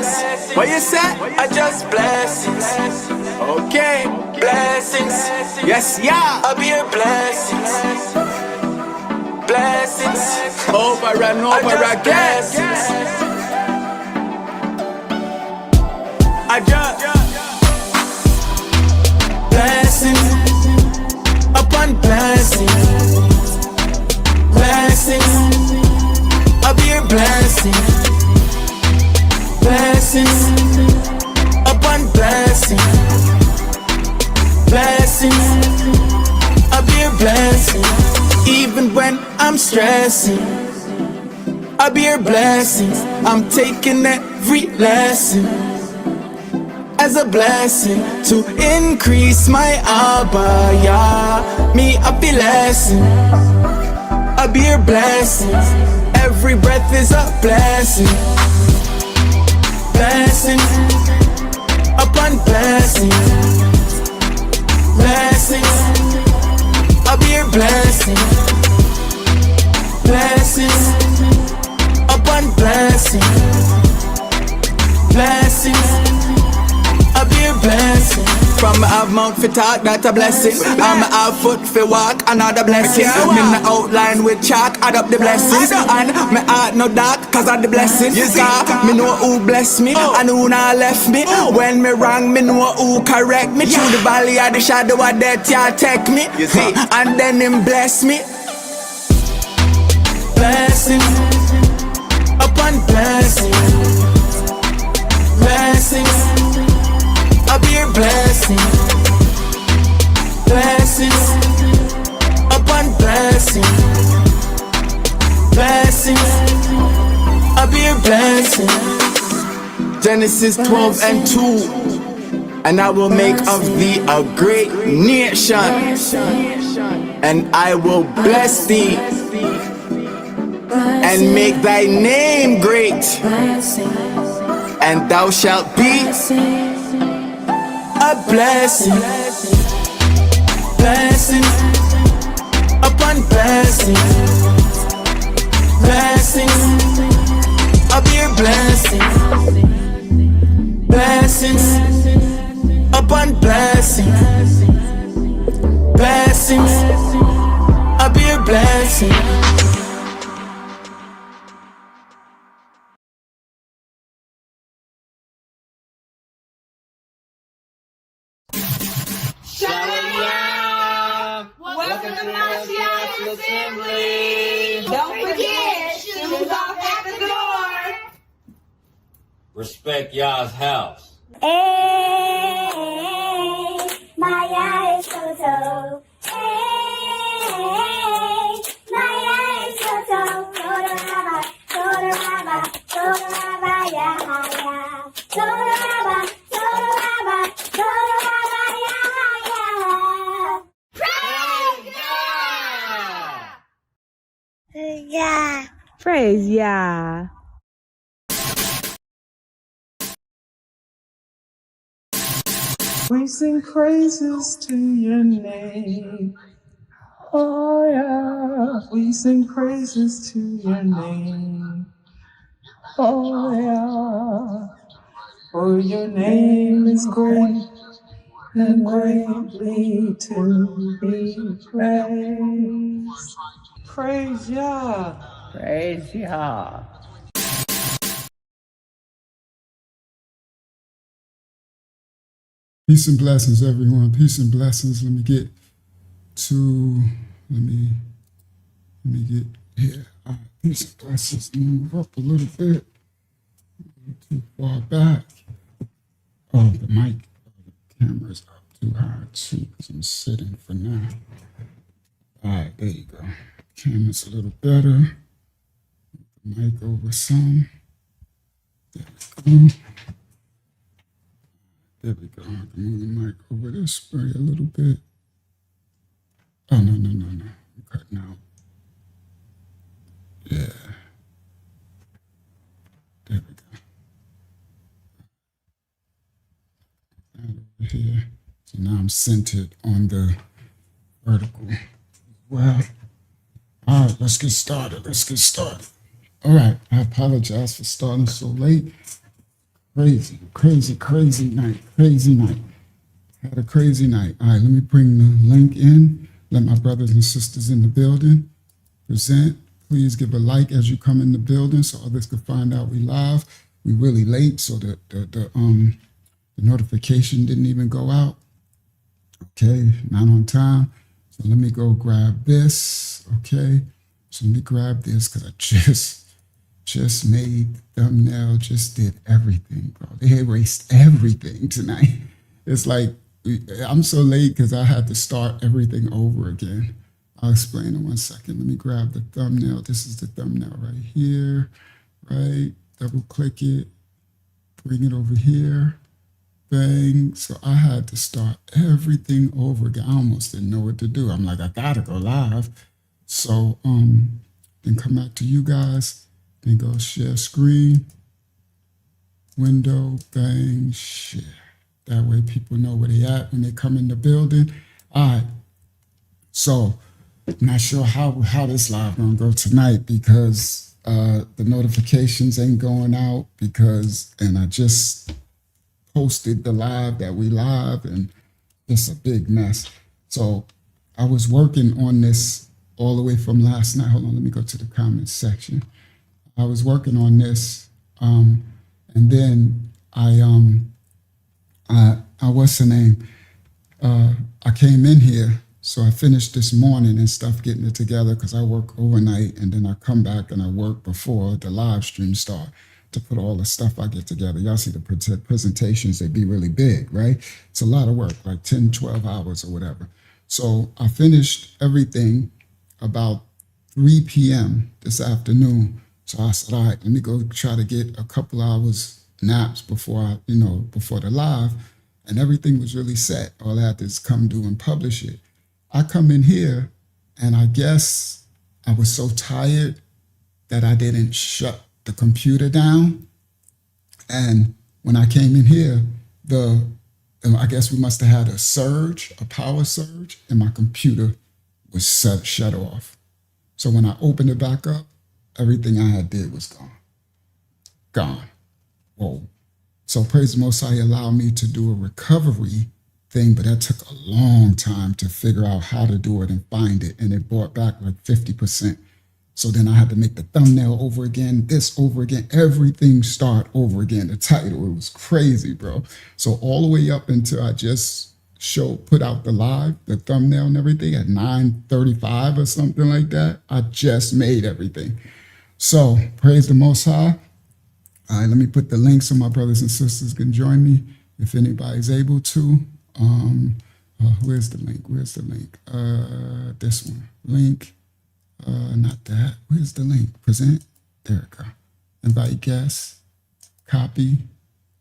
blessings. What you say? I just blessings. Okay, blessings. Yes, yeah. I be your blessings. Blessings. Over and over again. I just blessings upon blessings. Blessings. I'll be your blessing. Blessings upon blessing. Blessings. I'll be your blessing. Even when I'm stressing, I'll be your blessings. I'm taking every lesson as a blessing to increase my abaya. Me a blessing. I'll be your blessings. Every breath is a blessing. Blessings upon blessings. Blessings. I'll be your blessing. Blessings upon blessings. Blessings. I'll be a blessing. From I have mouth for talk, that's a blessing. I'm a foot for walk, another blessing. Me in the outline with chalk, add up the blessings. And my heart no dark, cause of the blessing. Cause me know who bless me, and who not left me. When me wrong, me know who correct me. Through the valley of the shadow of death, yeah, take me. And then him bless me. Blessings upon blessings. Blessings. I'll be your blessing. Blessings upon blessing. Blessings. I'll be your blessing. Genesis 12 and 2. And I will make of thee a great nation, and I will bless thee and make thy name great, and thou shalt be a blessing. Blessings upon blessings. Blessings. I'll be your blessing. Blessings upon blessings. Blessings. I'll be your blessing. Welcome to my assembly. Don't forget, shoes off at the door. Respect y'all's house. Hey, my eyes so. Hey, my eyes so. Soda ya. Soda yeah. Praise Yah. We sing praises to your name. Oh yeah. We sing praises to your name. Oh yeah. For your name is great and greatly to be praised. Praise Yah. Praise Yah. Peace and blessings, everyone. Peace and blessings. Let me get here. All right. Peace and blessings. Move up a little bit. Too far back. Oh, the mic, the camera's up too high too, because I'm sitting for now. All right, there you go. Camera's a little better. The mic over some. There we go. There we go. I can move the mic over this way a little bit. Oh, no. I'm cutting out. Yeah. There we go. That over here. So now I'm centered on the vertical as well. All right, let's get started. All right, I apologize for starting so late. Crazy night. Crazy night. Had a crazy night. All right, let me bring the link in. Let my brothers and sisters in the building present. Please give a like as you come in the building so others can find out we live. We really late, so the notification didn't even go out. Okay, not on time. So let me go grab this. Okay, so let me grab this because I just made the thumbnail, just did everything, bro. They erased everything tonight. It's like I'm so late because I had to start everything over again. I'll explain in 1 second. Let me grab the thumbnail. This is the thumbnail right here, right? Double click it, bring it over here, bang. So I had to start everything over again. I almost didn't know what to do. I'm like, I gotta go live. So then come back to you guys, then go share screen, window, bang, share. That way people know where they at when they come in the building. All right. So not sure how this live gonna go tonight because the notifications ain't going out and I just posted the live that we live and it's a big mess. So I was working on this all the way from last night. Hold on, let me go to the comments section. I was working on this and then I what's the name? I came in here, so I finished this morning and stuff getting it together because I work overnight and then I come back and I work before the live stream start to put all the stuff I get together. Y'all see the presentations, they be really big, right? It's a lot of work, like 10, 12 hours or whatever. So I finished everything about 3 p.m. this afternoon. So I said, all right, let me go try to get a couple hours naps before the live, and everything was really set. All I had to is come do and publish it. I come in here and I guess I was so tired that I didn't shut the computer down. And when I came in here, I guess we must have had a power surge, and my computer was shut off. So when I opened it back up, everything I had did was gone. Whoa. So praise the Most High, He allowed me to do a recovery thing, but that took a long time to figure out how to do it and find it. And it brought back like 50%. So then I had to make the thumbnail over again, this over again, everything start over again. The title, it was crazy, bro. So all the way up until I just put out the thumbnail and everything at 9:35 or something like that, I just made everything. So praise the Most High. All right, let me put the link so my brothers and sisters can join me if anybody's able to. Where's the link? This one. Link. Not that. Where's the link? Present. There it go. Invite guests. Copy.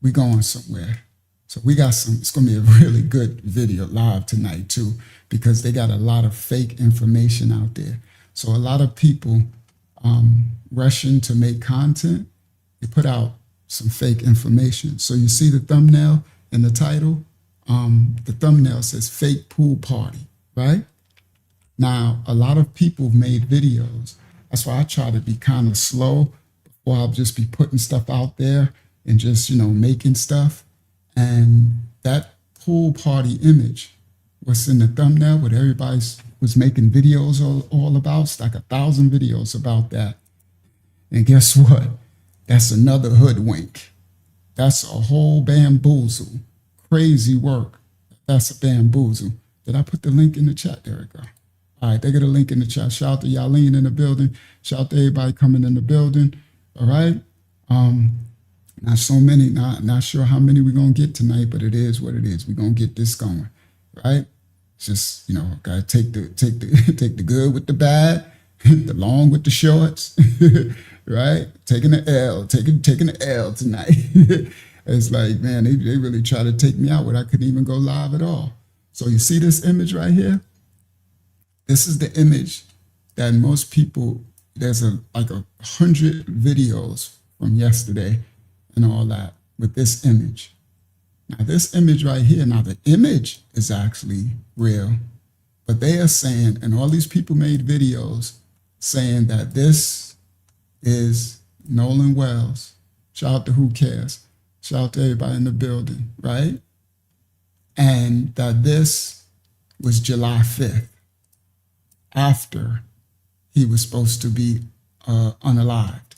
We going somewhere. So we got it's going to be a really good video live tonight too, because they got a lot of fake information out there. So a lot of people rushing to make content, they put out some fake information. So you see the thumbnail and the title? The thumbnail says fake pool party, right? Now, a lot of people made videos. That's why I try to be kind of slow, or I'll just be putting stuff out there and just, making stuff. And that pool party image was in the thumbnail, what everybody was making videos all about. It's like 1,000 videos about that. And guess what? That's another hoodwink. That's a whole bamboozle. Crazy work. That's a bamboozle. Did I put the link in the chat? There we go. All right, they got a link in the chat. Shout out to Yaleen in the building. Shout out to everybody coming in the building. All right. Not so many, not sure how many we're gonna get tonight, but it is what it is. We're gonna get this going. Right? It's just, gotta take the good with the bad, the long with the shorts, right? Taking the L, taking the L tonight. It's like, man, they really try to take me out where I couldn't even go live at all. So you see this image right here? This is the image that most people, there's like 100 videos from yesterday and all that with this image. Now this image right here, now the image is actually real, but they are saying, and all these people made videos saying that this is Nolan Wells. Shout out to Who Cares. Shout out to everybody in the building, right? And that this was July 5th, after he was supposed to be unalived.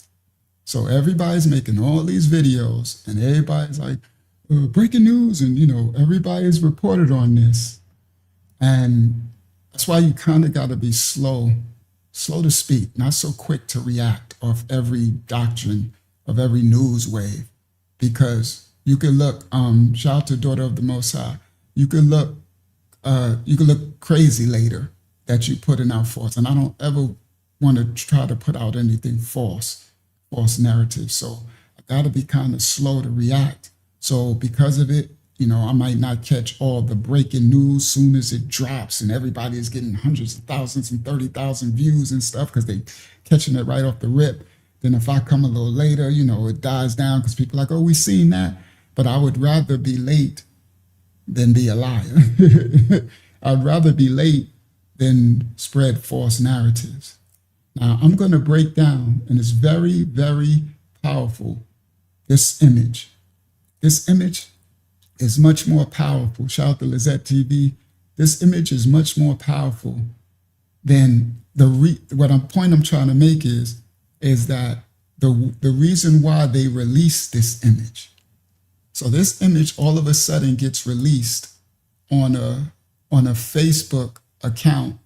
So everybody's making all these videos, and everybody's like, breaking news, and everybody's reported on this. And that's why you kind of got to be slow to speak, not so quick to react off every doctrine of every news wave, because you could look, shout out to Daughter of the Most High, you could look crazy later that you putting out false. And I don't ever want to try to put out anything false narrative. So I got to be kind of slow to react. So because of it, I might not catch all the breaking news soon as it drops, and everybody is getting hundreds of thousands and 30,000 views and stuff because they catching it right off the rip. Then if I come a little later, it dies down because people are like, oh, we seen that. But I would rather be late than be a liar. I'd rather be late than spread false narratives. Now I'm going to break down, and it's very, very powerful, this image. This image is much more powerful. Shout out to Lizette TV. This image is much more powerful than point I'm trying to make is that the reason why they released this image. So this image all of a sudden gets released on a Facebook account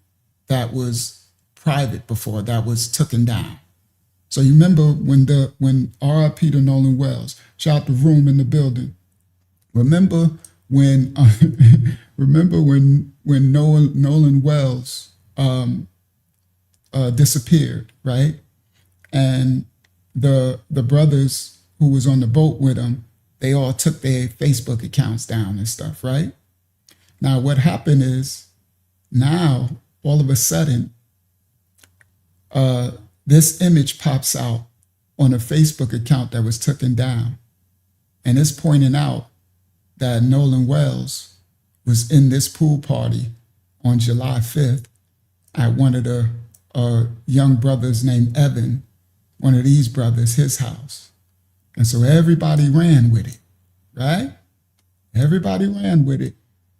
that was private before, that was taken down. So you remember when RIP to Nolan Wells, shout out the room in the building. Remember when Nolan Wells disappeared, right? And the brothers who was on the boat with him, they all took their Facebook accounts down and stuff, right? Now what happened is, now all of a sudden, this image pops out on a Facebook account that was taken down, and it's pointing out that Nolan Wells was in this pool party on July 5th at one of the young brothers named Evan, one of these brothers, his house. And so everybody ran with it, right? Everybody ran with it.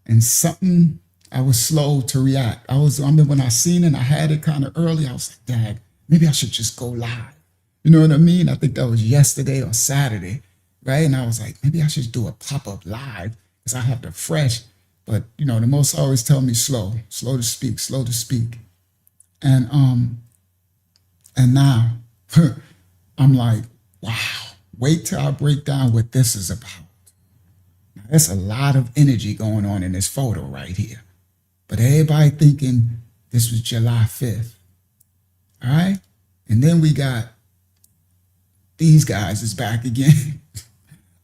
And something, I was slow to react. I mean, when I seen it, I had it kind of early. I was like, dang, maybe I should just go live. You know what I mean? I think that was yesterday or Saturday, right? And I was like, maybe I should do a pop-up live because I have the fresh. But, the Most always tell me slow to speak. And now I'm like, wow, wait till I break down what this is about. Now, there's a lot of energy going on in this photo right here. But everybody thinking this was July 5th. All right? And then we got these guys is back again.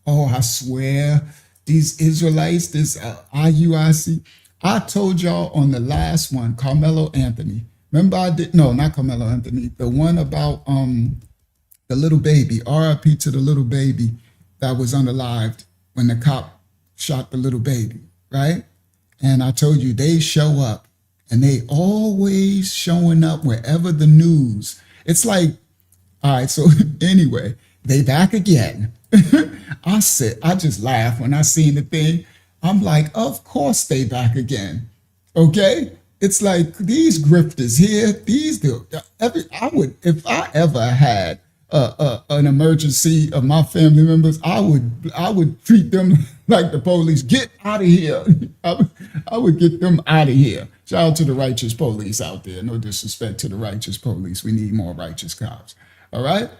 Oh, I swear, these Israelites, this Iuic. I told y'all on the last one, Carmelo Anthony. Remember I did, no, not Carmelo Anthony, the one about the little baby, RIP to the little baby that was unalived when the cop shot the little baby, right? And I told you they show up, and they always showing up wherever the news. It's like, all right, so anyway, they back again. I just laughed when I seen the thing. I'm like, of course they back again. Okay? It's like these grifters here, if I ever had an emergency of my family members, I would treat them like the police. Get out of here. I would get them out of here. Shout out to the righteous police out there. No disrespect to the righteous police. We need more righteous cops. All right?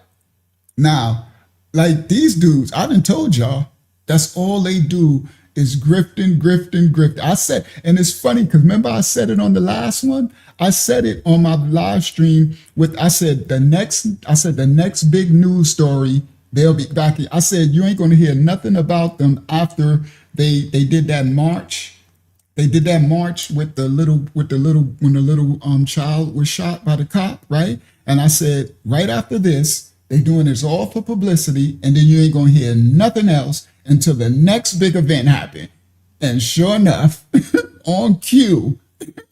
Now, like these dudes, I done told y'all, that's all they do is grifting. I said, and it's funny because remember I said it on the last one? I said it on my live stream I said the next big news story, they'll be back. I said, you ain't going to hear nothing about them after they did that march. They did that march when the little child was shot by the cop, right? And I said, right after this, they doing this all for publicity, and then you ain't going to hear nothing else until the next big event happen. And sure enough, on cue,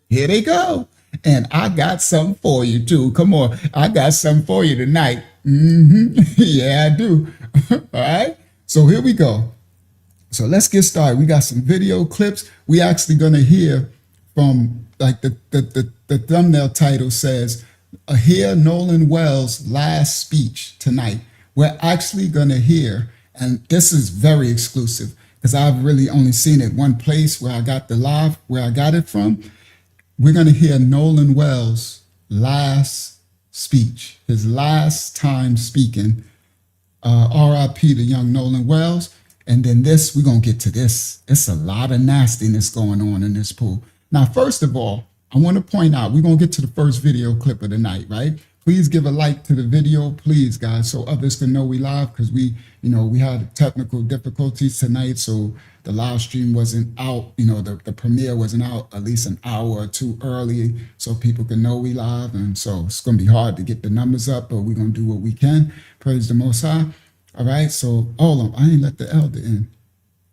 here they go. And I got something for you too. Come on, I got something for you tonight. Yeah, I do. All right. So here we go. So let's get started. We got some video clips. We actually going to hear from, like the thumbnail title says, hear Nolan Wells' last speech tonight. We're actually going to hear, and this is very exclusive because I've really only seen it one place where I got the live, where I got it from. We're going to hear Nolan Wells' last speech, his last time speaking. R.I.P. to young Nolan Wells. And then this, we're going to get to this. It's a lot of nastiness going on in this pool. Now, first of all, I want to point out, we're going to get to the first video clip of the night, right? Please give a like to the video, please, guys, so others can know we live, because we had technical difficulties tonight, so the live stream wasn't out, the premiere wasn't out at least an hour or two early, so people can know we live, and so it's going to be hard to get the numbers up, but we're going to do what we can. Praise the Most High. All right, so hold on, I ain't let the elder in.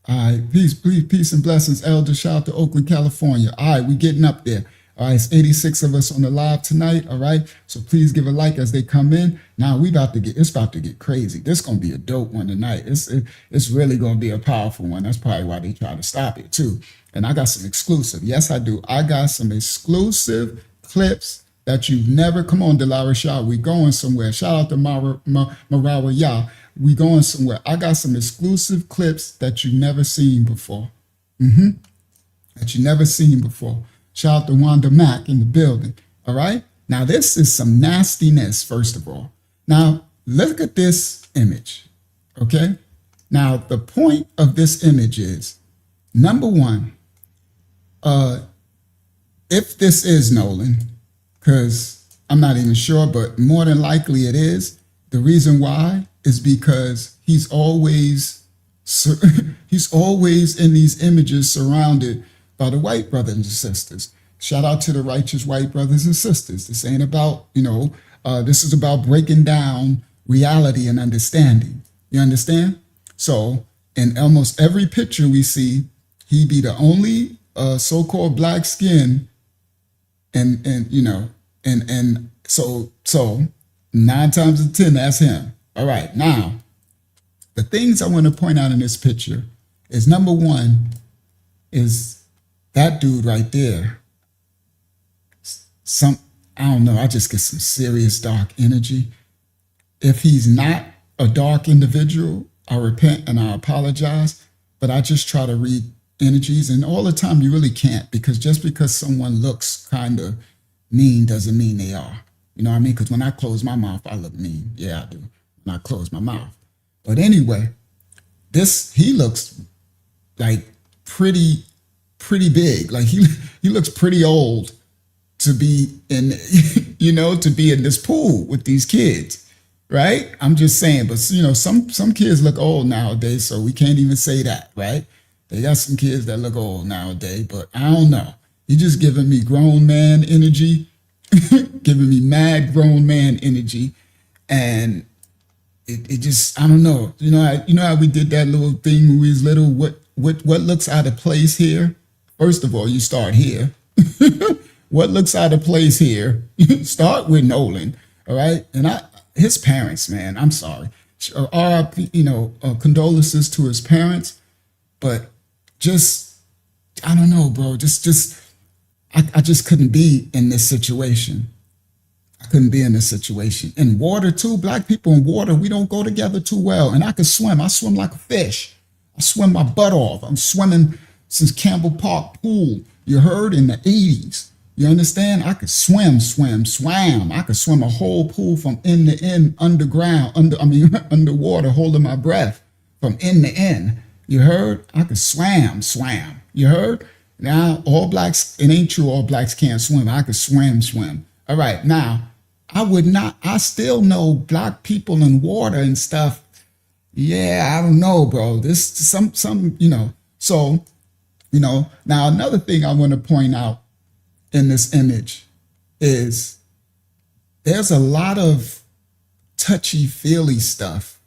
All right, peace and blessings, elder. Shout out to Oakland, California. All right, we getting up there. All right, it's 86 of us on the live tonight. All right, so please give a like as they come in. Now it's about to get crazy. This gonna be a dope one tonight. It's really gonna be a powerful one. That's probably why they try to stop it too. And I got some exclusive. Yes, I do. I got some exclusive clips that you've never. Come on, Delara Shah. We going somewhere. Shout out to Marawa Yah. We going somewhere. I got some exclusive clips that you never seen before. That you never seen before. Shout out to Wanda Mack in the building. All right. Now, this is some nastiness, first of all. Now, look at this image. Okay. Now, the point of this image is, number one, if this is Nolan, because I'm not even sure, but more than likely it is. The reason why is because he's always in these images surrounded by the white brothers and sisters. Shout out to the righteous white brothers and sisters. This ain't about, this is about breaking down reality and understanding. You understand? So in almost every picture we see, he be the only so-called black skin, and so 9 times out of 10, that's him. All right, now, the things I want to point out in this picture is, number one, is that dude right there. I don't know, I just get some serious dark energy. If he's not a dark individual, I repent and I apologize, but I just try to read energies, and all the time you really can't, because just because someone looks kind of mean doesn't mean they are. You know what I mean? Because when I close my mouth, I look mean. Yeah, I do. When I close my mouth. But anyway, he looks like pretty big. Like he looks pretty old to be in, to be in this pool with these kids, right? I'm just saying, but some kids look old nowadays, so we can't even say that, right? They got some kids that look old nowadays, but I don't know. He just giving me grown man energy, giving me mad grown man energy, and it just, I don't know. You know how we did that little thing when we was little. What looks out of place here? First of all, you start here. What looks out of place here? Start with Nolan, all right? And his parents, man, I'm sorry. Condolences to his parents, but just, I don't know, bro. I just couldn't be in this situation. I couldn't be in this situation. In water too, black people in water, we don't go together too well. And I could swim. I swim like a fish. I swim my butt off. I'm swimming since Campbell Park Pool. You heard, in the 80s. You understand? I could swam. I could swim a whole pool from end to end underground, underwater, holding my breath from end to end. You heard? I could swam. You heard? Now, all blacks, it ain't true all blacks can't swim. I could swim. All right, now, I still know black people in water and stuff. Yeah, I don't know, bro. So, now another thing I want to point out in this image is there's a lot of touchy-feely stuff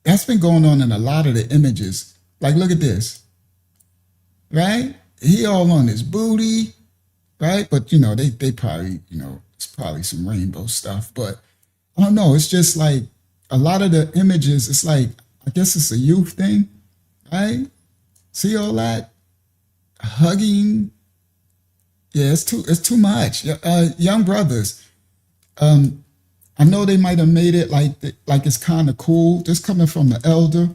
that's been going on in a lot of the images. Like, look at this, right? He all on his booty, right? But, they probably, it's probably some rainbow stuff. But I don't know. It's just like a lot of the images, it's like I guess it's a youth thing, right? See all that hugging. Yeah, it's too much. Young brothers, I know they might have made it like it's kind of cool, just coming from the elder.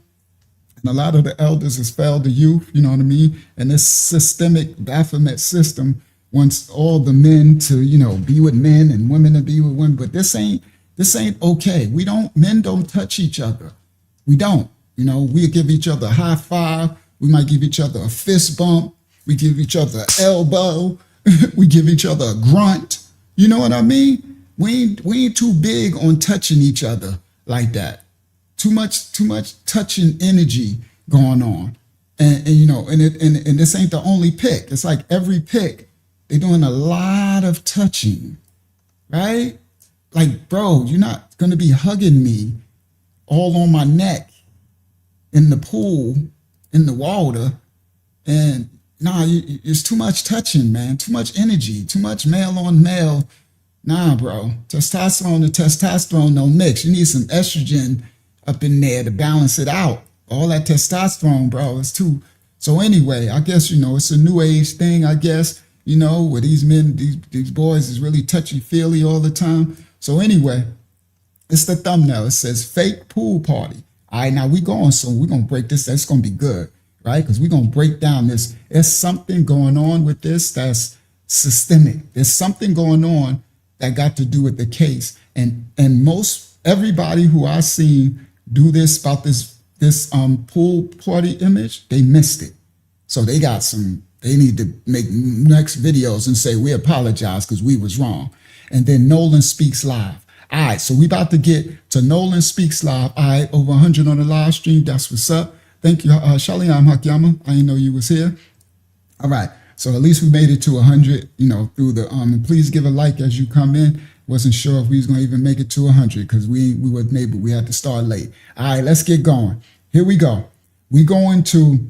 And a lot of the elders has failed the youth, you know what I mean? And this systemic Baphomet system wants all the men to, be with men and women to be with women. But this ain't okay. Men don't touch each other. We don't. We give each other a high five. We might give each other a fist bump. We give each other an elbow. We give each other a grunt. You know what I mean? We ain't too big on touching each other like that. Too much touching energy going on. And this ain't the only pick. It's like every pick, they're doing a lot of touching, right? Like, bro, you're not gonna be hugging me all on my neck in the pool, in the water, and it's too much touching, man. Too much energy, too much male on male. Nah, bro. Testosterone and testosterone don't mix. You need some estrogen up in there to balance it out. All that testosterone, bro, is too. So anyway, I guess, it's a new age thing, I guess, where these men, these boys is really touchy-feely all the time. So anyway, it's the thumbnail. It says fake pool party. All right, now we going soon. We're going to break this. That's going to be good, right? Because we're going to break down this. There's something going on with this that's systemic. There's something going on that got to do with the case. And everybody who I seen do this about this pool party image, they missed it. So they need to make next videos and say, we apologize because we was wrong. And then Nolan Speaks Live. All right, so we about to get to Nolan Speaks Live. All right, over 100 on the live stream. That's what's up. Thank you, Shalom Hakyama. I didn't know you was here. All right, so at least we made it to 100, through the, and please give a like as you come in. Wasn't sure if we was going to even make it to 100 because we wasn't able. We had to start late. All right, let's get going. Here we go. We going to,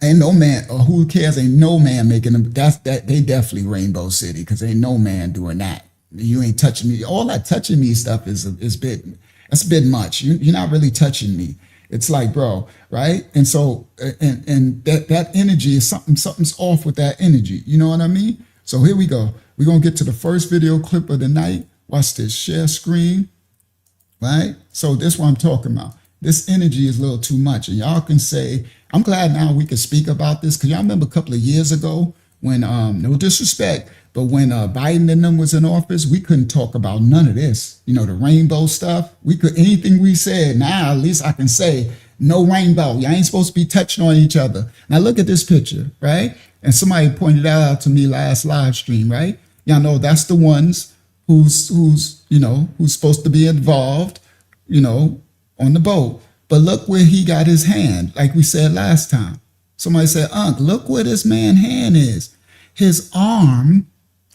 ain't no man, or who cares, ain't no man making them. They definitely Rainbow City because ain't no man doing that. You ain't touching me. All that touching me stuff that's a bit much. You're not really touching me. It's like, bro, right? And so, and that energy is something's off with that energy. You know what I mean? So here we go. We're going to get to the first video clip of the night. Watch this, share screen, right? So this is what I'm talking about. This energy is a little too much. And y'all can say, I'm glad now we can speak about this because y'all remember a couple of years ago when, no disrespect, but when Biden and them was in office, we couldn't talk about none of this. The rainbow stuff. Anything we said, now at least I can say, no rainbow. Y'all ain't supposed to be touching on each other. Now look at this picture, right? And somebody pointed that out to me last live stream, right? Y'all know that's the ones who's supposed to be involved, on the boat. But look where he got his hand, like we said last time. Somebody said, look where this man's hand is. His arm,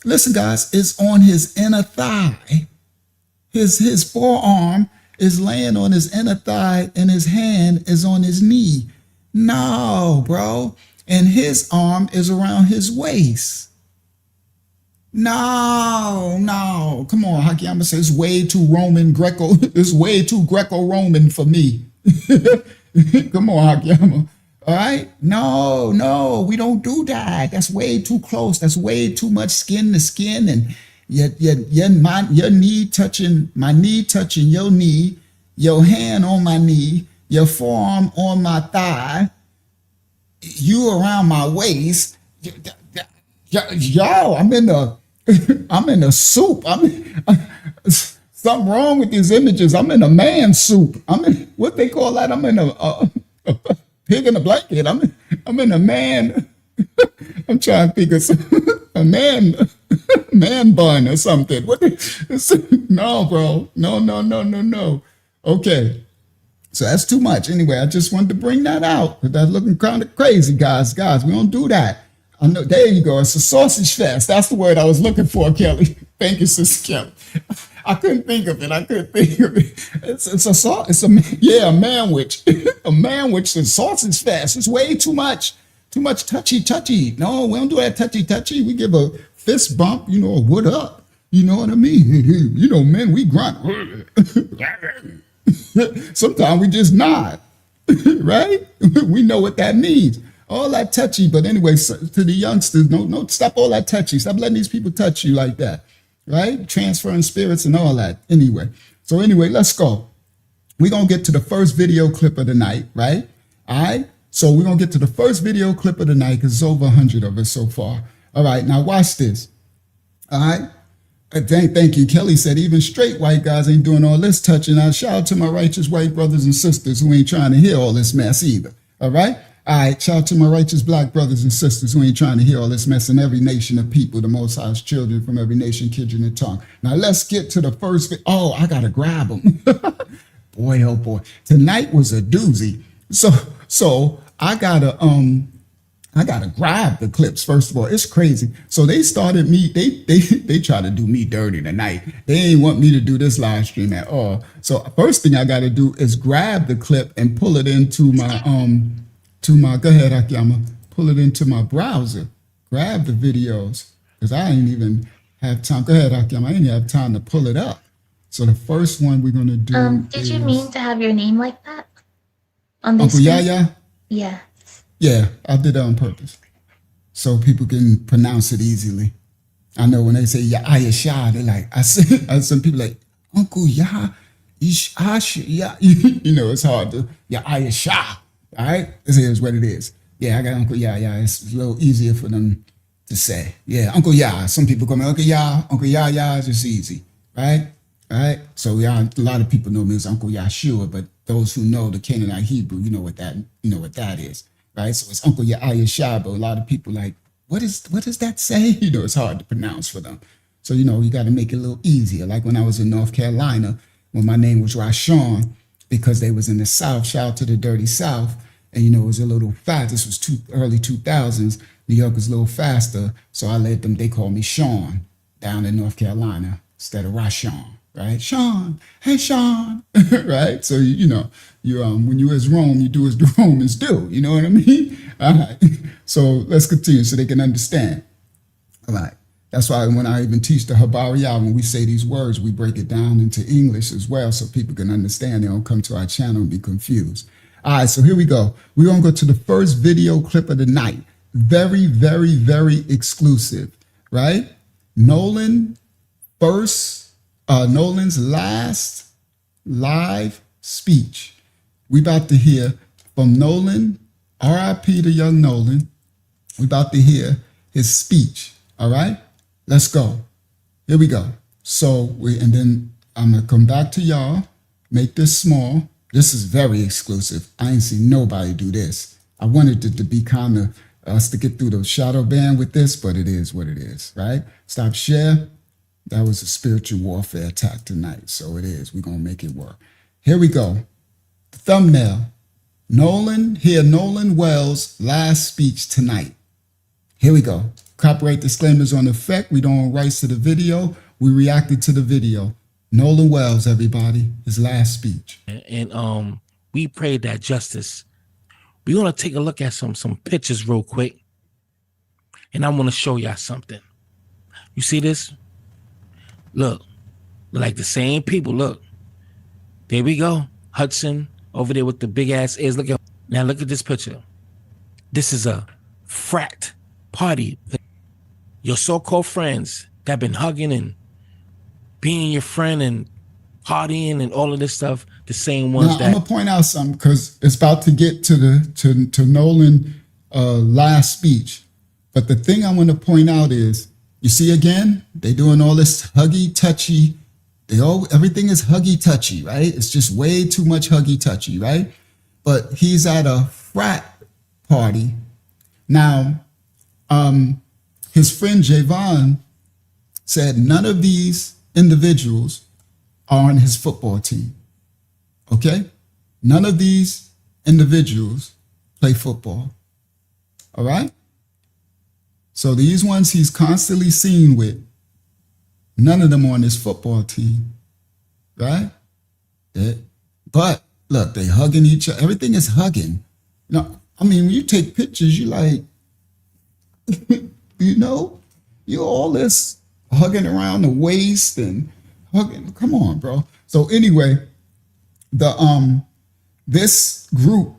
listen guys, is on his inner thigh. His forearm is laying on his inner thigh and his hand is on his knee. No, bro. And his arm is around his waist. No. Come on, Hakiyama says it's way too Roman Greco. It's way too Greco-Roman for me. Come on, Hakiyama. All right? No, we don't do that. That's way too close. That's way too much skin to skin. And your knee touching, my knee touching your knee, your hand on my knee, your forearm on my thigh, you around my waist. Yo, I'm in a soup. Something wrong with these images. I'm in a man soup. I'm in, what they call that? I'm in a pig in a blanket. I'm in a man. I'm trying to think of a man bun or something. No, bro. No. Okay. So that's too much. Anyway, I just wanted to bring that out because that's looking kind of crazy, guys. We don't do that. I know. There you go. It's a sausage fest. That's the word I was looking for, Kelly. Thank you, Sister Kelly. I couldn't think of it. It's a manwich. A manwich and sausage fest. It's way too much. Too much touchy. No, we don't do that touchy. We give a fist bump, what up? You know what I mean? Men, we grunt. Sometimes we just nod. right? We know what that means. All that touchy, but anyway, so to the youngsters, no, stop all that touchy. Stop letting these people touch you like that, right? Transferring spirits and all that. Anyway, let's go. We're going to get to the first video clip of the night, right? All right. So we're going to get to the first video clip of the night because it's over 100 of us so far. All right. Now watch this. All right. Thank you. Kelly said even straight white guys ain't doing all this touching. Now shout out to my righteous white brothers and sisters who ain't trying to hear all this mess either. All right. All right. Shout out to my righteous black brothers and sisters who ain't trying to hear all this mess in every nation of people, the Most High's children from every nation, kindred, and tongue. Now let's get to the first. Oh, I got to grab them. Boy, oh boy. Tonight was a doozy. So I gotta grab the clips. First of all, it's crazy. So they started me, they try to do me dirty tonight. They ain't want me to do this live stream at all. So first thing I gotta do is grab the clip and pull it into my go ahead, Akiyama, pull it into my browser. Grab the videos. Because I ain't even have time. Go ahead, Akiyama. I ain't have time to pull it up. So the first one we're gonna do. Did you mean to have your name like that on this? Uncle Yaya? Yeah. Yeah, I did that on purpose. So people can pronounce it easily. I know when they say Yaya Shah, they're like, I some people like, Uncle Ya, Ya. You know, it's hard to Yaya Shah. All right? This is what it is. Yeah, I got Uncle Yaya. It's a little easier for them to say. Yeah, Uncle Ya. Some people call me Uncle Ya. Uncle Yaya is just easy. Right? All right. So a lot of people know me as Uncle Yahshua, but those who know the Canaanite Hebrew, you know what that is, right? So it's Uncle Yahshua, but a lot of people like, what does that say? You know, it's hard to pronounce for them. So you got to make it a little easier. Like when I was in North Carolina, when my name was Rashawn, because they was in the South. Shout out to the dirty South, and it was a little fast. This was early 2000s. New York was a little faster, so I let them. They called me Sean down in North Carolina instead of Rashawn. Right, Sean. Hey, Sean. Right. So you when you as Rome, you do as the Romans do. You know what I mean? All right. So let's continue so they can understand. All right. That's why when I even teach the Habariya, when we say these words, we break it down into English as well, so people can understand. They don't come to our channel and be confused. All right. So here we go. We're gonna go to the first video clip of the night. Very, very, very exclusive. Right. Nolan's last live speech. We about to hear from Nolan, R.I.P. to young Nolan. We about to hear his speech. All right, let's go. Here we go. So and then I'm gonna come back to y'all. Make this small. This is very exclusive. I ain't seen nobody do this. I wanted it to be kind of us to get through the shadow ban with this, but it is what it is, right? Stop share. That was a spiritual warfare attack tonight. So it is. We're going to make it work. Here we go. The thumbnail. Nolan Wells' last speech tonight. Here we go. Copyright disclaimers on effect. We don't own rights to the video. We reacted to the video. Nolan Wells, everybody, his last speech. And we prayed that justice. We're going to take a look at some pictures real quick. And I want to show y'all something. You see this? Look, like the same people. Look, there we go. Hudson over there with the big ass ears. Look at this picture. This is a frat party. Your so-called friends that been hugging and being your friend and partying and all of this stuff. The same ones now, that. I'm gonna point out something because it's about to get to Nolan last speech. But the thing I want to point out is, you see again, they doing all this huggy touchy. Everything is huggy touchy, right? It's just way too much huggy touchy, right? But he's at a frat party. Now, his friend Javon said none of these individuals are on his football team. Okay? None of these individuals play football. All right? So these ones he's constantly seen with, none of them on his football team, right? But look, they hugging each other. Everything is hugging. I mean, when you take pictures, you like, you all this hugging around the waist and hugging. Come on, bro. So anyway, This group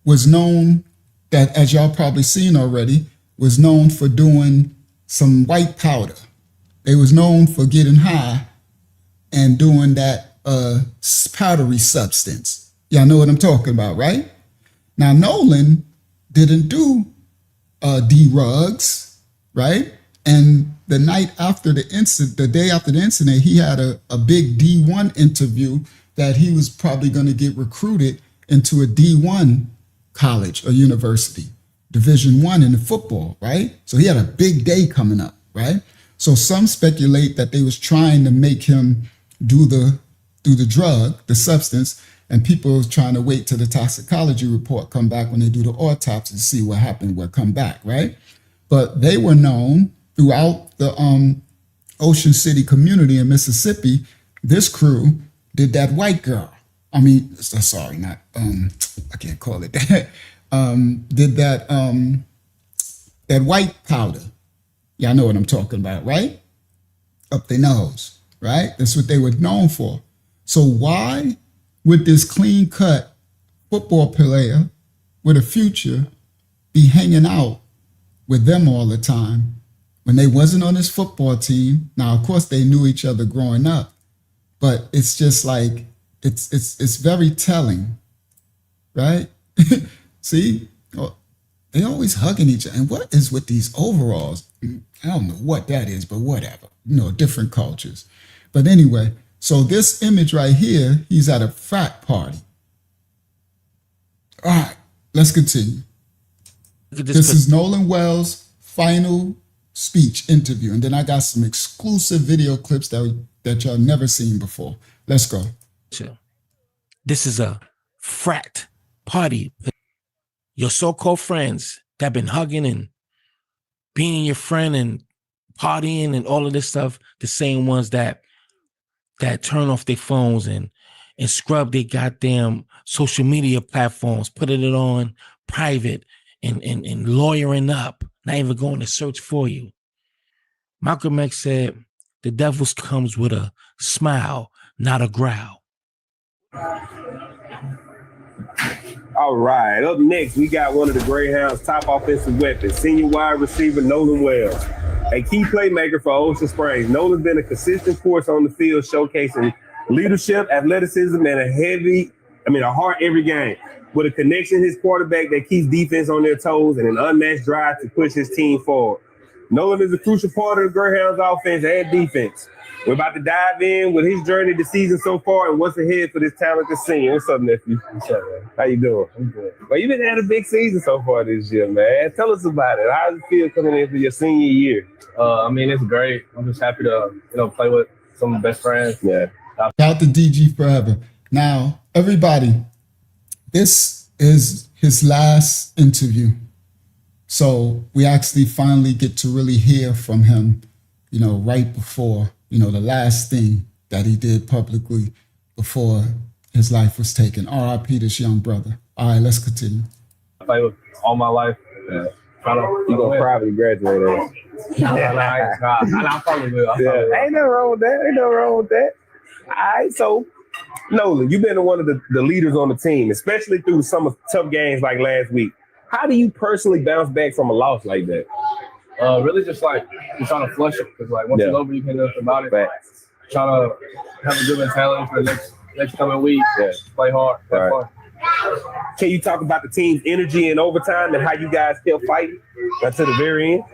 was known, that as y'all probably seen already, was known for doing some white powder. They was known for getting high and doing that powdery substance. Y'all know what I'm talking about, right? Now, Nolan didn't do D-Rugs, right? And the night after the incident, the day after the incident, he had a big D1 interview that he was probably going to get recruited into a D1 college or university, Division I in the football, right? So he had a big day coming up, right? So some speculate that they was trying to make him do the drug, the substance, and people was trying to wait till the toxicology report come back when they do the autopsy to see what happened, what come back, right? But they were known throughout the Ocean City community in Mississippi. This crew did that white girl. I mean, sorry, not I can't call it that. Did that that white powder. Y'all know what I'm talking about, right? Up their nose, right? That's what they were known for. So why would this clean-cut football player with a future be hanging out with them all the time when they wasn't on his football team? Now, of course, they knew each other growing up, but it's just like, it's very telling, right? See, they always hugging each other. And what is with these overalls? I don't know what that is, but whatever. You know, different cultures. But anyway, so this image right here, he's at a frat party. All right, let's continue. This is Nolan Wells' final speech interview. And then I got some exclusive video clips that y'all never seen before. Let's go. This is a frat party. Your so-called friends that been hugging and being your friend and partying and all of this stuff, the same ones that turn off their phones and scrub their goddamn social media platforms, putting it on private and lawyering up, not even going to search for you. Malcolm X said, the devil comes with a smile, not a growl. All right, up next, we got one of the Greyhounds' top offensive weapons, senior wide receiver Nolan Wells, a key playmaker for Ocean Springs. Nolan's been a consistent force on the field, showcasing leadership, athleticism, and a heart every game. With a connection to his quarterback that keeps defense on their toes and an unmatched drive to push his team forward. Nolan is a crucial part of the Greyhounds' offense and defense. We're about to dive in with his journey this season so far and what's ahead for this talented senior. What's up, nephew? What's up, man? How you doing? I'm good. Well, you've been having a big season so far this year, man. Tell us about it. How does it feel coming into your senior year? I mean, it's great. I'm just happy to, play with some of the best friends. Yeah. Shout to DG forever. Now, everybody, this is his last interview. So we actually finally get to really hear from him, right before, the last thing that he did publicly before his life was taken. R.I.P. this young brother. All right, let's continue. I played with all my life. You're going to probably graduate. I probably will. Ain't nothing wrong with that. All right, so Nolan, you've been one of the leaders on the team, especially through some tough games like last week. How do you personally bounce back from a loss like that? Really just you're trying to flush it. Because once it's over, you can't do nothing about it. Right. Trying to have a good mentality for the next coming week. Yeah. Play hard. Have fun. Can you talk about the team's energy in overtime and how you guys kept fighting to the very end?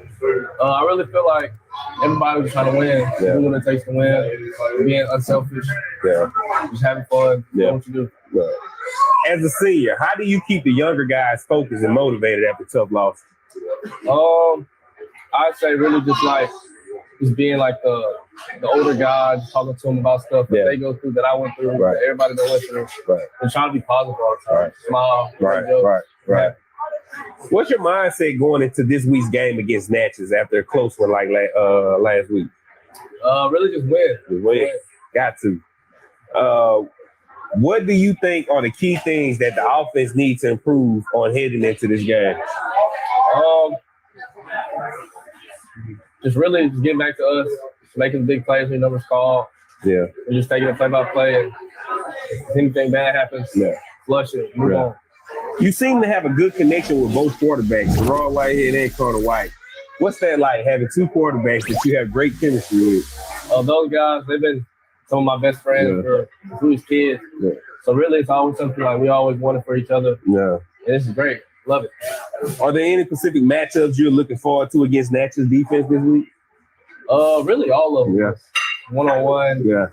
I really feel like everybody was trying to win. Doing what it takes to win. Being unselfish. Yeah. Just having fun. Doing what you do. Yeah. As a senior, how do you keep the younger guys focused and motivated after tough loss? I'd say really just being the older guy, just talking to them about stuff that they go through, that I went through, that everybody that went through, and trying to be positive all the time. Smile, Right. What's your mindset going into this week's game against Natchez after a close one like last week? Really just win. Got to. What do you think are the key things that the offense needs to improve on heading into this game? Just really getting back to us, making big plays when numbers called. Yeah. And just taking it play by play. And if anything bad happens, flush it, move on. You seem to have a good connection with both quarterbacks, Ron Whitehead and Carter White. What's that like, having two quarterbacks that you have great chemistry with? Those guys, they've been some of my best friends for we was kids. Yeah. So really, it's always something like we always wanted for each other. Yeah. And this is great. Love it. Are there any specific matchups you're looking forward to against Natchez defense this week? Really all of them. Yeah. One-on-one. Yeah.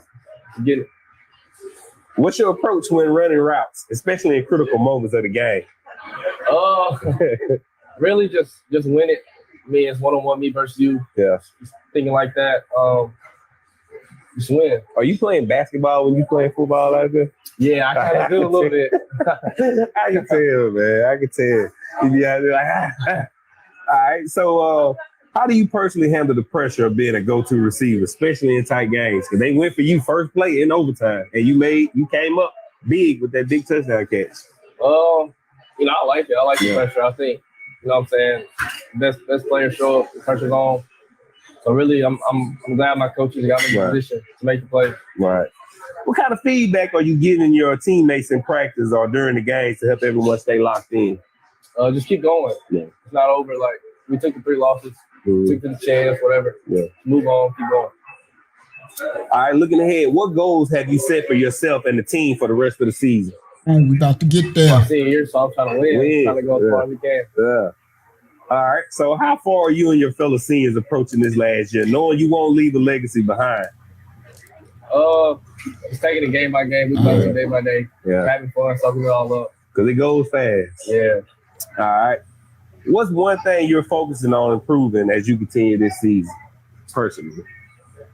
Get it. What's your approach when running routes, especially in critical moments of the game? Really just win it. I mean, it's one-on-one, me versus you. Yeah. Just thinking like that. Just win. Are you playing basketball when you playing football like that? Yeah, I kind of do a little bit. I can tell, man. I can tell. You be out there like, All right. So, how do you personally handle the pressure of being a go-to receiver, especially in tight games? Because they went for you first play in overtime, and you came up big with that big touchdown catch. I like it. I like the pressure. I think, you know what I'm saying, best player show up, the pressure's on. So really, I'm glad my coaches got me in a position to make the play. Right. What kind of feedback are you giving your teammates in practice or during the games to help everyone stay locked in? Just keep going. Yeah. It's not over. Like, we took the 3 losses, took the chance, whatever. Yeah. Move on, keep going. All right, looking ahead, what goals have you set for yourself and the team for the rest of the season? We about to get there. My senior year, so I'm trying to win. Trying to go as far as we can. Yeah. All right. So how far are you and your fellow seniors approaching this last year, knowing you won't leave a legacy behind? Just taking it game by game. We play it day by day. Yeah. Having fun, soaking it all up. Because it goes fast. Yeah. All right. What's one thing you're focusing on improving as you continue this season, personally?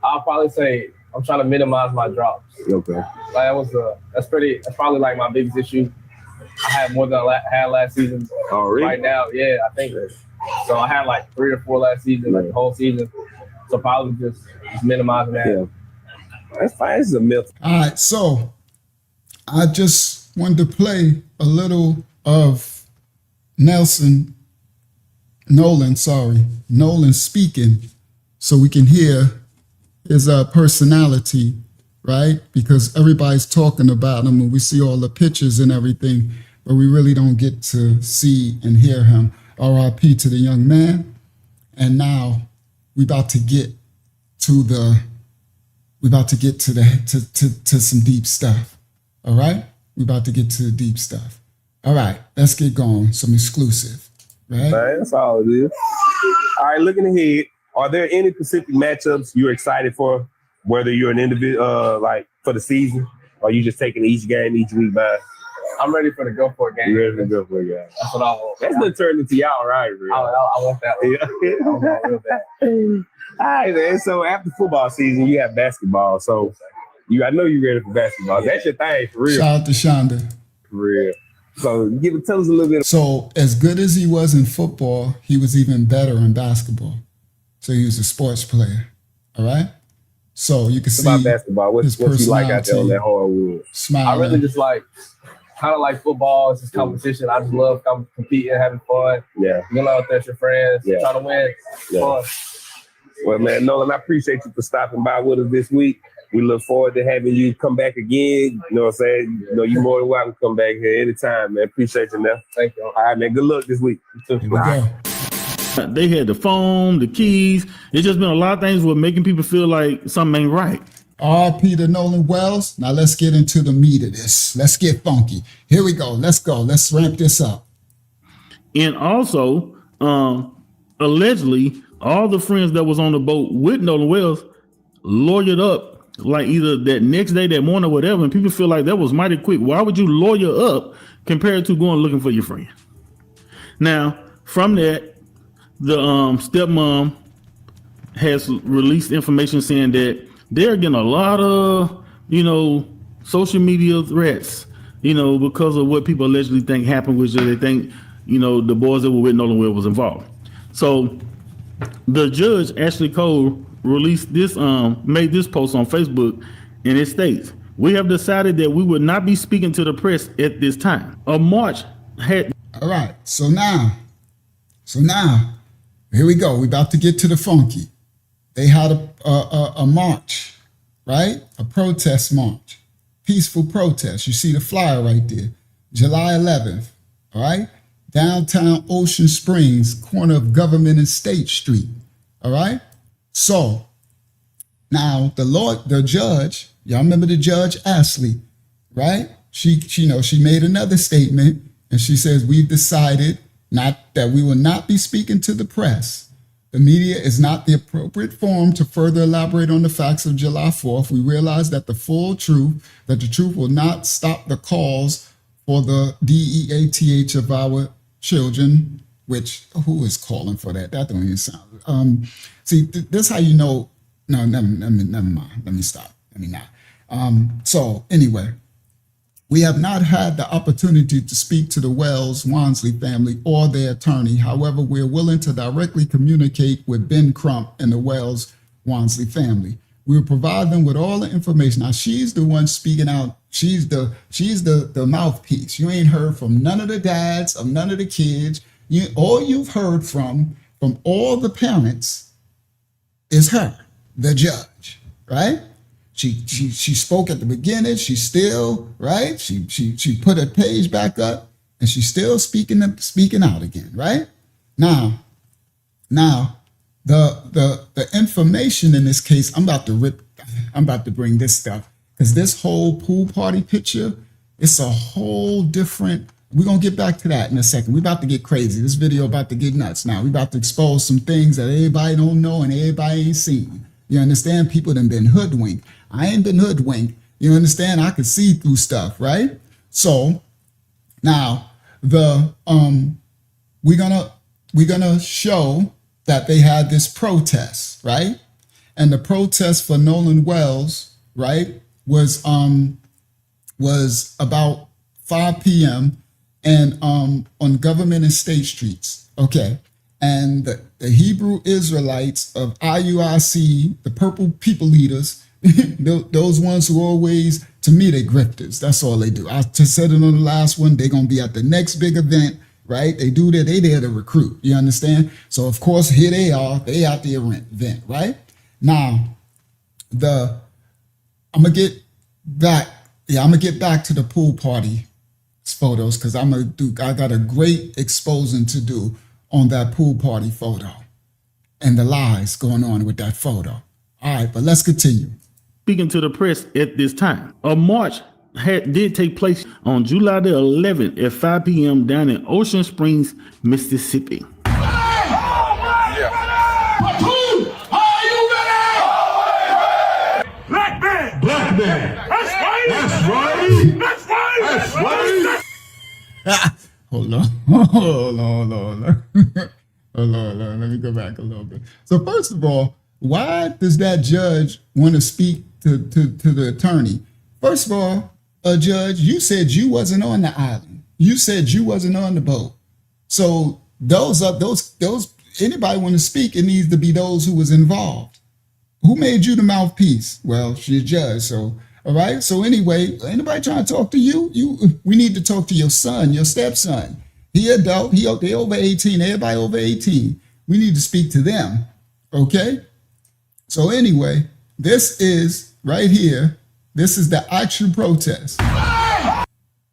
I'll probably say I'm trying to minimize my drops. Okay. Like that's probably like my biggest issue. I had more than I had last season. Oh, really? Right now, yeah, I think so. I had like 3 or 4 last season, like the whole season. So probably just minimizing that. Yeah. That's fine. This is a myth. All right, so I just wanted to play a little of Nolan speaking so we can hear his personality, right? Because everybody's talking about him and we see all the pictures and everything, but we really don't get to see and hear him. R.I.P. to the young man. And now we about to get to some deep stuff. All right? We about to get to the deep stuff. All right, let's get going. Some exclusive, right? That's all it is. All right, looking ahead, are there any specific matchups you're excited for? Whether you're an individual, like for the season, or you just taking each game each week by? I'm ready for the go for a game. You're ready to go for a game. That's what I want. That's been turned into y'all, right? Really. I want that one. Yeah. I want real bad. All right, man. So after football season, you have basketball. So I know you're ready for basketball. That's your thing, for real. Shout out to Shonda. For real. So tell us a little bit. So as good as he was in football, he was even better in basketball. So he was a sports player. All right. So you can see about basketball. What you like out there on that hardwood? Smiling. I really just kind of like football. It's just competition. I just love competing, having fun. Yeah. Going out there with your friends, trying to win. Fun. Well, man, Nolan, I appreciate you for stopping by with us this week. We look forward to having you come back again. You know what I'm saying? You know, you're more than welcome to come back here anytime, man. Appreciate you, man. Thank you. All right, man. Good luck this week. Here we go. They had the phone, the keys. It's just been a lot of things with making people feel like something ain't right. R.I.P. to Nolan Wells. Now let's get into the meat of this. Let's get funky. Here we go. Let's go. Let's ramp this up. And also, allegedly, all the friends that was on the boat with Nolan Wells lawyered up like either that next day, that morning, or whatever. And people feel like that was mighty quick. Why would you lawyer up compared to going looking for your friend? Now, from that, the stepmom has released information saying that they're getting a lot of, social media threats, because of what people allegedly think happened, which they think, the boys that were with Nolan Wells was involved. So the judge, Ashley Cole, released this, made this post on Facebook, and it states, "We have decided that we would not be speaking to the press at this time. A march had..." All right. So now, here we go. We're about to get to the funky. They had a march, right? A protest march, peaceful protest. You see the flyer right there. July 11th, all right? Downtown Ocean Springs, corner of Government and State Street, all right? So now the judge, y'all remember the judge Ashley, right? She made another statement and she says, we've decided that we will not be speaking to the press. The media is not the appropriate forum to further elaborate on the facts of July 4th. We realize that the truth will not stop the calls for the DEATH of our children, which, who is calling for that? That don't even sound. See, this is how you know. No, never mind. Let me stop. Let me not. So anyway, we have not had the opportunity to speak to the Wells Wansley family or their attorney. However, we're willing to directly communicate with Ben Crump and the Wells Wansley family. We will provide them with all the information. Now, she's the one speaking out. She's the mouthpiece. You ain't heard from none of the dads, of none of the kids. All you've heard from all the parents is her, the judge, right? She spoke at the beginning. She's still, right? She put her page back up and she's still speaking out again, right? Now the information in this case, I'm about to bring this stuff because this whole pool party picture, it's a whole different. We're gonna get back to that in a second. We're about to get crazy. This video about to get nuts now. We're about to expose some things that everybody don't know and everybody ain't seen. You understand? People done been hoodwinked. I ain't been hoodwinked. You understand? I could see through stuff, right? So now we're gonna show that they had this protest, right? And the protest for Nolan Wells, right, was about 5 p.m. and on Government and State Streets, okay? And the Hebrew Israelites of IUIC, the purple people leaders, those ones who always, to me, they grifters. That's all they do. I just said it on the last one. They're going to be at the next big event, right? They there to recruit. You understand? So, of course, here they are. They at the event, right? Now, I'm going to get back. Yeah, I'm going to get back to the pool party photos because I got a great exposing to do on that pool party photo and the lies going on with that photo. All right, but let's continue. Speaking to the press at this time, a march did take place on July the 11th at 5 p.m. down in Ocean Springs, Mississippi. Black man. That's right. That's right. That's right. That's right. Hold on. Let me go back a little bit. So first of all, why does that judge want to speak to the attorney? First of all, judge, you said you wasn't on the island. You said you wasn't on the boat. So those anybody want to speak, it needs to be those who was involved. Who made you the mouthpiece? Well, she's a judge. So all right. So anyway, anybody trying to talk to you? We need to talk to your son, your stepson. He adult. They over 18. Everybody over 18. We need to speak to them. Okay. So anyway, this is right here. This is the actual protest.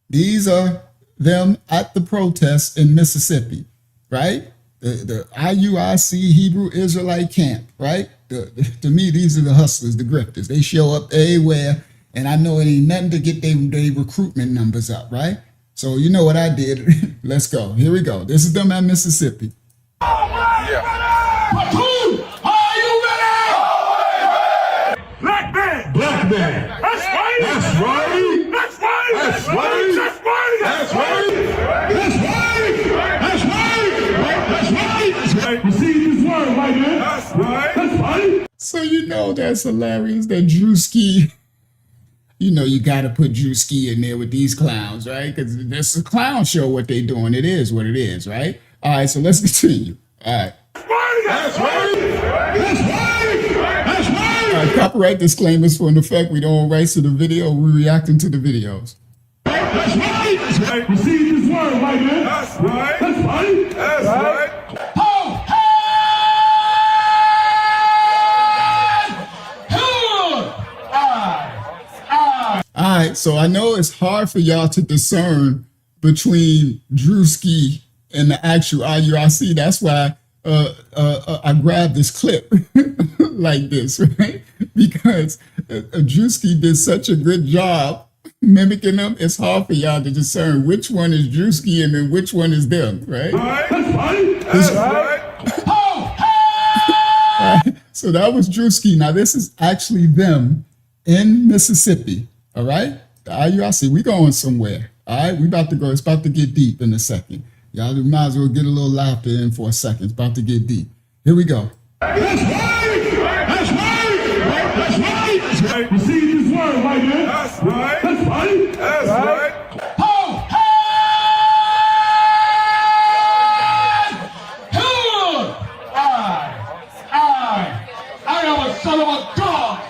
These are them at the protest in Mississippi, right? The IUIC Hebrew Israelite camp, right? To me, these are the hustlers, the grifters. They show up everywhere, and I know it ain't nothing to get their recruitment numbers up, right? So you know what I did. Let's go. Here we go. This is them at Mississippi. Black man. That's right. That's right. That's right. That's right. That's right. That's right. That's right. That's right. That's right. Receive this word, white man. That's right. That's right. So you know that's hilarious that Drewski, you know you got to put Drewski in there with these clowns, right? Because this is a clown show what they doing. It is what it is, right? All right, so let's continue. All right. That's right. That's right. That's right. All right, copyright disclaimers for an effect. We don't own rights to the video. We're reacting to the videos. That's right. That's right. Receive this word, white man. That's right. That's right. That's right. All right, so I know it's hard for y'all to discern between Drewski and the actual IUIC. That's why I grabbed this clip like this, right? Because Drewski did such a good job mimicking them. It's hard for y'all to discern which one is Drewski and then which one is them, right? That's right. So that was Drewski. Now this is actually them in Mississippi. All right, the IUIC. We going somewhere. All right, we about to go. It's about to get deep in a second. Y'all might as well get a little laughter in for a second. It's about to get deep. Here we go. That's right. That's right. That's right. That's right. Receive this word right there. That's right. That's right. That's right. I am a son of a God.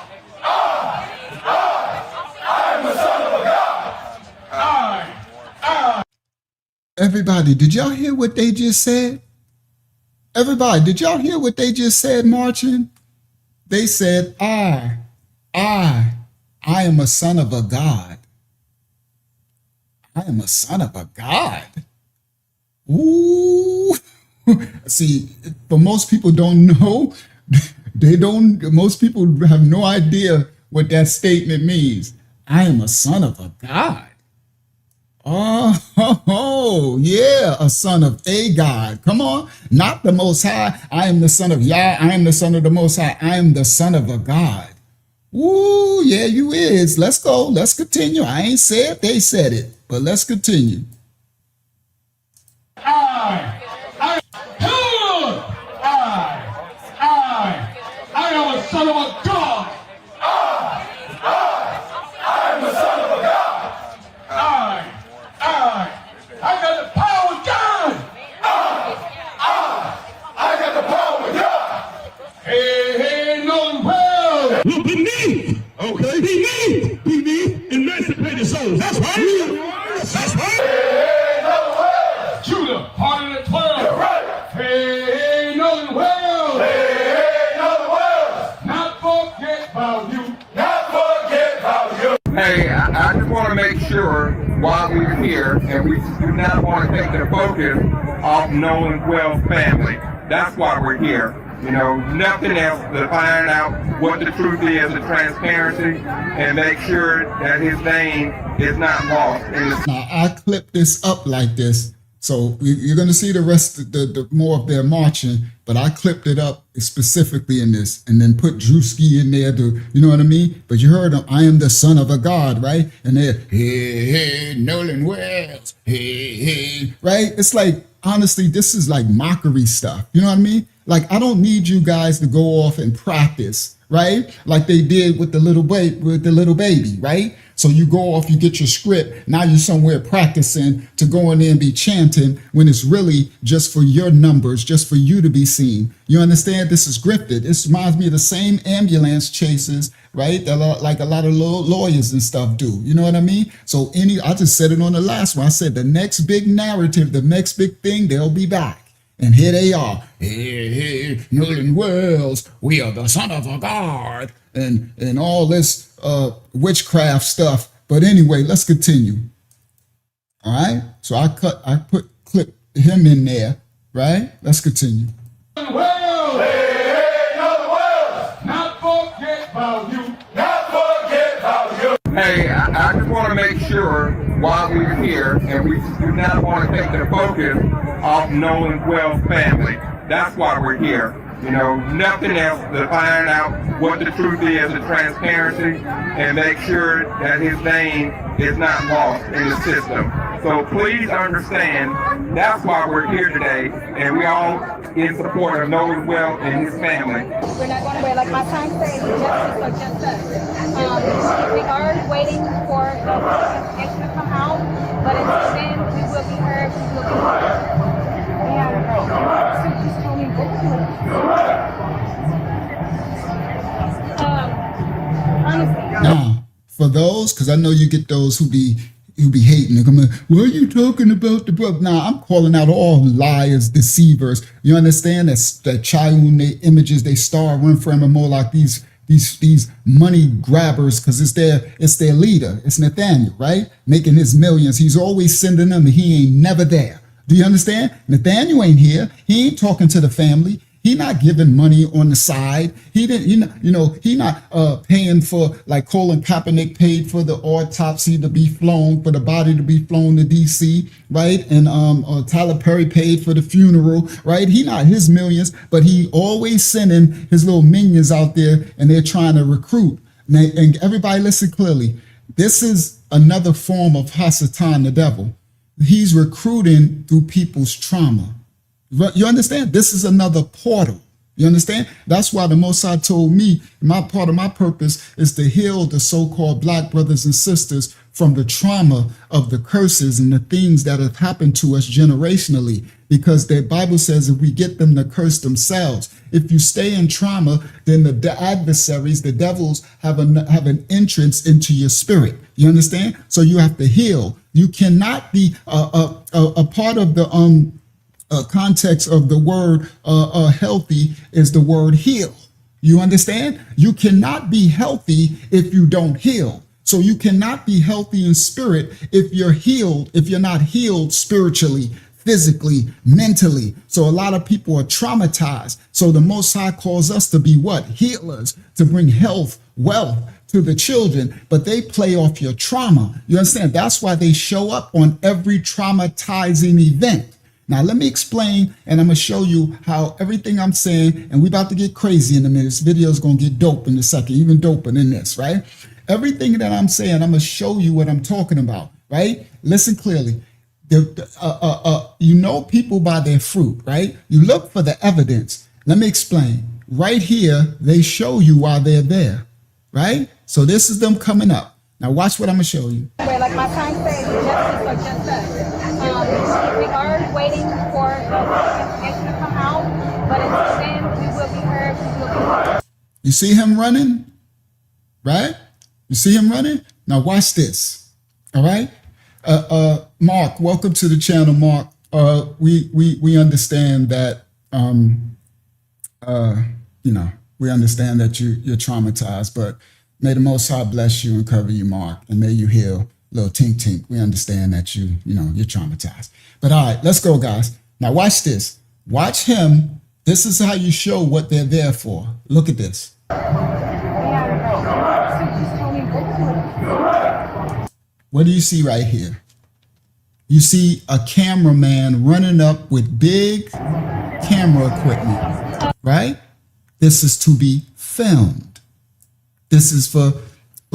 I am a son of a God. Everybody, did y'all hear what they just said? Everybody, did y'all hear what they just said marching? They said, I am a son of a God. I am a son of a God. Ooh. See, but most people don't know. Most people have no idea what that statement means. I am a son of a God. Oh, yeah, a son of a God. Come on, not the Most High. I am the son of Yah. I am the son of the Most High. I am the son of a God. Ooh, yeah, you is. Let's go. Let's continue. I ain't said they said it, but let's continue. I am a son of a God. I am a son of a God. I got the power of God. I got the power of God. Hey, Nolan Wells. Look beneath, okay? Beneath emancipated souls. That's right. That's right. Hey, Nolan Wells. Judah, part of the 12. You're right. Hey, Nolan Wells. Hey, Nolan Wells. Not forget about you. Not forget about you. Hey, I just want to make sure while we're here, and we do not want to take the focus off Nolan Wells' family. That's why we're here. You know, nothing else to find out what the truth is, the transparency, and make sure that his name is not lost in the. Now I clipped this up like this, so you're going to see the rest of the more of their marching, but I clipped it up specifically in this, and then put Drewski in there to, you know what I mean? But you heard him, I am the son of a God, right? And they're, hey, Nolan Wells, hey, right? It's like, honestly, this is like mockery stuff. You know what I mean? Like, I don't need you guys to go off and practice, right? Like they did with the little baby, right? So you go off, you get your script. Now you're somewhere practicing to go in there and be chanting when it's really just for your numbers, just for you to be seen. You understand? This is scripted. This reminds me of the same ambulance chases, right? Like a lot of lawyers and stuff do. You know what I mean? So I just said it on the last one. I said the next big narrative, the next big thing, they'll be back. And here they are. Hey, Nolan Wells, we are the son of a God, and all this witchcraft stuff. But anyway, let's continue. All right. So I clip him in there. Right. Let's continue. Wells. Hey, Nolan Wells. Not forget about you. Not forget about you. Hey, I just want to make sure while we're here, and we do not want to take the focus off Nolan Wells' family. That's why we're here. You know, nothing else to find out what the truth is, the transparency, and make sure that his name is not lost in the system. So please understand, that's why we're here today, and we all in support of Nolan Wells and his family. We're not going away. Like my time said, justice or just us. We are waiting for the investigation to come out, but until then, we will be heard. We will be heard. Just told me honestly. Now, for those, because I know you get those who be hating. They're coming, what are you talking about the book? Now, I'm calling out all liars, deceivers. You understand that triune images, they star one frame or more like these these money grabbers, because it's their leader. It's Nathaniel, right? Making his millions. He's always sending them, and he ain't never there. Do you understand? Nathaniel ain't here. He ain't talking to the family. He not giving money on the side. He didn't, he not paying for, like Colin Kaepernick paid for the autopsy to be flown, for the body to be flown to DC, right? And Tyler Perry paid for the funeral, right? He not his millions, but he always sending his little minions out there, and they're trying to recruit. And everybody listen clearly. This is another form of Hasatan, the devil. He's recruiting through people's trauma. You understand? This is another portal. You understand? That's why the Most High told me, part of my purpose is to heal the so-called black brothers and sisters from the trauma of the curses and the things that have happened to us generationally. Because the Bible says if we get them to curse themselves, if you stay in trauma, then the adversaries, the devils, have an entrance into your spirit. You understand? So you have to heal. You cannot be a part of the context of the word healthy is the word heal. You understand? You cannot be healthy if you don't heal. So you cannot be healthy in spirit if you're healed, if you're not healed spiritually, physically, mentally. So a lot of people are traumatized. So the Most High calls us to be what? Healers, to bring health, wealth to the children, but they play off your trauma. You understand? That's why they show up on every traumatizing event. Now, let me explain, and I'm going to show you how everything I'm saying, and we're about to get crazy in a minute. This video is going to get dope in a second, even doper than this, right? Everything that I'm saying, I'm going to show you what I'm talking about, right? Listen clearly. You know people by their fruit, right? You look for the evidence. Let me explain. Right here, they show you why they're there, right? So this is them coming up. Now watch what I'm going to show you. Like my time says, justice or just us. We are waiting for the information to come out, but until then, we will be heard. We will be heard. You see him running, right? You see him running? Now watch this, all right? Mark, welcome to the channel, Mark. We understand that, we understand that you're traumatized, but may the Most High bless you and cover you, Mark, and may you heal. Little tink tink. We understand that you're traumatized. But all right, let's go, guys. Now watch this. Watch him. This is how you show what they're there for. Look at this. What do you see right here? You see a cameraman running up with big camera equipment, right? This is to be filmed. This is for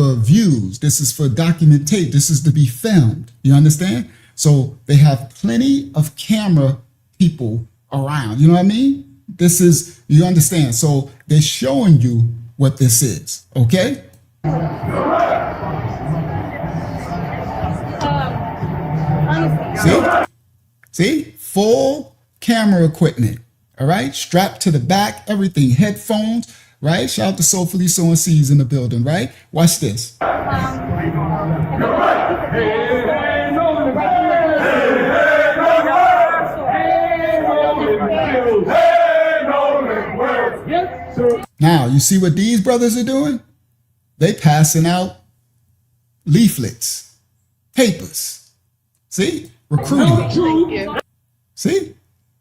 views. This is for documentation. This is to be filmed. You understand? So they have plenty of camera people around. You know what I mean? This is, you understand? So they're showing you what this is. Okay? See? Full camera equipment. All right? Strapped to the back, everything. Headphones. Right? Shout out to Soulfully Sowing Seeds in the building, right? Watch this. Now, you see what these brothers are doing? They passing out leaflets, papers. See? Recruiting. See?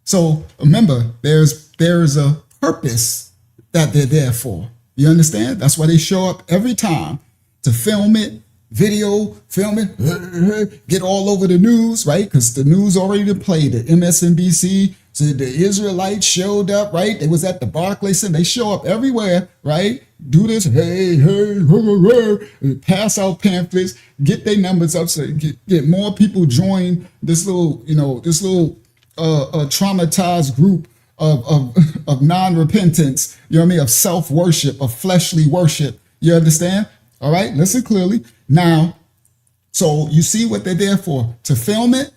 So remember, there's a purpose that they're there for. You understand? That's why they show up every time to film it, video, film it, get all over the news, right? Because the news already played it. MSNBC, so the Israelites showed up, right? They was at the Barclays Center. They show up everywhere, right? Do this, hey, pass out pamphlets, get their numbers up, so get more people join this little, traumatized group of non-repentance, you know what I mean, of self-worship, of fleshly worship. You understand? All right, listen clearly. Now, so you see what they're there for, to film it,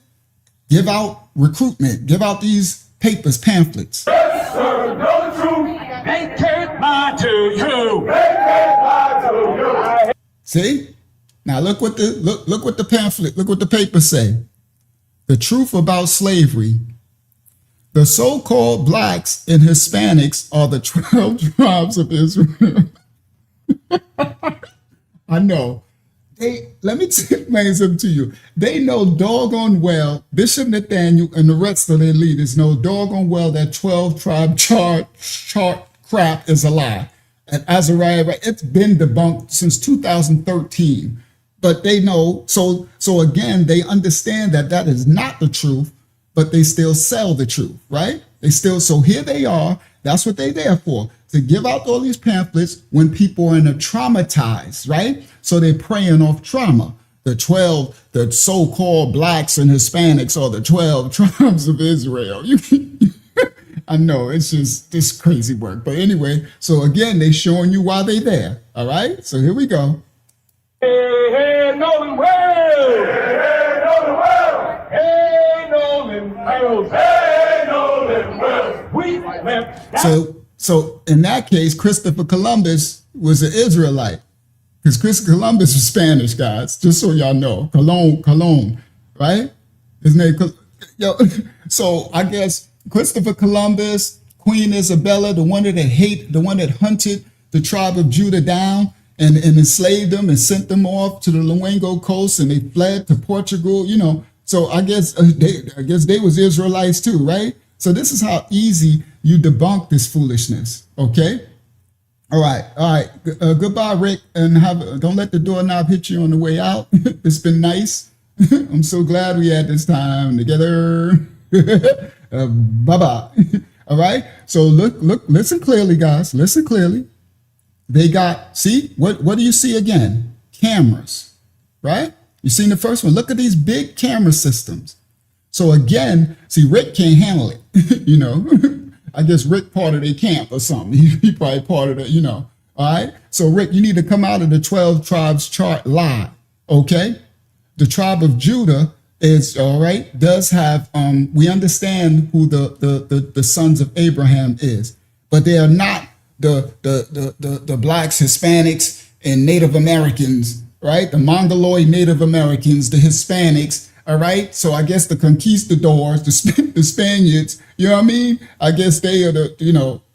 give out recruitment, give out these papers, pamphlets. Yes, sir, know the truth. They can't lie to you. They can't lie to you. See? Now look what the pamphlet, look what the papers say. The truth about slavery. The so-called blacks and Hispanics are the 12 tribes of Israel. know. Let me explain something to you. They know doggone well, Bishop Nathaniel and the rest of their leaders know doggone well that 12 tribe chart crap is a lie. And Azariah, it's been debunked since 2013. But they know, so again, they understand that that is not the truth, but they still sell the truth, right? So here they are. That's what they're there for, to give out all these pamphlets when people are in a traumatized, right? So they're preying off trauma. The so-called blacks and Hispanics are the 12 tribes of Israel. I know, it's just this crazy work. But anyway, so again, they're showing you why they're there. All right, so here we go. Hey, Nolan Wells! Hey, Nolan Wells! Hey, Nolan Wells! Hey, Nolan Wells! We left. So in that case, Christopher Columbus was an Israelite, because Christopher Columbus was Spanish, guys. Just so y'all know, Colon, right? His name. So I guess Christopher Columbus, Queen Isabella, the one that hunted the tribe of Judah down and enslaved them and sent them off to the Luengo coast, and they fled to Portugal, So I guess they was Israelites too, right? So this is how easy you debunk this foolishness, okay? All right. Goodbye, Rick, and don't let the doorknob hit you on the way out. It's been nice. I'm so glad we had this time together. Bye-bye. All right. So look, listen clearly, guys. Listen clearly. They got, see, what do you see again? Cameras, right? You seen the first one? Look at these big camera systems. So again, see, Rick can't handle it, I guess Rick part of their camp or something. He probably part of the, All right. So Rick, you need to come out of the 12 tribes chart live. Okay. The tribe of Judah is, all right, does have, we understand who the sons of Abraham is, but they are not the blacks, Hispanics, and Native Americans, right? The Mongoloid Native Americans, the Hispanics, all right? So I guess the conquistadors, the Spaniards, you know what I mean? I guess they are they're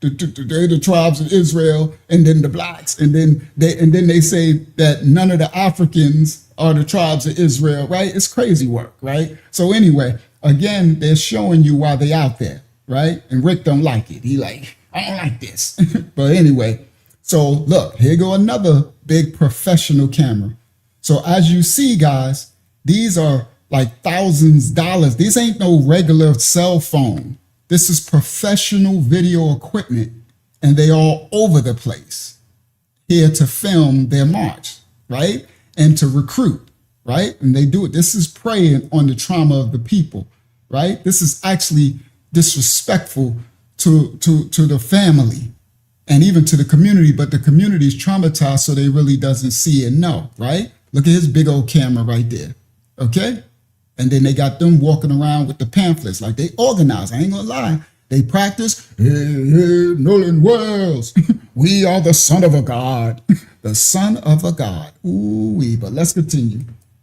the tribes of Israel, and then the blacks, and then they say that none of the Africans are the tribes of Israel, right? It's crazy work, right? So anyway, again, they're showing you why they out there, right? And Rick don't like it. He like, I don't like this. But anyway, so look, here go another big professional camera. So as you see, guys, these are like thousands of dollars. These ain't no regular cell phone. This is professional video equipment, and they all over the place here to film their march, right? And to recruit, right? And they do it. This is preying on the trauma of the people, right? This is actually disrespectful to the family and even to the community, but the community is traumatized, so they really doesn't see and know, right? Look at his big old camera right there, okay? And then they got them walking around with the pamphlets, like they organize. I ain't gonna lie. They practice, hey, Nolan Wells, we are the son of a God. The son of a God. Ooh-wee, but let's continue.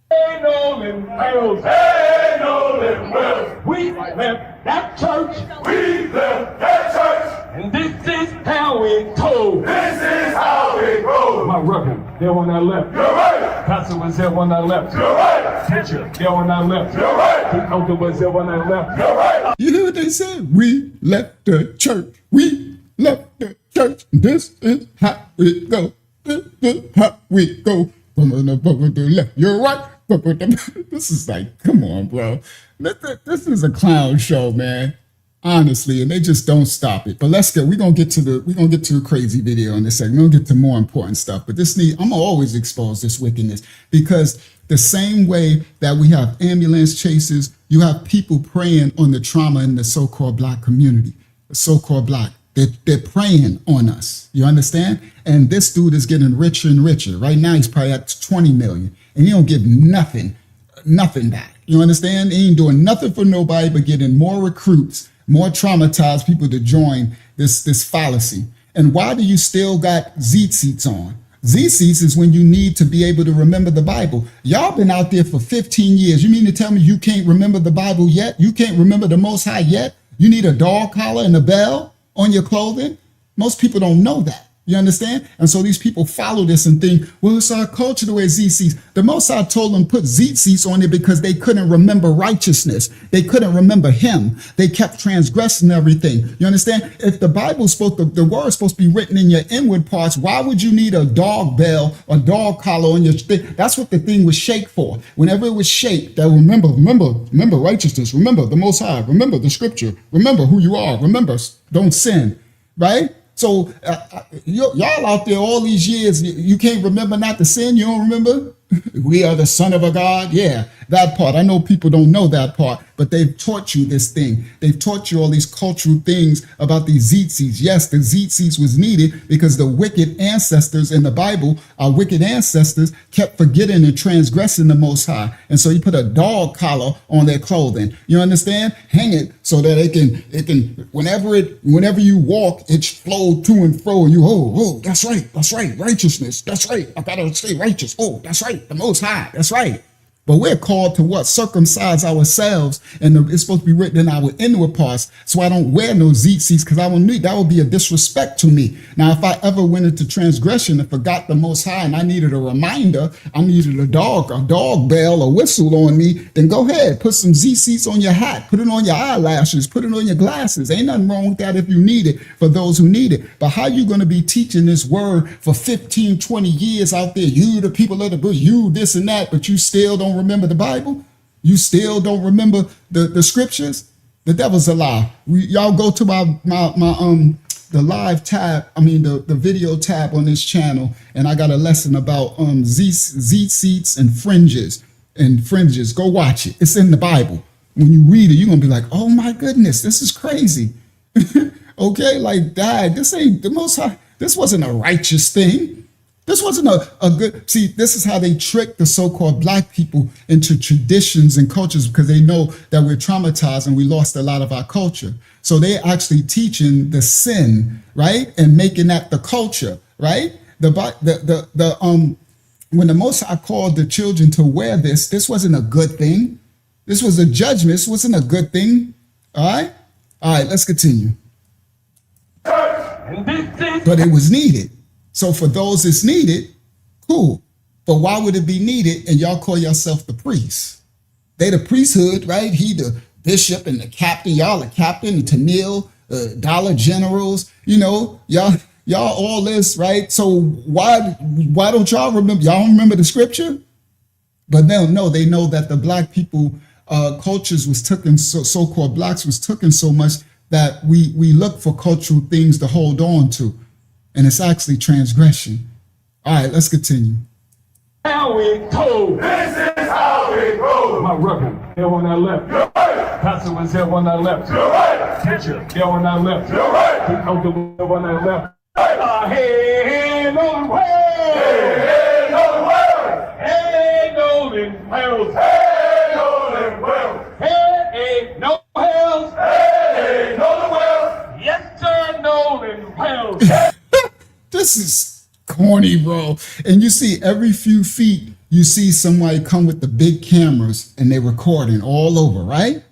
Hey, Nolan Wells. Hey, Nolan Wells. We left that church. We left that church. And this is how it goes. This is how it goes. My reverend, there when I left. You're right. Pastor was there when I left. You're right. Teacher, there when I left. You're right. The elder was there when I left. You're right. You hear what they said? We left the church. We left the church. This is how it goes. This is how we go. From the left. You're right. This is like, come on, bro. This is a clown show, man. Honestly, and they just don't stop it. But let's go. We're gonna get to a crazy video in this second. We're gonna get to more important stuff. But I'm gonna always expose this wickedness, because the same way that we have ambulance chases, you have people preying on the trauma in the so-called black community, the so-called black. They're preying on us. You understand? And this dude is getting richer and richer. Right now, he's probably at 20 million, and he don't give nothing back. You understand? He ain't doing nothing for nobody but getting more recruits, more traumatized people to join this fallacy. And why do you still got Z-seats on? Z-seats is when you need to be able to remember the Bible. Y'all been out there for 15 years. You mean to tell me you can't remember the Bible yet? You can't remember the Most High yet? You need a dog collar and a bell on your clothing? Most people don't know that. You understand? And so these people follow this and think, well, it's our culture to wear zits. The Most High told them put zits on it because they couldn't remember righteousness. They couldn't remember him. They kept transgressing everything. You understand? If the Bible's supposed to, the word's supposed to be written in your inward parts, why would you need a dog bell or dog collar on your thing? That's what the thing was shake for. Whenever it was shake, that remember righteousness, remember the Most High, remember the scripture, remember who you are, remember, don't sin, right? So y'all out there all these years, you can't remember not to sin. You don't remember? We are the son of a God. Yeah, that part. I know people don't know that part, but they've taught you this thing. They've taught you all these cultural things about these zitzis. Yes, the zitzis was needed because the wicked ancestors in the Bible, our wicked ancestors, kept forgetting and transgressing the Most High. And so he put a dog collar on their clothing. You understand? Hang it so that it can whenever you walk, it flows to and fro. And you, that's right, righteousness. That's right. I gotta stay righteous. Oh, that's right. The Most High. That's right. But we're called to what? Circumcise ourselves. And it's supposed to be written in our inward parts. So I don't wear no zitzis because I won't need, that would be a disrespect to me. Now, if I ever went into transgression and forgot the Most High and I needed a reminder, I needed a dog bell, a whistle on me, then go ahead, put some zitzis on your hat, put it on your eyelashes, put it on your glasses. Ain't nothing wrong with that if you need it, for those who need it. But how you going to be teaching this word for 15, 20 years out there? You, the people of the book, you this and that, but you still don't remember the Bible? You still don't remember the scriptures? The devil's a lie. Y'all go to the live tab, the video tab on this channel, and I got a lesson about seats and fringes. Go watch it. It's in the Bible. When you read it, you're gonna be like, oh my goodness, this is crazy. Okay, like that. This ain't the Most High. This wasn't a righteous thing. This wasn't a good, see, this is how they trick the so-called black people into traditions and cultures because they know that we're traumatized and we lost a lot of our culture. So they're actually teaching the sin, right? And making that the culture, right? When the Most High called the children to wear this wasn't a good thing. This was a judgment. This wasn't a good thing. All right? All right, let's continue. But it was needed. So for those it's needed, cool. But why would it be needed and y'all call yourself the priest? They the priesthood, right? He the bishop and the captain. Y'all the captain, the Tamil, dollar generals. You know, y'all all this, right? So why don't y'all remember? Y'all don't remember the scripture? But they know that the black people cultures was taken, so-called blacks was taken so much that we look for cultural things to hold on to. And it's actually transgression. All right, let's continue. How we go. This is how we go. My rebel, here when I left. You're right. Pastor was here when I left. You're right. Teacher, here when I left. You're right. The elder when I left. Right. Hey, Nolan Wells. Hey, Nolan Wells. Hey, Nolan Wells. Hey, Nolan Wells. Hey, Nolan Wells. Hey, Nolan Wells. Yes, sir, Nolan Wells. This is corny, bro. And you see every few feet, you see somebody come with the big cameras and they're recording all over, right?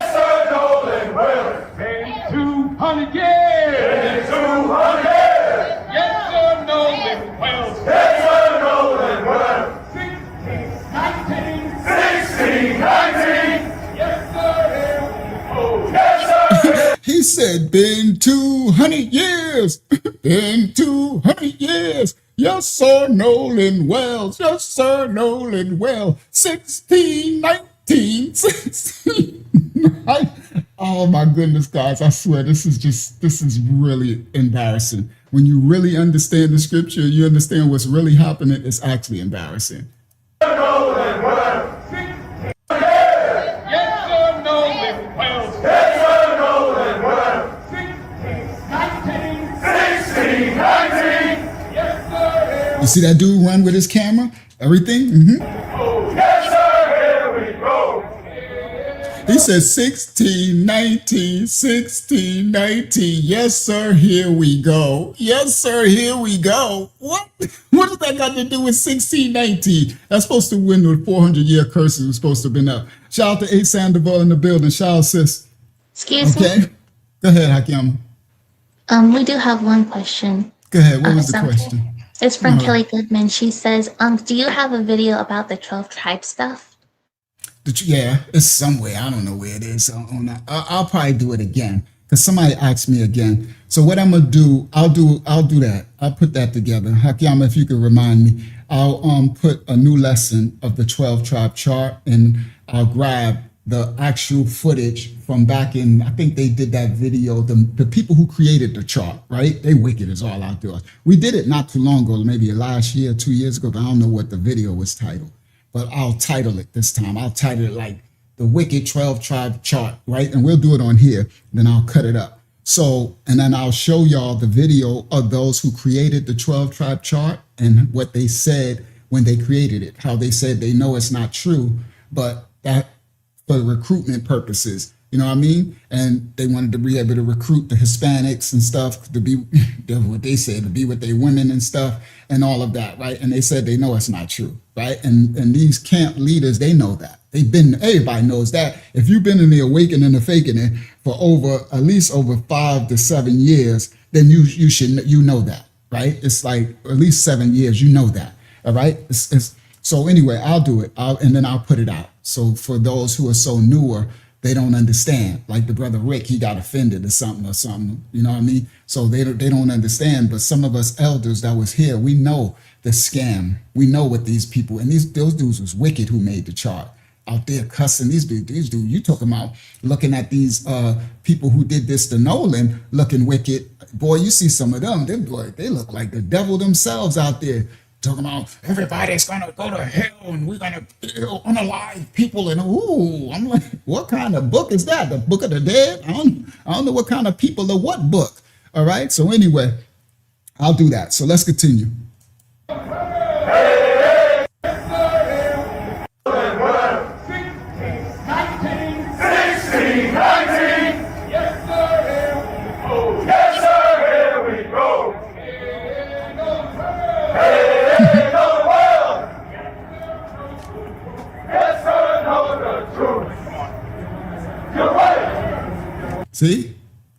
Sir Nolan Wells. Been 200 years. Been 200 years. Yes, sir, Nolan Wells. Yes, sir, Nolan Wells. 1619. 1619. Yes, sir, here we go. Yes, sir. He said, been 200 years. Been 200 years. Yes, sir, Nolan Wells. Yes, sir, Nolan Wells. 1619. 16. Oh my goodness, guys. I swear this is really embarrassing. When you really understand the scripture, you understand what's really happening, it's actually embarrassing. Nolan Wells. Yes, sir, Nolan Wells. Yes, sir, Nolan Wells. 1619. Yes, sir. You see that dude run with his camera? Everything? Yes, sir, here we go. He said 1619, 1619. Yes, sir, here we go. Yes, sir, here we go. What does that got to do with 1619? That's supposed to win the 400-year curse. Was supposed to have been up. Shout out to A. Sandoval in the building. Shout out, sis. Excuse me. Go ahead, Hakim. We do have one question. Go Go ahead. What was the So question? it's from No. Kelly Goodman. She says, do you have a video about the 12 tribe stuff? Yeah, it's somewhere. I don't know where it is. I'll probably do it again because somebody asked me again. So what I'm gonna do, I'll do that. I'll put that together. Hakiyama, if you could remind me, I'll put a new lesson of the 12 tribe chart, and I'll grab the actual footage from back in. I think they did that video. The people who created the chart, right? They wicked as all outdoors. We did it not too long ago, maybe last year, 2 years ago. But I don't know what the video was titled. But I'll title it this time. I'll title it like the Wicked 12 Tribe Chart, right? And we'll do it on here. Then I'll cut it up. So, and then I'll show y'all the video of those who created the 12 Tribe Chart and what they said when they created it. How they said they know it's not true, but that for recruitment purposes, you know what I mean? And they wanted to be able to recruit the Hispanics and stuff to be what they said, to be with their women and stuff and all of that, right? And they said they know it's not true, right? And these camp leaders, they know that. Everybody knows that. If you've been in the awakening and the faking it for at least over 5 to 7 years, then you know that, right? It's like at least 7 years, you know that, all right? So anyway, I'll do it, and then I'll put it out. So for those who are so newer, they don't understand. Like the brother Rick, he got offended or something, you know what I mean? So they don't understand. But some of us elders that was here, we know the scam. We know what these people, and those dudes was wicked who made the chart. Out there cussing these dudes, you talking about looking at these people who did this to Nolan looking wicked. Boy, you see some of them, they look like the devil themselves out there. Talking about everybody's gonna go to hell and we're gonna unalive people, and I'm like, what kind of book is that? The Book of the Dead? I don't know what kind of people or what book. All right. So anyway, I'll do that. So let's continue.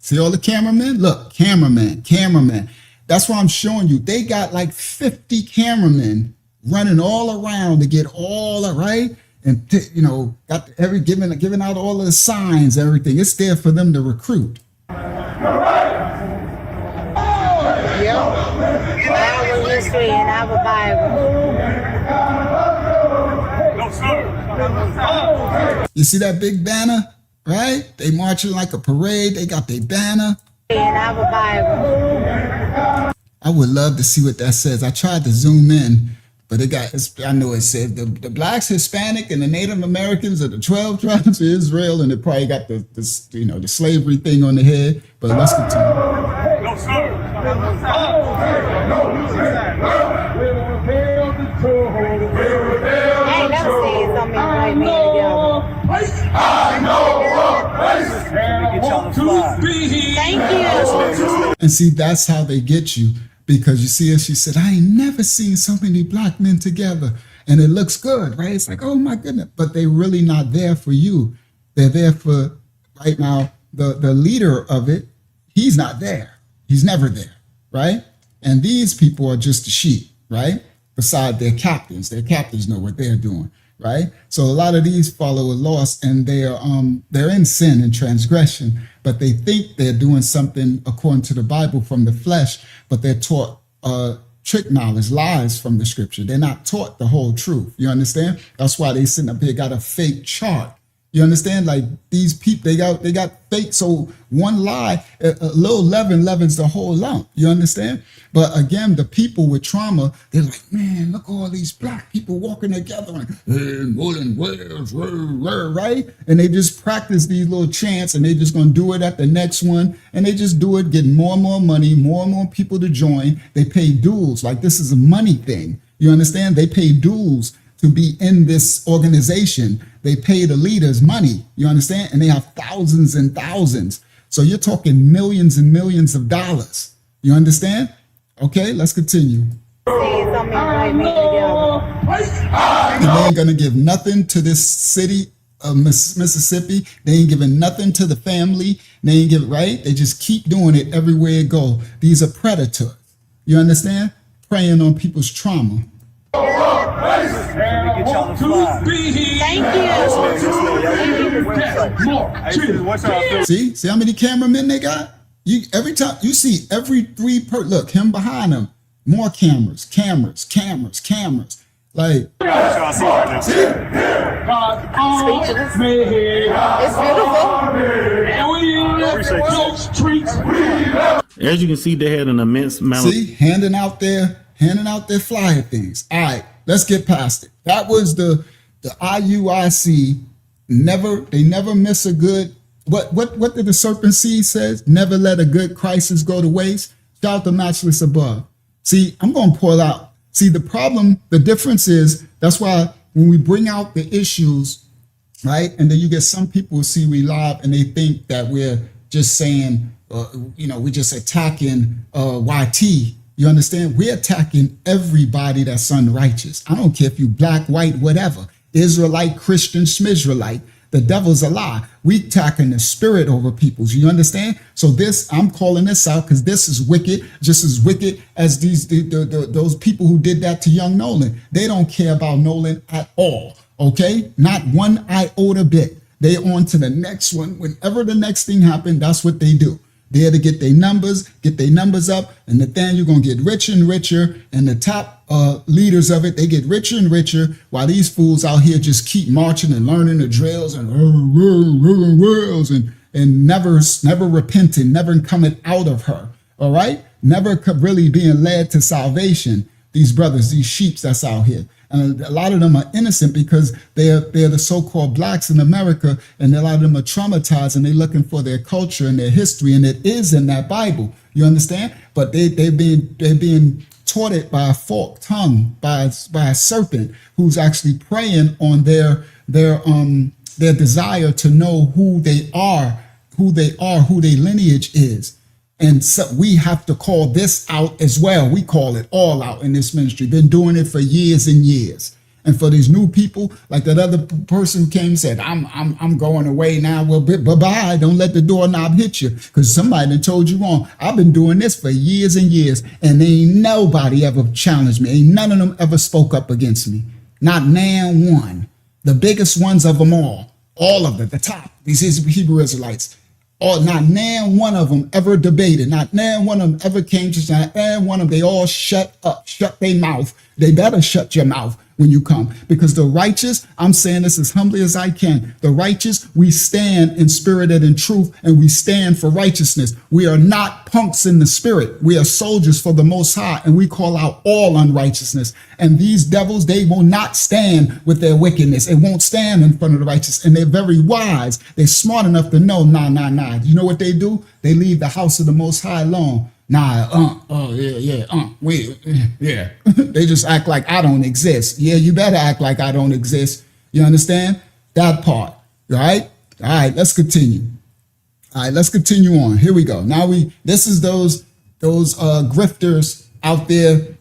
See all the cameramen? Look, cameraman. That's why I'm showing you. They got like 50 cameramen running all around to get all right, and got giving out all of the signs, everything. It's there for them to recruit. Our history and our Bible. You see that big banner? Right? They marching like a parade. They got their banner. And our Bible. I would love to see what that says. I tried to zoom in, but I know it said the blacks, Hispanic, and the Native Americans are the 12 tribes of Israel, and it probably got the slavery thing on the head. But let's continue. No, sir. I ain't never seen so many white men together. I know a place. Thank you. And see, that's how they get you, because you see her, she said, I ain't never seen so many black men together. And it looks good, right? It's like, oh my goodness. But they're really not there for you. They're there for, right now, the leader of it, he's not there. He's never there, right? And these people are just the sheep, right? Beside their captains. Their captains know what they're doing, right? So a lot of these follow a lost, and they're in sin and transgression, but they think they're doing something according to the Bible from the flesh, but they're taught trick knowledge, lies from the scripture. They're not taught the whole truth. You understand? That's why they sitting up here got a fake chart. You understand? Like these people, they got fake. So one lie, a little leaven leavens the whole lump. You understand? But again, the people with trauma, they're like, man, look all these black people walking together, like, hey, Nolan Wells, right? And they just practice these little chants, and they just gonna do it at the next one, and they just do it, getting more and more money, more and more people to join. They pay dues, like this is a money thing. You understand? They pay dues to be in this organization. They pay the leaders money, you understand? And they have thousands and thousands. So you're talking millions and millions of dollars. You understand? Okay, let's continue. And they ain't gonna give nothing to this city of Mississippi. They ain't giving nothing to the family. They ain't give right. They just keep doing it everywhere it go. These are predators. You understand? Preying on people's trauma. See how many cameramen they got? Every time you see every look, him behind him, more cameras. Like, see? It's beautiful. As you can see, they had an immense amount. See, handing out their flyer things. All right, let's get past it. That was the IUIC. They never miss a good. What did the serpent seed says? Never let a good crisis go to waste. Shout the matchless above. See, I'm going to pull out. See, the difference is, that's why when we bring out the issues, right? And then you get some people see we live and they think that we're just saying, we're just attacking YT. You understand? We're attacking everybody that's unrighteous. I don't care if you black, white, whatever. Israelite, Christian, Schmizraelite. The devil's a lie. We attacking the spirit over peoples. You understand? So I'm calling this out because this is wicked, just as wicked as those people who did that to young Nolan. They don't care about Nolan at all. Okay? Not one iota bit. They on to the next one. Whenever the next thing happens, that's what they do. They're to get their numbers up, and then you're going to get richer and richer, and the top leaders of it, they get richer and richer, while these fools out here just keep marching and learning the drills and never repenting, never coming out of her, all right? Never really being led to salvation, these brothers, these sheeps that's out here. And a lot of them are innocent because they're the so-called blacks in America, and a lot of them are traumatized and they're looking for their culture and their history, and it is in that Bible. You understand? But they're being taught it by a forked tongue, by a serpent who's actually preying on their desire to know who their lineage is. And so we have to call this out as well. We call it all out in this ministry. Been doing it for years and years. And for these new people, like that other person who came and said, I'm going away now. Well, bye-bye. Don't let the doorknob hit you, because somebody done told you wrong. I've been doing this for years and years, and ain't nobody ever challenged me. Ain't none of them ever spoke up against me. Not now one. The biggest ones of them all of them, the top, these Hebrew Israelites. Or not now one of them ever debated. Not now one of them ever came to, not now one of them, they all shut up, shut their mouth. They better shut your mouth when you come, because the righteous, I'm saying this as humbly as I can, the righteous, we stand in spirit and in truth, and we stand for righteousness. We are not punks in the spirit. We are soldiers for the Most High, and we call out all unrighteousness. And these devils, they will not stand with their wickedness. It won't stand in front of the righteous, and they're very wise. They're smart enough to know, nah. You know what they do? They leave the house of the Most High alone. They just act like I don't exist. Yeah, you better act like I don't exist. You understand? That part, right? All right, let's continue. All right, let's continue on. Here we go. Now this is those grifters out there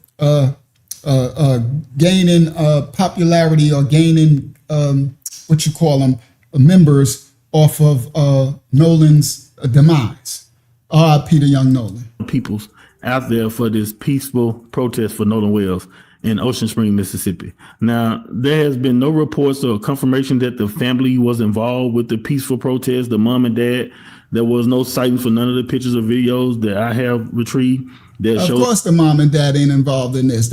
gaining popularity, or gaining members off of Nolan's demise. R.I.P. to young Nolan. Peoples out there for this peaceful protest for Nolan Wells in Ocean Spring, Mississippi. Now, there has been no reports or confirmation that the family was involved with the peaceful protest, the mom and dad. There was no sighting for none of the pictures or videos that I have retrieved that show. Of course the mom and dad ain't involved in this.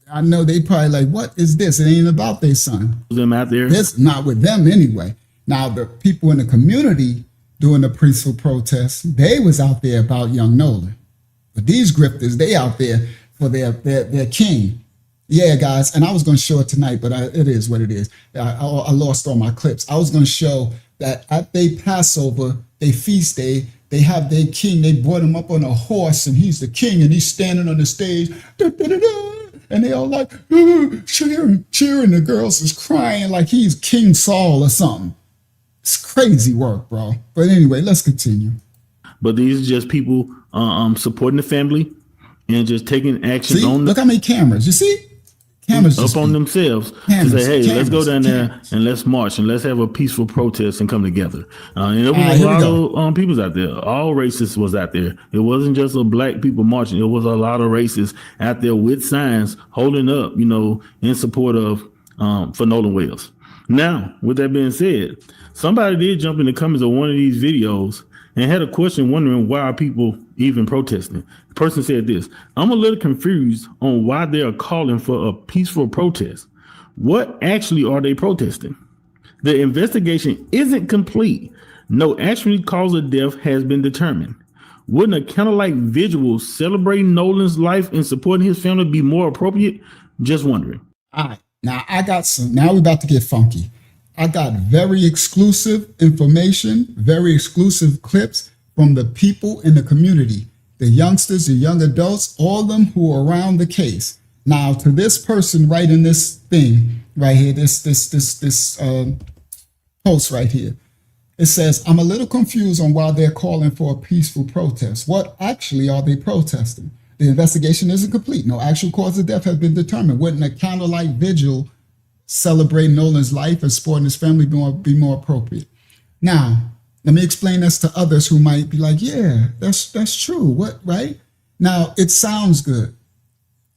I know they probably like, what is this? It ain't about their son. Them out there. This not with them anyway. Now, the people in the community doing the peaceful protest, they was out there about young Nolan. But these grifters, they out there for their king. Yeah, guys, and I was going to show it tonight, but it is what it is. I lost all my clips. I was going to show that at their Passover, they feast day, they have their king. They brought him up on a horse, and he's the king, and he's standing on the stage. And they all like, cheering. The girls is crying like he's King Saul or something. It's crazy work, bro. But anyway, let's continue. But these are just people supporting the family and just taking action. See? Look how many cameras. You see? up on themselves to say, hey, let's go down there and let's march and let's have a peaceful protest and come together. And there was a lot of peoples out there. All races was out there. It wasn't just a black people marching. It was a lot of races out there with signs holding up, in support of for Nolan Wells. Now, with that being said, somebody did jump in the comments of one of these videos and had a question wondering why are people even protesting. The person said this: I'm a little confused on why they are calling for a peaceful protest. What actually are they protesting? The investigation isn't complete. No actual cause of death has been determined. Wouldn't a candlelight vigil celebrating Nolan's life and supporting his family be more appropriate? Just wondering. All right. Now now we're about to get funky. I got very exclusive information, very exclusive clips from the people in the community, the youngsters, the young adults, all of them who are around the case. Now, to this person writing this thing right here, this post right here, it says, I'm a little confused on why they're calling for a peaceful protest. What actually are they protesting? The investigation isn't complete. No actual cause of death has been determined. Wouldn't a candlelight vigil celebrating Nolan's life and supporting his family be more appropriate? Now, let me explain this to others who might be like, yeah, that's true. What, right? Now, it sounds good.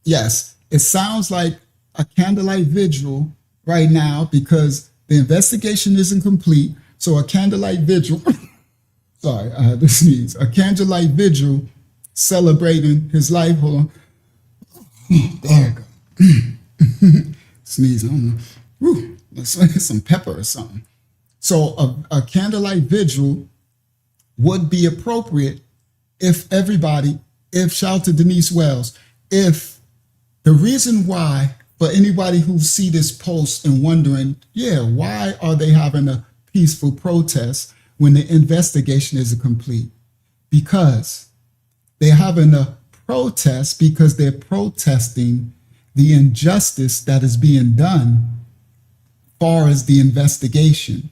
Yes, it sounds like a candlelight vigil right now because the investigation isn't complete. So a candlelight vigil, sorry, I had to sneeze. A candlelight vigil celebrating his life. Hold on. There you go. Sneeze, I don't know. Woo, let's get some pepper or something. So a candlelight vigil would be appropriate if shout out to Denise Wells, if the reason why, for anybody who see this post and wondering, yeah, why are they having a peaceful protest when the investigation isn't complete? Because they're having a protest because they're protesting the injustice that is being done as far as the investigation.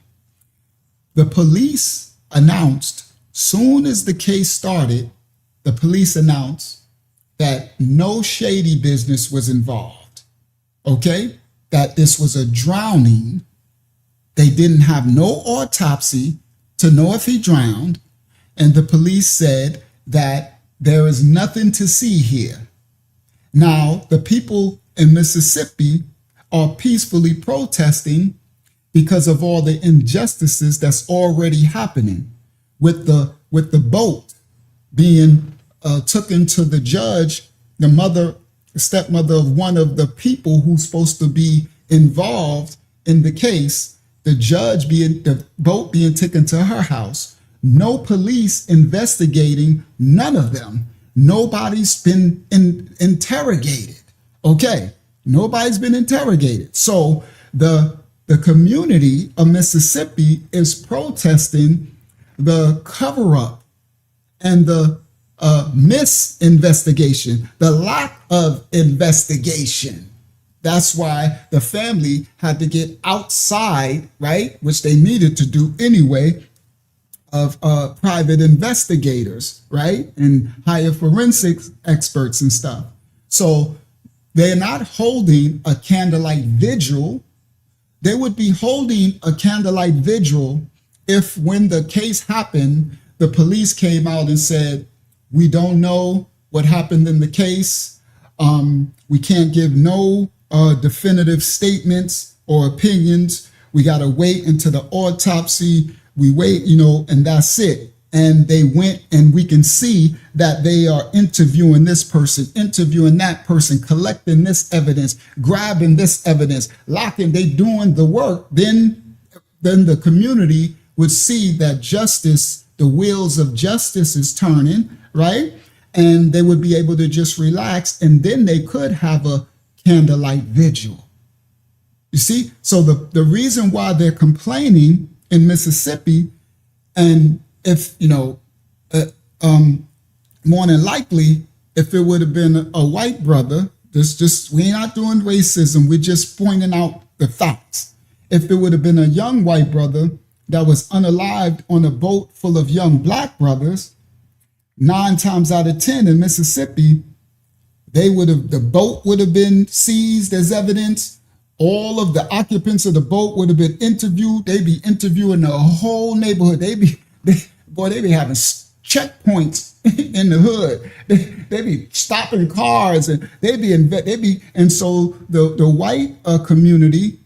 The police announced, soon as the case started, the police announced that no shady business was involved, okay? That this was a drowning. They didn't have no autopsy to know if he drowned, and the police said that there is nothing to see here. Now, the people in Mississippi are peacefully protesting because of all the injustices that's already happening with the boat being taken to the judge, the stepmother of one of the people who's supposed to be involved in the case, the boat being taken to her house. No police investigating, none of them. Nobody's been interrogated. Okay, nobody's been interrogated. So the community of Mississippi is protesting the cover-up and the misinvestigation, the lack of investigation. That's why the family had to get outside, right, which they needed to do anyway, of private investigators, right, and hire forensics experts and stuff. So they're not holding a candlelight vigil. They would be holding a candlelight vigil if, when the case happened, the police came out and said, we don't know what happened in the case. We can't give no definitive statements or opinions. We got to wait until the autopsy. We wait, and that's it. And they went, and we can see that they are interviewing this person, interviewing that person, collecting this evidence, grabbing this evidence, locking, they doing the work. Then the community would see that justice, the wheels of justice is turning, right? And they would be able to just relax, and then they could have a candlelight vigil. You see? So the reason why they're complaining in Mississippi, and if, more than likely, if it would have been a white brother, we're not doing racism, we're just pointing out the facts. If it would have been a young white brother that was unalived on a boat full of young black brothers, 9 times out of 10 in Mississippi, The boat would have been seized as evidence. All of the occupants of the boat would have been interviewed. They'd be interviewing the whole neighborhood. They be having checkpoints in the hood. They be stopping cars, and and so the white community,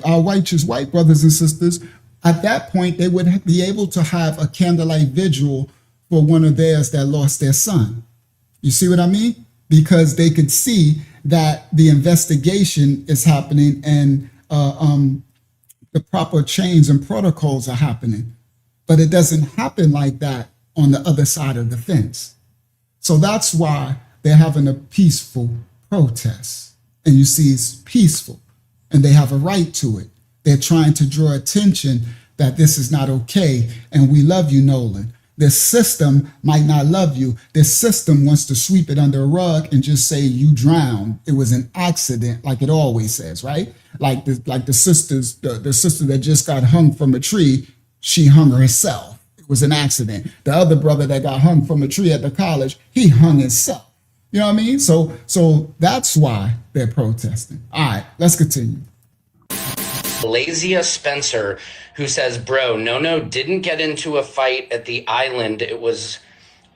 our righteous white brothers and sisters, at that point they would be able to have a candlelight vigil for one of theirs that lost their son. You see what I mean? Because they could see that the investigation is happening and the proper chains and protocols are happening. But it doesn't happen like that on the other side of the fence. So that's why they're having a peaceful protest. And you see, it's peaceful and they have a right to it. They're trying to draw attention that this is not okay. And we love you, Nolan. This system might not love you. This system wants to sweep it under a rug and just say you drowned. It was an accident, like it always says, right? Like the sister that just got hung from a tree, she hung herself. It was an accident. The other brother that got hung from a tree at the college, he hung himself. You know what I mean? So that's why they're protesting. All right, let's continue. Lazia Spencer, who says, bro, No didn't get into a fight at the island. It was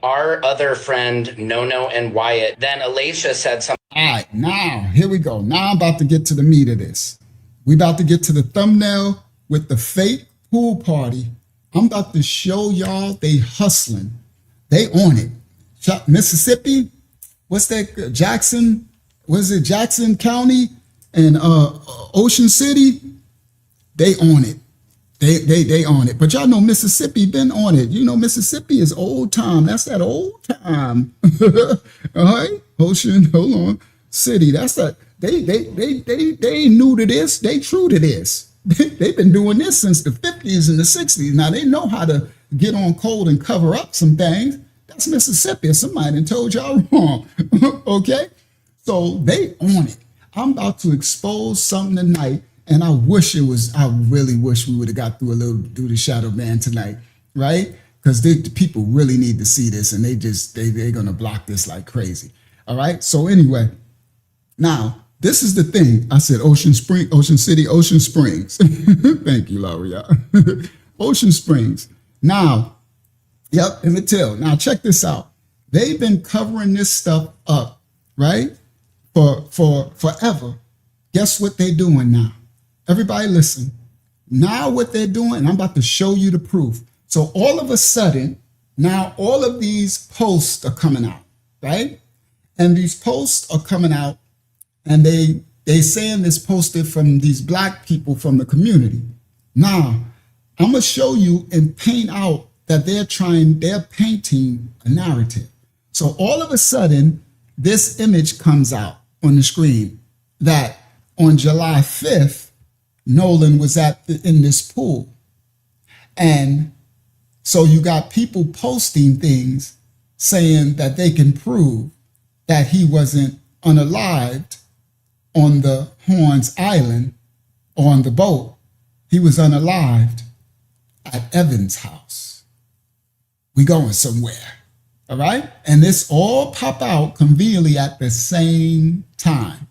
our other friend, No and Wyatt. Then Alicia said something. All right, now, here we go. Now I'm about to get to the meat of this. We about to get to the thumbnail with the fake pool party. I'm about to show y'all they hustling. They on it. Mississippi, what's that? Jackson, was it Jackson County and Ocean City? They on it. They on it. But y'all know Mississippi been on it. You know, Mississippi is old time. That's that old time. All right. Ocean, hold on. City. That's that. They new to this. They true to this. They've been doing this since the 50s and the 60s. Now they know how to get on code and cover up some things. That's Mississippi. Somebody done told y'all wrong. Okay? So they on it. I'm about to expose something tonight. And I really wish we would have got through the shadow ban tonight, right? Because the people really need to see this and they're going to block this like crazy. All right. So anyway, now this is the thing. I said Ocean City, Ocean Springs. Thank you, Lauria. Ocean Springs. Now, yep, let me tell. Now check this out. They've been covering this stuff up, right? For forever. Guess what they're doing now? Everybody listen. Now what they're doing, and I'm about to show you the proof. So all of a sudden, now all of these posts are coming out, right? And these posts are coming out and they saying this posted from these black people from the community. Now, I'm gonna show you and paint out that they're painting a narrative. So all of a sudden, this image comes out on the screen that on July 5th, Nolan was in this pool. And so you got people posting things saying that they can prove that he wasn't unalived on the Horns Island or on the boat. He was unalived at Evan's house. We going somewhere, all right? And this all pop out conveniently at the same time.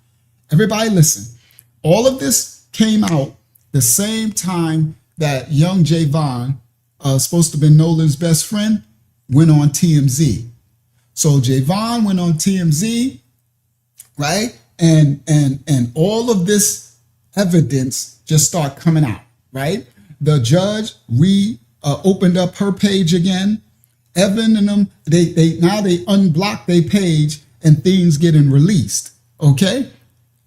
Everybody listen. All of this came out the same time that young Javon, supposed to be Nolan's best friend, went on TMZ. So Javon went on TMZ, right? And all of this evidence just start coming out, right? The judge opened up her page again. Evan and them, they unblocked their page and things getting released. Okay?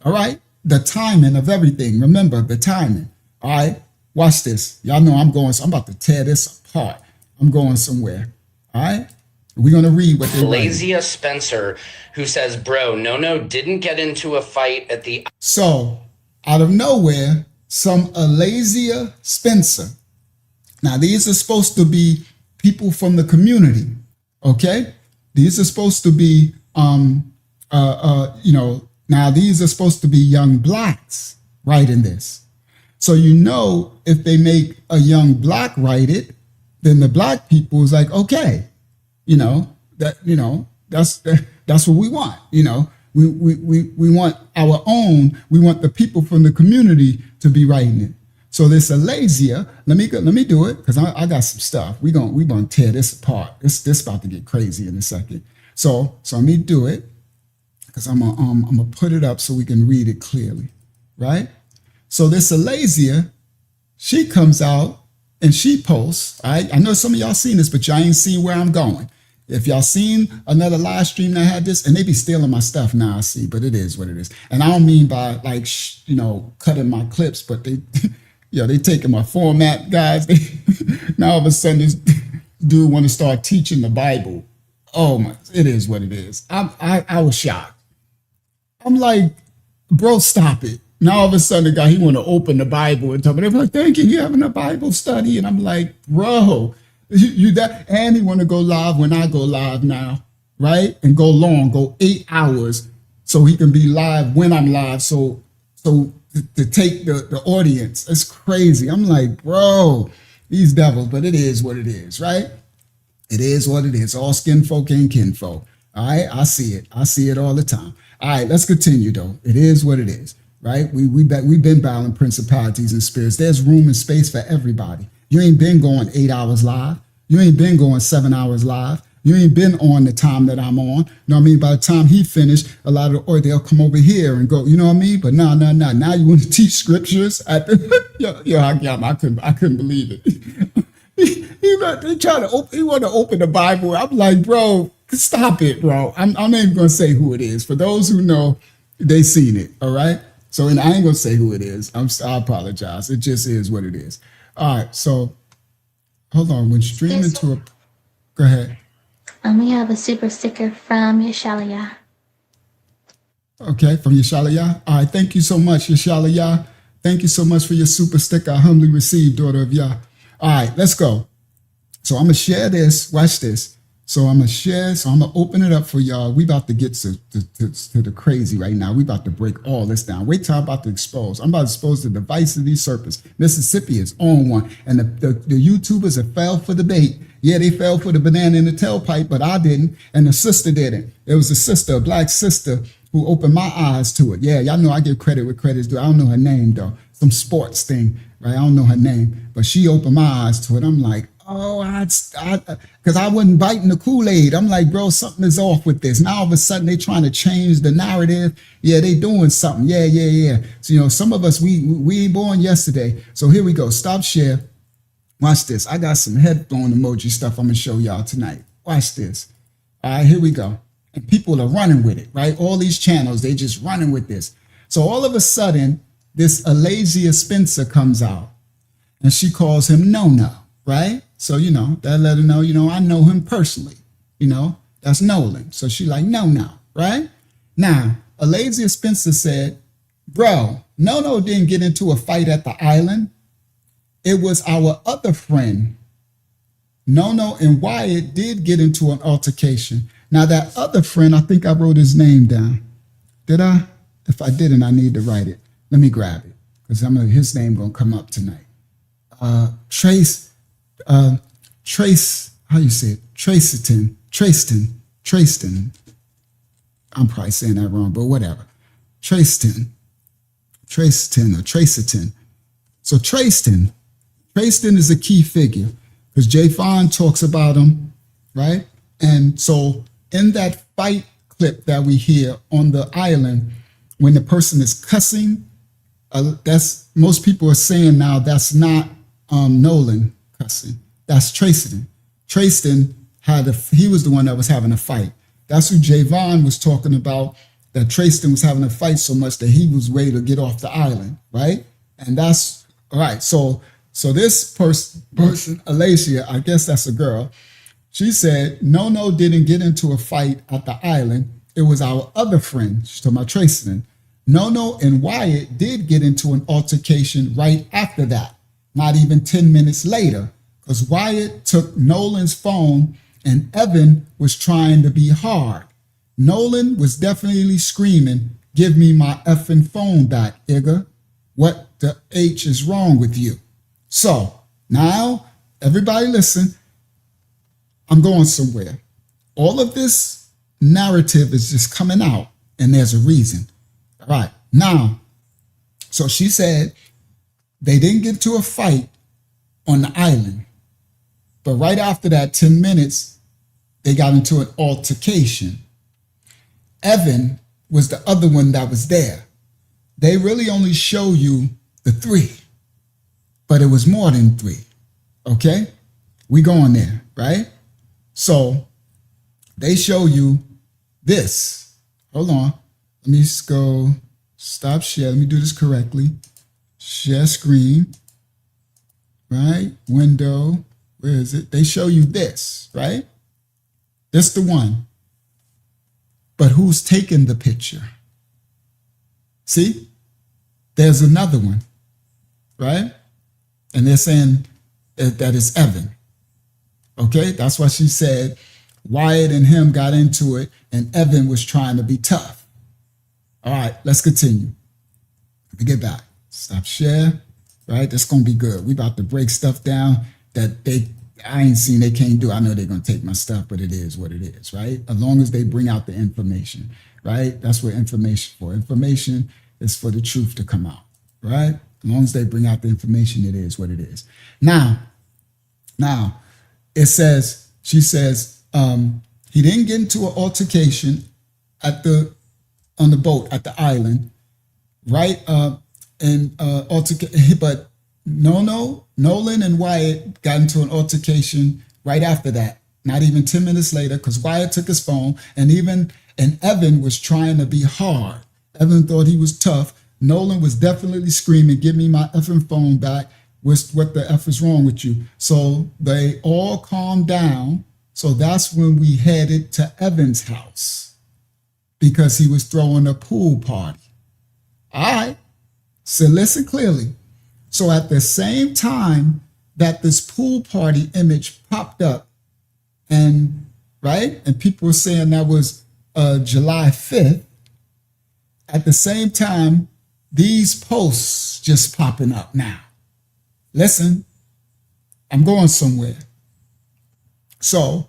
All right? The timing of everything. Remember the timing. All right? Watch this. Y'all know I'm about to tear this apart. I'm going somewhere. All right? We're going to read what they write. Lazia Spencer, who says, bro, No didn't get into a fight at the... So, out of nowhere, some Lazia Spencer. Now, these are supposed to be people from the community. Okay? These are supposed to be, now these are supposed to be young blacks writing this. So if they make a young black write it, then the black people is like, okay, that's what we want, We want our own. We want the people from the community to be writing it. So this Alasia, let me do it because I got some stuff. We gonna tear this apart. This about to get crazy in a second. So let me do it because I'm gonna put it up so we can read it clearly, right? So this Alasia, she comes out and she posts. I know some of y'all seen this, but y'all ain't seen where I'm going. If y'all seen another live stream that had this, and they be stealing my stuff now, I see, but it is what it is. And I don't mean by like, cutting my clips, but they, they taking my format, guys. Now all of a sudden this dude want to start teaching the Bible. Oh my, it is what it is. I was shocked. I'm like, bro, stop it. Now all of a sudden the guy, he want to open the Bible and tell me, they're like, thank you, you're having a Bible study. And I'm like, bro, you that, and he want to go live when I go live now, right? And go long, go 8 hours so he can be live when I'm live. So to take the audience, it's crazy. I'm like, bro, these devils, but it is what it is, right? It is what it is. All skin folk ain't kinfolk. All right, I see it. I see it all the time. All right, let's continue though. It is what it is, right? We've been battling principalities and spirits. There's room and space for everybody. You ain't been going 8 hours live. You ain't been going 7 hours live. You ain't been on the time that I'm on. You know what I mean? By the time he finished, a lot of they'll come over here and go, you know what I mean? But no. Now you want to teach scriptures at the I couldn't believe it. They try to open, he want to open the Bible. I'm like, bro, stop it, bro. I'm not even gonna say who it is. For those who know, they seen it. All right. So, and I ain't gonna say who it is. I apologize. It just is what it is. All right. So, hold on. When streaming to a, go ahead. We have a super sticker from Yeshalia. Okay, from Yeshalia. All right. Thank you so much, Yeshalia. Thank you so much for your super sticker. I humbly received, daughter of Yah. All right, let's go. So I'm gonna share this. Watch this. So I'm gonna open it up for y'all. We about to get to the crazy right now. We about to break all this down. Wait till I'm about to expose. I'm about to expose the device of these serpents. Mississippi is on one. And the YouTubers have fell for the bait. Yeah, they fell for the banana in the tailpipe, but I didn't. And the sister didn't. It was a sister, a black sister, who opened my eyes to it. Yeah, y'all know I give credit where credit's due. I don't know her name though. Some sports thing, right? I don't know her name, but she opened my eyes to it. I'm like, oh, because I wasn't biting the Kool-Aid. I'm like, bro, something is off with this. Now all of a sudden they trying to change the narrative. Yeah, they doing something. Yeah. So, some of us, we ain't born yesterday. So here we go. Stop share. Watch this. I got some head blown emoji stuff I'm gonna show y'all tonight. Watch this. All right, here we go. And people are running with it, right? All these channels, they just running with this. So all of a sudden, this Alasia Spencer comes out and she calls him No, right? So, that let her know, I know him personally, that's Nolan. So she like, No, right? Now, Alasia Spencer said, bro, No didn't get into a fight at the island. It was our other friend. No and Wyatt did get into an altercation. Now that other friend, I think I wrote his name down. Did I? If I didn't, I need to write it. Let me grab it because his name gonna come up tonight. Trace, how you say it? Traceston. I'm probably saying that wrong, but whatever. Traceston or Traceton. So Traceston is a key figure because Jay-Fon talks about him, right? And so in that fight clip that we hear on the island, when the person is cussing, that's most people are saying now that's not Nolan cussing. That's Traceston. Traceston he was the one that was having a fight. That's who Javon was talking about. That Traceston was having a fight so much that he was ready to get off the island, right? And that's all right. So this person, Alasia, I guess that's a girl. She said No didn't get into a fight at the island. It was our other friend. She's talking about Traceston. No and Wyatt did get into an altercation right after that, not even 10 minutes later, because Wyatt took Nolan's phone and Evan was trying to be hard. Nolan was definitely screaming, give me my effing phone back, Igga. What the H is wrong with you? So now, everybody listen, I'm going somewhere. All of this narrative is just coming out. and there's a reason. All right. Now, so she said they didn't get to a fight on the island, but right after that, 10 minutes, they got into an altercation. Evan was the other one that was there. They really only show you the 3, but it was more than 3. Okay? We going there, right? So they show you this. Hold on. Let me just go stop share. Let me do this correctly. Share screen, right? Window. Where is it? They show you this, right? This the one. But who's taking the picture? See? There's another one, right? And they're saying that it's Evan. Okay? That's why she said Wyatt and him got into it and Evan was trying to be tough. All right, let's continue. Let me get back. Stop share, right? That's going to be good. We about to break stuff down that I ain't seen they can't do. I know they're going to take my stuff, but it is what it is, right? As long as they bring out the information, right? That's what information for. Information is for the truth to come out, right? As long as they bring out the information, it is what it is. Now, it says, she says, he didn't get into an altercation on the boat at the island, right? But Nolan and Wyatt got into an altercation right after that. Not even 10 minutes later, because Wyatt took his phone, and Evan was trying to be hard. Evan thought he was tough. Nolan was definitely screaming, "Give me my effing phone back. What the F is wrong with you?" So they all calmed down. So that's when we headed to Evan's house because he was throwing a pool party. All right. So listen clearly. So at the same time that this pool party image popped up, and people were saying that was July 5th, at the same time, these posts just popping up now. Listen, I'm going somewhere. So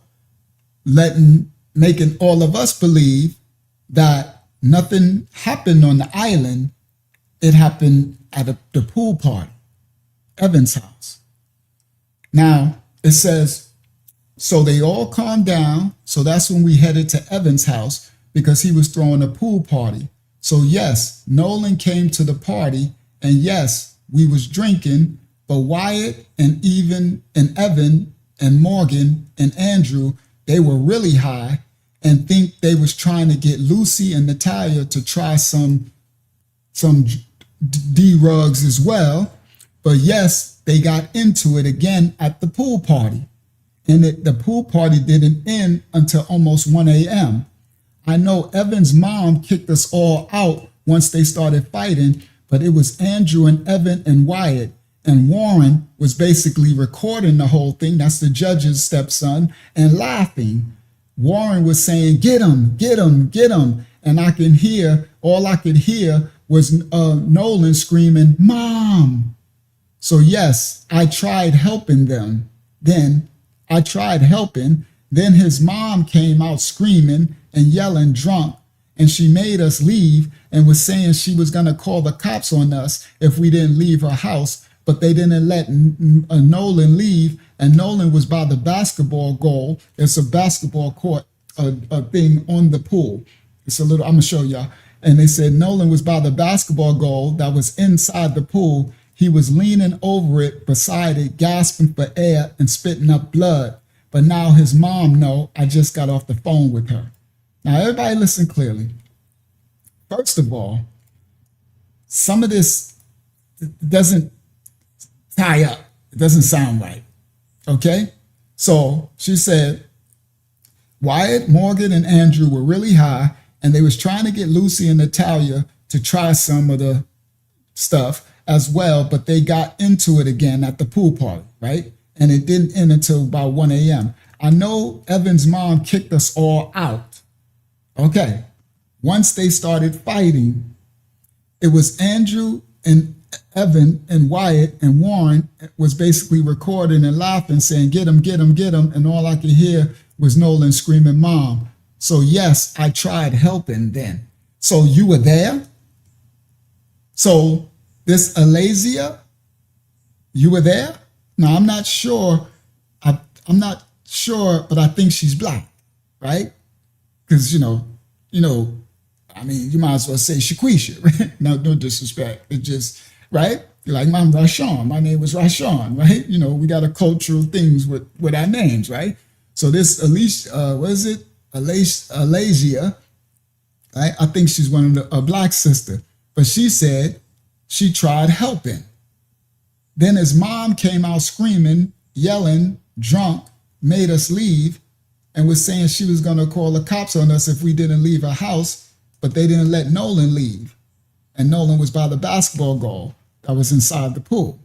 making all of us believe that nothing happened on the island. It happened at the pool party, Evan's house. Now, it says, so they all calmed down. So that's when we headed to Evan's house because he was throwing a pool party. So yes, Nolan came to the party, and yes, we was drinking, but Wyatt and Evan and Morgan and Andrew, they were really high and think they was trying to get Lucy and Natalia to try some D-rugs as well. But yes, they got into it again at the pool party. And the pool party didn't end until almost 1 a.m. I know Evan's mom kicked us all out once they started fighting, but it was Andrew and Evan and Wyatt. And Warren was basically recording the whole thing. That's the judge's stepson, and laughing. Warren was saying, "Get him, get him, get him." And all I could hear was Nolan screaming, "Mom." So yes, I tried helping them. Then his mom came out screaming and yelling drunk, and she made us leave and was saying she was going to call the cops on us if we didn't leave her house, but they didn't let Nolan leave, and Nolan was by the basketball goal. It's a basketball court thing on the pool. It's a little, I'm going to show y'all. And they said Nolan was by the basketball goal that was inside the pool. He was leaning over it, beside it, gasping for air and spitting up blood. But now his mom know I just got off the phone with her. Now, everybody listen clearly. First of all, some of this doesn't tie up. It doesn't sound right. Okay? So she said, Wyatt, Morgan, and Andrew were really high, and they was trying to get Lucy and Natalia to try some of the stuff as well, but they got into it again at the pool party, right? And it didn't end until about 1 a.m. I know Evan's mom kicked us all out. Okay. Once they started fighting, it was Andrew and Evan and Wyatt, and Warren was basically recording and laughing, saying, "Get him, get him, get him." And all I could hear was Nolan screaming, "Mom." So yes, I tried helping then. So you were there? So this Alasia, you were there? Now I'm not sure. I'm not sure, but I think she's black, right? Because I mean, you might as well say Shaquisha, right? No disrespect. It just, right? Like my Rashawn, my name was Rashawn, right? We got a cultural things with our names, right? So this Alicia, what is it? Alasia, right? I think she's a black sister, but she said she tried helping. Then his mom came out screaming, yelling, drunk, made us leave, and was saying she was going to call the cops on us if we didn't leave her house, but they didn't let Nolan leave. And Nolan was by the basketball goal that was inside the pool.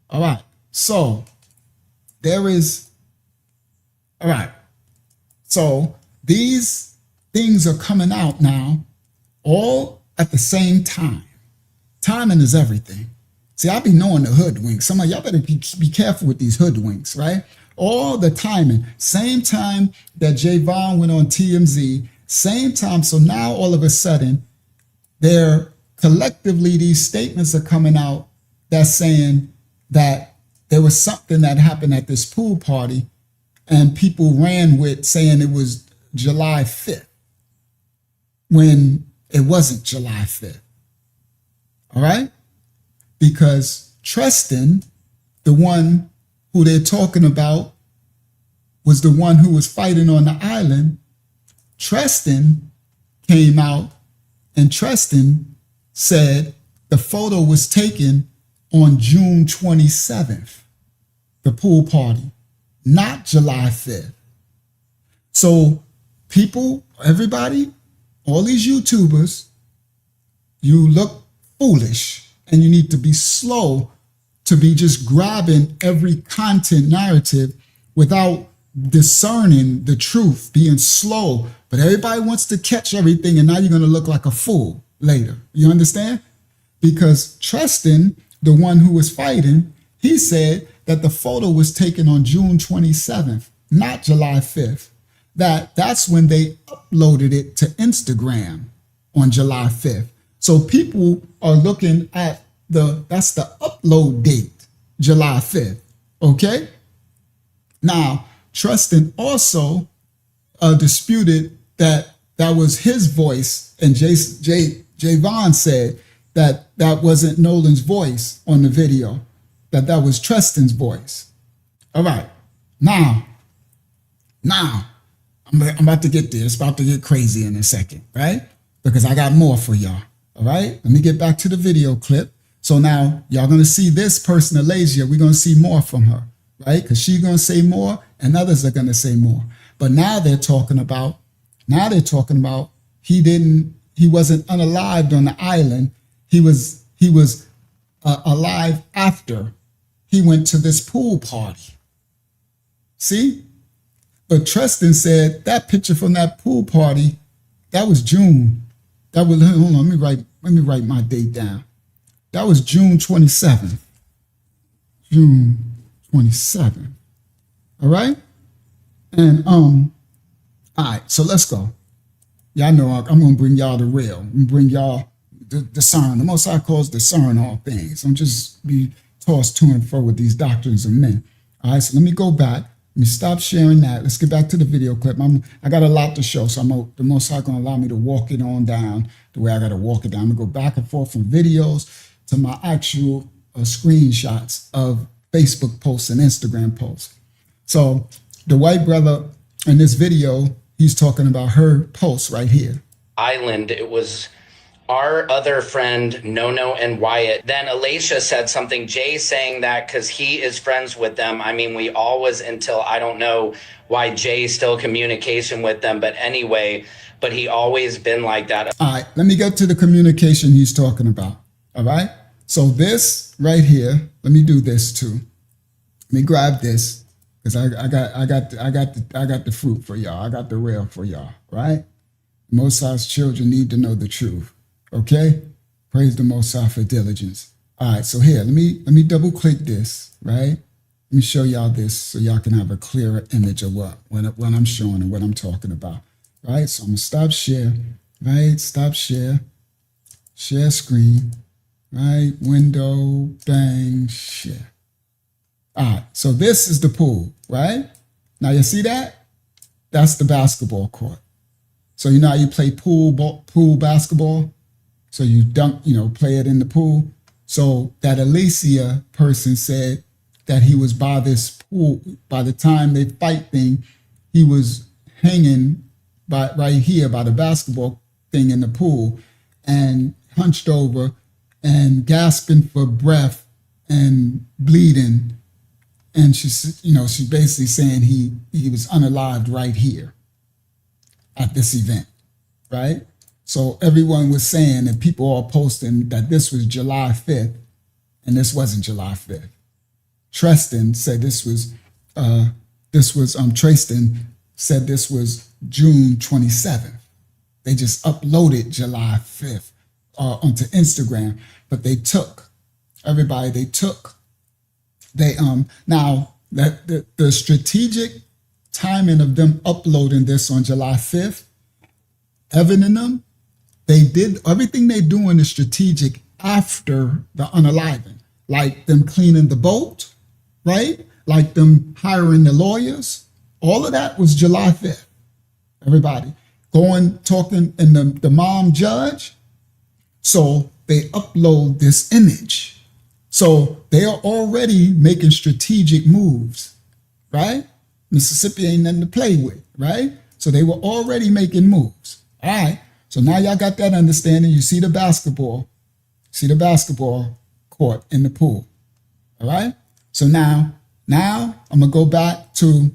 All right. So all right. So these things are coming out now all at the same time. Timing is everything. See, I be knowing the hoodwinks. Some of y'all better be careful with these hoodwinks, right? All the timing. Same time that Javon went on TMZ, same time. So now all of a sudden, collectively, these statements are coming out that's saying that there was something that happened at this pool party and people ran with saying it was July 5th when it wasn't July 5th. All right? Because Tristan, the one who they're talking about, was the one who was fighting on the island. Tristan came out and Tristan said the photo was taken on June 27th, the pool party, not July 5th. So people, everybody, all these YouTubers, you look foolish. And you need to be slow to be just grabbing every content narrative without discerning the truth, being slow. But everybody wants to catch everything, and now you're going to look like a fool later. You understand? Because Tristan, the one who was fighting, he said that the photo was taken on June 27th, not July 5th. That's when they uploaded it to Instagram on July 5th. So people are looking at that's the upload date, July 5th, okay? Now, Tristan also disputed that was his voice, and Javon said that wasn't Nolan's voice on the video, that was Tristan's voice. All right, now, I'm about to get there. It's about to get crazy in a second, right? Because I got more for y'all. All right, let me get back to the video clip. So now y'all going to see this person, Alasia. We're going to see more from her, right? Because she's going to say more and others are going to say more. But now they're talking about he wasn't unalived on the island. He was alive after he went to this pool party. See? But Tristan said that picture from that pool party, that was June. Hold on, let me write my date down. That was June 27th. June 27th. All right? And all right, so let's go. Y'all know I'm gonna bring y'all the real. I'm gonna bring y'all the discern. The Most High calls discern all things. Don't just be tossed to and fro with these doctrines of men. All right, so let me go back. Let me stop sharing that. Let's get back to the video clip. I got a lot to show, so the Most High gonna allow me to walk it on down the way I gotta walk it down. I'm gonna go back and forth from videos to my actual screenshots of Facebook posts and Instagram posts. So the white brother in this video, he's talking about her post right here. Island, it was our other friend, Nono and Wyatt. Then Alasia said something, Jay saying that because he is friends with them. I mean, we always, until I don't know why Jay's still communication with them. But anyway, but he always been like that. All right, let me get to the communication he's talking about. All right. So this right here, let me do this too. Let me grab this because I got the fruit for y'all. I got the rail for y'all. Right. Most High's children need to know the truth. Okay. Praise the Most High for diligence. All right. So here, let me double click this. Right. Let me show y'all this so y'all can have a clearer image of what I'm showing and what I'm talking about. Right. So I'm gonna stop share. right? Stop share, share screen, right? Window, bang, share. All right, so this is the pool, right? Now you see that? That's the basketball court. So you know how you play pool basketball? So you dunk, play it in the pool. So that Alicia person said that he was by this pool. By the time they fight thing, he was hanging right here by the basketball thing in the pool and hunched over and gasping for breath and bleeding. And she's basically saying he was unalived right here at this event, right? So everyone was saying, and people all posting, that this was July 5th, and this wasn't July 5th. Treston said Treston said this was June 27th. They just uploaded July 5th onto Instagram, but now that the strategic timing of them uploading this on July 5th, Evan and them, they did everything they doing is strategic after the unaliving, like them cleaning the boat, right? Like them hiring the lawyers. All of that was July 5th. Everybody talking, and the mom judge. So they upload this image. So they are already making strategic moves, right? Mississippi ain't nothing to play with, right? So they were already making moves. All right. So now y'all got that understanding. You see the basketball court in the pool. All right. So now I'm gonna go back to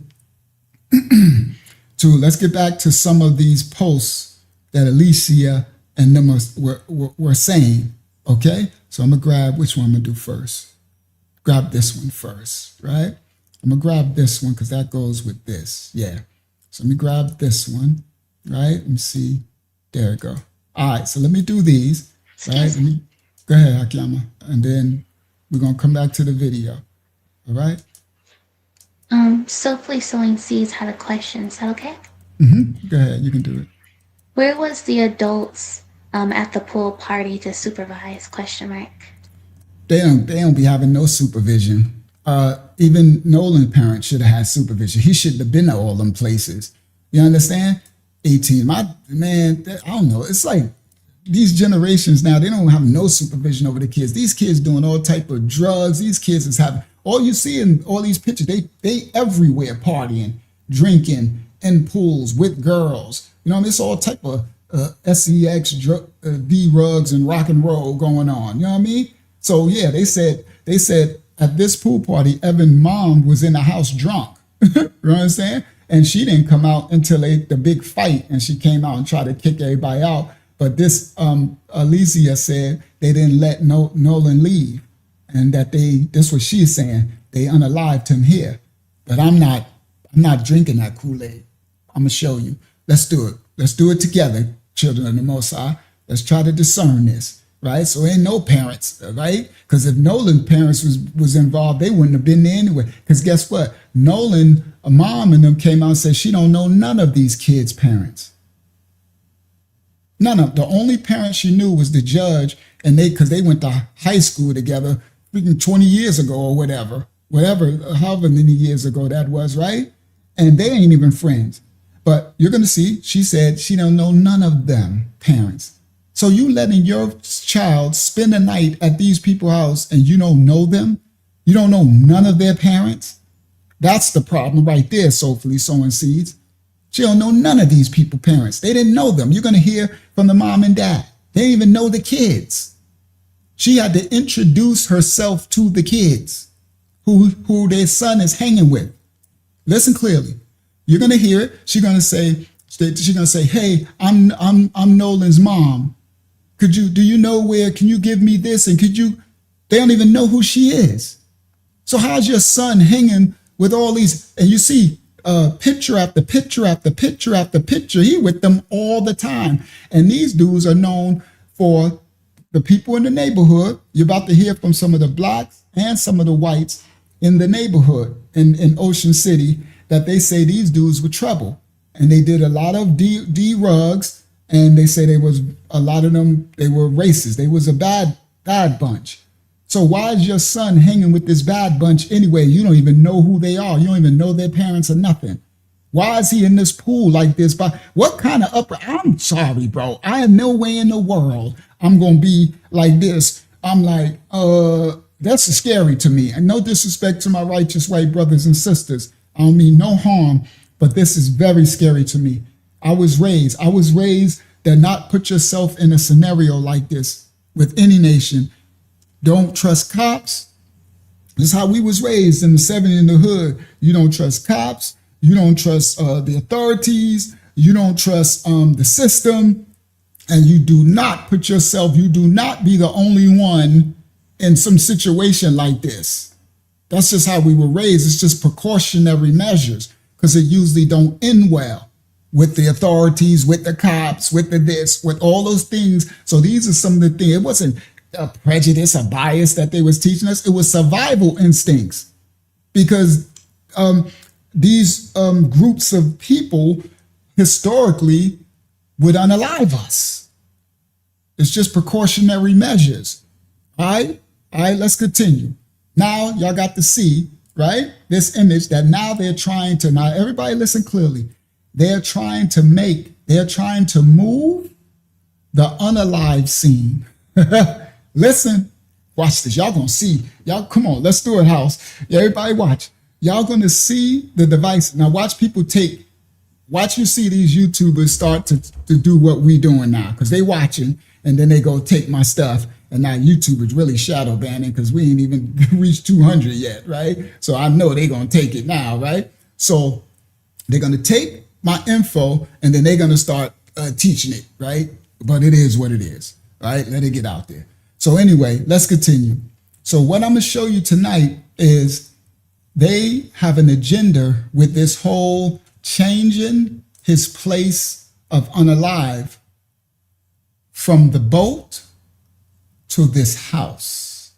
let's get back to some of these posts that Alicia and them were saying. Okay. So I'm gonna grab which one I'm gonna do first. Grab this one first, right? I'm gonna grab this one because that goes with this. Yeah. So let me grab this one, right? Let me see. There we go. All right, so let me do these. Right? Go ahead, Akiyama. And then we're going to come back to the video. All right? Softly Sowing Seeds had a question. Is that okay? Go ahead. You can do it. Where was the adults at the pool party to supervise? ? They don't be having no supervision. Even Nolan parents should have had supervision. He shouldn't have been at all them places. You understand? 18. I don't know. It's like these generations now, they don't have no supervision over the kids. These kids doing all type of drugs. These kids is having, all you see in all these pictures, they everywhere partying, drinking in pools with girls. You know what I mean? It's all type of sex, drugs and rock and roll going on. You know what I mean? So yeah, they said at this pool party, Evan's mom was in the house drunk. You understand? And she didn't come out until the big fight, and she came out and tried to kick everybody out. But this Alicia said they didn't let Nolan leave, and that this what she's saying, they unalived him here. But I'm not drinking that Kool-Aid. I'm gonna show you. Let's do it. Let's do it together, children of the Most High. Let's try to discern this, right? So ain't no parents, right? Because if Nolan's parents was involved, they wouldn't have been there anyway. Because guess what? Nolan, a mom and them came out and said she don't know none of these kids' parents. None of the only parent she knew was the judge, and because they went to high school together, freaking 20 years ago or whatever, however many years ago that was, right? And they ain't even friends. But you're gonna see, she said she don't know none of them parents. So you letting your child spend a night at these people's house and you don't know them? You don't know none of their parents? That's the problem right there, Soulfully Sowing Seeds. She don't know none of these people's parents. They didn't know them. You're going to hear from the mom and dad. They didn't even know the kids. She had to introduce herself to the kids who their son is hanging with. Listen clearly. You're going to hear it. She's going to say, hey, I'm Nolan's mom. Do you know where, can you give me this? And they don't even know who she is. So how's your son hanging with all these, and you see picture after picture after picture after picture, he with them all the time. And these dudes are known for the people in the neighborhood. You're about to hear from some of the blacks and some of the whites in the neighborhood in Ocean City that they say these dudes were trouble. And they did a lot of D-rugs and they say a lot of them, they were racist. They was a bad bunch. So why is your son hanging with this bad bunch anyway? You don't even know who they are. You don't even know their parents or nothing. Why is he in this pool like this? What kind of I'm sorry, bro. I have no way in the world I'm going to be like this. I'm like, that's scary to me. And no disrespect to my righteous white brothers and sisters. I don't mean no harm, but this is very scary to me. I was raised to not put yourself in a scenario like this with any nation. Don't trust cops. This is how we was raised in the 70s in the hood. You don't trust cops. You don't trust the authorities. You don't trust the system. And you do not put yourself, you do not be the only one in some situation like this. That's just how we were raised. It's just precautionary measures because it usually don't end well with the authorities, with the cops, with the this, with all those things. So these are some of the things. It wasn't a prejudice, a bias that they was teaching us. It was survival instincts because these groups of people historically would unalive us. It's just precautionary measures. All right, let's continue. Now y'all got to see, right, this image that now they're trying to, now everybody listen clearly, they're trying to move the unalive scene. Listen, watch this. Y'all gonna see. Y'all, come on, let's do it, house. Everybody watch. Y'all gonna see the device. Now watch people watch you see these YouTubers start to do what we doing now, because they watching and then they go take my stuff. And now YouTube is really shadow banning because we ain't even reached 200 yet, right? So I know they're gonna take it now, right? So they're gonna take my info and then they're gonna start teaching it, right? But it is what it is, right? Let it get out there. So anyway, let's continue. So what I'm gonna show you tonight is they have an agenda with this whole changing his place of unalive from the boat to this house.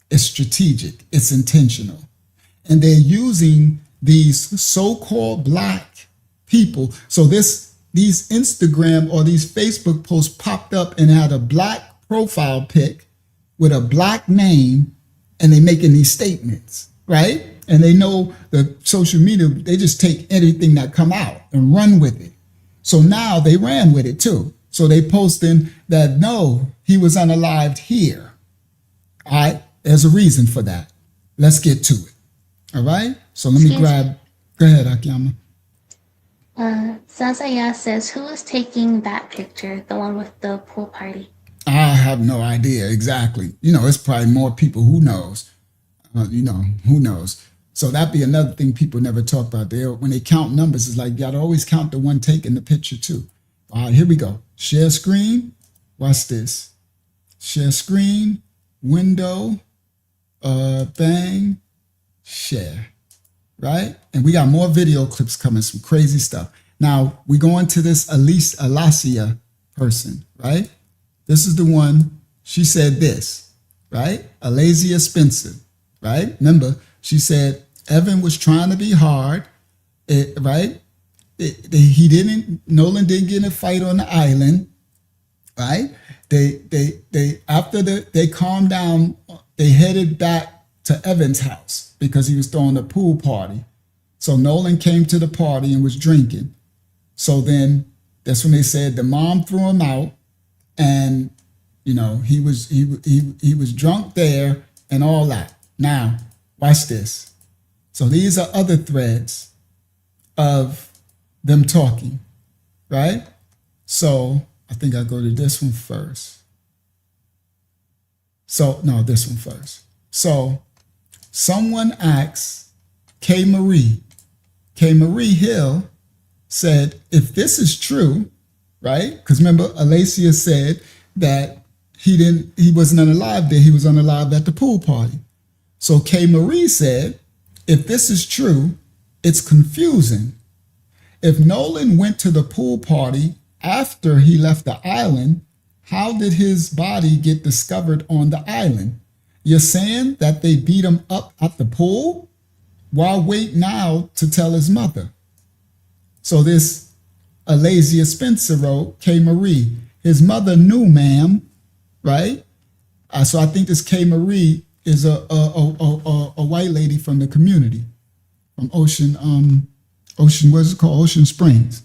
It's strategic, it's intentional. And they're using these so-called black people. So these Instagram or these Facebook posts popped up and had a black profile pic with a black name, and they're making these statements, right? And they know the social media, they just take anything that come out and run with it. So now they ran with it too. So they posting that, no, he was unalived here. All right, there's a reason for that. Let's get to it. All right, so let me grab, go ahead, Akiyama. Zazaya says, who is taking that picture, the one with the pool party? I have no idea exactly. You know, it's probably more people, who knows? Who knows? So that'd be another thing people never talk about. When they count numbers, it's like you gotta always count the one taking the picture too. All right, here we go. Share screen. Watch this. Share screen, window, bang, share, right? And we got more video clips coming, some crazy stuff. Now, we go into this Alasia person, right? This is the one, she said this, right? Alasia Spencer, right? Remember, she said Evan was trying to be hard, right? Nolan didn't get in a fight on the island, right? After they calmed down, they headed back to Evan's house because he was throwing a pool party. So Nolan came to the party and was drinking. So then that's when they said the mom threw him out, and he was drunk there and all that. Now, watch this. So these are other threads of them talking, right? So I think I'll go to this one first. So, no, this one first. So someone asks K. Marie Hill said, if this is true, right? Because remember, Alasia said that he wasn't unalive there, he was unalive at the pool party. So K. Marie said, if this is true, it's confusing. If Nolan went to the pool party after he left the island, how did his body get discovered on the island? You're saying that they beat him up at the pool? Why wait now to tell his mother? So this Alazia Spencer wrote, K. Marie. His mother knew, ma'am, right? So I think this K. Marie is a white lady from the community, from what's it called? Ocean Springs.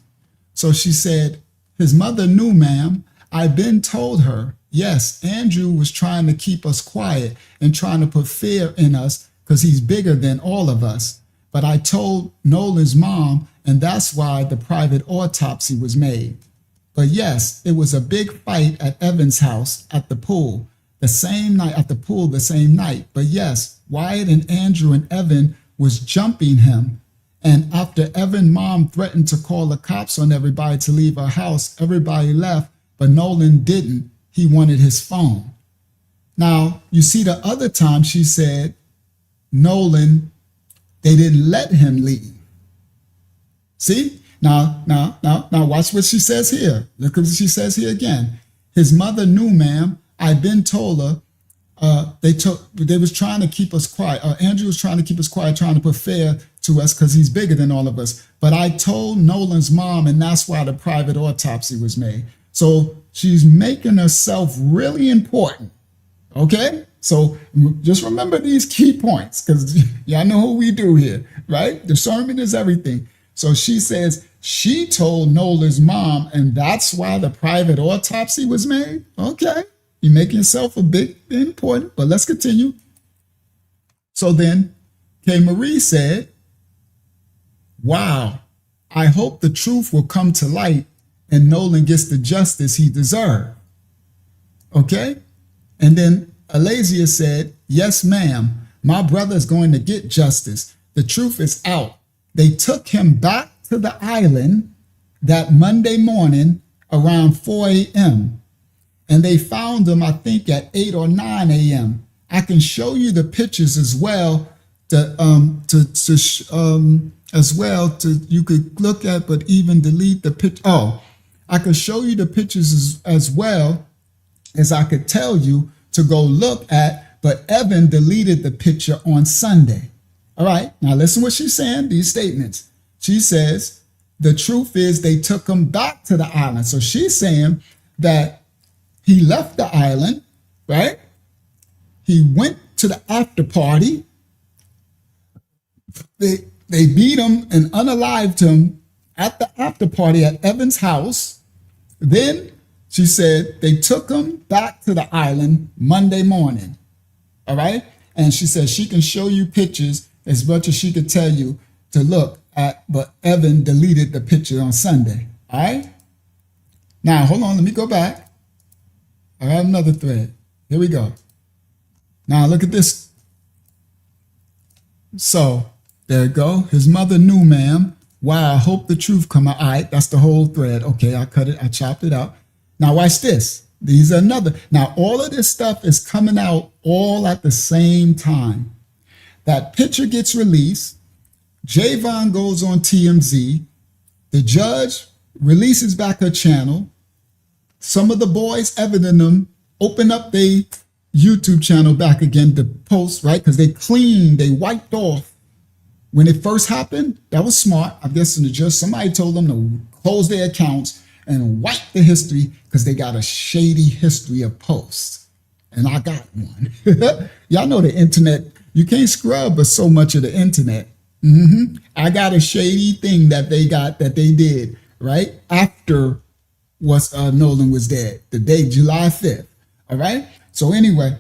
So she said, his mother knew, ma'am. I've been told her, yes, Andrew was trying to keep us quiet and trying to put fear in us because he's bigger than all of us. But I told Nolan's mom, and that's why the private autopsy was made. But yes, it was a big fight at Evan's house at the pool the same night. But yes, Wyatt and Andrew and Evan was jumping him. And after Evan's mom threatened to call the cops on everybody to leave her house, everybody left, but Nolan didn't. He wanted his phone. Now, you see the other time she said, Nolan, they didn't let him leave. See? Now, watch what she says here. Look what she says here again. His mother knew, ma'am. I've been told her they was trying to keep us quiet. Andrew was trying to keep us quiet, trying to put fear to us because he's bigger than all of us. But I told Nolan's mom, and that's why the private autopsy was made. So she's making herself really important. Okay? So just remember these key points because y'all know who we do here, right? Discernment is everything. So she says she told Nolan's mom, and that's why the private autopsy was made. Okay. You're making yourself a bit important, but let's continue. So then K. Marie said, wow, I hope the truth will come to light and Nolan gets the justice he deserved. Okay? And then Alazia said, yes, ma'am, my brother is going to get justice. The truth is out. They took him back to the island that Monday morning around 4 a.m. And they found him, I think, at 8 or 9 a.m. I can show you the pictures as well you could look at, but even delete the picture. Oh, I could show you the pictures as well as I could tell you to go look at, but Evan deleted the picture on Sunday. All right, now listen what she's saying, these statements. She says, the truth is they took him back to the island. So she's saying that he left the island, right? He went to the after party. They beat him and unalived him at the after party at Evan's house. Then she said they took him back to the island Monday morning. All right? And she said she can show you pictures as much as she could tell you to look at, but Evan deleted the picture on Sunday. All right? Now, hold on. Let me go back. I have another thread. Here we go. Now, look at this. So, there you go. His mother knew, ma'am. Wow, I hope the truth come out. All right, that's the whole thread. Okay, I cut it. I chopped it out. Now, watch this. These are another. Now, all of this stuff is coming out all at the same time. That picture gets released. Javon goes on TMZ. The judge releases back her channel. Some of the boys, Evan and them, open up their YouTube channel back again to post, right? Because they wiped off. When it first happened, that was smart. I guess somebody told them to close their accounts and wipe the history because they got a shady history of posts. And I got one. Y'all know the internet. You can't scrub so much of the internet. I got a shady thing that they did, right? After Nolan was dead, the day July 5th. All right. So anyway,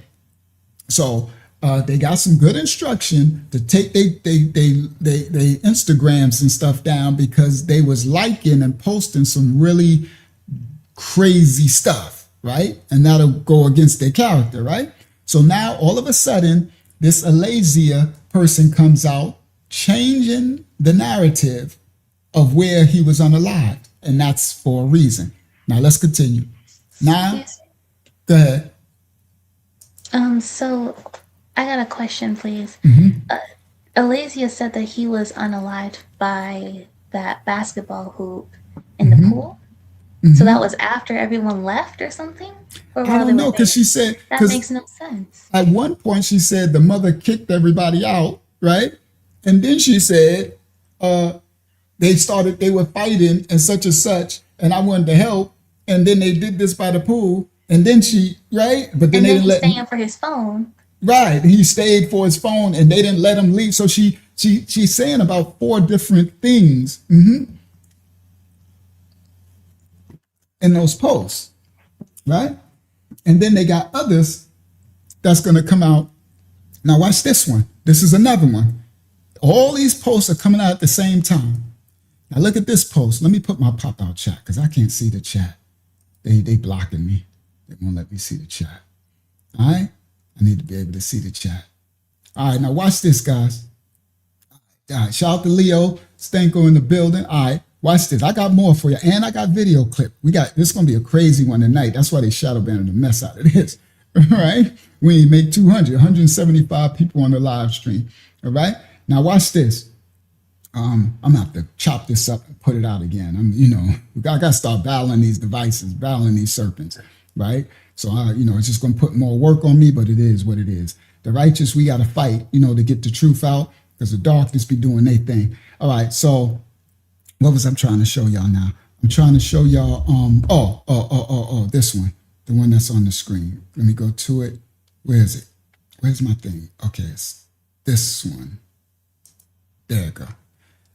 they got some good instruction to take they Instagrams and stuff down because they was liking and posting some really crazy stuff, right? And that'll go against their character, right? So now all of a sudden, this Alazia person comes out changing the narrative of where he was unalived, and that's for a reason. Now let's continue. Now, go ahead. So I got a question, please. Alazia said that he was unalived by that basketball hoop in the pool. So that was after everyone left or something? Or I don't know, because she said... That makes no sense. At one point, she said the mother kicked everybody out, right? And then she said They were fighting and such, and I wanted to help. And then they did this by the pool. And then she, right? But then And they then didn't he's let him. staying for his phone. Right. He stayed for his phone and they didn't let him leave. So she's saying about 4 different things in those posts. Right. And then they got others that's going to come out. Now watch this one. This is another one. All these posts are coming out at the same time. Now look at this post. Let me put my pop-out chat because I can't see the chat. They blocking me. They won't let me see the chat. All right? I need to be able to see the chat. All right, now watch this, guys. All right, shout out to Leo Stanko in the building. All right, watch this. I got more for you, and I got video clip. This is going to be a crazy one tonight. That's why they shadow banned the mess out of this. All right? We ain't make 175 people on the live stream. All right? Now watch this. I'm gonna have to chop this up and put it out again. I gotta start battling these devices, battling these serpents, right? So it's just gonna put more work on me, but it is what it is. The righteous, we gotta fight, to get the truth out, because the darkness be doing their thing. All right, so what was I'm trying to show y'all now? I'm trying to show y'all, this one, the one that's on the screen. Let me go to it. Where is it? Where's my thing? Okay, it's this one. There you go.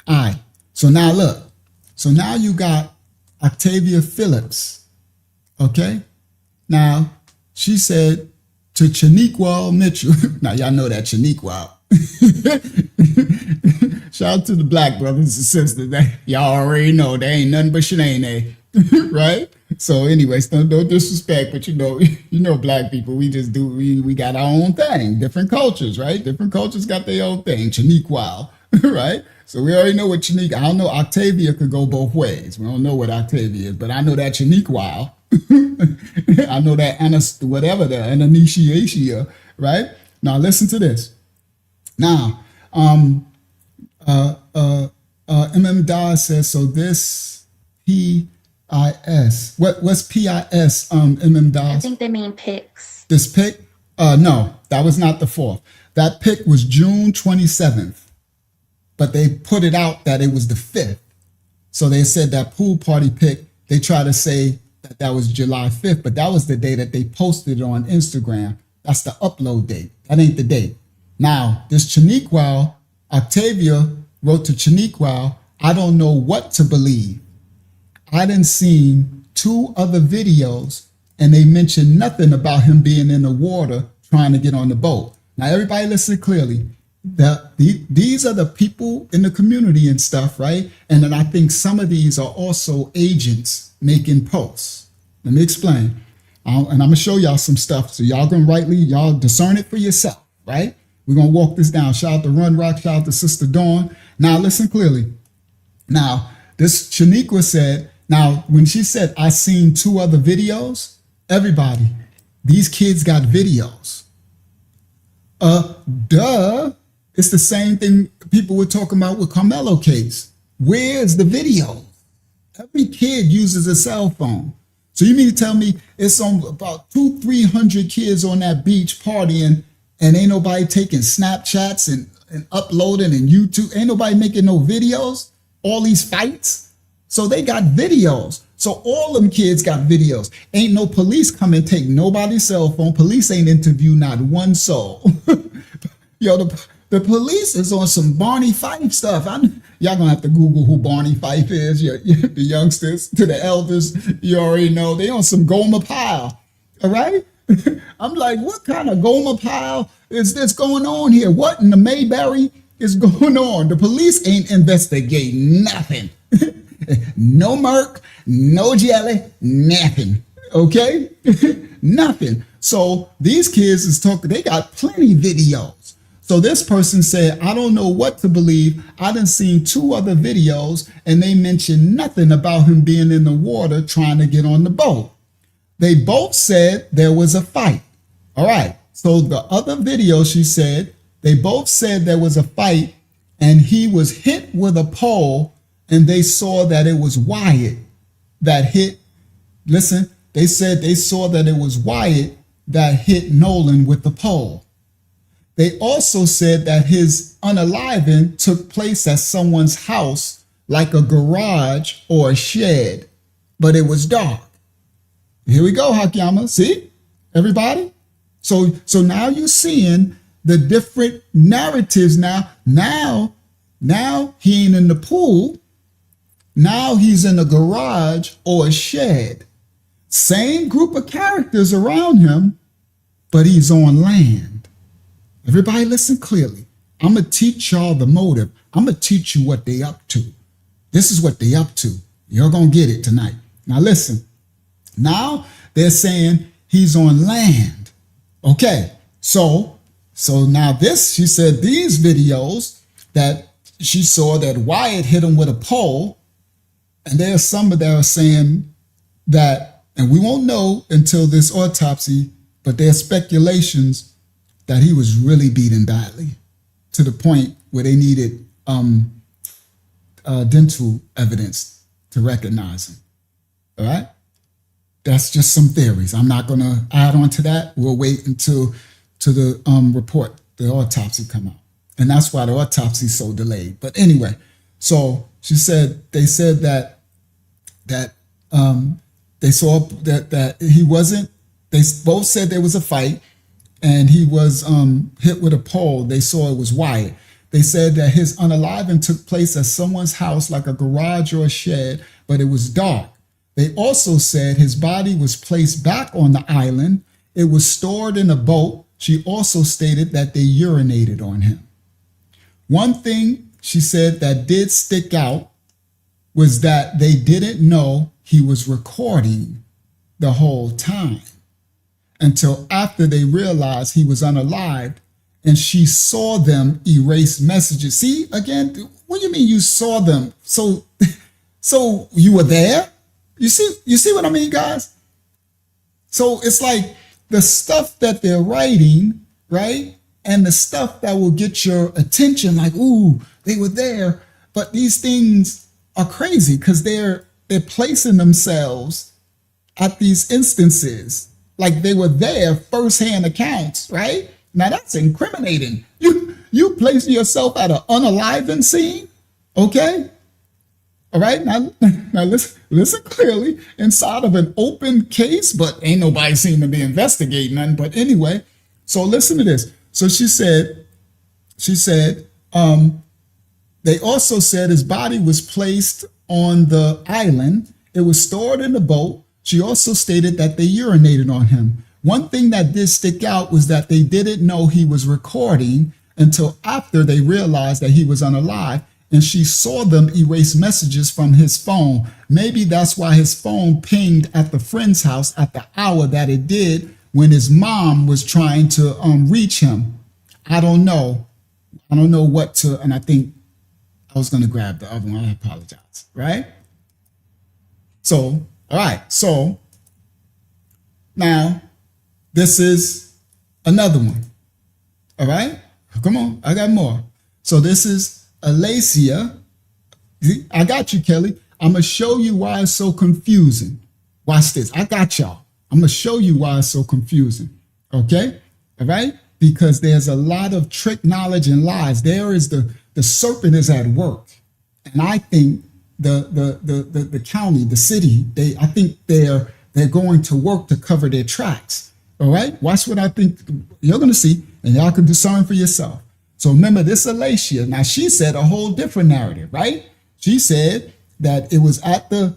All right, so now look. So now you got Octavia Phillips, okay? Now, she said to Chaniqua Mitchell. Now, y'all know that Chaniqua. Shout out to the black brothers and sisters. Y'all already know they ain't nothing but Shanae, right? So anyways, no disrespect, but you know black people, we just do, we got our own thing. Different cultures, right? Different cultures got their own thing. Chaniqua, right? So we already know what Chaniqua, I don't know, Octavia could go both ways. We don't know what Octavia is, but I know that Chaniqua. I know that Ananishiatia, right? Now listen to this. Now, MM Dawes says, so this PIS. What's PIS, MM Dawes? I think they mean pics. This pic? No, that was not the 4th. That pic was June 27th. But they put it out that it was the 5th. So they said that pool party pic, they try to say that was July 5th, but that was the day that they posted it on Instagram. That's the upload date. That ain't the date. Now, this Chaniqua, Octavia wrote to Chaniqua, I don't know what to believe. I done seen 2 other videos and they mentioned nothing about him being in the water trying to get on the boat. Now, everybody listen clearly. These are the people in the community and stuff, right? And then I think some of these are also agents making posts. Let me explain. And I'm gonna show y'all some stuff so y'all can y'all discern it for yourself, right? We're gonna walk this down. Shout out to Run Rock, shout out to Sister Dawn. Now listen clearly. Now, this Chaniqua said, now when she said, I seen 2 other videos, everybody, these kids got videos. Duh. It's the same thing people were talking about with Carmelo case. Where's the video? Every kid uses a cell phone. So you mean to tell me it's on about 200-300 kids on that beach partying and ain't nobody taking Snapchats and uploading and YouTube? Ain't nobody making no videos? All these fights? So they got videos. So all them kids got videos. Ain't no police come and take nobody's cell phone. Police ain't interview not one soul. Yo, the police is on some Barney Fife stuff. Y'all gonna have to Google who Barney Fife is. The youngsters to the elders, you already know. They on some Gomer Pyle, all right? I'm like, what kind of Gomer Pyle is this going on here? What in the Mayberry is going on? The police ain't investigating nothing. No murk, no jelly, nothing, okay? Nothing. So these kids is talking, they got plenty videos. So this person said, I don't know what to believe. I done seen 2 other videos and they mentioned nothing about him being in the water trying to get on the boat. They both said there was a fight. All right. So the other video, she said, they both said there was a fight and he was hit with a pole and they saw that it was Wyatt that hit. Listen, they said they saw that it was Wyatt that hit Nolan with the pole. They also said that his unaliving took place at someone's house like a garage or a shed, but it was dark. Here we go, Hakyama. See, everybody? So now you're seeing the different narratives now. Now he ain't in the pool. Now he's in a garage or a shed. Same group of characters around him, but he's on land. Everybody listen clearly. I'm going to teach y'all the motive. I'm going to teach you what they up to. This is what they up to. You're going to get it tonight. Now listen. Now they're saying he's on land. Okay. So now this, she said these videos that she saw that Wyatt hit him with a pole. And there's some that are saying that, and we won't know until this autopsy, but there's speculations that he was really beaten badly to the point where they needed dental evidence to recognize him. All right? That's just some theories. I'm not going to add on to that. We'll wait until the report, the autopsy come out. And that's why the autopsy is so delayed. But anyway, so she said, they said that they saw that he wasn't, they both said there was a fight and he was hit with a pole. They saw it was Wyatt. They said that his unaliving took place at someone's house, like a garage or a shed, but it was dark. They also said his body was placed back on the island. It was stored in a boat. She also stated that they urinated on him. One thing she said that did stick out was that they didn't know he was recording the whole time until after they realized he was unalived, and she saw them erase messages. See, again, what do you mean you saw them? So you were there? You see what I mean, guys? So it's like the stuff that they're writing, right? And the stuff that will get your attention, like, ooh, they were there. But these things are crazy because they're placing themselves at these instances like they were there, firsthand accounts, right? Now that's incriminating. You place yourself at an unaliving scene, okay? All right, now listen clearly. Inside of an open case, but ain't nobody seem to be investigating nothing. But anyway, so listen to this. So she said, they also said his body was placed on the island. It was stored in the boat. She also stated that they urinated on him. One thing that did stick out was that they didn't know he was recording until after they realized that he was unalive, and she saw them erase messages from his phone. Maybe that's why his phone pinged at the friend's house at the hour that it did when his mom was trying to reach him. I don't know what to, and I think I was going to grab the other one. I apologize, right? So, all right. So now this is another one. All right. Come on. I got more. So this is Alacia. I got you, Kelly. I'm going to show you why it's so confusing. Watch this. I got y'all. I'm going to show you why it's so confusing. Okay. All right. Because there's a lot of trick knowledge and lies. There is the serpent is at work. And I think the county, the city, I think they're going to work to cover their tracks. All right. Watch what I think you're going to see, and y'all can discern for yourself. So remember this Alacia. Now she said a whole different narrative, right? She said that it was at the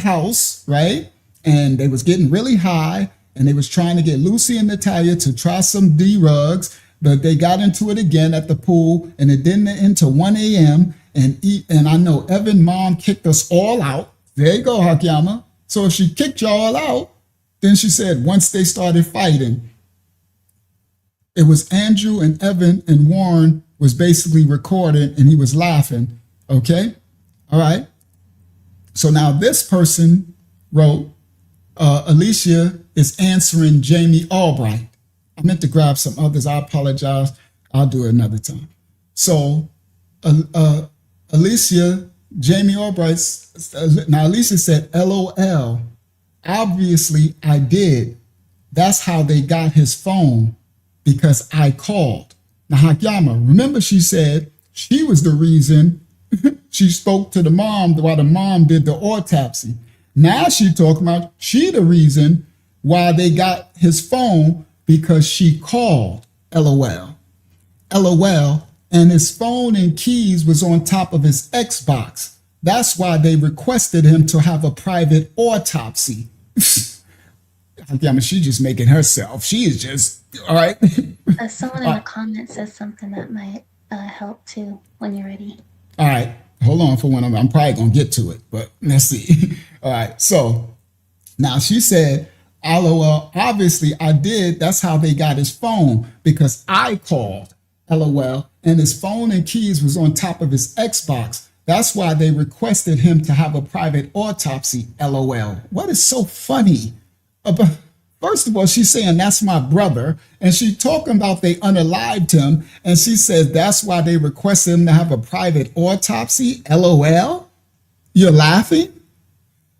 house, right? And they was getting really high, and they was trying to get Lucy and Natalia to try some D-rugs, but they got into it again at the pool, and it didn't end till 1 a.m. And I know Evan's mom kicked us all out. There you go, Hakyama. So if she kicked y'all out, then she said once they started fighting, it was Andrew and Evan, and Warren was basically recording, and he was laughing. Okay. All right. So now this person wrote, Alicia is answering Jamie Albright. I meant to grab some others. I apologize. I'll do it another time. So Alicia, Jamie Albright, now Alicia said, LOL. Obviously I did. That's how they got his phone, because I called. Now Hakyama, remember she said she was the reason She spoke to the mom while the mom did the autopsy. Now she talking about she the reason why they got his phone because she called. LOL. LOL. And his phone and keys was on top of his Xbox. That's why they requested him to have a private autopsy. I mean, she's just making herself. She is just, all right. Someone in the comments says something that might help too when you're ready. All right. Hold on for one. I'm probably going to get to it, but let's see. All right. So now she said, LOL, obviously I did. That's how they got his phone because I called. LOL. And his phone and keys was on top of his Xbox. That's why they requested him to have a private autopsy. LOL. What is so funny about? First of all, she's saying that's my brother, and she talking about they unalived him, and she says that's why they requested him to have a private autopsy. LOL. You're laughing?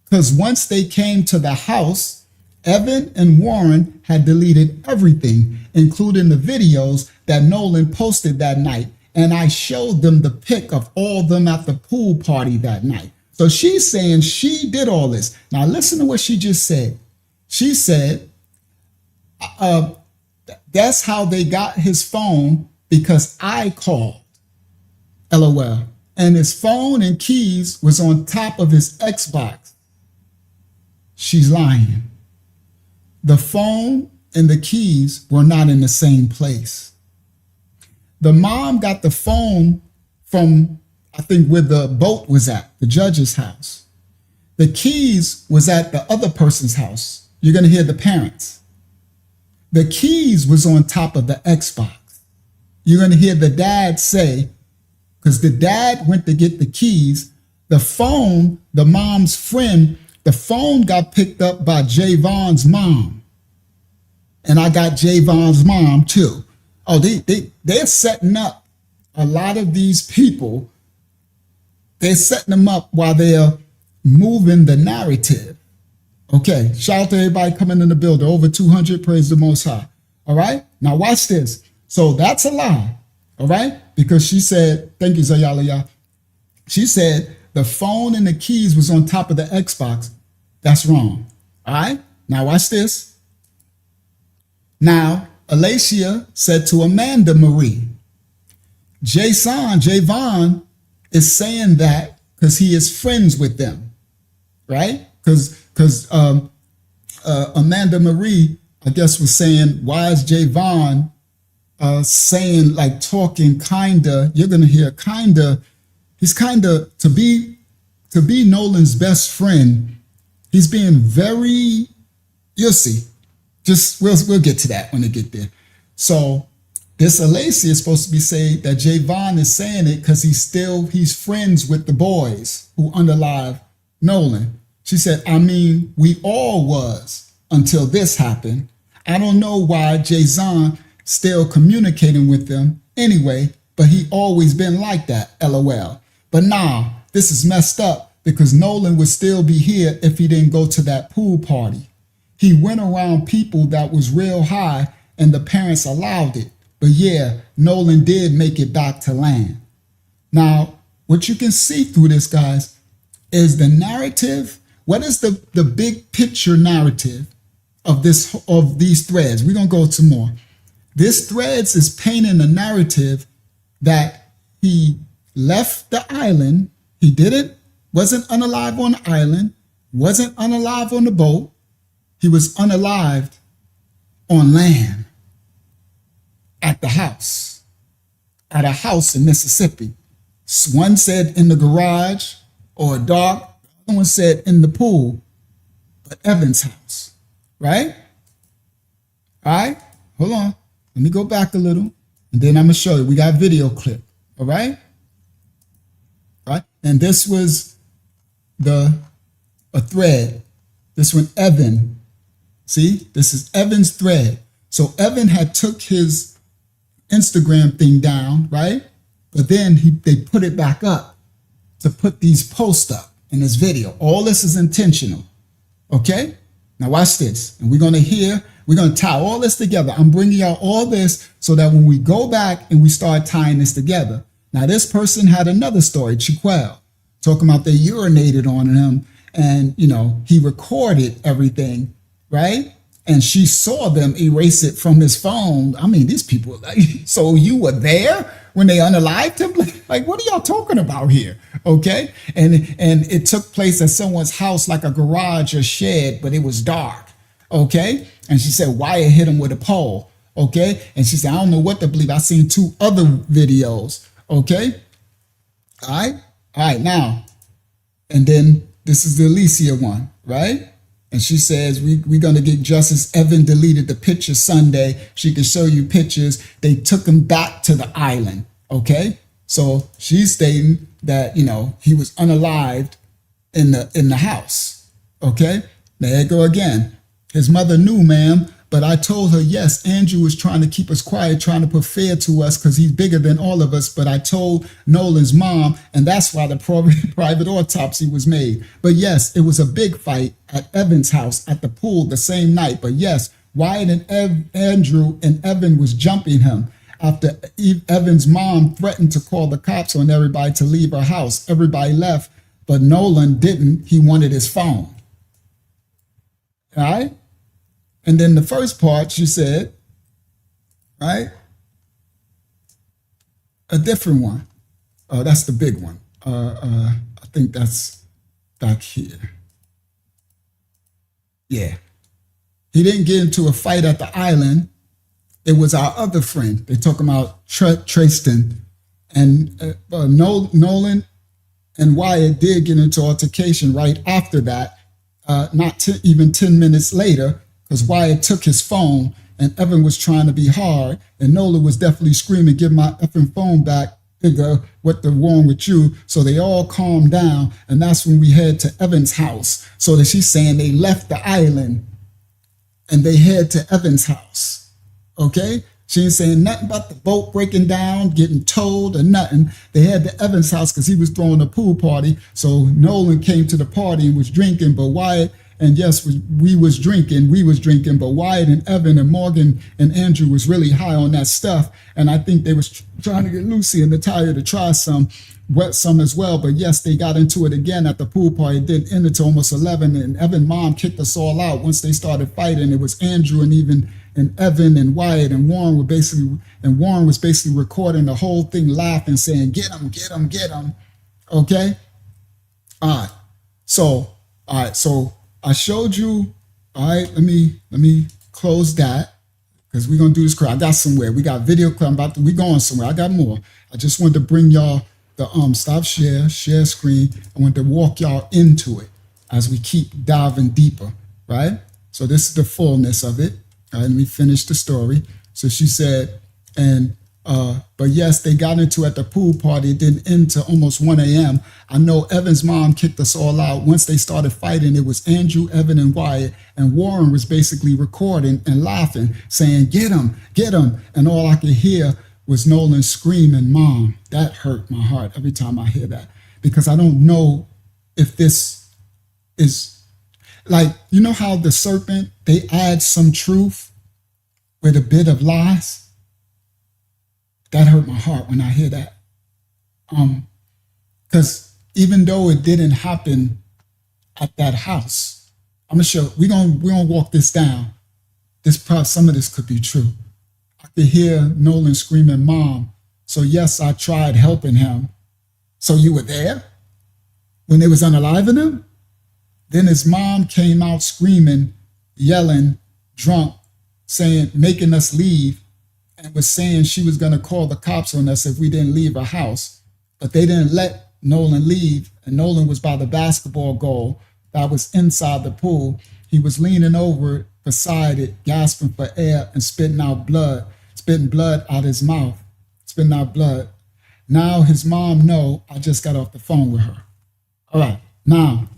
Because once they came to the house, Evan and Warren had deleted everything, including the videos that Nolan posted that night. And I showed them the pic of all of them at the pool party that night. So she's saying she did all this. Now listen to what she just said. She said, that's how they got his phone because I called. LOL. And his phone and keys was on top of his Xbox. She's lying. The phone and the keys were not in the same place. The mom got the phone from, I think, where the boat was at, the judge's house. The keys was at the other person's house. You're going to hear the parents. The keys was on top of the Xbox. You're going to hear the dad say, because the dad went to get the keys, the phone, the mom's friend, the phone got picked up by Javon's mom. And I got Javon's mom too. Oh, they're setting up a lot of these people. They're setting them up while they're moving the narrative. Okay, shout out to everybody coming in the building. Over 200, praise the Most High. All right, now watch this. So that's a lie. All right, because she said, thank you, Zayala. She said the phone and the keys was on top of the Xbox. That's wrong. All right, now watch this. Now, Alacia said to Amanda Marie, Javon is saying that because he is friends with them, right? Because Amanda Marie, I guess, was saying, why is Javon saying, like, talking kinda, you're gonna hear kinda, he's kinda, to be Nolan's best friend, he's being very, you'll see. Just we'll get to that when they get there. So this Alacia is supposed to be saying that Javon is saying it because he's friends with the boys who unalive Nolan. She said, I mean, we all was until this happened. I don't know why Jason still communicating with them anyway, but he always been like that, LOL. But nah, this is messed up because Nolan would still be here if he didn't go to that pool party. He went around people that was real high and the parents allowed it. But yeah, Nolan did make it back to land. Now, what you can see through this, guys, is the narrative. What is the big picture narrative of these threads? We're going to go to more. This threads is painting a narrative that he left the island. He wasn't unalive on the island, wasn't unalive on the boat. He was unalived on land at the house, at a house in Mississippi. One said in the garage or a dark, the other one said in the pool, but Evan's house, right? All right, hold on. Let me go back a little and then I'm gonna show you. We got a video clip, all right? All right, and this was a thread. This one, Evan. See, this is Evan's thread. So Evan had took his Instagram thing down, right? But then they put it back up to put these posts up in this video. All this is intentional, okay? Now watch this. And we're going to tie all this together. I'm bringing out all this so that when we go back and we start tying this together, Now, this person had another story, Chiquel, talking about they urinated on him and, he recorded everything, right? And she saw them erase it from his phone. I mean, these people, like, so you were there when they unalived him? Like, what are y'all talking about here? Okay. And it took place at someone's house, like a garage or shed, but it was dark. Okay. And she said, Wyatt hit him with a pole. Okay. And she said, I don't know what to believe. I seen 2 other videos. Okay. All right. All right. Now, and then this is the Alicia one, right? And she says, we're going to get justice. Evan deleted the picture Sunday. She can show you pictures. They took him back to the island. Okay. So she's stating that, he was unalived in the house. Okay. There you go again. His mother knew, ma'am, but I told her, yes, Andrew was trying to keep us quiet, trying to put fear to us because he's bigger than all of us. But I told Nolan's mom, and that's why the private autopsy was made. But yes, it was a big fight at Evan's house at the pool the same night. But yes, Wyatt and Andrew and Evan was jumping him after Evan's mom threatened to call the cops on everybody to leave her house. Everybody left, but Nolan didn't. He wanted his phone. All right? And then the first part, she said, right? A different one. Oh, that's the big one. I think that's back here. Yeah. He didn't get into a fight at the island. It was our other friend. They're talking about Tristan. And Nolan and Wyatt did get into altercation right after that, not even 10 minutes later, because Wyatt took his phone and Evan was trying to be hard, and Nolan was definitely screaming, give my effing phone back, nigga, what the wrong with you? So they all calmed down, and that's when we head to Evan's house. So that she's saying they left the island and they head to Evan's house, okay? She ain't saying nothing about the boat breaking down, getting towed, or nothing. They had to Evan's house because he was throwing a pool party. So Nolan came to the party and was drinking, but Wyatt, and yes, we was drinking, but Wyatt and Evan and Morgan and Andrew was really high on that stuff. And I think they was trying to get Lucy and Natalia to try some as well. But yes, they got into it again at the pool party. It didn't end until almost 11. And Evan's mom kicked us all out once they started fighting. It was Andrew and Evan and Wyatt and Warren was basically recording the whole thing, laughing, saying, get him, get him, get him. Okay? All right. So I showed you, all right, let me close that because we're going to do this quick. I got somewhere. We got video clip. We going somewhere. I got more. I just wanted to bring y'all the stop share screen. I want to walk y'all into it as we keep diving deeper, right? So this is the fullness of it. All right, let me finish the story. So she said, but yes, they got into at the pool party. It didn't end till almost 1 a.m. I know Evan's mom kicked us all out. Once they started fighting, it was Andrew, Evan, and Wyatt. And Warren was basically recording and laughing, saying, get him, get him. And all I could hear was Nolan screaming, Mom. That hurt my heart every time I hear that. Because I don't know if this is like, you know how the serpent, they add some truth with a bit of lies? That hurt my heart when I hear that. Because even though it didn't happen at that house, I'm gonna show, we're gonna walk this down. Some of this could be true. I could hear Nolan screaming, Mom. So yes, I tried helping him. So you were there when they was unaliving him? Then his mom came out screaming, yelling, drunk, saying, making us leave, and was saying she was going to call the cops on us if we didn't leave her house. But they didn't let Nolan leave, and Nolan was by the basketball goal that was inside the pool. He was leaning over beside it, gasping for air and spitting blood out his mouth, spitting out blood. Now his mom know I just got off the phone with her. All right, now,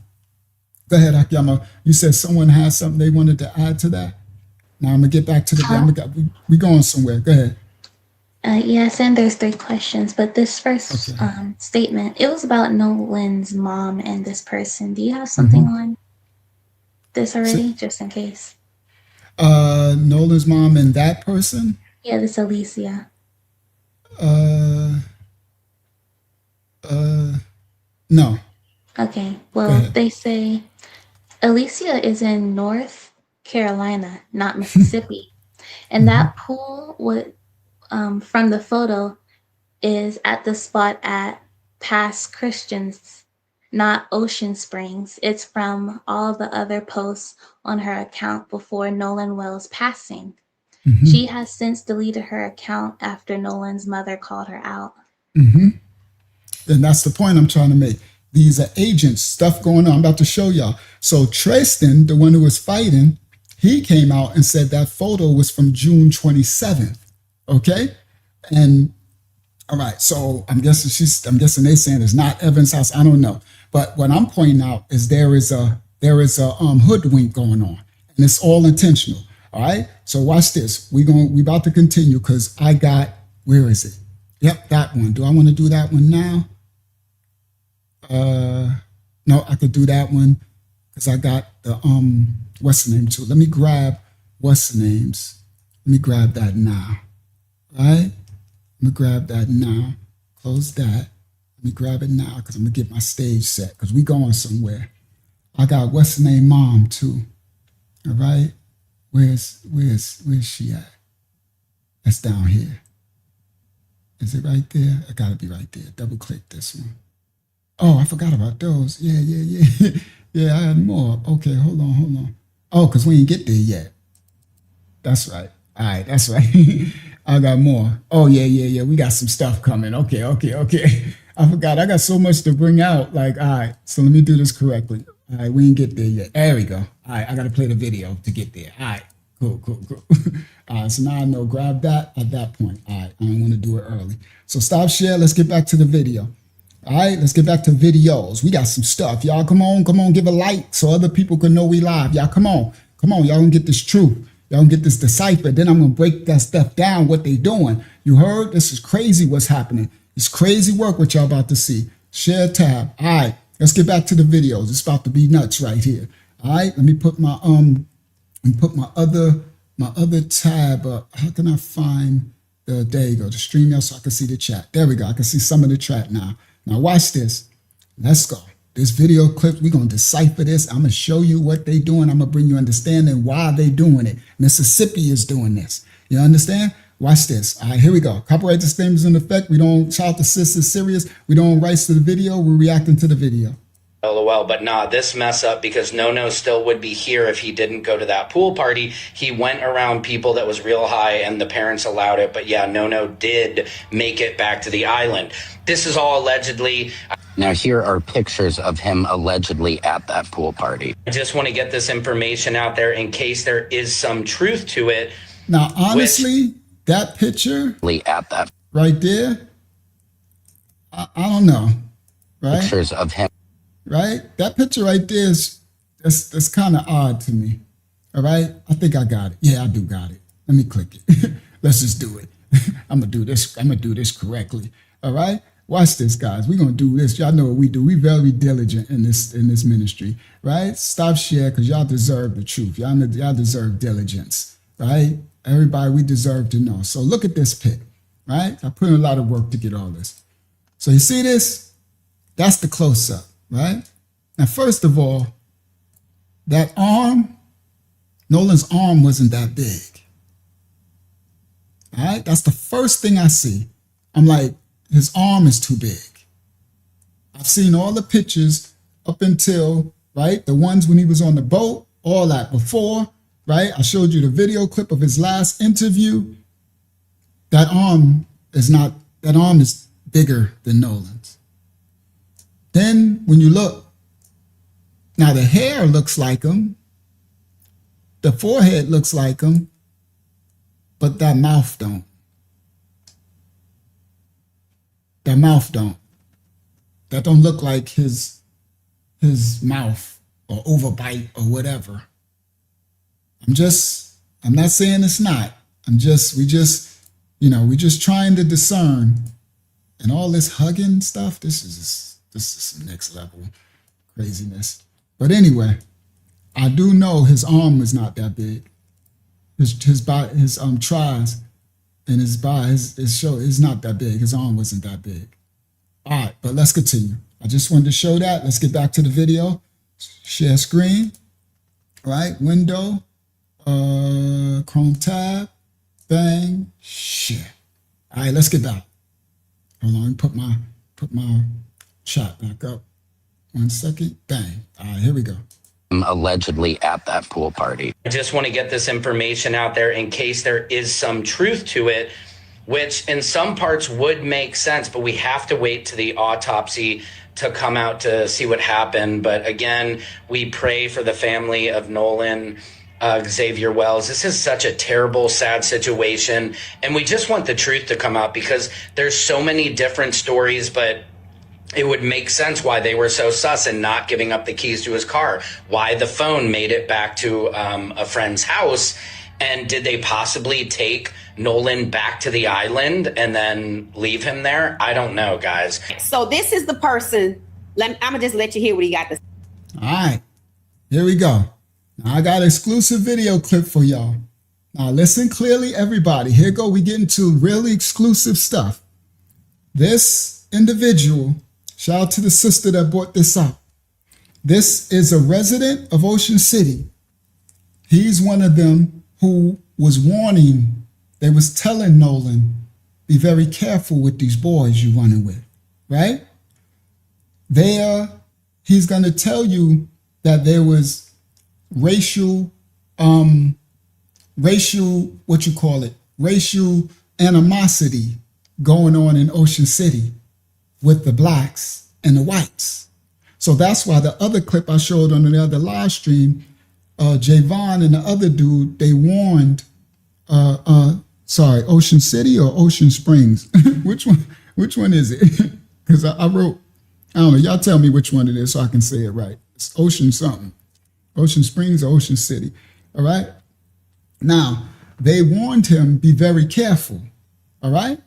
go ahead, Akiyama. You said someone has something they wanted to add to that? Now I'm gonna get back to we going somewhere. Go ahead. Yes, and there's 3 questions, but this first statement, it was about Nolan's mom and this person. Do you have something on this already, just in case? Nolan's mom and that person? Yeah, this Alicia. No. Okay. Go Well, ahead. they say Alicia is in North Carolina, not Mississippi. And that pool would, from the photo, is at the spot at Pass Christians, not Ocean Springs. It's from all the other posts on her account before Nolan Wells' passing. She has since deleted her account after Nolan's mother called her out. And that's the point I'm trying to make. These are agents, stuff going on. I'm about to show y'all. So Tristan, the one who was fighting, he came out and said that photo was from June 27th. Okay? And all right, so I'm guessing they saying it's not Evan's house. I don't know. But what I'm pointing out is there is a hoodwink going on, and it's all intentional. All right. So watch this. We about to continue because I got, where is it? Yep, that one. Do I want to do that one now? No, I could do that one because I got the what's the name too. Let me grab what's the names. Let me grab that now. All right. Let me grab that now. Close that. Let me grab it now because I'm gonna get my stage set because we going somewhere. I got what's the name mom too. All right. Where's she at? That's down here. Is it right there? It gotta be right there. Double click this one. Oh, I forgot about those. Yeah. Yeah, I had more. Okay, hold on. Oh, because we ain't get there yet. That's right. All right, that's right. I got more. Oh, yeah. We got some stuff coming. Okay. I forgot. I got so much to bring out. Like, all right, so let me do this correctly. All right, we ain't get there yet. There we go. All right, I got to play the video to get there. All right, cool. All right, so now I know, grab that at that point. All right, I don't want to do it early. So stop share. Let's get back to the video. All right, let's get back to videos. We got some stuff. Y'all, come on, give a like so other people can know we live. Y'all, come on. Y'all gonna get this truth. Y'all gonna get this deciphered. Then I'm gonna break that stuff down, what they doing. You heard? This is crazy what's happening. It's crazy work what y'all about to see. Share tab. All right, let's get back to the videos. It's about to be nuts right here. All right, let me put my other tab up. How can I find there you go, the stream now so I can see the chat. There we go. I can see some of the chat now. Now watch this. Let's go. This video clip, we're going to decipher this. I'm going to show you what they doing. I'm going to bring you understanding why they doing it. Mississippi is doing this. You understand? Watch this. All right, here we go. Copyright disclaimers in effect. We don't child assist is serious. We don't rights to the video. We're reacting to the video. LOL, but nah, this mess up because No still would be here if he didn't go to that pool party. He went around people that was real high and the parents allowed it. But yeah, No did make it back to the island. This is all allegedly. Now, here are pictures of him allegedly at that pool party. I just want to get this information out there in case there is some truth to it. Now, honestly, that picture at that right there, I don't know. Right? Pictures of him. Right? That picture right there is that's kind of odd to me. All right? I think I got it. Yeah, I do got it. Let me click it. Let's just do it. I'm gonna do this correctly. All right? Watch this, guys. We're gonna do this. Y'all know what we do. We very diligent in this ministry, right? Stop share because y'all deserve the truth. Y'all deserve diligence, right? Everybody, we deserve to know. So look at this pic, right? I put in a lot of work to get all this. So you see this? That's the close-up, right? Now, first of all, that arm, Nolan's arm wasn't that big. All right? That's the first thing I see. I'm like, his arm is too big. I've seen all the pictures up until, right, the ones when he was on the boat, all that before, right? I showed you the video clip of his last interview. That arm is bigger than Nolan's. Then when you look, now the hair looks like him, the forehead looks like him, but that mouth don't. That mouth don't. That don't look like his mouth or overbite or whatever. I'm not saying it's not. we just trying to discern. And all this hugging stuff, this is some next level craziness. But anyway, I do know his arm is not that big. His tries and his show is not that big. His arm wasn't that big. All right, but let's continue. I just wanted to show that. Let's get back to the video. Share screen. All right, window, Chrome tab, bang, share. All right, let's get back. Hold on, put my chat back up. 1 second, bang. All right, here we go. Allegedly at that pool party. I just want to get this information out there in case there is some truth to it, which in some parts would make sense, but we have to wait to the autopsy to come out to see what happened. But again, we pray for the family of Nolan Xavier Wells. This is such a terrible, sad situation. And we just want the truth to come out because there's so many different stories, but it would make sense why they were so sus and not giving up the keys to his car, why the phone made it back to a friend's house. And did they possibly take Nolan back to the island and then leave him there? I don't know, guys. So this is the person. I'm going to just let you hear what he got to say. All right, here we go. Now I got an exclusive video clip for y'all. Now listen clearly, everybody. Here go. We get into really exclusive stuff. This individual, shout out to the sister that brought this up. This is a resident of Ocean City. He's one of them who was warning, they was telling Nolan, be very careful with these boys you're running with, right? He's going to tell you that there was racial, racial animosity going on in Ocean City with the blacks and the whites. So that's why the other clip I showed on the other live stream, Javon and the other dude, they warned, Ocean City or Ocean Springs? Which one is it? Because I wrote, I don't know, y'all tell me which one it is so I can say it right. It's Ocean something. Ocean Springs or Ocean City, all right? Now, they warned him, be very careful, all right?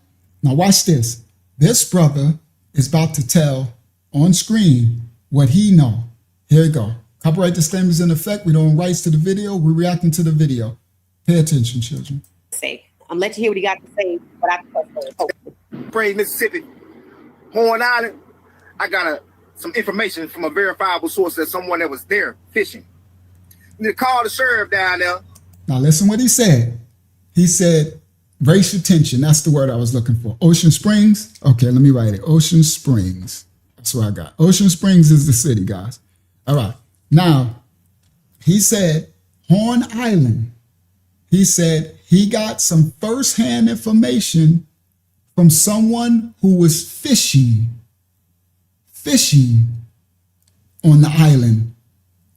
Now watch this. This brother is about to tell on screen what he know. Here we go. Copyright disclaimers in effect. We don't rights to the video. We're reacting to the video. Pay attention, children. I'm letting you hear what he got to say, but I can Praise Mississippi, Horn Island. I got some information from a verifiable source that someone that was there fishing. You need to call the sheriff down there. Now listen what he said. He said racial tension. That's the word I was looking for. Ocean Springs. Okay, let me write it. Ocean Springs. That's what I got. Ocean Springs is the city, guys. All right. Now, he said Horn Island. He said he got some firsthand information from someone who was fishing on the island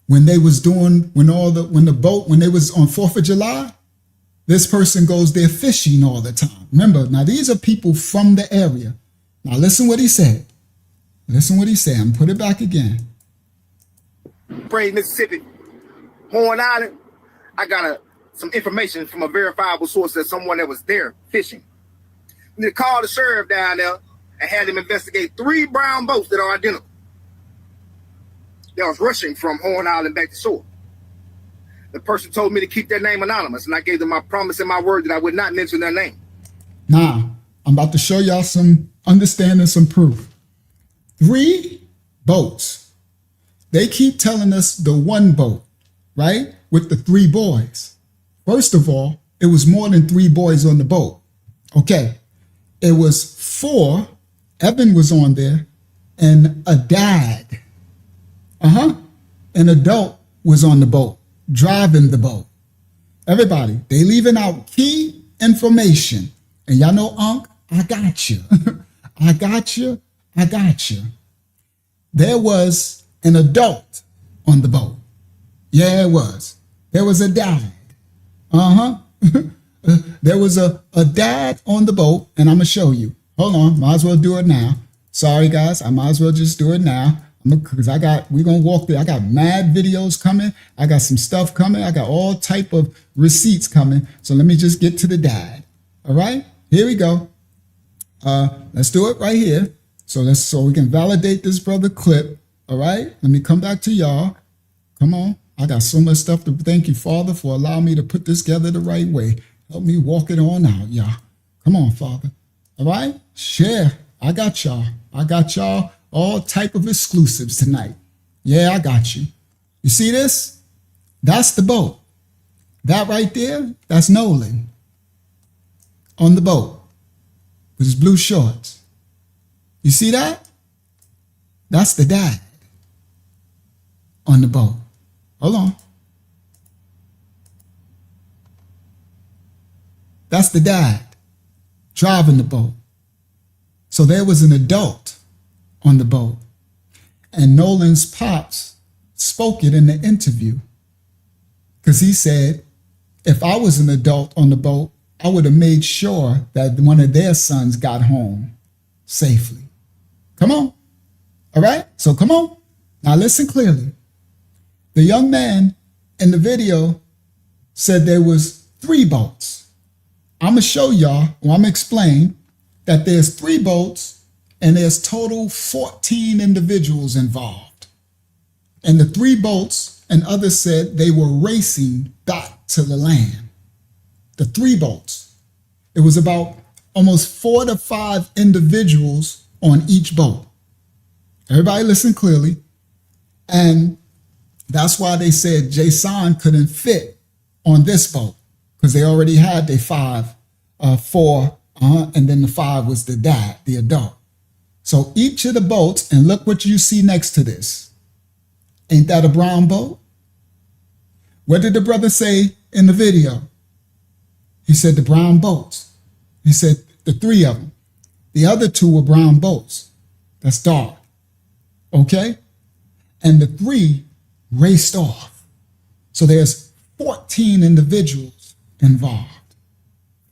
when they was doing, when they was on 4th of July. This person goes there fishing all the time. Remember, now these are people from the area. Now listen what he said. Listen what he said. I'm put it back again. Praise Mississippi, Horn Island. I got some information from a verifiable source that someone that was there fishing. You need to call the sheriff down there and had them investigate 3 brown boats that are identical. That was rushing from Horn Island back to shore. The person told me to keep their name anonymous, and I gave them my promise and my word that I would not mention their name. Now, I'm about to show y'all some understanding, some proof. 3 boats. They keep telling us the one boat, right? With the 3 boys. First of all, it was more than 3 boys on the boat. Okay. It was 4. Evan was on there, and a dad. An adult was on the boat, driving the boat. Everybody, they leaving out key information. And y'all know, Unc, I got you. I got you. I got you. There was an adult on the boat. Yeah, it was. There was a dad. There was a dad on the boat, and I'm going to show you. Hold on, might as well do it now. Sorry, guys, I might as well just do it now. Because we're going to walk there. I got mad videos coming. I got some stuff coming. I got all type of receipts coming. So let me just get to the dad. All right, here we go. Let's do it right here. So we can validate this brother clip. All right, let me come back to y'all. Come on. I got so much stuff to thank you, Father, for allowing me to put this together the right way. Help me walk it on out, y'all. Come on, Father. All right, share. I got y'all. I got y'all all type of exclusives tonight. Yeah, I got you. You see this? That's the boat. That right there, that's Nolan on the boat with his blue shorts. You see that? That's the dad on the boat. Hold on. That's the dad driving the boat. So there was an adult on the boat. And Nolan's pops spoke it in the interview. Because he said, if I was an adult on the boat, I would have made sure that one of their sons got home safely. Come on. All right? So come on. Now listen clearly. The young man in the video said there was 3 boats. I'm going to show y'all, or I'm going to explain that there's 3 boats and there's total 14 individuals involved. And the 3 boats, and others said they were racing back to the land. The 3 boats. It was about almost 4 to 5 individuals on each boat. Everybody listen clearly. And that's why they said Jason couldn't fit on this boat, because they already had their 4, and then the 5 was the dad, the adult. So each of the boats, and look what you see next to this. Ain't that a brown boat? What did the brother say in the video? He said the brown boats. He said the 3 of them. The other 2 were brown boats. That's dark. Okay? And the 3 raced off. So there's 14 individuals involved.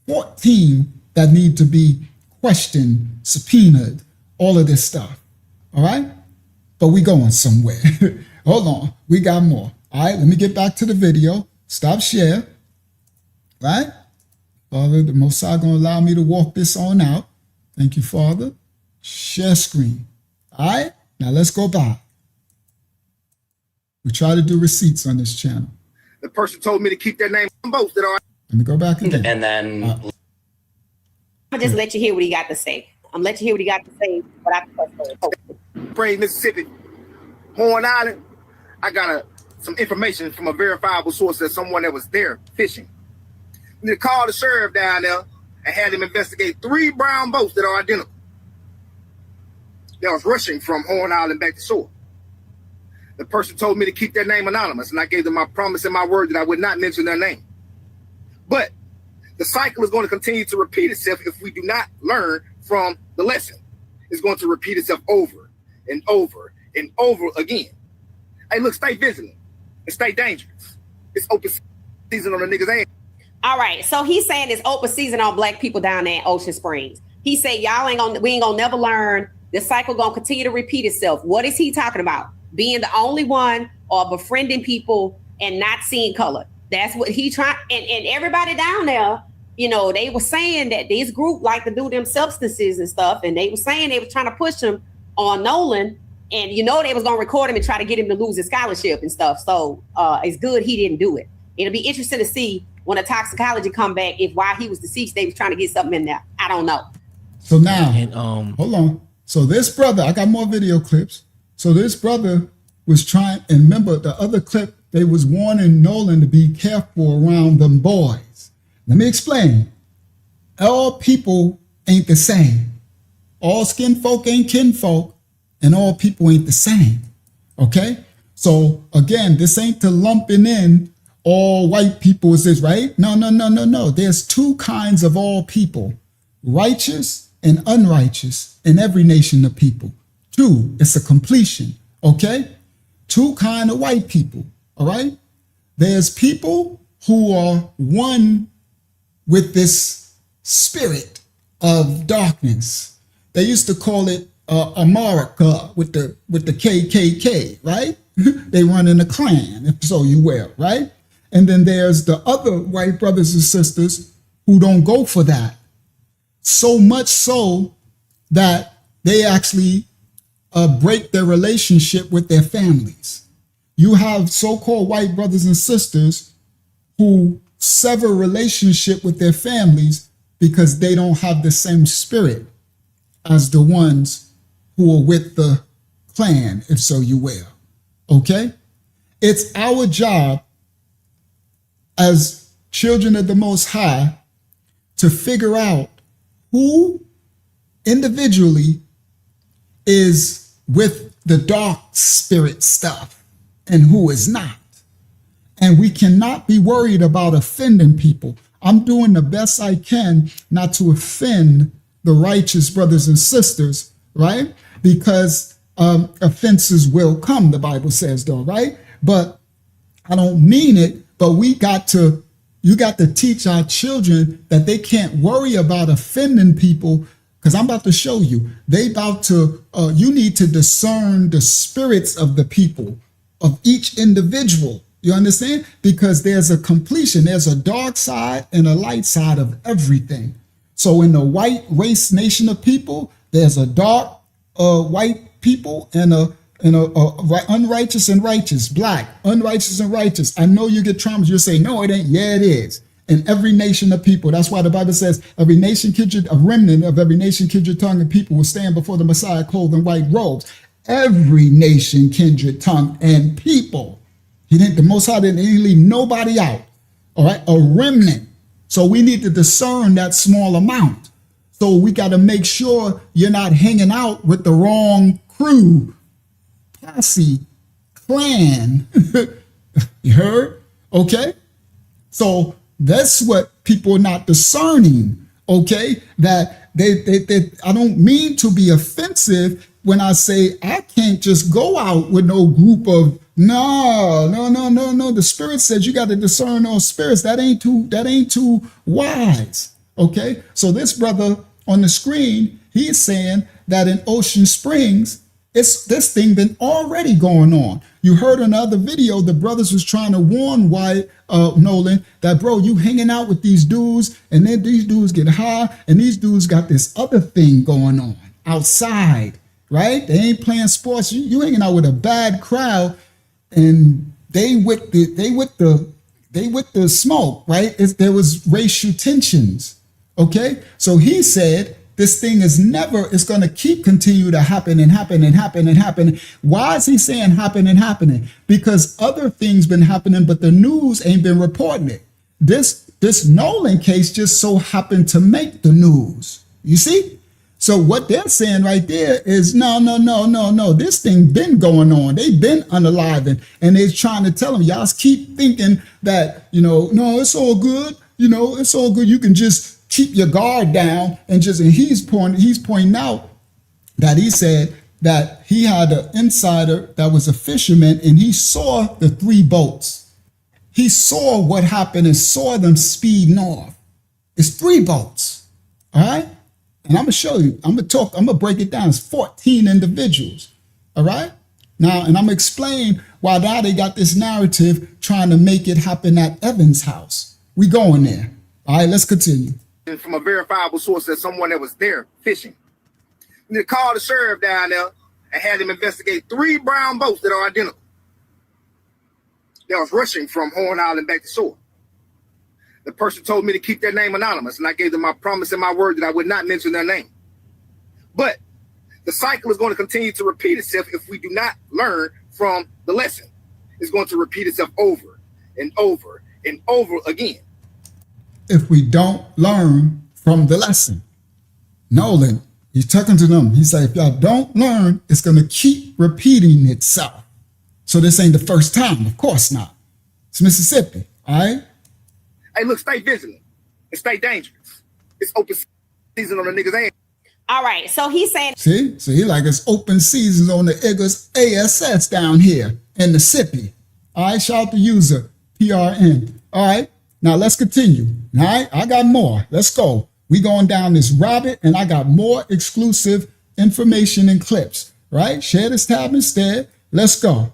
14 that need to be questioned, subpoenaed, all of this stuff. All right? But we going somewhere. Hold on. We got more. All right, let me get back to the video. Stop share. Right? Father, the Most High going to allow me to walk this on out. Thank you, Father. Share screen. All right? Now let's go back. We try to do receipts on this channel. The person told me to keep their name on both. Let me go back again. And then I'm gonna just let you hear what he got to say. I'm gonna let you hear what he got to say, but I can Praise Mississippi, Horn Island. I got some information from a verifiable source that someone that was there fishing. They called the sheriff down there and had him investigate 3 brown boats that are identical. They was rushing from Horn Island back to shore. The person told me to keep their name anonymous, and I gave them my promise and my word that I would not mention their name. But the cycle is going to continue to repeat itself if we do not learn from the lesson. It's going to repeat itself over and over and over again. Hey, look, stay vigilant and stay dangerous. It's open season on the niggas' ass. All right, so he's saying it's open season on black people down there in Ocean Springs. He said we ain't gonna never learn. The cycle gonna continue to repeat itself. What is he talking about? Being the only one or befriending people and not seeing color. That's what he trying. And everybody down there, you know, they were saying that this group like to do them substances and stuff, and they were saying they were trying to push him on Nolan, and you know they was gonna record him and try to get him to lose his scholarship and stuff. So it's good he didn't do it. It'll be interesting to see when a toxicology come back if while he was deceased they was trying to get something in there. I don't know. So now, hold on. So this brother, I got more video clips. So this brother was trying, and remember the other clip, they was warning Nolan to be careful around them boys. Let me explain. All people ain't the same. All skin folk ain't kinfolk, and all people ain't the same. Okay? So again, this ain't to lumping in all white people, is this right? No. There's 2 kinds of all people, righteous and unrighteous in every nation of people. 2, it's a completion, okay? 2 kind of white people, all right? There's people who are one with this spirit of darkness. They used to call it America with the KKK, right? They run in a clan, if so you will, right? And then there's the other white brothers and sisters who don't go for that. So much so that they actually break their relationship with their families. You have so-called white brothers and sisters who sever relationship with their families because they don't have the same spirit as the ones who are with the clan, if so you will. Okay? It's our job as children of the Most High to figure out who individually is with the dark spirit stuff and who is not. And we cannot be worried about offending people. I'm doing the best I can not to offend the righteous brothers and sisters, right? Because offenses will come, the Bible says, though, right? But I don't mean it, but you got to teach our children that they can't worry about offending people, because I'm about to show you. You need to discern the spirits of the people, of each individual. You understand? Because there's a completion. There's a dark side and a light side of everything. So in the white race nation of people, there's a dark white people and a unrighteous and righteous, black, unrighteous and righteous. I know you get traumas. You'll say, no, it ain't. Yeah, it is. In every nation of people. That's why the Bible says every nation, kindred, a remnant of every nation, kindred, tongue, and people will stand before the Messiah clothed in white robes. Every nation, kindred, tongue, and people. The Most High didn't leave nobody out. All right, a remnant. So we need to discern that small amount. So we got to make sure you're not hanging out with the wrong crew, posse, clan. You heard? Okay. So that's what people are not discerning. Okay, that they I don't mean to be offensive when I say I can't just go out with no group of no. The Spirit says you got to discern those spirits. That ain't too wise. Okay, so this brother on the screen, he's saying that in Ocean Springs, this thing been already going on. You heard in another video, the brothers was trying to warn Nolan that, bro, you hanging out with these dudes, and then these dudes get high, and these dudes got this other thing going on outside, right? They ain't playing sports. You hanging out with a bad crowd, and they with the smoke, right? There was racial tensions. Okay, so he said this thing is it's going to continue to happen and happen and happen and happen. Why is he saying happen and happening? Because other things been happening, but the news ain't been reporting it. This Nolan case just so happened to make the news. You see? So what they're saying right there is no. This thing been going on. They've been unaliving, and they're trying to tell them, y'all keep thinking that, no, it's all good. It's all good. You can just keep your guard down and he's pointing out that he said that he had an insider that was a fisherman, and he saw the 3 boats. He saw what happened and saw them speeding off. It's 3 boats. All right. And I'm going to show you, I'm going to break it down. It's 14 individuals. All right. Now, and I'm going to explain why now they got this narrative trying to make it happen at Evan's house. We going there. All right, let's continue. From a verifiable source that someone that was there fishing. And they called the sheriff down there and had him investigate 3 brown boats that are identical. That was rushing from Horn Island back to shore. The person told me to keep their name anonymous, and I gave them my promise and my word that I would not mention their name. But the cycle is going to continue to repeat itself if we do not learn from the lesson. It's going to repeat itself over and over and over again. If we don't learn from the lesson. Nolan, he's talking to them. He said, if y'all don't learn, it's going to keep repeating itself. So this ain't the first time. Of course not. It's Mississippi. All right. Hey, look, stay vigilant and stay dangerous. It's open season on the niggas' ass. All right. So he's saying. See? So he like it's open seasons on the niggas' ASS down here in the Mississippi. All right. Shout out to user PRN. All right. Now let's continue. All right, I got more. Let's go. We going down this rabbit, and I got more exclusive information and clips. Right? Share this tab instead. Let's go.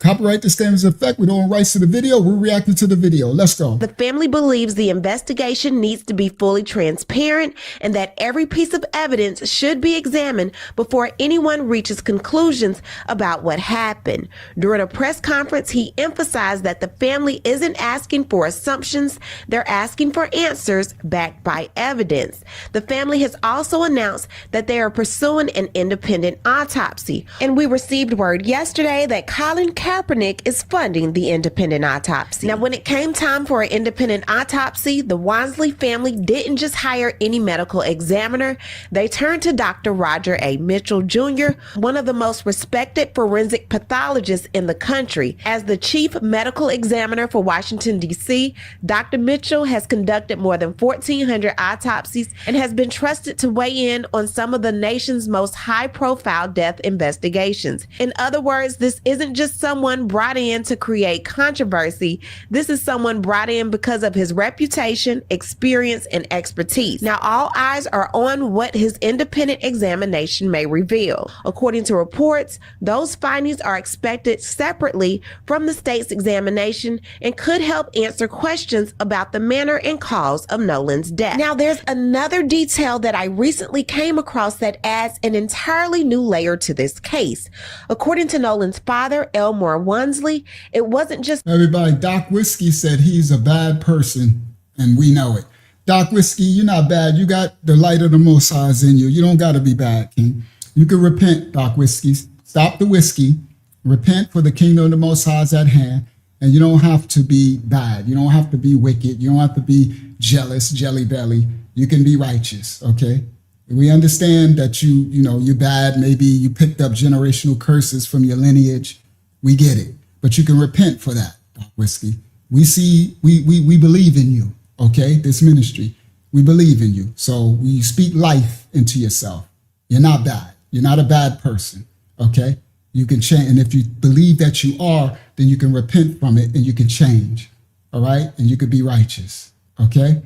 Copyright disclaimers in effect. We don't own rights to the video. We're reacting to the video. Let's go. The family believes the investigation needs to be fully transparent and that every piece of evidence should be examined before anyone reaches conclusions about what happened. During a press conference, he emphasized that the family isn't asking for assumptions. They're asking for answers backed by evidence. The family has also announced that they are pursuing an independent autopsy. And we received word yesterday that Colin Kaepernick is funding the independent autopsy. Now, when it came time for an independent autopsy, the Wansley family didn't just hire any medical examiner. They turned to Dr. Roger A. Mitchell Jr., one of the most respected forensic pathologists in the country. As the chief medical examiner for Washington, D.C., Dr. Mitchell has conducted more than 1,400 autopsies and has been trusted to weigh in on some of the nation's most high-profile death investigations. In other words, this isn't just someone brought in to create controversy. This is someone brought in because of his reputation, experience, and expertise. Now, all eyes are on what his independent examination may reveal. According to reports, those findings are expected separately from the state's examination and could help answer questions about the manner and cause of Nolan's death. Now, there's another detail that I recently came across that adds an entirely new layer to this case. According to Nolan's father, Elmore Wansley, it wasn't just everybody. Doc Whiskey said he's a bad person, and we know it. Doc Whiskey, you're not bad. You got the light of the Most High in you. You don't got to be bad, King. You can repent, Doc Whiskey. Stop the whiskey. Repent, for the kingdom of the Most High is at hand. And you don't have to be bad. You don't have to be wicked. You don't have to be jealous, jelly belly. You can be righteous, okay? We understand that you're bad. Maybe you picked up generational curses from your lineage. We get it. But you can repent for that, Doc Whiskey. We believe in you, okay? This ministry, we believe in you. So we speak life into yourself. You're not bad. You're not a bad person, okay? You can change. And if you believe that you are, then you can repent from it and you can change, all right? And you could be righteous, okay?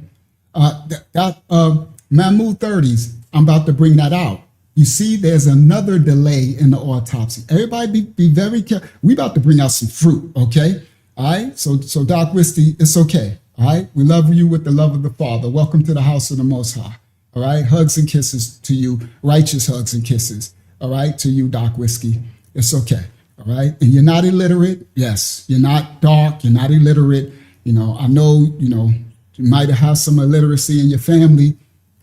Mahmoud 30s, I'm about to bring that out. You see, there's another delay in the autopsy. Everybody be very careful. We about to bring out some fruit, okay? All right? So Doc Whiskey, it's okay, all right? We love you with the love of the Father. Welcome to the house of the Most High, all right? Hugs and kisses to you, righteous hugs and kisses, all right? To you, Doc Whiskey. It's okay, all right? And you're not illiterate. Yes, you're not dark. You're not illiterate. I know, you might have some illiteracy in your family,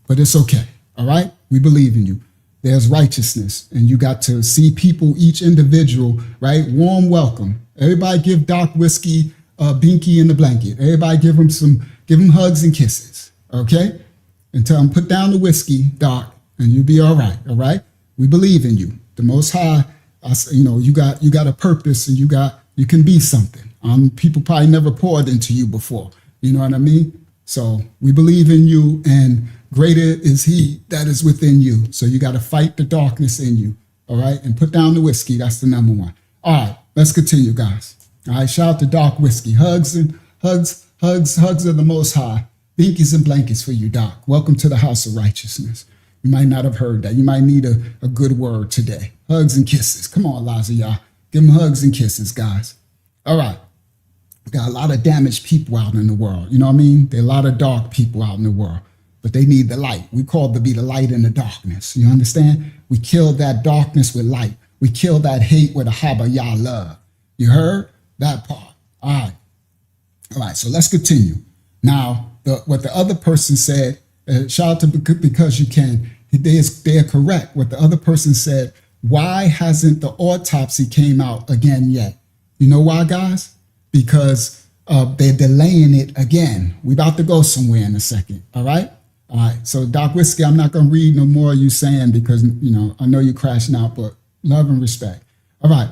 but it's okay, all right? We believe in you. There's righteousness, and you got to see people, each individual, right? Warm welcome. Everybody give Doc Whiskey a binky in the blanket. Everybody give him hugs and kisses, okay? And tell him, put down the whiskey, Doc, and you'll be all right? We believe in you. The Most High, you got a purpose, and you can be something. People probably never poured into you before. You know what I mean? So we believe in you, and greater is he that is within you. So you got to fight the darkness in you, all right? And put down the whiskey. That's the number one. All right, let's continue, guys. All right, shout out to Doc Whiskey. Hugs of the Most High. Binkies and blankets for you, Doc. Welcome to the house of righteousness. You might not have heard that. You might need a good word today. Hugs and kisses. Come on, Laza, y'all. Give them hugs and kisses, guys. All right. We got a lot of damaged people out in the world. You know what I mean? There are a lot of dark people out in the world, but they need the light. We call to be the light in the darkness. You understand? We kill that darkness with light. We kill that hate with a haba yah love. You heard that part? All right. So let's continue. Now, what the other person said, shout out to Because You Can, they are correct. What the other person said, why hasn't the autopsy came out again yet? You know why, guys? Because they're delaying it again. We about to go somewhere in a second, all right? All right, so Doc Whiskey, I'm not going to read no more of you saying because, I know you're crashing out, but love and respect. All right,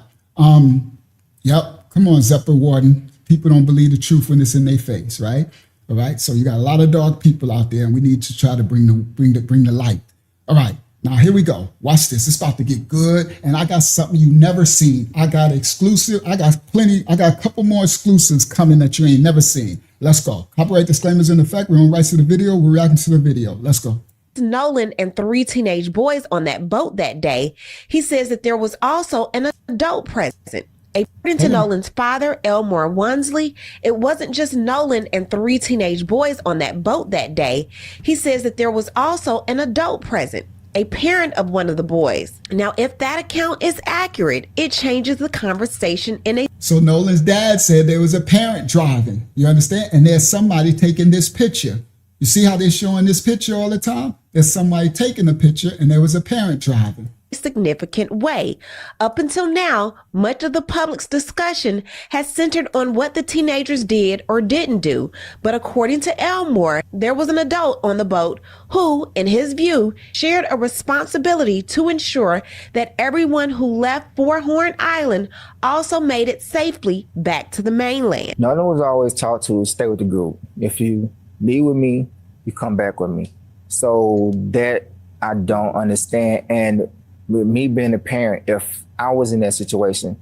yep, come on, Zephyr Warden. People don't believe the truth when it's in their face, right? All right, so you got a lot of dark people out there, and we need to try to bring the light. All right, now here we go. Watch this. It's about to get good, and I got something you never seen. I got exclusive. I got a couple more exclusives coming that you ain't never seen. Let's go. Copyright disclaimers in effect. We're on rights to the video. We're reacting to the video. Let's go. Nolan and 3 teenage boys on that boat that day. He says that there was also an adult present, According to Nolan's father, Elmore Wansley, it wasn't just Nolan and 3 teenage boys on that boat that day. He says that there was also an adult present, a parent of one of the boys. Now, if that account is accurate, it changes the conversation in a... So Nolan's dad said there was a parent driving, you understand? And there's somebody taking this picture. You see how they're showing this picture all the time? There's somebody taking the picture and there was a parent driving. Significant way. Up until now, much of the public's discussion has centered on what the teenagers did or didn't do. But according to Elmore, there was an adult on the boat who, in his view, shared a responsibility to ensure that everyone who left Four Horn Island also made it safely back to the mainland. Nolan was always taught to stay with the group. If you leave with me, you come back with me. So that I don't understand. And with me being a parent, if I was in that situation,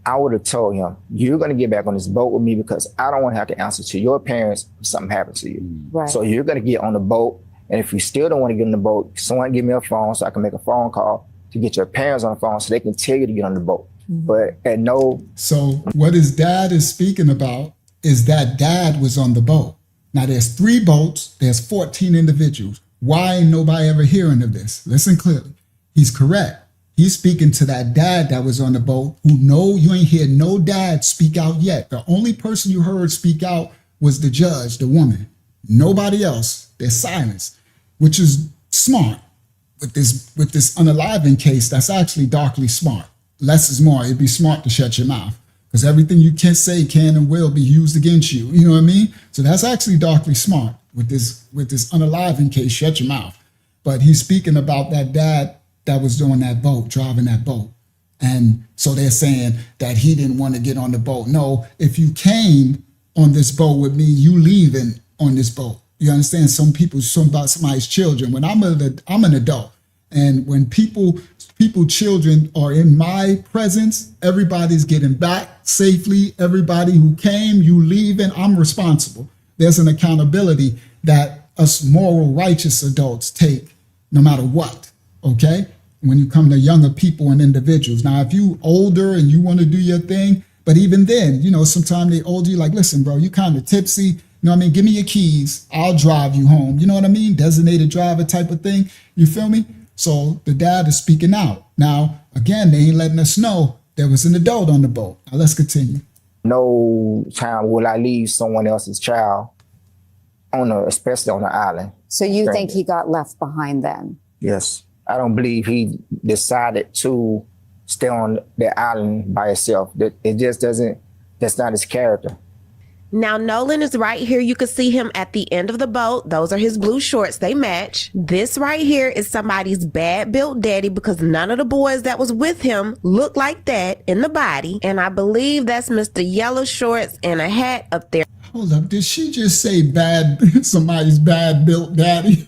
I would have told him, you're going to get back on this boat with me because I don't want to have to answer to your parents if something happened to you. Right. So you're going to get on the boat. And if you still don't want to get on the boat, someone give me a phone so I can make a phone call to get your parents on the phone so they can tell you to get on the boat. But at no... So what his dad is speaking about is that dad was on the boat. Now there's 3 boats, there's 14 individuals. Why ain't nobody ever hearing of this? Listen clearly. He's correct. He's speaking to that dad that was on the boat who you ain't hear no dad speak out yet. The only person you heard speak out was the judge, the woman. Nobody else. There's silence, which is smart. With this unaliving case, that's actually darkly smart. Less is more. It'd be smart to shut your mouth because everything you can say can and will be used against you. You know what I mean? So that's actually darkly smart. With this unaliving case, shut your mouth. But he's speaking about that dad that was on that boat, driving that boat. And so they're saying that he didn't want to get on the boat. No, if you came on this boat with me, you leaving on this boat. You understand? Some people, about somebody's children. When I'm an adult, and when children are in my presence, everybody's getting back safely. Everybody who came, you leaving, I'm responsible. There's an accountability that us moral, righteous adults take no matter what. Okay, when you come to younger people and individuals. Now, if you older and you want to do your thing, but even then, sometimes they older, you like, listen, bro, you kind of tipsy. You know what I mean? Give me your keys. I'll drive you home. You know what I mean? Designated driver type of thing. You feel me? So the dad is speaking out. Now, again, they ain't letting us know there was an adult on the boat. Now, let's continue. No time will I leave someone else's child especially on the island. So you think he got left behind then? Yes. I don't believe he decided to stay on the island by himself. It just doesn't, that's not his character. Now, Nolan is right here. You can see him at the end of the boat. Those are his blue shorts. They match. This right here is somebody's bad built daddy because none of the boys that was with him look like that in the body. And I believe that's Mr. Yellow Shorts and a hat up there. Hold up. Did she just say somebody's bad built daddy?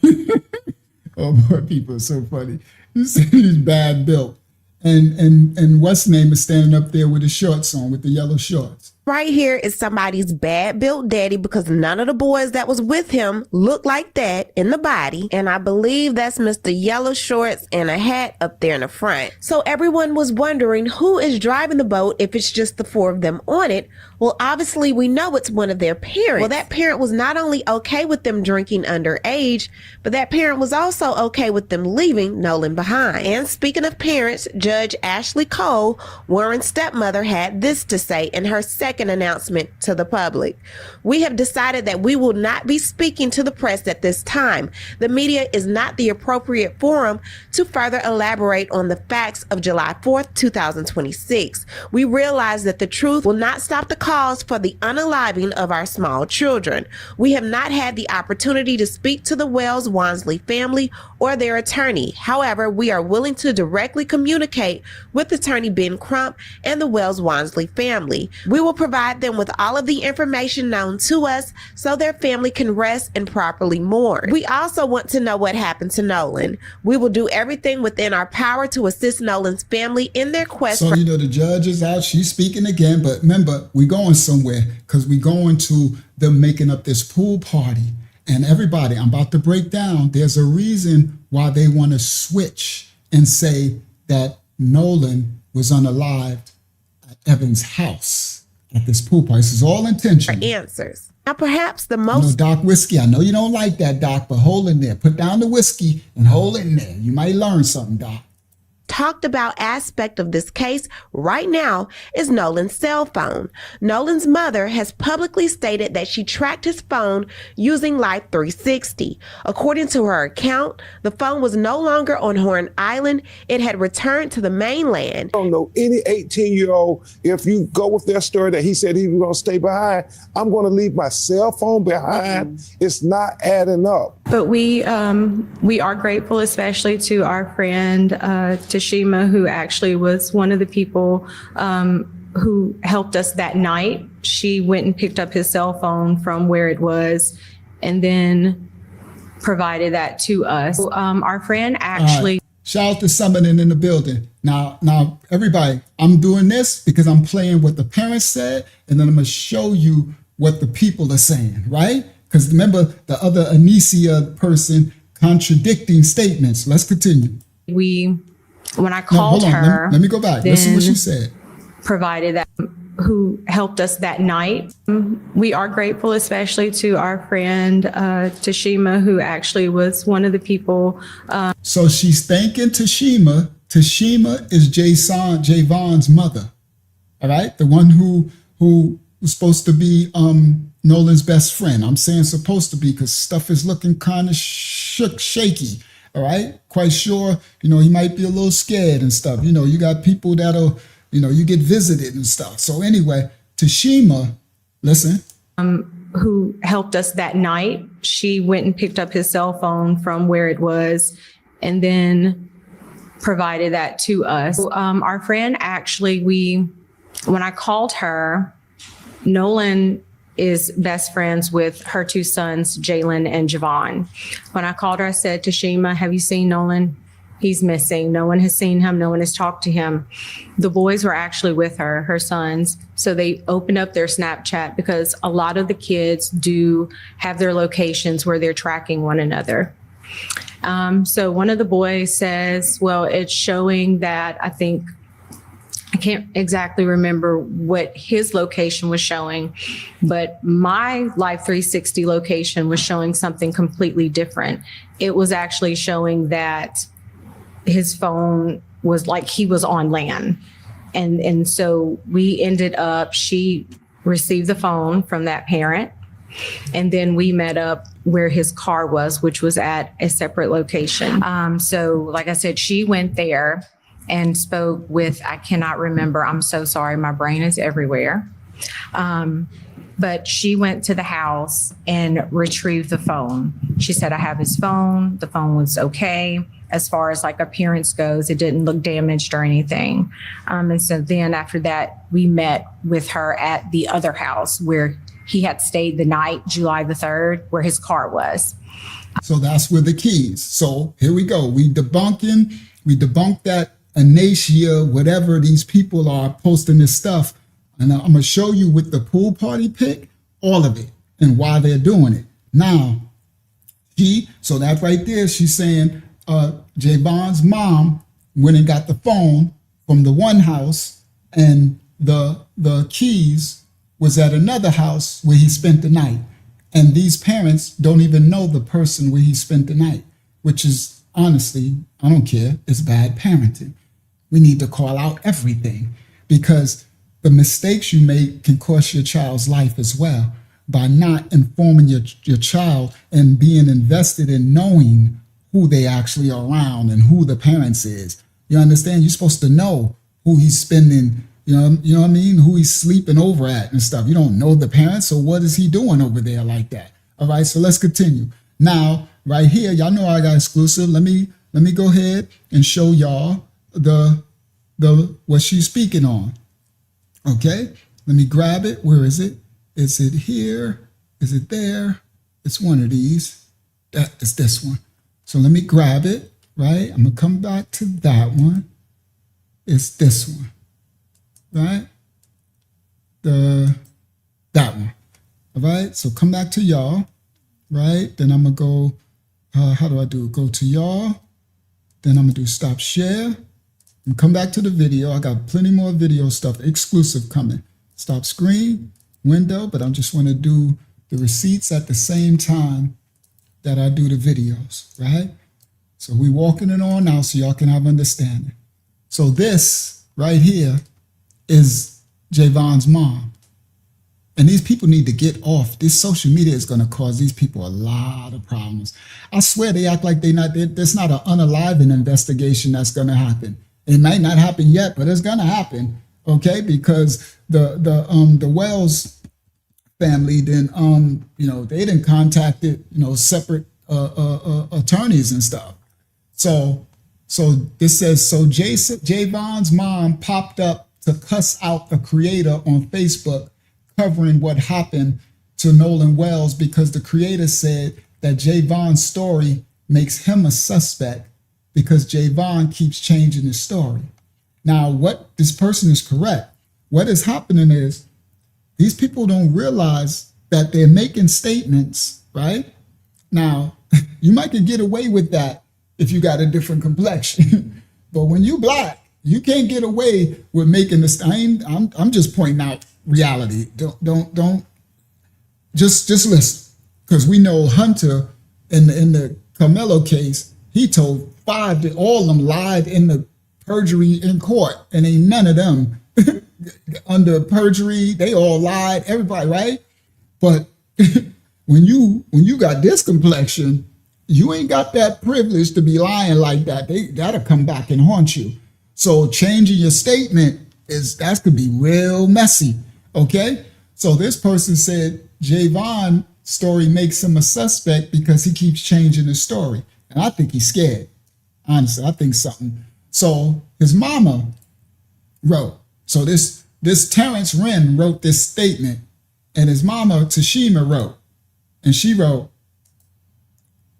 Oh boy, people are so funny. You said he's bad built. And what's name is standing up there with his shorts on, with the yellow shorts. Right here is somebody's bad built daddy because none of the boys that was with him look like that in the body. And I believe that's Mr. Yellow Shorts and a hat up there in the front. So everyone was wondering who is driving the boat if it's just the 4 of them on it. Well, obviously we know it's one of their parents. Well, that parent was not only okay with them drinking underage, but that parent was also okay with them leaving Nolan behind. And speaking of parents, Judge Ashley Cole, Warren's stepmother, had this to say in her second announcement to the public. We have decided that we will not be speaking to the press at this time. The media is not the appropriate forum to further elaborate on the facts of July 4th, 2026. We realize that the truth will not stop the cause for the unaliving of our small children. We have not had the opportunity to speak to the Wells Wansley family or their attorney. However, we are willing to directly communicate with attorney Ben Crump and the Wells Wansley family. We will provide them with all of the information known to us so their family can rest and properly mourn. We also want to know what happened to Nolan. We will do everything within our power to assist Nolan's family in their quest. So, the judge is out, she's speaking again, but remember, we're going somewhere because we're going to them making up this pool party. And everybody, I'm about to break down, there's a reason why they want to switch and say that Nolan was unalived Evan's house at this pool party. This is all intentional. Answers. Now, perhaps the I know, most Doc Whiskey, I know you don't like that, Doc, but hold in there. Put down the whiskey and hold it in there. You might learn something, Doc. talked about aspect of this case right now is Nolan's cell phone. Nolan's mother has publicly stated that she tracked his phone using Life 360. According to her account, the phone was no longer on Horn Island. It had returned to the mainland. I don't know any 18-year-old, if you go with their story that he said he was going to stay behind, I'm going to leave my cell phone behind. It's not adding up. But we are grateful, especially to our friend Tashima, who actually was one of the people who helped us that night. She went and picked up his cell phone from where it was and then provided that to us. Our friend actually... Shout out to Summoning in the building. Now, everybody, I'm doing this because I'm playing what the parents said, and then I'm going to show you what the people are saying, right? Because remember the other Anicia person contradicting statements. Let's continue. When I called her... Let me go back. Listen what she said. Provided that, who helped us that night. We are grateful, especially to our friend Tashima, who actually was one of the people. So she's thanking Tashima. Tashima is Javon's mother. All right, the one who was supposed to be Nolan's best friend. I'm saying supposed to be because stuff is looking kind of shaky. All right, quite sure. He might be a little scared and stuff. You got people that'll. You get visited and stuff. So anyway, Tashima, listen. Who helped us that night. She went and picked up his cell phone from where it was and then provided that to us. Our friend actually, when I called her, Nolan is best friends with her two sons, Jalen and Javon. When I called her, I said, Tashima, have you seen Nolan? He's missing. No one has seen him. No one has talked to him. The boys were actually with her sons. So they opened up their Snapchat because a lot of the kids do have their locations where they're tracking one another. So one of the boys says, well, it's showing that I can't exactly remember what his location was showing, but my Life 360 location was showing something completely different. It was actually showing that his phone was like he was on land. And so we ended up, she received the phone from that parent. And then we met up where his car was, which was at a separate location. So like I said, she went there and spoke with, I cannot remember. I'm so sorry. My brain is everywhere. But she went to the house and retrieved the phone. She said, I have his phone. The phone was okay. As far as like appearance goes, it didn't look damaged or anything. And so then after that, we met with her at the other house where he had stayed the night, July the 3rd, where his car was. So that's where the keys. So here we go. We debunked that Anacia, whatever these people are posting this stuff. And I'm going to show you with the pool party pic, all of it and why they're doing it. Now, so that right there, she's saying, Javon's mom went and got the phone from the one house and the keys was at another house where he spent the night. And these parents don't even know the person where he spent the night, which is honestly, I don't care. It's bad parenting. We need to call out everything because the mistakes you make can cost your child's life as well by not informing your child and being invested in knowing who they actually are around and who the parents is. You understand? You're supposed to know who he's spending, you know what I mean? Who he's sleeping over at and stuff. You don't know the parents, so what is he doing over there like that? All right, so let's continue. Now, right here, y'all know I got exclusive. Let me go ahead and show y'all the what she's speaking on. Okay, let me grab it. Where is it? Is it here? Is it there? It's one of these. It's this one. So let me grab it, right? I'm going to come back to that one. It's this one, right? That one, all right? So come back to y'all, right? Then I'm going to go, how do I do it? Go to y'all. Then I'm going to do stop share, And come back to the video. I got plenty more video stuff, exclusive coming. Stop screen, window, but I just want to do the receipts at the same time that I do the videos, right? So we walking it on now so y'all can have understanding. So this right here is Javon's mom. And these people need to get off. This social media is going to cause these people a lot of problems. I swear they act like there's not an unaliving investigation that's going to happen. It might not happen yet, but it's going to happen, okay? Because the Wells family then, they didn't contacted, separate attorneys and stuff. So this says, so Javon's mom popped up to cuss out the creator on Facebook covering what happened to Nolan Wells because the creator said that Javon's story makes him a suspect because Javon keeps changing his story. Now, what this person is correct. What is happening is these people don't realize that they're making statements, right? Now, you might could get away with that if you got a different complexion, but when you black, you can't get away with making this. I'm just pointing out reality. Don't just listen, because we know Hunter in the Carmelo case, he told 5 that all of them lied in the perjury in court, and ain't none of them under perjury. They all lied, everybody, right? But when you got this complexion, you ain't got that privilege to be lying like that. That'll come back and haunt you. So changing your statement that could be real messy. Okay. So this person said Javon's story makes him a suspect because he keeps changing his story. And I think he's scared. Honestly, I think something. So his mama wrote. So this Terrence Wren wrote this statement, and his mama Tashima wrote. And she wrote,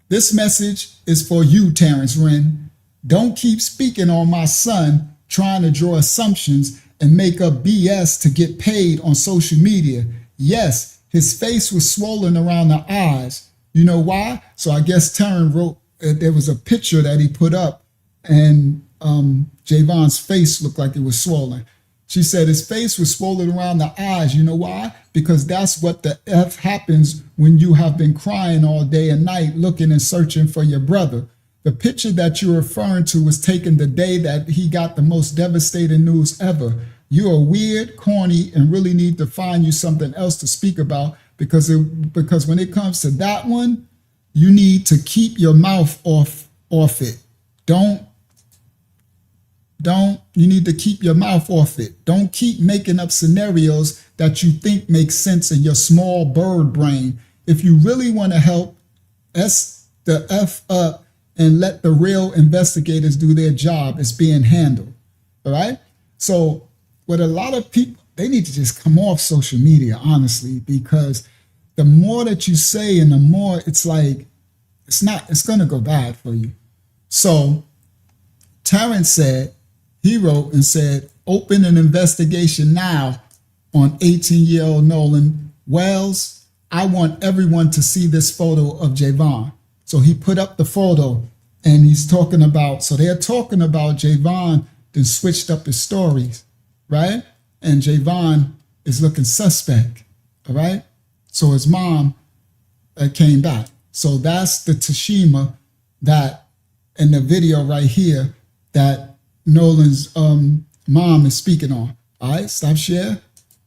"This message is for you, Terrence Wren. Don't keep speaking on my son, trying to draw assumptions and make up BS to get paid on social media. Yes, his face was swollen around the eyes. You know why?" So I guess Taryn wrote, there was a picture that he put up, and Javon's face looked like it was swollen. She said his face was swollen around the eyes. You know why? Because that's what the F happens when you have been crying all day and night looking and searching for your brother. The picture that you're referring to was taken the day that he got the most devastating news ever. You are weird, corny, and really need to find you something else to speak about because when it comes to that one, you need to keep your mouth off it. You need to keep your mouth off it. Don't keep making up scenarios that you think make sense in your small bird brain. If you really want to help, S the F up and let the real investigators do their job. It's being handled. All right. So what a lot of people, they need to just come off social media, honestly, because the more that you say and the more it's like, it's going to go bad for you. So Terrence said, he wrote and said, "Open an investigation now on 18-year-old Nolan Wells. I want everyone to see this photo of Javon." So he put up the photo and he's talking about, so they're talking about Javon then switched up his stories, right? And Javon is looking suspect, all right? So his mom came back. So that's the Tashima that in the video right here that Nolan's mom is speaking on. All right, stop share.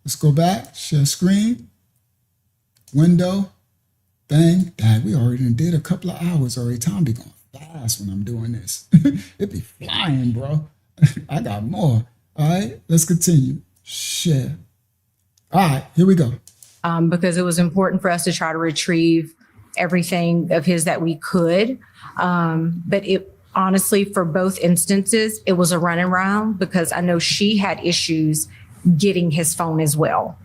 Let's go back, share screen, window, bang. Dad, we already did a couple of hours already. Time be going fast when I'm doing this. It be flying, bro. I got more. All right, let's continue. Share. All right, here we go. Because it was important for us to try to retrieve everything of his that we could. But it honestly, for both instances, it was a runaround because I know she had issues getting his phone as well.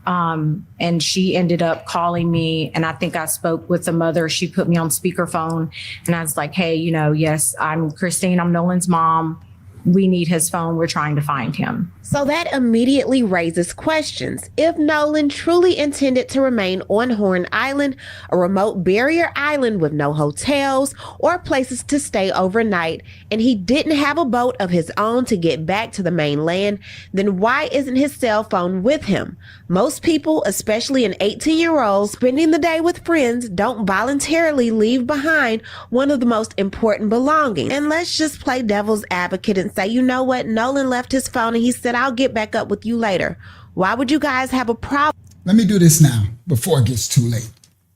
And she ended up calling me, and I think I spoke with the mother. She put me on speakerphone, and I was like, "Hey, yes, I'm Christine. I'm Nolan's mom. we need his phone. We're trying to find him. So that immediately raises questions. If Nolan truly intended to remain on Horn Island, a remote barrier island with no hotels or places to stay overnight, and he didn't have a boat of his own to get back to the mainland, then why isn't his cell phone with him? Most people, especially an 18-year-old spending the day with friends, don't voluntarily leave behind one of the most important belongings. And let's just play devil's advocate and say, you know what? Nolan left his phone and he said, I'll get back up with you later. Why would you guys have a problem? Let me do this now before it gets too late.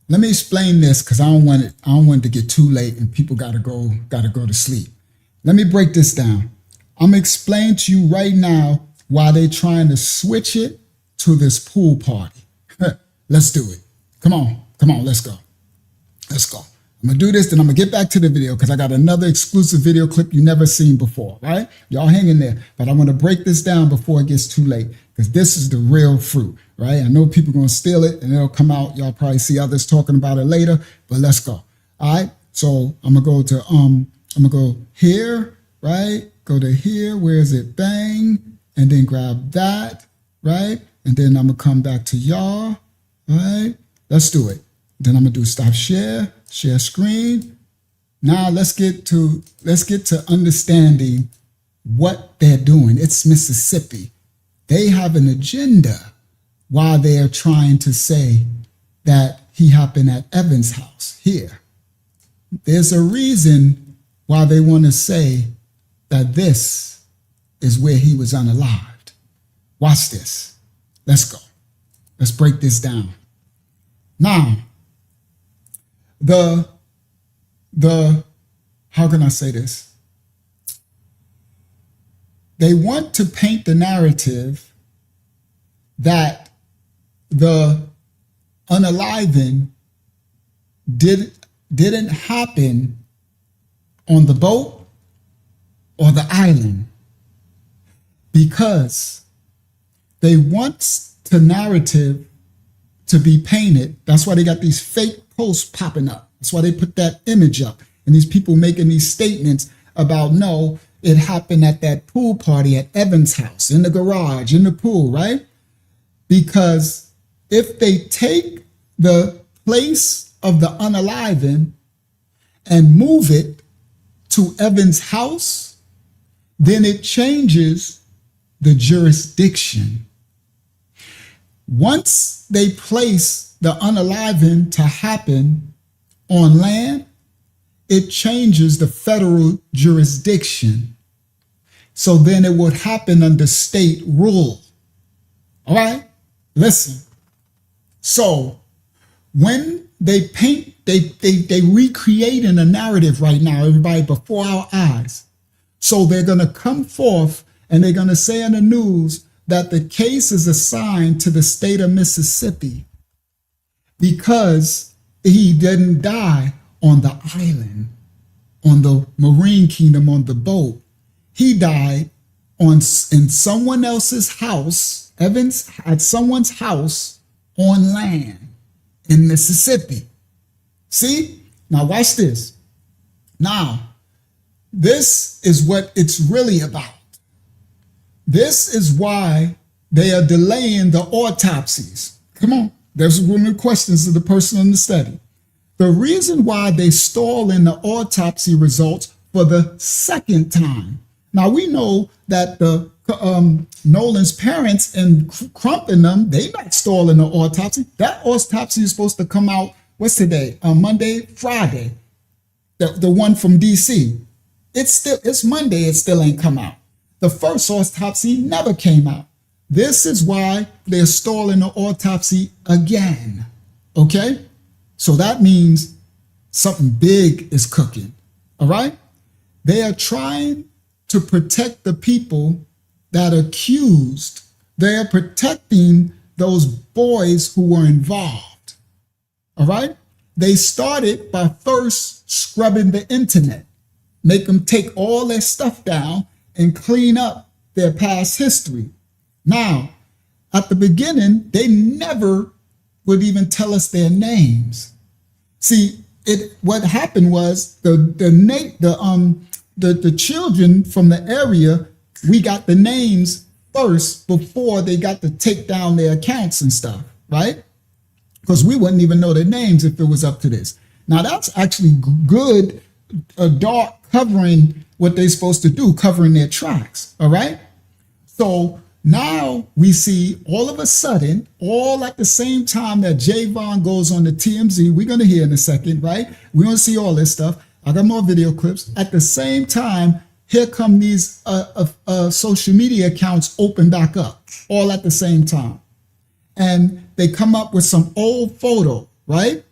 Let me explain this because I don't want it to get too late and people gotta go to sleep. Let me break this down. I'm explaining to you right now why they're trying to switch it to this pool party. Let's do it. Come on, let's go. I'm gonna do this, then I'm gonna get back to the video because I got another exclusive video clip you never seen before, right? Y'all hang in there, but I wanna break this down before it gets too late because this is the real fruit, right? I know people gonna steal it and it'll come out. Y'all probably see others talking about it later, but let's go. All right, so I'm gonna go to, I'm gonna go here, right? Go to here, where is it? Bang, and then grab that, right? And then I'm gonna come back to y'all, right? Let's do it. Then I'm gonna do stop share screen. Now let's get to understanding what they're doing. It's Mississippi. They have an agenda while they are trying to say that he happened at Evans' house here. There's a reason why they want to say that this is where he was unalived. Watch this. Let's go. Let's break this down. Now, how can I say this? They want to paint the narrative that the unaliving didn't happen on the boat or the island because they want the narrative to be painted. That's why they got these fake posts popping up. That's why they put that image up. And these people making these statements about, no, it happened at that pool party at Evans' house, in the garage, in the pool, right? Because if they take the place of the unaliving and move it to Evans' house, then it changes the jurisdiction. Once they place the unaliving to happen on land, it changes the federal jurisdiction. So then it would happen under state rule. All right, listen. So when they paint, they recreating a narrative right now, everybody, before our eyes. So they're going to come forth and they're going to say in the news that the case is assigned to the state of Mississippi because he didn't die on the island, on the Marine Kingdom, on the boat. He died in someone else's house. Evans had someone's house on land in Mississippi. See? Now watch this. Now, this is what it's really about. This is why they are delaying the autopsies. Come on. There's one of the questions of the person in the study. The reason why they stall in the autopsy results for the second time. Now we know that the Nolan's parents and Crump and them, they not stalling the autopsy. That autopsy is supposed to come out, what's today? Monday, Friday. The one from DC. It's Monday, it still ain't come out. The first autopsy never came out. This is why they're stalling the autopsy again. Okay? So that means something big is cooking. All right? They are trying to protect the people that are accused. They are protecting those boys who were involved. All right? They started by first scrubbing the internet, make them take all their stuff down and clean up their past history. Now, at the beginning, they never would even tell us their names. See, what happened was the the children from the area, we got the names first before they got to take down their accounts and stuff, right? Because we wouldn't even know their names if it was up to this. Now that's actually good, dark covering what they're supposed to do, covering their tracks, all right? So now we see all of a sudden, all at the same time that Javon goes on the TMZ, we're going to hear in a second, right? We're going to see all this stuff. I got more video clips. At the same time, here come these social media accounts open back up, all at the same time. And they come up with some old photo, right?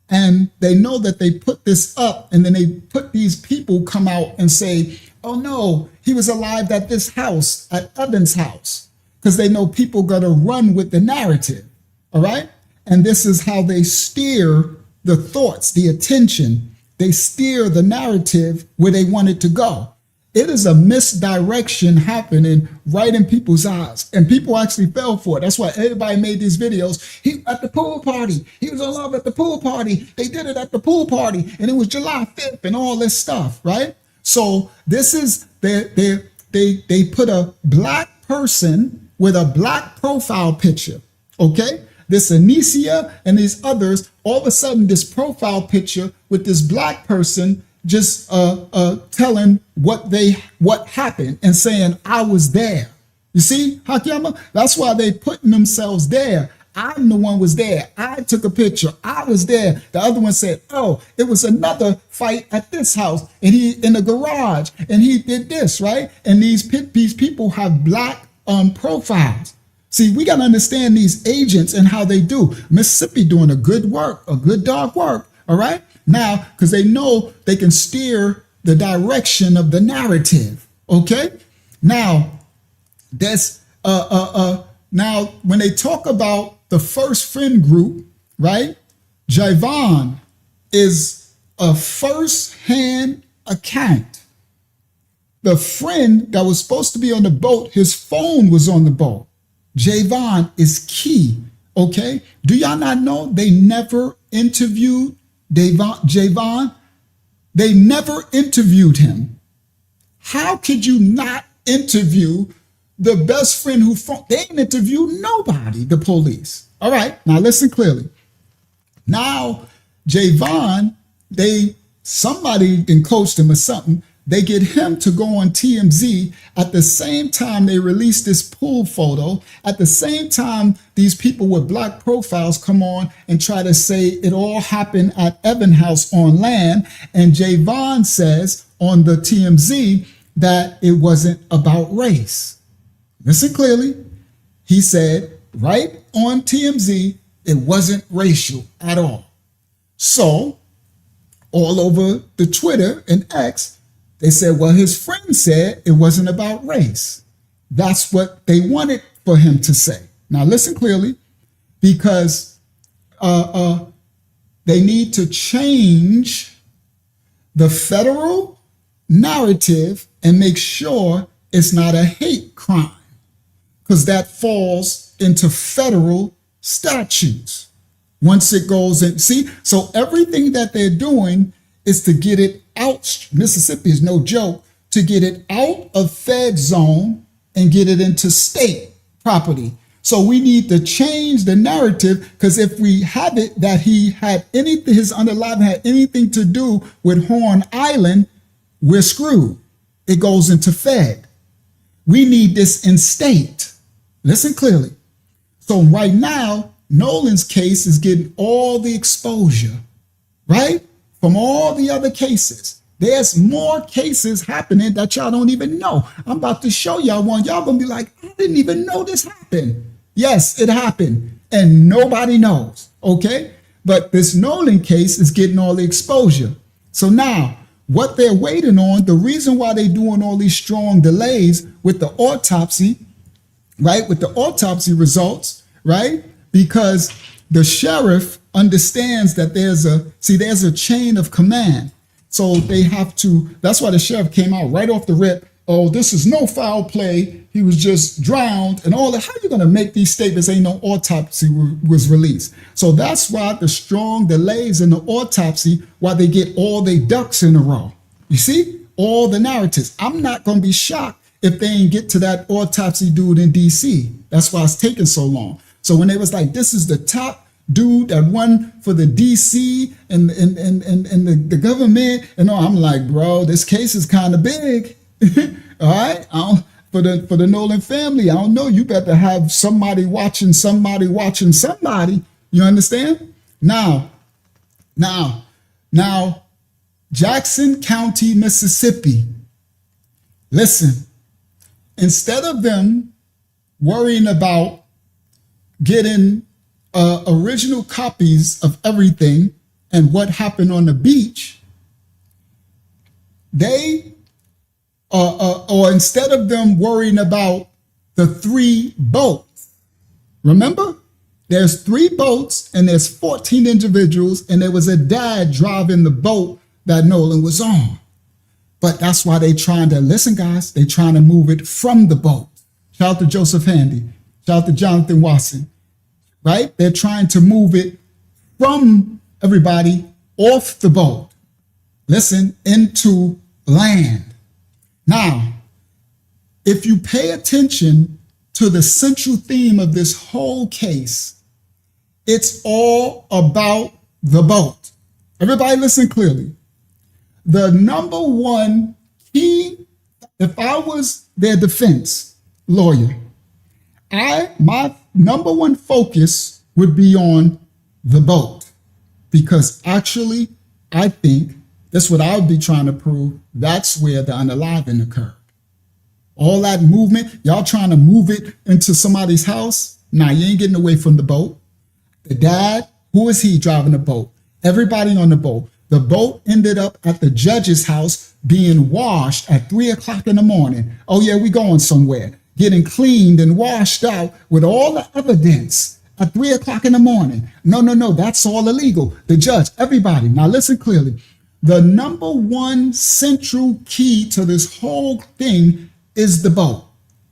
And they know that they put this up, and then they put these people come out and say, oh no, he was alive at this house, at Evan's house, because they know people got to run with the narrative, all right? And this is how they steer the thoughts, the attention. They steer the narrative where they want it to go. It is a misdirection happening right in people's eyes. And people actually fell for it. That's why everybody made these videos. He at the pool party. He was in love at the pool party. They did it at the pool party. And it was July 5th and all this stuff, right? So this is, they put a black person with a black profile picture, okay? This Anicia and these others, all of a sudden this profile picture with this black person just telling what happened and saying, I was there. You see, Hakiyama? That's why they putting themselves there. I'm the one was there. I took a picture. I was there. The other one said, oh, it was another fight at this house and he in the garage and he did this, right? And these people have black profiles. See, we got to understand these agents and how they do. Mississippi doing a good work, a good dog work, all right? Now, because they know they can steer the direction of the narrative, okay? Now, that's now when they talk about the first friend group, right? Javon is a first-hand account. The friend that was supposed to be on the boat, his phone was on the boat. Javon is key, okay? Do y'all not know they never interviewed Javon? They never interviewed him. How could you not interview the best friend who they didn't interview nobody, the police. All right, now listen clearly. Now, Javon, somebody then coached him or something. They get him to go on TMZ at the same time they release this pool photo. At the same time, these people with black profiles come on and try to say it all happened at Evan House on land. And Javon says on the TMZ that it wasn't about race. Listen clearly. He said right on TMZ, it wasn't racial at all. So all over the Twitter and X, they said, well, his friend said it wasn't about race. That's what they wanted for him to say. Now listen clearly, because they need to change the federal narrative and make sure it's not a hate crime, because that falls into federal statutes once it goes in. See, so everything that they're doing is to get it out. Mississippi is no joke, to get it out of Fed zone and get it into state property. So we need to change the narrative, because if we have it that he had anything, his underlying had anything to do with Horn Island, we're screwed. It goes into Fed. We need this in state. Listen clearly. So right now, Nolan's case is getting all the exposure, right? From all the other cases. There's more cases happening that y'all don't even know. I'm about to show y'all one. Y'all gonna be like, I didn't even know this happened. Yes, it happened. And nobody knows, okay? But this Nolan case is getting all the exposure. So now, what they're waiting on, the reason why they're doing all these strong delays with the autopsy, right? With the autopsy results, right? Because the sheriff understands that there's a chain of command. So they have to, that's why the sheriff came out right off the rip. Oh, this is no foul play. He was just drowned and all that. How are you going to make these statements? Ain't no autopsy was released. So that's why the strong delays in the autopsy, why they get all their ducks in a row. You see, all the narratives. I'm not going to be shocked if they ain't get to that autopsy dude in DC. That's why it's taking so long. So when they was like, this is the top dude that won for the DC and the government, and all, I'm like, bro, this case is kind of big. All right, for the Nolan family, I don't know. You better have somebody watching somebody. You understand? Now, Jackson County, Mississippi. Listen, instead of them worrying about getting original copies of everything and what happened on the beach, they or instead of them worrying about the 3 boats, remember, there's 3 boats and there's 14 individuals, and there was a dad driving the boat that Nolan was on. But that's why they trying to, listen guys, they trying to move it from the boat. Shout out to Joseph Handy, shout out to Jonathan Watson, right? They're trying to move it from everybody off the boat, listen, into land. Now, if you pay attention to the central theme of this whole case, it's all about the boat. Everybody listen clearly. The number one key, if I was their defense lawyer, my number one focus would be on the boat, because actually, I think that's what I would be trying to prove. That's where the unaliving occurred. All that movement, y'all trying to move it into somebody's house. Nah, you ain't getting away from the boat. The dad, who is he driving the boat? Everybody on the boat. The boat ended up at the judge's house being washed at 3 o'clock in the morning. Oh yeah, we going somewhere. Getting cleaned and washed out with all the evidence at 3 o'clock in the morning. No, that's all illegal. The judge, everybody, now listen clearly. The number one central key to this whole thing is the boat.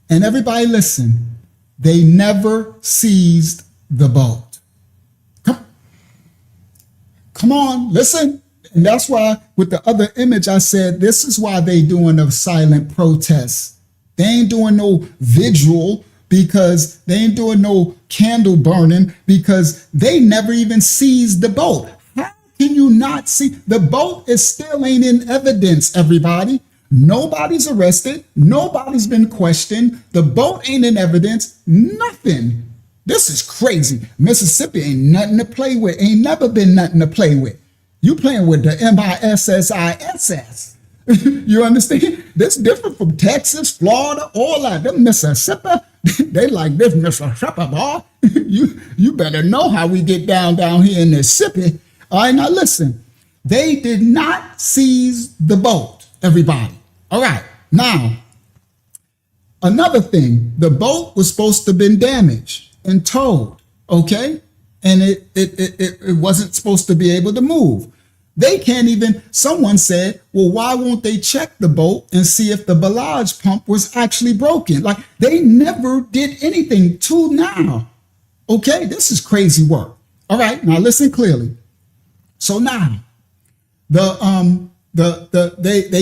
And everybody listen, they never seized the boat. Come on, listen. And that's why with the other image, I said, this is why they doing a silent protest. They ain't doing no vigil, because they ain't doing no candle burning, because they never even seized the boat. How can you not see? The boat is still ain't in evidence, everybody. Nobody's arrested. Nobody's been questioned. The boat ain't in evidence. Nothing. This is crazy. Mississippi ain't nothing to play with. Ain't never been nothing to play with. You playing with the MISSISS. You understand? That's different from Texas, Florida, all that. Them Mississippi, they like this Mississippi, boy. You better know how we get down here in Mississippi. All right, now listen. They did not seize the boat, everybody. All right, now, another thing. The boat was supposed to have been damaged and towed, okay? And it wasn't supposed to be able to move. They can't even, someone said, well, why won't they check the boat and see if the barrage pump was actually broken? Like, they never did anything to now. Okay, this is crazy work. All right, now listen clearly. So now, they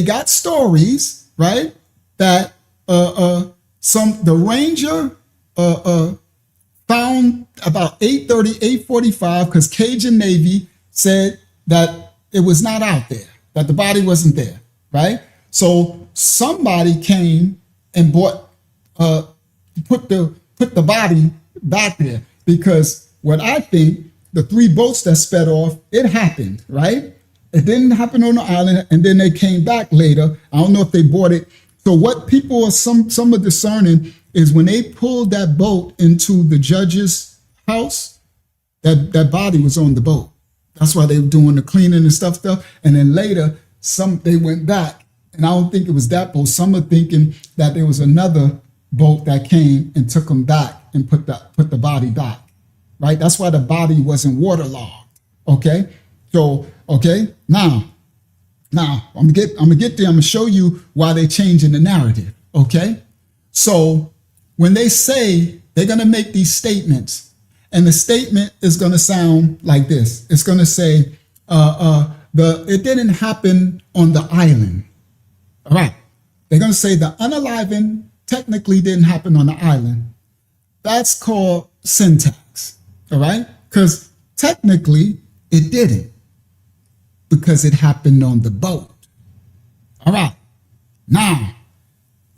got stories, right? That the ranger found about 8:30, 8:45, because Cajun Navy said that it was not out there, that the body wasn't there, right? So somebody came and put the body back there, because what I think, the 3 boats that sped off, it happened, right? It didn't happen on the island, and then they came back later. I don't know if they bought it. So what people are some are discerning is when they pulled that boat into the judge's house, that body was on the boat. That's why they were doing the cleaning and stuff. And then later, they went back, and I don't think it was that boat. Some are thinking that there was another boat that came and took them back and put the body back, right? That's why the body wasn't waterlogged. Okay, so now I'm gonna get there. I'm gonna show you why they changing the narrative. Okay, so when they say they're gonna make these statements. And the statement is going to sound like this. It's going to say, it didn't happen on the island. All right. They're going to say the unaliving technically didn't happen on the island. That's called syntax. All right. Because technically it didn't, because it happened on the boat. All right. Now,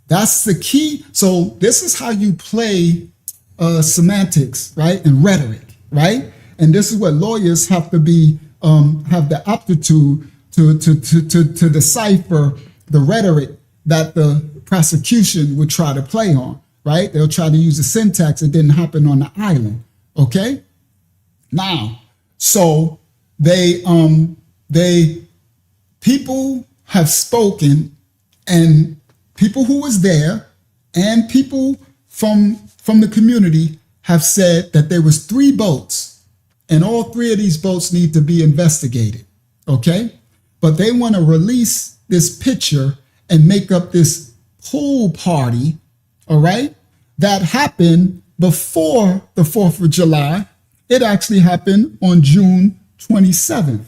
that's the key. So this is how you play semantics, right? And rhetoric, right? And this is what lawyers have to be, have the aptitude to decipher the rhetoric that the prosecution would try to play on, right? They'll try to use the syntax. It didn't happen on the island, okay? Now, so people have spoken, and people who was there and people from the community have said that there was 3 boats, and all 3 of these boats need to be investigated, okay? But they want to release this picture and make up this pool party, all right, that happened before the 4th of July. It actually happened on June 27th.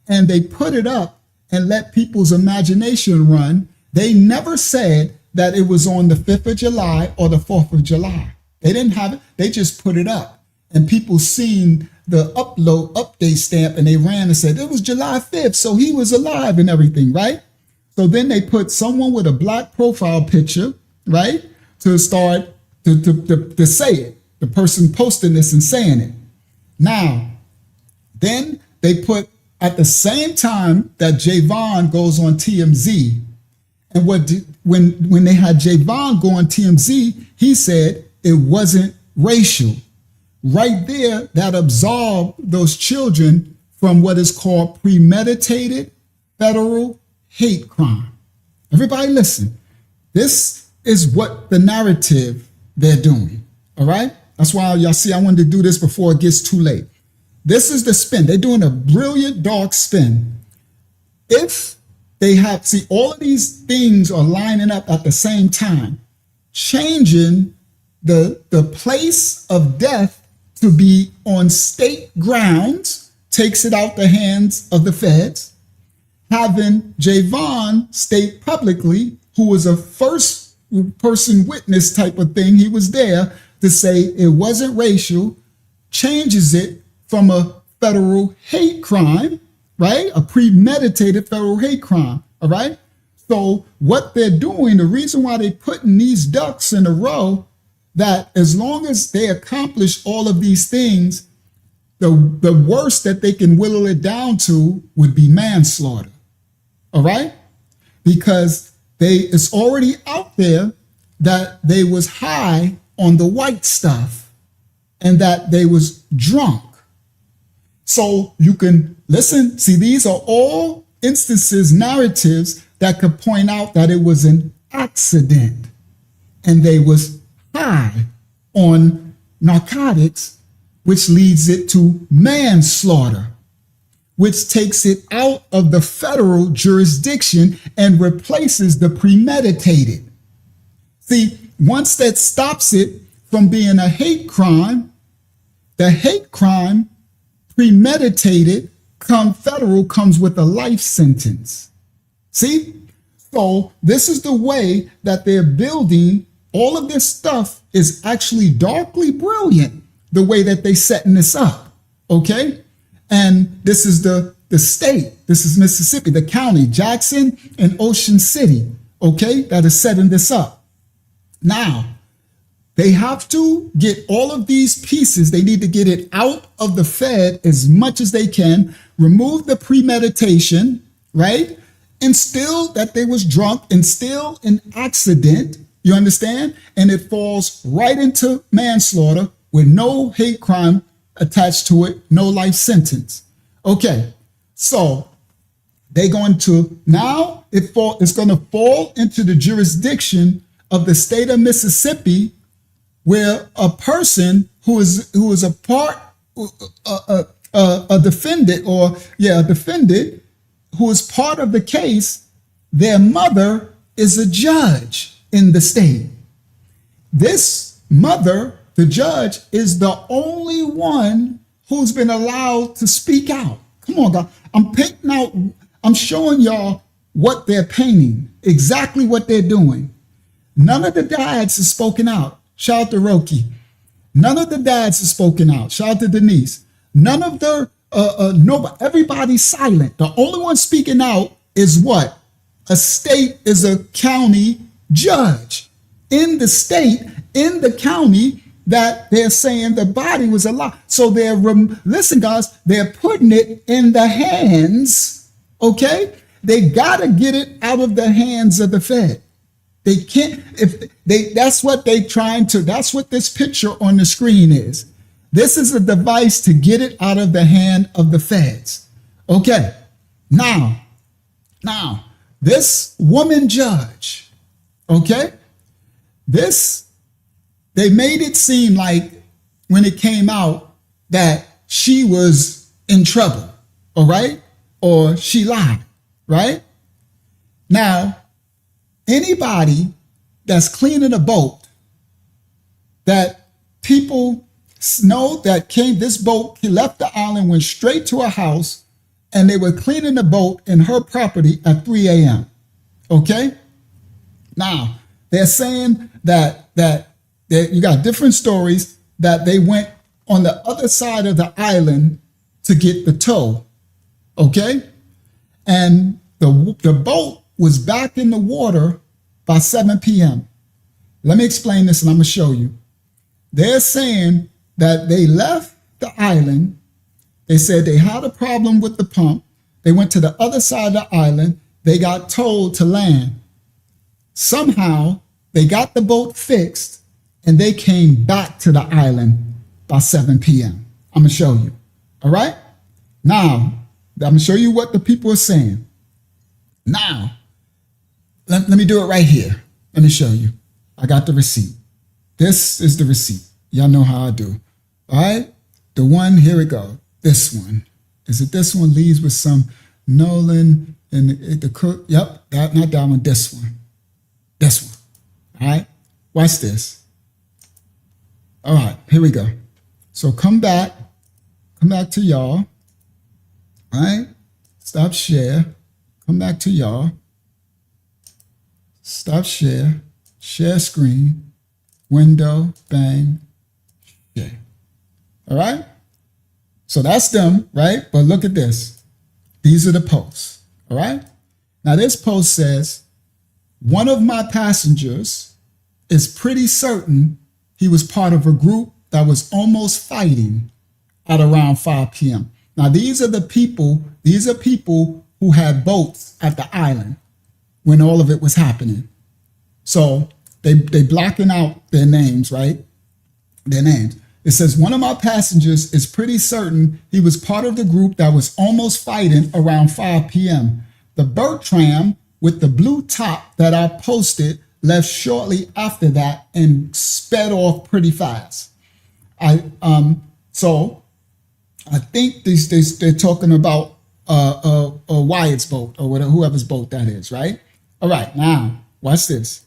And they put it up and let people's imagination run. They never said that it was on the 5th of July or the 4th of July. They didn't have it. They just put it up. And people seen the update stamp, and they ran and said, it was July 5th, so he was alive and everything, right? So then they put someone with a black profile picture, right, to start to say it, the person posting this and saying it. Now, then they put, at the same time that Javon goes on TMZ, and when they had Javon go on TMZ, he said it wasn't racial. Right there, that absolved those children from what is called premeditated federal hate crime. Everybody listen. This is what the narrative they're doing, all right? That's why y'all see I wanted to do this before it gets too late. This is the spin. They're doing a brilliant dark spin. If they have, see, all of these things are lining up at the same time, changing the place of death to be on state grounds, takes it out the hands of the feds, having Javon state publicly, who was a first person witness type of thing, he was there to say it wasn't racial, changes it from a federal hate crime, right? A premeditated federal hate crime, all right? So what they're doing, the reason why they're putting these ducks in a row, that as long as they accomplish all of these things, the worst that they can whittle it down to would be manslaughter, all right? Because it's already out there that they was high on the white stuff and that they was drunk. So you can listen, see, these are all instances, narratives that could point out that it was an accident and they was high on narcotics, which leads it to manslaughter, which takes it out of the federal jurisdiction and replaces the premeditated. See, once that stops it from being a hate crime, the hate crime premeditated federal comes with a life sentence. See? So this is the way that they're building. All of this stuff is actually darkly brilliant, the way that they setting this up, okay? And this is the state. This is Mississippi, the county, Jackson and Ocean City, okay, that is setting this up. Now, they have to get all of these pieces. They need to get it out of the Fed as much as they can, remove the premeditation, right? And still that they was drunk and still an accident, you understand? And it falls right into manslaughter with no hate crime attached to it, no life sentence. Okay, so they're going to, now it's going to fall into the jurisdiction of the state of Mississippi, where a person who is a part, a defendant, a defendant who is part of the case, their mother is a judge in the state. This mother, the judge, is the only one who's been allowed to speak out. Come on, God. I'm showing y'all what they're painting, exactly what they're doing. None of the dads has spoken out. Shout out to Roki. None of the dads have spoken out. Shout out to Denise. None of the, nobody, everybody's silent. The only one speaking out is what? A state is a county judge in the state, in the county, that they're saying the body was alive. So they're, listen guys, they're putting it in the hands, okay? They gotta get it out of the hands of the Fed. They can't, if they, that's what they trying to, that's what this picture on the screen is. This is a device to get it out of the hand of the feds. Okay, now, this woman judge, okay, this, they made it seem like when it came out that she was in trouble, all right? Or she lied, right? Now, anybody that's cleaning a boat that people know that came, this boat, he left the island, went straight to a house, and they were cleaning the boat in her property at 3 a.m. Okay? Now, they're saying that you got different stories that they went on the other side of the island to get the tow. Okay? And the boat was back in the water by 7 p.m. Let me explain this and I'm going to show you. They're saying that they left the island. They said they had a problem with the pump. They went to the other side of the island. They got told to land. Somehow they got the boat fixed and they came back to the island by 7 p.m. I'm going to show you. All right? Now, I'm going to show you what the people are saying. Now, let me do it right here. Let me show you. I got the receipt. This is the receipt. Y'all know how I do. All right? The one, here we go. This one. Is it this one? Leaves with some Nolan and the cook. Yep, not that one. This one. This one. All right? Watch this. All right, here we go. So come back to y'all. All right? Stop share. Come back to y'all. Stop share. Share screen. Window. Bang. Share. All right? So that's them, right? But look at this. These are the posts. All right? Now this post says, one of my passengers is pretty certain he was part of a group that was almost fighting at around 5 p.m. Now these are people who had boats at the island when all of it was happening. So they blocking out their names, right? Their names. It says, one of my passengers is pretty certain he was part of the group that was almost fighting around 5 p.m. The Bertram with the blue top that I posted left shortly after that and sped off pretty fast. So I think they're talking about Wyatt's boat or whatever, whoever's boat that is, right? All right, now watch this.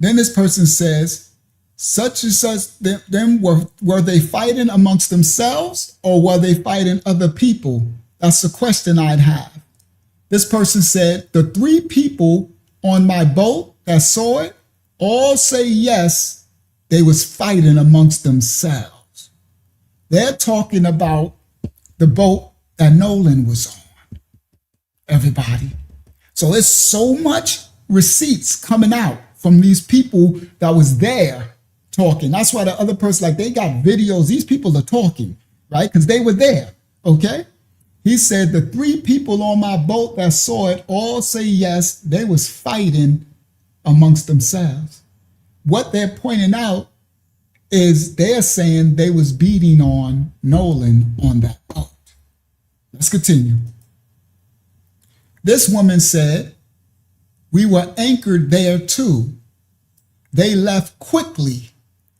Then this person says, such and such, then were they fighting amongst themselves or were they fighting other people? That's the question I'd have. This person said, the 3 people on my boat that saw it all say yes, they was fighting amongst themselves. They're talking about the boat that Nolan was on, everybody. So there's so much receipts coming out from these people that was there talking. That's why the other person, like, they got videos. These people are talking, right? Because they were there, okay? He said the 3 people on my boat that saw it all say yes, they was fighting amongst themselves. What they're pointing out is they're saying they was beating on Nolan on that boat. Let's continue. This woman said, we were anchored there too. They left quickly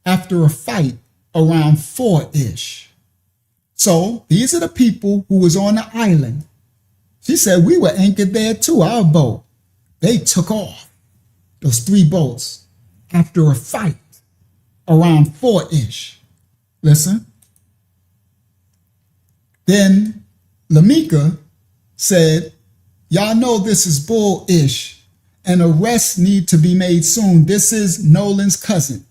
after a fight around 4-ish. So these are the people who was on the island. She said, we were anchored there too, our boat. They took off, those 3 boats, after a fight around 4-ish. Listen. Then Lamika said, Y'all know this is bullish and arrests need to be made soon. This is Nolan's cousin.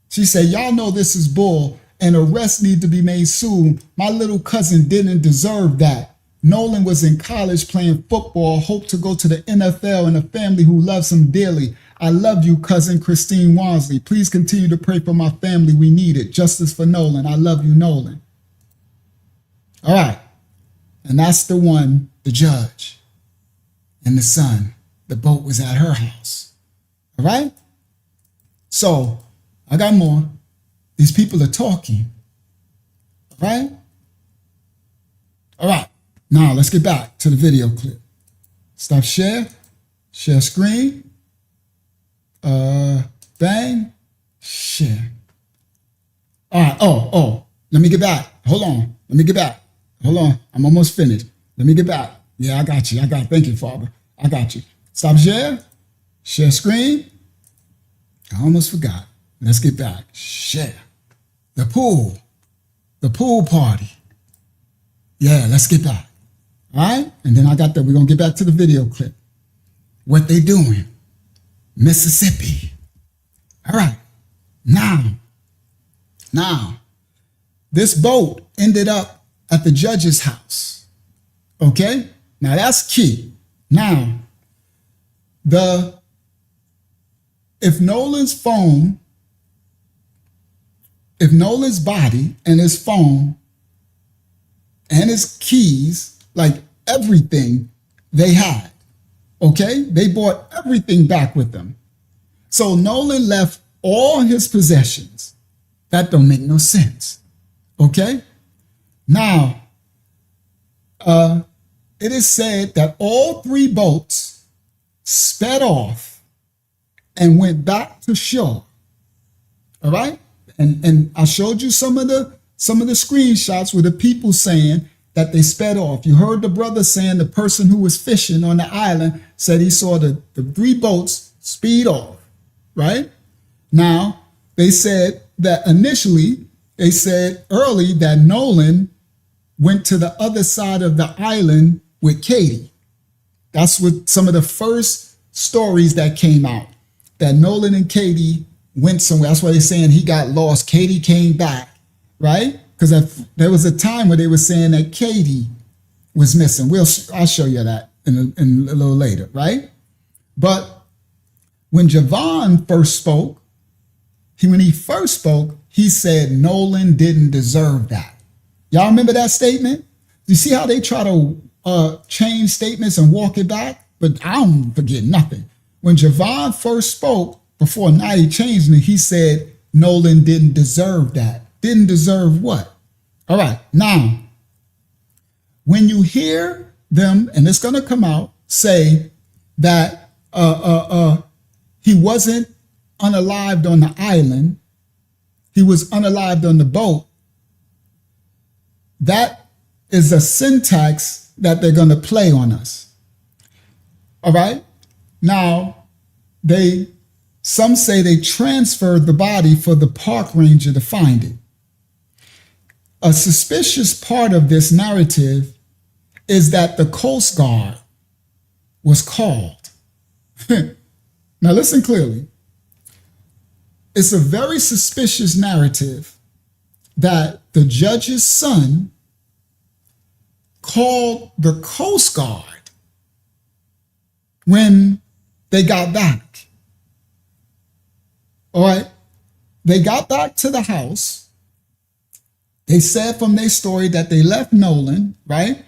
She said, y'all know this is bull and arrests need to be made soon. My little cousin didn't deserve that. Nolan was in college playing football, hoped to go to the NFL and a family who loves him dearly. I love you, cousin Christine Wansley. Please continue to pray for my family. We need it. Justice for Nolan. I love you, Nolan. All right. And that's the one, the judge and the son. The boat was at her house. All right. So I got more. These people are talking. All right. All right. Now let's get back to the video clip. Stop share. Share screen. Bang. Share. All right. Oh. Let me get back. Hold on. Let me get back. Hold on. I'm almost finished. Let me get back. Yeah, I got you. Thank you, Father. I got you. Stop share. Share screen. I almost forgot. Let's get back. Share. The pool. The pool party. Yeah, let's get back. All right? And then I got that. We're going to get back to the video clip. What they doing? Mississippi. All right. Now, this boat ended up at the judge's house. Okay? Now that's key. Now, if Nolan's body and his phone and his keys, like everything they had, okay? They brought everything back with them. So Nolan left all his possessions. That don't make no sense, okay? Now, it is said that all three boats sped off and went back to shore, all right? And I showed you some of the screenshots with the people saying that they sped off. You heard the brother saying the person who was fishing on the island said he saw the three boats speed off, right? Now, they said that initially, they said early that Nolan went to the other side of the island with Katie. That's what some of the first stories that came out, that Nolan and Katie went somewhere. That's why they're saying he got lost. Katie came back, right? Because there was a time where they were saying that Katie was missing. I'll show you that in a little later, right? But when Javon first spoke, he said Nolan didn't deserve that. Y'all remember that statement? You see how they try to change statements and walk it back? But I don't forget nothing. When Javon first spoke, before now he changed it, he said Nolan didn't deserve that. Didn't deserve what? All right, now, when you hear them, and it's going to come out, say that he wasn't unalived on the island, he was unalived on the boat, that is a syntax that they're going to play on us. All right? Now, some say they transferred the body for the park ranger to find it. A suspicious part of this narrative is that the Coast Guard was called. Now listen clearly. It's a very suspicious narrative that the judge's son called the Coast Guard when they got back. All right. They got back to the house. They said from their story that they left Nolan, right?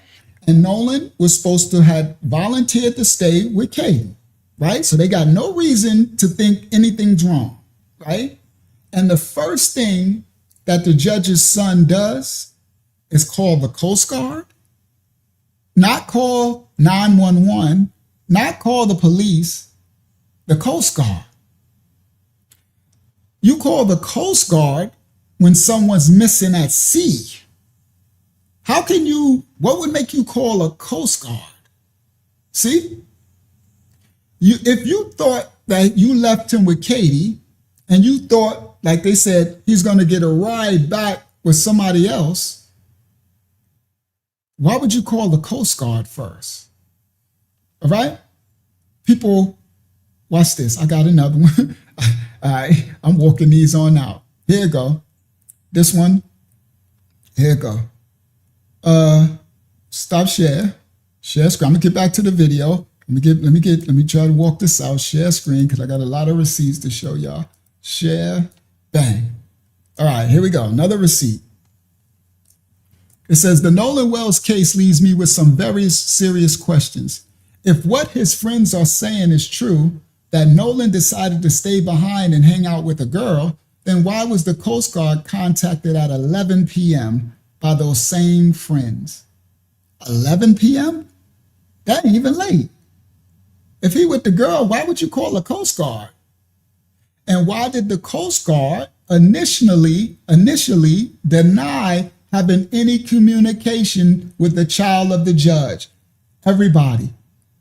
And Nolan was supposed to have volunteered to stay with Katie, right? So they got no reason to think anything's wrong, right? And the first thing that the judge's son does is call the Coast Guard, not call 911, not call the police, the Coast Guard. You call the Coast Guard when someone's missing at sea. What would make you call a Coast Guard? See? If you thought that you left him with Katie and you thought, like they said, he's going to get a ride back with somebody else, why would you call the Coast Guard first? All right? People, watch this. I got another one. All right, I'm walking these on out. Here you go. This one. Here you go. Stop share. Share screen. I'm gonna get back to the video. Let me try to walk this out. Share screen, because I got a lot of receipts to show y'all. Share, bang. All right, here we go. Another receipt. It says, the Nolan Wells case leaves me with some very serious questions. If what his friends are saying is true, that Nolan decided to stay behind and hang out with a girl, then why was the Coast Guard contacted at 11 p.m. by those same friends? 11 p.m.? That ain't even late. If he with the girl, why would you call the Coast Guard? And why did the Coast Guard initially deny having any communication with the child of the judge? Everybody,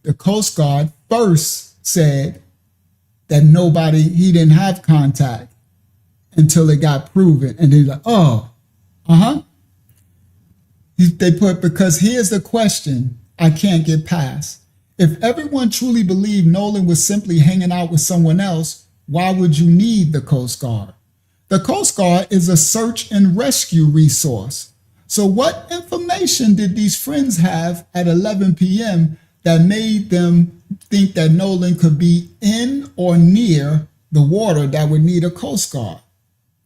the Coast Guard first said that he didn't have contact until it got proven. And they're like, They put, because here's the question I can't get past. If everyone truly believed Nolan was simply hanging out with someone else, why would you need the Coast Guard? The Coast Guard is a search and rescue resource. So what information did these friends have at 11 p.m. that made them think that Nolan could be in or near the water that would need a Coast Guard?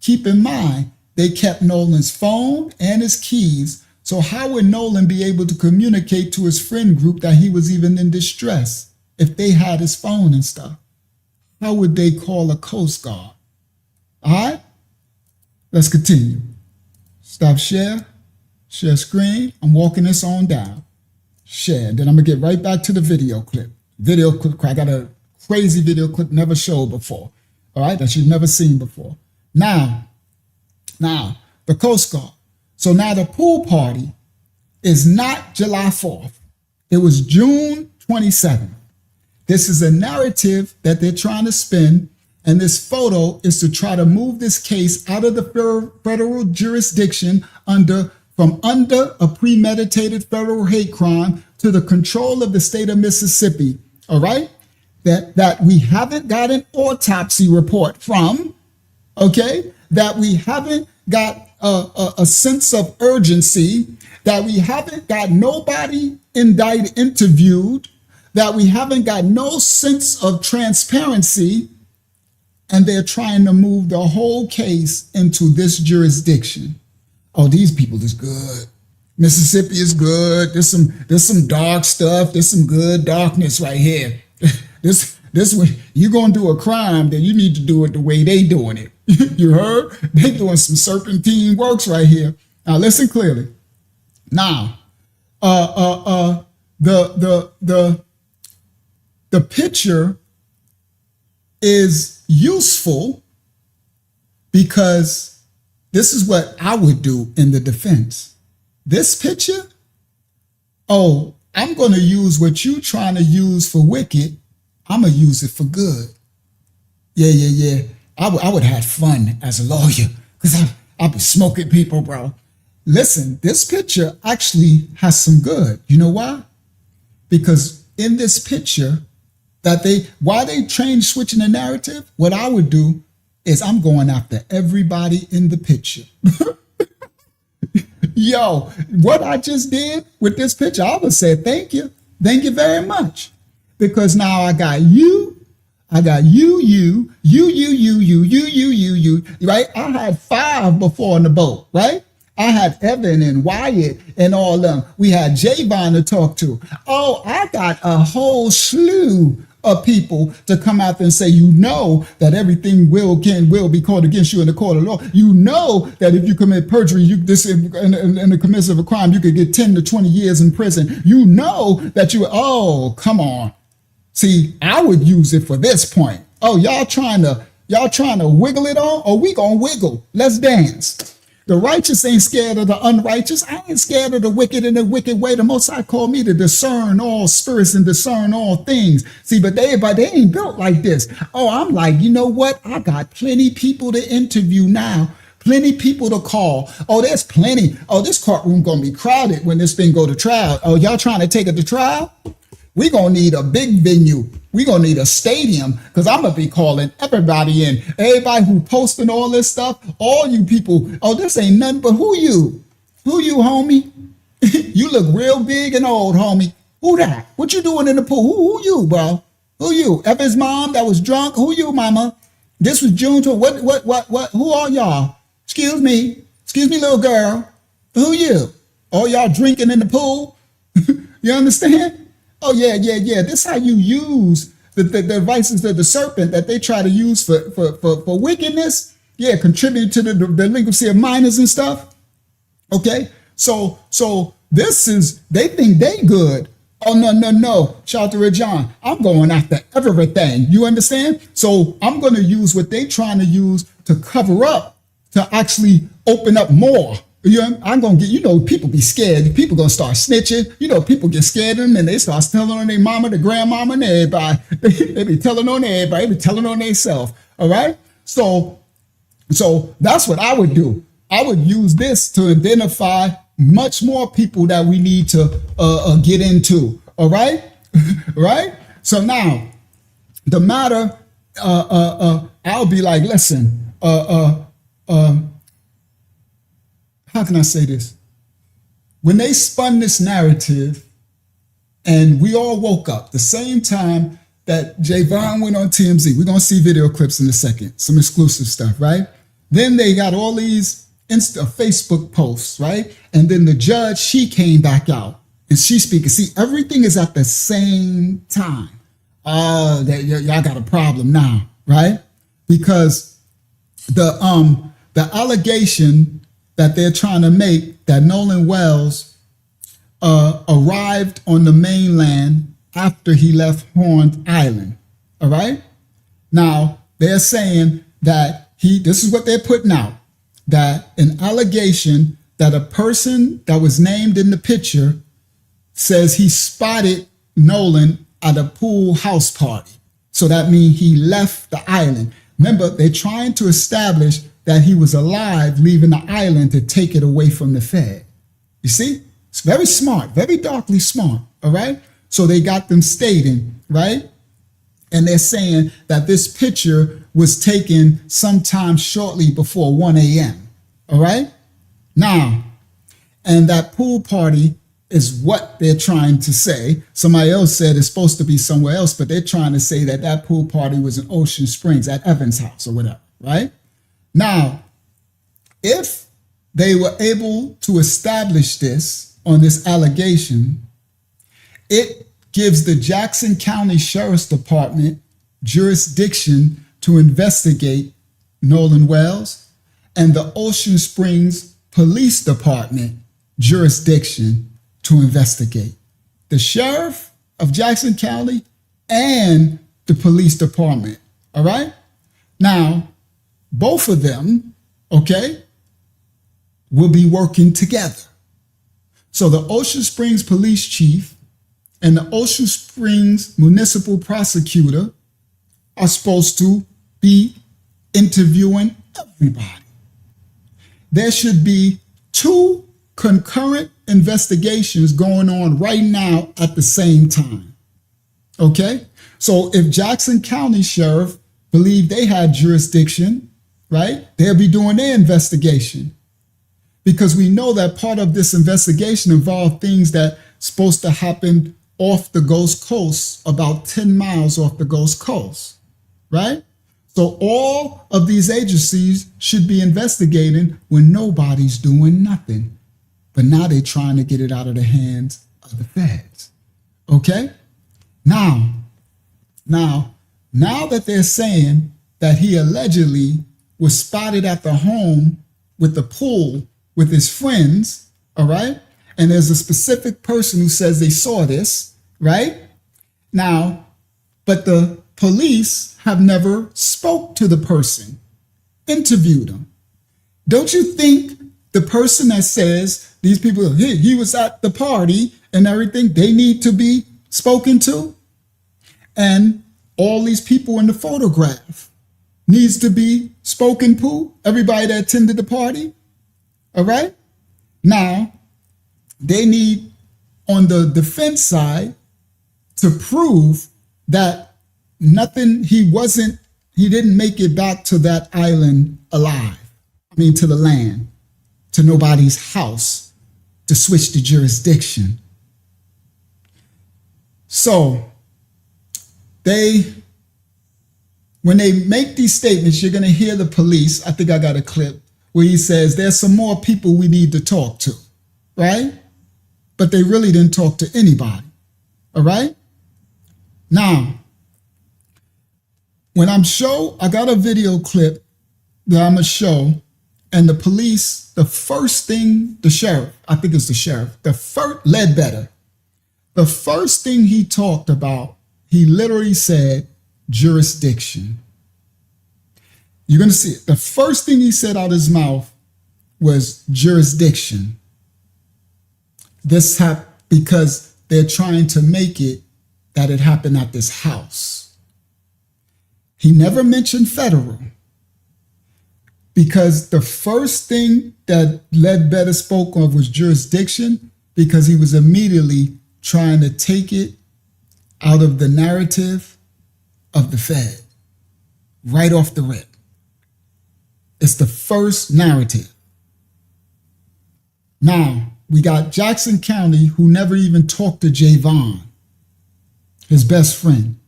Keep in mind, they kept Nolan's phone and his keys. So how would Nolan be able to communicate to his friend group that he was even in distress if they had his phone and stuff? How would they call a Coast Guard? All right, let's continue. Stop share, share screen. I'm walking this on down. Share, then I'm gonna get right back to the video clip. I got a crazy video clip never showed before. All right, that you've never seen before. Now, the Coast Guard. So now the pool party is not July 4th. It was June 27th. This is a narrative that they're trying to spin, and this photo is to try to move this case out of the federal jurisdiction from under a premeditated federal hate crime to the control of the state of Mississippi. All right? That we haven't got an autopsy report from, okay? That we haven't got a sense of urgency, that we haven't got nobody interviewed, that we haven't got no sense of transparency, and they're trying to move the whole case into this jurisdiction. Oh, these people is good. Mississippi is good. There's some dark stuff. There's some good darkness right here. This way, you're gonna do a crime, then you need to do it the way they doing it. You heard? They doing some serpentine works right here. Now listen clearly. Now, the picture is useful because this is what I would do in the defense. This picture, I'm going to use what you trying to use for wicked. I'm going to use it for good. Yeah. I would have fun as a lawyer because I'll be smoking people, bro. Listen, this picture actually has some good. You know why? Because in this picture, why they change switching the narrative, what I would do is I'm going after everybody in the picture. Yo, what I just did with this picture, I would say thank you. Thank you very much. Because now I got you, right? I had 5 before on the boat, right? I had Evan and Wyatt and all them. We had Javon to talk to. Oh, I got a whole slew of people to come out and say, you know that everything will be called against you in the court of law. You know that if you commit perjury, in the commission of a crime, you could get 10 to 20 years in prison. You know that come on. See, I would use it for this point. Oh, y'all trying to wiggle it on? Oh, we gonna wiggle. Let's dance. The righteous ain't scared of the unrighteous. I ain't scared of the wicked in the wicked way. The Most High called me to discern all spirits and discern all things. See, but they ain't built like this. Oh, I'm like, you know what? I got plenty people to interview now. Plenty people to call. Oh, there's plenty. Oh, this courtroom gonna be crowded when this thing go to trial. Oh, y'all trying to take it to trial? we going to need a big venue. We going to need a stadium because I'm going to be calling everybody in. Everybody who posting all this stuff, all you people, oh, this ain't nothing but who you? Who you, homie? You look real big and old, homie. Who that? What you doing in the pool? Who you, bro? Who you? Evan's mom that was drunk? Who you, mama? This was June to what? Who are y'all? Excuse me, little girl. Who you? All y'all drinking in the pool? You understand? Oh yeah. This how you use the devices of the serpent that they try to use for wickedness. Yeah, contribute to the delinquency of minors and stuff. Okay, so this is, they think they good. Oh, no. Shout out to Red John. I'm going after everything. You understand? So I'm going to use what they trying to use to cover up, to actually open up more. I'm going to get, people be scared. People going to start snitching. People get scared of them and they start telling on their mama, the grandmama, and everybody. They be telling on everybody. They be telling on themselves. All right? So that's what I would do. I would use this to identify much more people that we need to get into. All right? Right? So now, the matter, I'll be like, listen, how can I say this? When they spun this narrative and we all woke up the same time that Javon went on TMZ, we're going to see video clips in a second, some exclusive stuff, right? Then they got all these Facebook posts, right? And then the judge, she came back out and she's speaking. See, everything is at the same time. Y'all got a problem now, right? Because the allegation that they're trying to make that Nolan Wells arrived on the mainland after he left Horn Island, all right? Now, they're saying that this is what they're putting out, that an allegation that a person that was named in the picture says he spotted Nolan at a pool house party. So that means he left the island. Remember, they're trying to establish that he was alive leaving the island to take it away from the Fed. You see? It's very smart, very darkly smart, all right? So they got them stating, right? And they're saying that this picture was taken sometime shortly before 1 a.m., all right? Now, and that pool party is what they're trying to say. Somebody else said it's supposed to be somewhere else, but they're trying to say that that pool party was in Ocean Springs at Evans' house or whatever, right? Now, if they were able to establish this on this allegation, it gives the Jackson County Sheriff's Department jurisdiction to investigate Nolan Wells and the Ocean Springs Police Department jurisdiction to investigate. The sheriff of Jackson County and the police department, all right? Now, both of them, okay, will be working together. So the Ocean Springs police chief and the Ocean Springs municipal prosecutor are supposed to be interviewing everybody. There should be 2 concurrent investigations going on right now at the same time. Okay? So if Jackson County Sheriff believed they had jurisdiction, right, they'll be doing their investigation. Because we know that part of this investigation involved things that supposed to happen off the Gulf Coast, about 10 miles off the Gulf Coast, right? So all of these agencies should be investigating when nobody's doing nothing. But now they're trying to get it out of the hands of the feds. Okay? Now that they're saying that he allegedly was spotted at the home with the pool with his friends, all right? And there's a specific person who says they saw this, right? Now, but the police have never spoke to the person, interviewed him. Don't you think the person that says these people, hey, he was at the party and everything, they need to be spoken to? And all these people in the photograph needs to be spoken to, everybody that attended the party, all right? Now, they need, on the defense side, to prove that he didn't make it back to that island alive. I mean, to the land, to nobody's house, to switch the jurisdiction. So when they make these statements, you're going to hear the police. I think I got a clip where he says, there's some more people we need to talk to, right? But they really didn't talk to anybody, all right? Now, when I got a video clip that I'm going to show, and the police, the first thing, the sheriff, I think it's the sheriff, Ledbetter, the first thing he talked about, he literally said jurisdiction. You're going to see it. The first thing he said out of his mouth was jurisdiction. This happened because they're trying to make it that it happened at this house. He never mentioned federal, because the first thing that Ledbetter spoke of was jurisdiction, because he was immediately trying to take it out of the narrative of the Fed, right off the rip. It's the first narrative. Now, we got Jackson County, who never even talked to Javon, his best friend.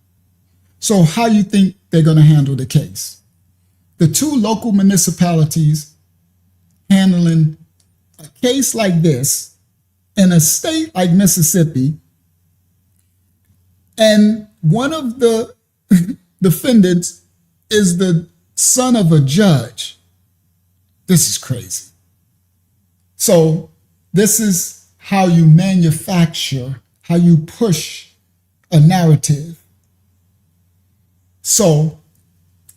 So how you think they're going to handle the case? The two local municipalities handling a case like this in a state like Mississippi, and one of the defendants is the son of a judge. This is crazy. So this is how you manufacture, how you push a narrative. So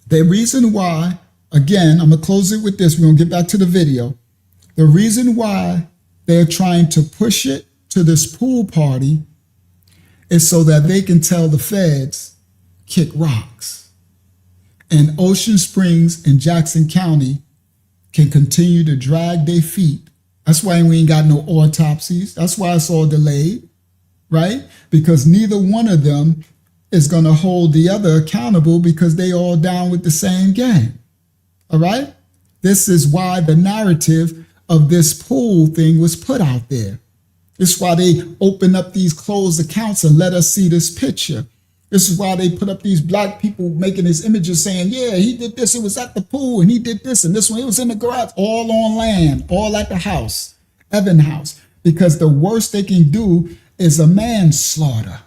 the reason why, again, I'm going to close it with this. We're going to get back to the video. The reason why they're trying to push it to this pool party is so that they can tell the feds, kick rocks. And Ocean Springs and Jackson County can continue to drag their feet. That's why we ain't got no autopsies. That's why it's all delayed, right? Because neither one of them is going to hold the other accountable, because they all down with the same game, all right? This is why the narrative of this pool thing was put out there. This is why they open up these closed accounts and let us see this picture. This is why they put up these black people making these images saying, yeah, he did this, it was at the pool, and he did this, and this one, it was in the garage, all on land, all at the house, Evan House, because the worst they can do is a manslaughter.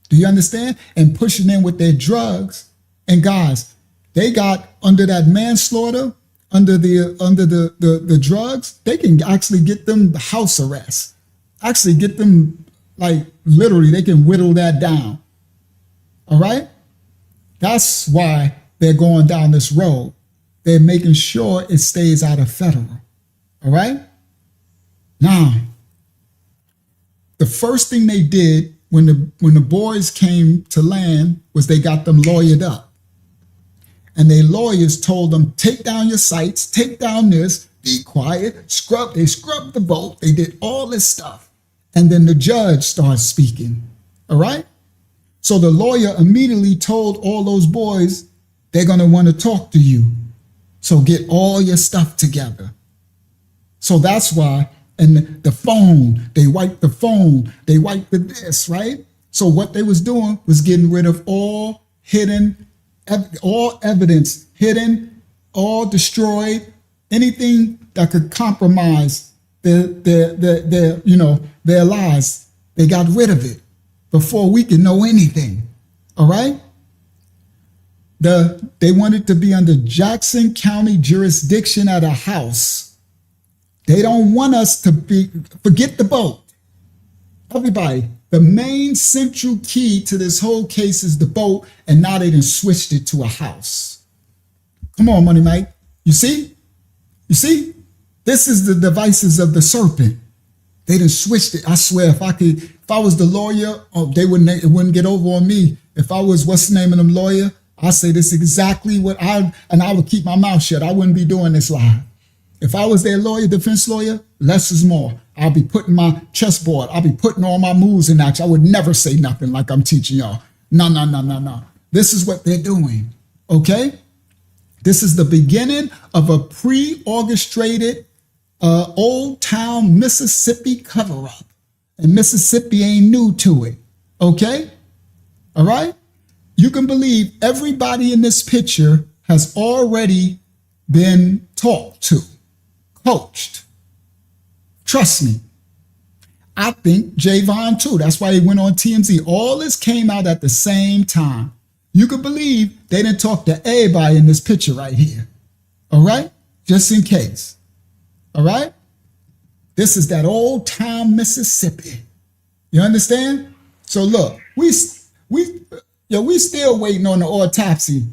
Do you understand? And pushing in with their drugs. And guys, they got under that manslaughter, under the drugs, they can actually get them house arrest. Actually get them, like, literally, they can whittle that down. All right? That's why they're going down this road. They're making sure it stays out of federal. All right? Now, the first thing they did when the boys came to land was they got them lawyered up. And their lawyers told them, take down your sites, take down this, be quiet, they scrubbed the vote, they did all this stuff. And then the judge started speaking, all right? So the lawyer immediately told all those boys, they're gonna wanna talk to you. So get all your stuff together. So that's why, and the phone, they wiped the phone, they wiped the this, right? So what they was doing was getting rid of all evidence hidden, all destroyed, anything that could compromise their lives. They got rid of it before we could know anything. All right? They wanted to be under Jackson County jurisdiction at a house. They don't want us to forget the boat. Everybody, the main central key to this whole case is the boat, and now they done switched it to a house. Come on, Money Mike. You see? You see? This is the devices of the serpent. They done switched it. I swear, if I was the lawyer, it wouldn't get over on me. If I was, what's the name of them lawyer, I say this exactly and I would keep my mouth shut. I wouldn't be doing this live. If I was their lawyer, defense lawyer, less is more. I'll be putting my chessboard. I'll be putting all my moves in action. I would never say nothing like I'm teaching y'all. No. This is what they're doing, okay? This is the beginning of a pre-orchestrated Old Town Mississippi cover-up. And Mississippi ain't new to it, okay? All right? You can believe everybody in this picture has already been talked to, coached. Trust me. I think Javon too. That's why he went on TMZ. All this came out at the same time. You could believe they didn't talk to everybody in this picture right here. All right? Just in case. All right? This is that Old Town Mississippi. You understand? So look, we still waiting on the autopsy.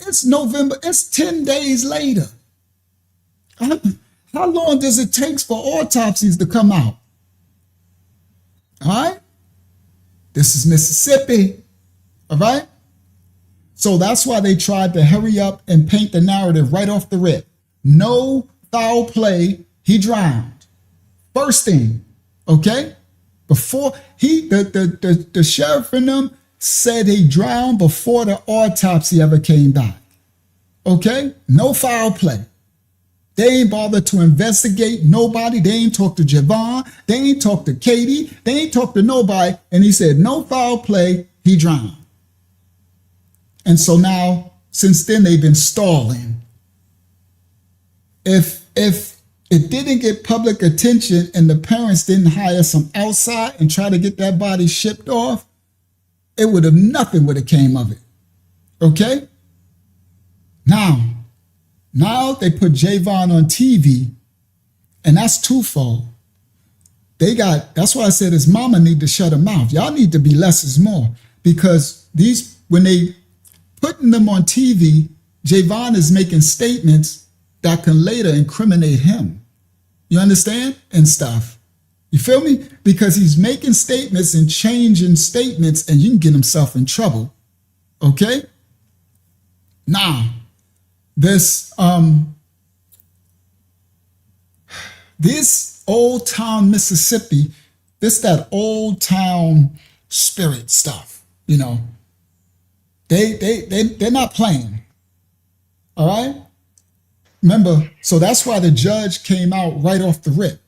It's November. It's 10 days later. How long does it take for autopsies to come out? All right? This is Mississippi. All right? So that's why they tried to hurry up and paint the narrative right off the rip. No foul play. He drowned. First thing, okay? Before the sheriff and them said he drowned before the autopsy ever came back. Okay? No foul play. They ain't bothered to investigate nobody. They ain't talked to Javon. They ain't talked to Katie. They ain't talked to nobody. And he said, no foul play. He drowned. And so now, since then, they've been stalling. If it didn't get public attention and the parents didn't hire some outside and try to get that body shipped off, nothing would have came of it. Okay? Now they put Javon on TV, and that's twofold. That's why I said his mama need to shut her mouth. Y'all need to be less is more, because when they putting them on TV, Javon is making statements that can later incriminate him. You understand? And stuff. You feel me? Because he's making statements and changing statements, and you can get himself in trouble. Okay? Now, this Old Town Mississippi, that Old Town spirit stuff, you know. They're not playing. All right? Remember, so that's why the judge came out right off the rip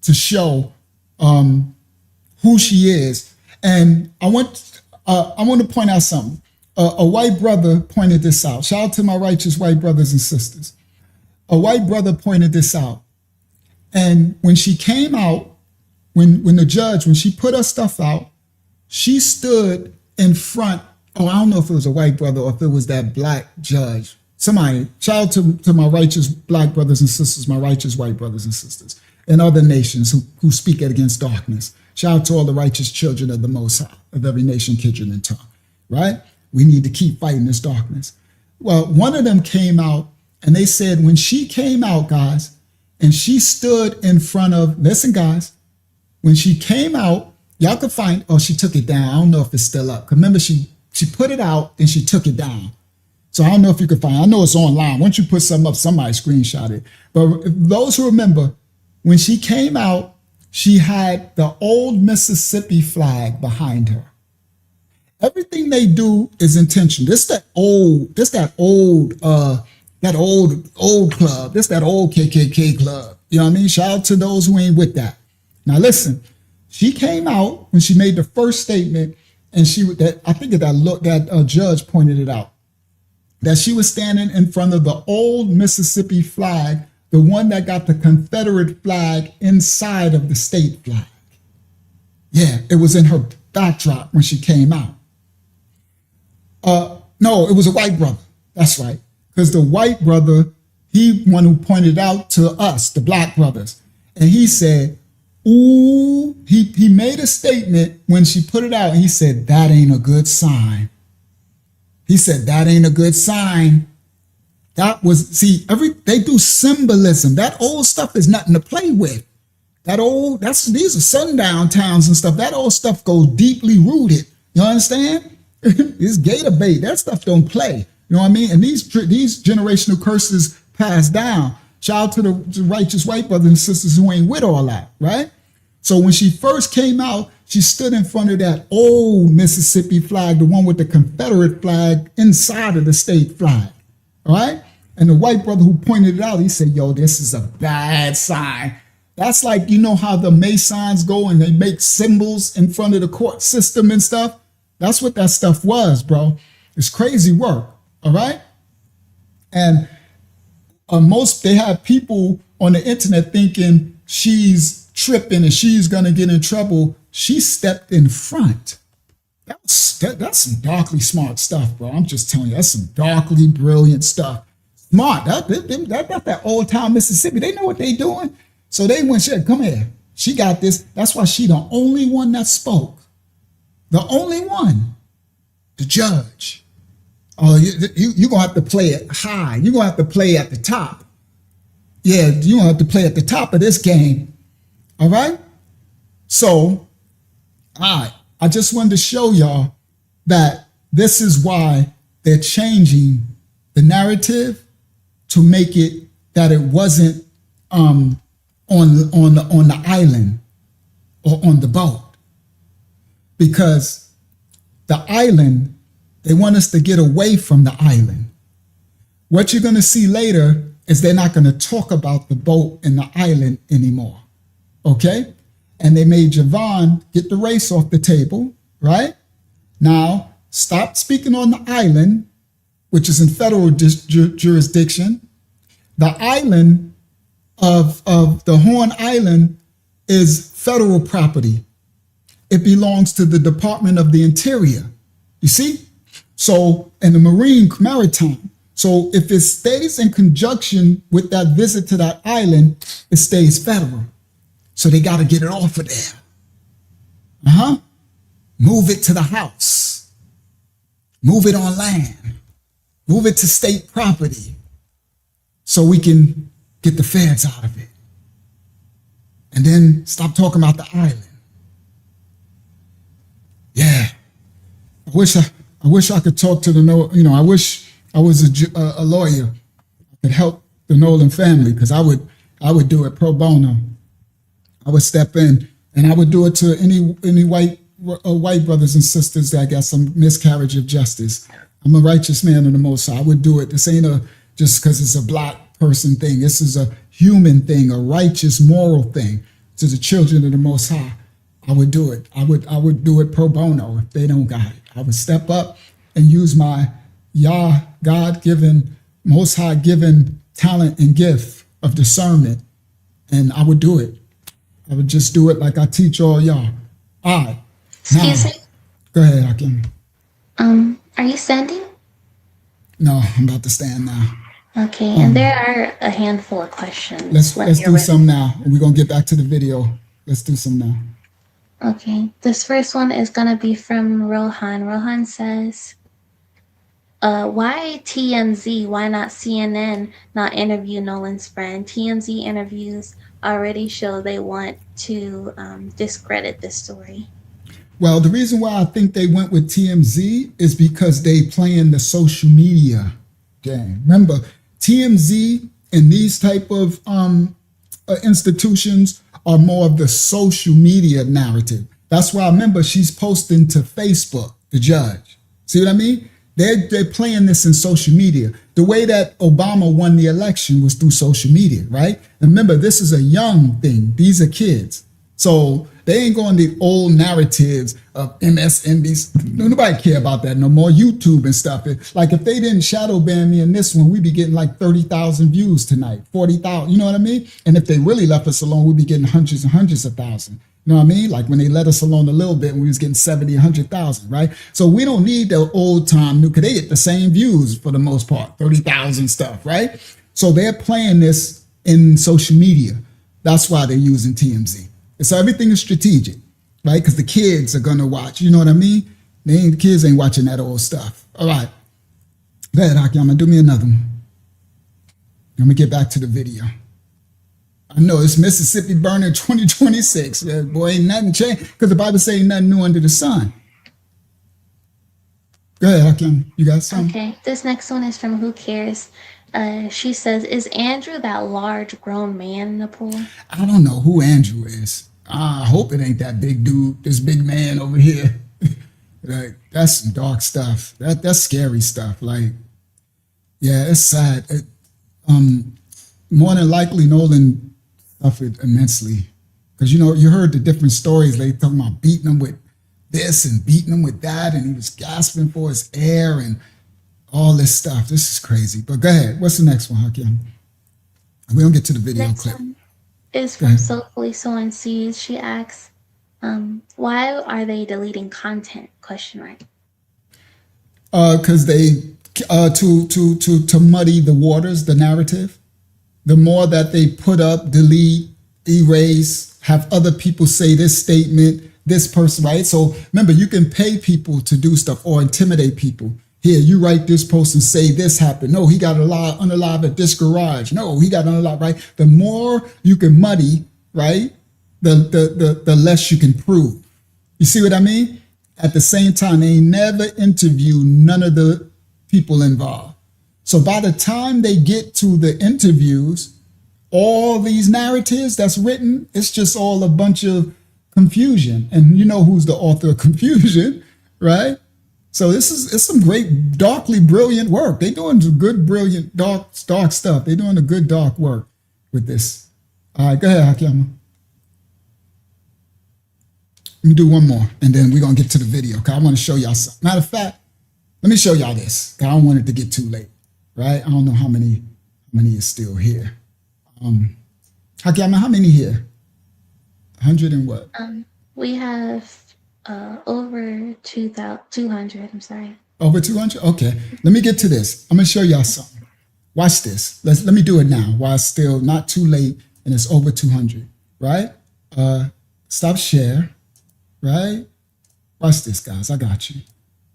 to show who she is. And I want to point out something. A white brother pointed this out. Shout out to my righteous white brothers and sisters. A white brother pointed this out. And when she came out, when she put her stuff out, she stood in front. I don't know if it was a white brother or if it was that black judge. Somebody, shout out to my righteous black brothers and sisters, my righteous white brothers and sisters, and other nations who speak against darkness. Shout out to all the righteous children of the Most High, of every nation, kindred, and tongue, right? We need to keep fighting this darkness. Well, one of them came out, and they said when she came out, guys, and she stood in front of, listen, guys, when she came out, y'all could find, she took it down. I don't know if it's still up. 'Cause remember, she put it out, and she took it down. So I don't know if you could find, I know it's online. Once you put something up, somebody screenshot it. But those who remember, when she came out, she had the old Mississippi flag behind her. Everything they do is intentional. That old club. That old KKK club. You know what I mean? Shout out to those who ain't with that. Now listen, she came out when she made the first statement, and I think that judge pointed it out, that she was standing in front of the old Mississippi flag, the one that got the Confederate flag inside of the state flag. Yeah, it was in her backdrop when she came out. No, it was a white brother. That's right. Because the white brother, he one who pointed out to us, the black brothers. And he said, ooh, he made a statement when she put it out. And he said, that ain't a good sign. He said, that ain't a good sign. They do symbolism. That old stuff is nothing to play with. These are sundown towns and stuff. That old stuff goes deeply rooted. You understand? It's gator bait. That stuff don't play. You know what I mean? And these generational curses passed down. Shout out to the righteous white brothers and sisters who ain't with all that, right? So when she first came out, she stood in front of that old Mississippi flag, the one with the Confederate flag inside of the state flag, all right? And the white brother who pointed it out, he said, yo, this is a bad sign. That's like, you know how the Masons go and they make symbols in front of the court system and stuff? That's what that stuff was, bro. It's crazy work, all right? And they have people on the internet thinking she's tripping and she's going to get in trouble. She stepped in front. That's some darkly smart stuff, bro. I'm just telling you, that's some darkly brilliant stuff. Smart. That's that old town Mississippi. They know what they doing. So they went, said, come here. She got this. That's why she the only one that spoke. The only one. The judge. Oh, you're going to have to play it high. You're going to have to play at the top. Yeah, you're going to have to play at the top of this game. All right? So, all right. I just wanted to show y'all that this is why they're changing the narrative to make it that it wasn't on the island or on the boat. Because the island, they want us to get away from the island. What you're going to see later is they're not going to talk about the boat and the island anymore. Okay? And they made Javon get the race off the table, right? Now, stop speaking on the island, which is in federal jurisdiction. The island of the Horn Island is federal property. It belongs to the Department of the Interior. You see? So, and the Maritime. So if it stays in conjunction with that visit to that island, it stays federal. So they got to get it off of there. Move it to the house. Move it on land. Move it to state property so we can get the feds out of it. And then stop talking about the island. Yeah. I wish I could talk to I wish I was a lawyer. I could help the Nolan family because I would do it pro bono. I would step in and I would do it to any white brothers and sisters that got some miscarriage of justice. I'm a righteous man of the Most High. I would do it. This ain't just because it's a black person thing. This is a human thing, a righteous, moral thing. To the children of the Most High, I would do it. I would do it pro bono if they don't got it. I would step up and use my God-given, Most High-given talent and gift of discernment, and I would do it. I would just do it like I teach all y'all. All right. Excuse me? Go ahead, Hakeem. Are you standing? No, I'm about to stand now. Okay, and there are a handful of questions. Let's do some now. We're going to get back to the video. Let's do some now. Okay, this first one is going to be from Rohan. Rohan says, why TMZ? Why not CNN not interview Nolan's friend? TMZ interviews already show they want to discredit this story. Well, the reason why I think they went with TMZ is because they play in the social media game. Remember, TMZ and these type of institutions are more of the social media narrative. That's why I remember she's posting to Facebook, the judge. See what I mean? They're playing this in social media. The way that Obama won the election was through social media, right? And remember, this is a young thing. These are kids. So they ain't going the old narratives of MSNBC. Nobody care about that no more. YouTube and stuff. Like if they didn't shadow ban me in this one, we'd be getting like 30,000 views tonight, 40,000. You know what I mean? And if they really left us alone, we'd be getting hundreds and hundreds of thousands. You know what I mean? Like when they let us alone a little bit, we was getting 70, 100,000, right? So we don't need the old time new, because they get the same views for the most part, 30,000 stuff, right? So they're playing this in social media. That's why they're using TMZ. And so everything is strategic, right? Because the kids are going to watch, you know what I mean? The kids ain't watching that old stuff. All right. Go ahead, Akiyama, do me another one. Let me get back to the video. I know it's Mississippi burning 2026. Boy, ain't nothing changed because the Bible says nothing new under the sun. Go ahead, Hakeem. You got something? Okay, this next one is from Who Cares. She says, "Is Andrew that large grown man in the pool?" I don't know who Andrew is. I hope it ain't that big dude, this big man over here. Like, that's some dark stuff. That's scary stuff. Like, yeah, it's sad. More than likely, Nolan suffered immensely. Because, you heard the different stories. They talking about beating him with this and beating him with that, and he was gasping for his air and all this stuff. This is crazy. But go ahead. What's the next one, Hakim? We don't get to the video Next clip. one is from Soulfully Sowing Seeds. She asks, "Why are they deleting content?" ? Because they to muddy the waters, the narrative. The more that they put up, delete, erase, have other people say this statement, this person, right? So remember, you can pay people to do stuff or intimidate people. Here, you write this post and say this happened. No, he got unalive at this garage. No, he got unalive, right? The more you can muddy, right, the less you can prove. You see what I mean? At the same time, they never interview none of the people involved. So by the time they get to the interviews, all these narratives that's written, it's just all a bunch of confusion. And you know who's the author of confusion, right? So it's some great, darkly brilliant work. They're doing some good, brilliant, dark stuff. They're doing a good, dark work with this. All right, go ahead, Hakim. Let me do one more, and then we're going to get to the video, because I want to show y'all something. Matter of fact, let me show y'all this, because I don't want it to get too late, right? I don't know how many is still here. Hakim, how many here? 100 and what? We have over 200. I'm sorry. Over 200? Okay. Let me get to this. I'm going to show y'all something. Watch this. Let me do it now while it's still not too late and it's over 200, right? Stop share, right? Watch this, guys. I got you.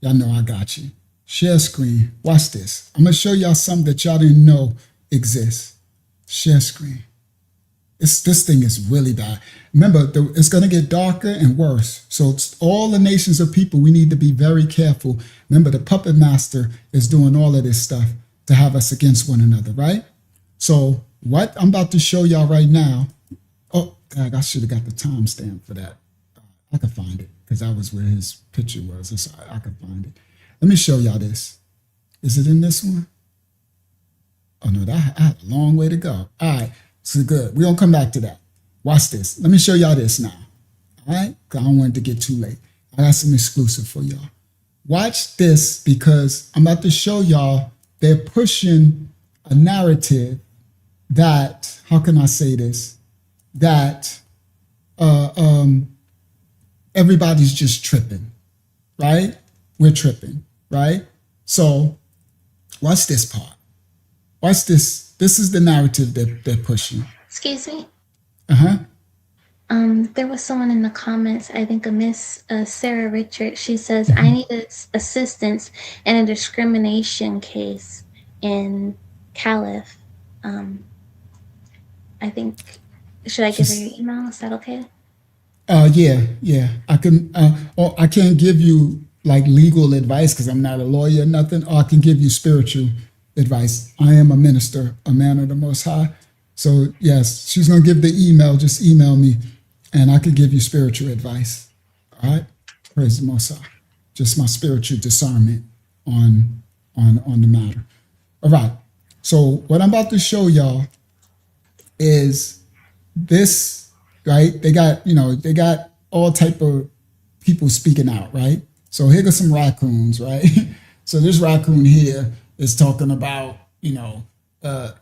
Y'all know I got you. Share screen. Watch this. I'm going to show y'all something that y'all didn't know exists. Share screen. This thing is really bad. Remember, it's going to get darker and worse. So it's all the nations of people, we need to be very careful. Remember, the puppet master is doing all of this stuff to have us against one another, right? So what I'm about to show y'all right now. Oh, God, I should have got the timestamp for that. I can find it because that was where his picture was. I can find it. Let me show y'all this. Is it in this one? Oh, no, I had a long way to go. All right. So good. We're going to come back to that. Watch this. Let me show y'all this now. All right? Because I don't want it to get too late. I got some exclusive for y'all. Watch this, because I'm about to show y'all they're pushing a narrative that, how can I say this? That everybody's just tripping, right? We're tripping, right? So watch this part. Watch this. This is the narrative that they're pushing. Excuse me. Uh-huh. There was someone in the comments, I think a Miss Sarah Richard. She says, "I need assistance in a discrimination case in Caliph." I think, should I give her your email? Is that okay? Yeah. I can. Or I can't give you like legal advice because I'm not a lawyer or nothing. Or I can give you spiritual advice. I am a minister, a man of the Most High. So yes, she's gonna give the email. Just email me, and I can give you spiritual advice. All right, praise the Most High. Just my spiritual discernment on the matter. All right. So what I'm about to show y'all is this. Right? They got all type of people speaking out. Right? So here go some raccoons. Right? So this raccoon here is talking about,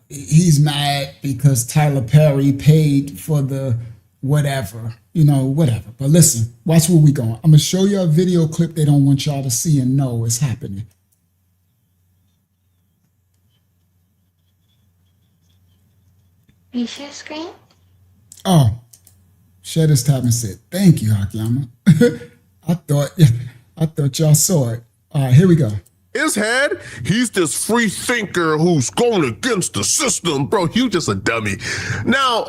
he's mad because Tyler Perry paid for the whatever. But listen, watch where we going. I'm going to show you a video clip they don't want y'all to see and know is happening. You share screen? Oh, share this tab and said, thank you, Hakiyama. I thought y'all saw it. All right, here we go. his head, he's this free thinker who's going against the system. Bro, you just a dummy. Now,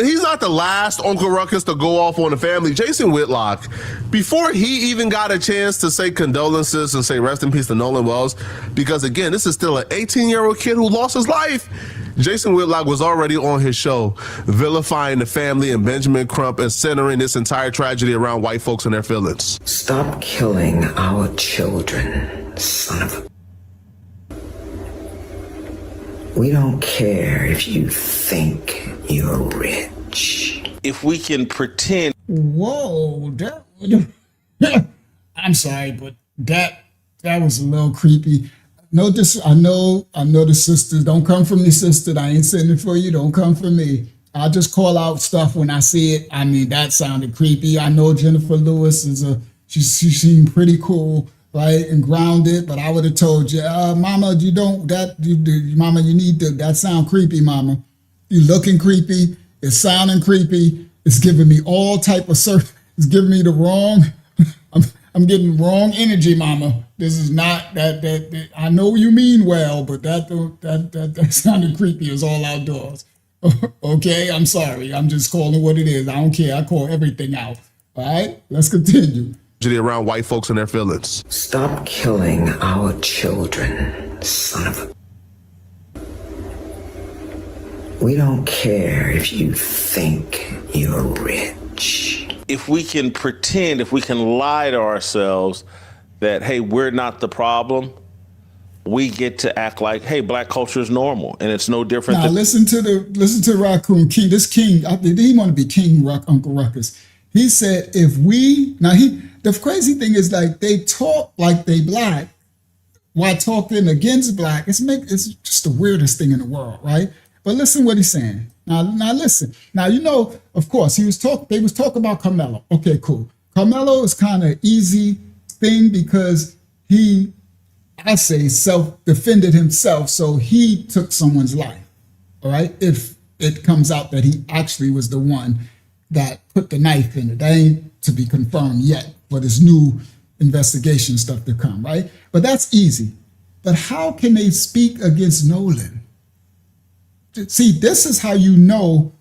he's not the last Uncle Ruckus to go off on the family. Jason Whitlock, before he even got a chance to say condolences and say rest in peace to Nolan Wells, because again, this is still an 18-year-old kid who lost his life. Jason Whitlock was already on his show vilifying the family and Benjamin Crump and centering this entire tragedy around white folks and their feelings. Stop killing our children, son of a... We don't care if you think you're rich. If we can pretend... Whoa, I'm sorry, but that was a little creepy. No, I know the sisters. Don't come for me, sister. I ain't sending for you. Don't come for me. I'll just call out stuff when I see it. I mean, that sounded creepy. I know Jennifer Lewis she seemed pretty cool, right, and grounded. But I would have told you, Mama, Mama, you need to. That sound creepy, Mama. You looking creepy. It's sounding creepy. It's giving me all type of It's giving me the wrong. I'm getting wrong energy, Mama. This is not that. I know you mean well, but that sounded creepy as all outdoors. Okay, I'm sorry. I'm just calling what it is. I don't care. I call everything out. All right, let's continue. Around white folks and their feelings. Stop killing our children, son of a... We don't care if you think you're rich. If we can pretend, if we can lie to ourselves that, hey, we're not the problem, we get to act like, hey, black culture is normal and it's no different. Now listen to Raccoon King. This King, he want to be King Uncle Ruckus. He said, the crazy thing is, like, they talk like they black while talking against black. It's just the weirdest thing in the world, right? But listen what he's saying. Now listen. Now, of course, they was talking about Carmelo. Okay, cool. Carmelo is kind of easy thing because I say self-defended himself, so he took someone's life, all right? If it comes out that he actually was the one that put the knife in it. That ain't to be confirmed yet, but it's new investigation stuff to come, right? But that's easy. But how can they speak against Nolan? See, this is how you know.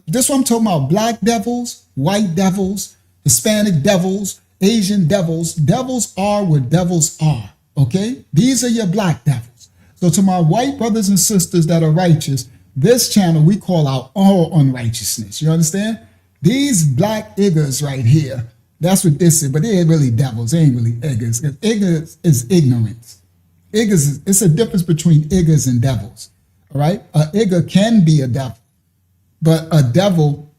This is what I'm talking about. Black devils, white devils, Hispanic devils, Asian devils. Devils are what devils are, okay? These are your black devils. So to my white brothers and sisters that are righteous, this channel, we call out all unrighteousness. You understand? These black iggers right here, that's what this is, but they ain't really devils. They ain't really iggers. Iggers is ignorance. Iggers, it's a difference between iggers and devils. All right, a igger can be a devil, but a devil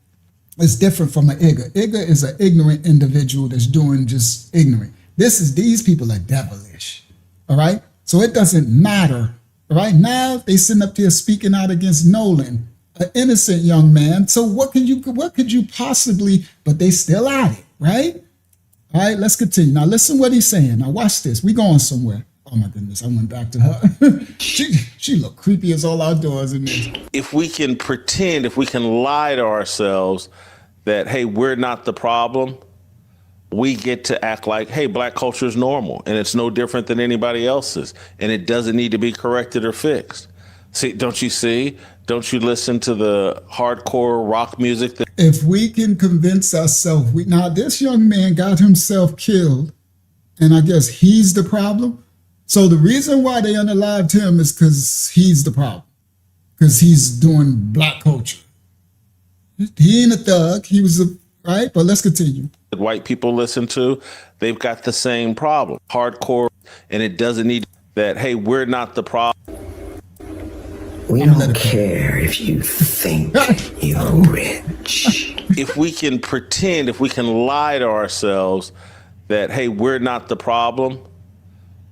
is different from an igger. Igger is an ignorant individual that's doing just ignorant. These people are devilish. All right, so it doesn't matter. All right, now they sitting up here speaking out against Nolan, an innocent young man. So what could you possibly? But they still at it, right? All right, let's continue. Now listen what he's saying. Now watch this. We going somewhere. Oh my goodness, I went back to her. she looked creepy as all outdoors in this. If we can pretend, if we can lie to ourselves that, hey, we're not the problem, we get to act like, hey, black culture is normal and it's no different than anybody else's and it doesn't need to be corrected or fixed. See, don't you see? Don't you listen to the hardcore rock music? If we can convince ourselves, now this young man got himself killed and I guess he's the problem. So the reason why they unalived him is because he's the problem, because he's doing black culture. He ain't a thug. He was right. But let's continue. That white people listen to, they've got the same problem. Hardcore, and it doesn't need that. Hey, we're not the problem. We don't care if you think you're rich. If we can pretend, if we can lie to ourselves that, hey, we're not the problem,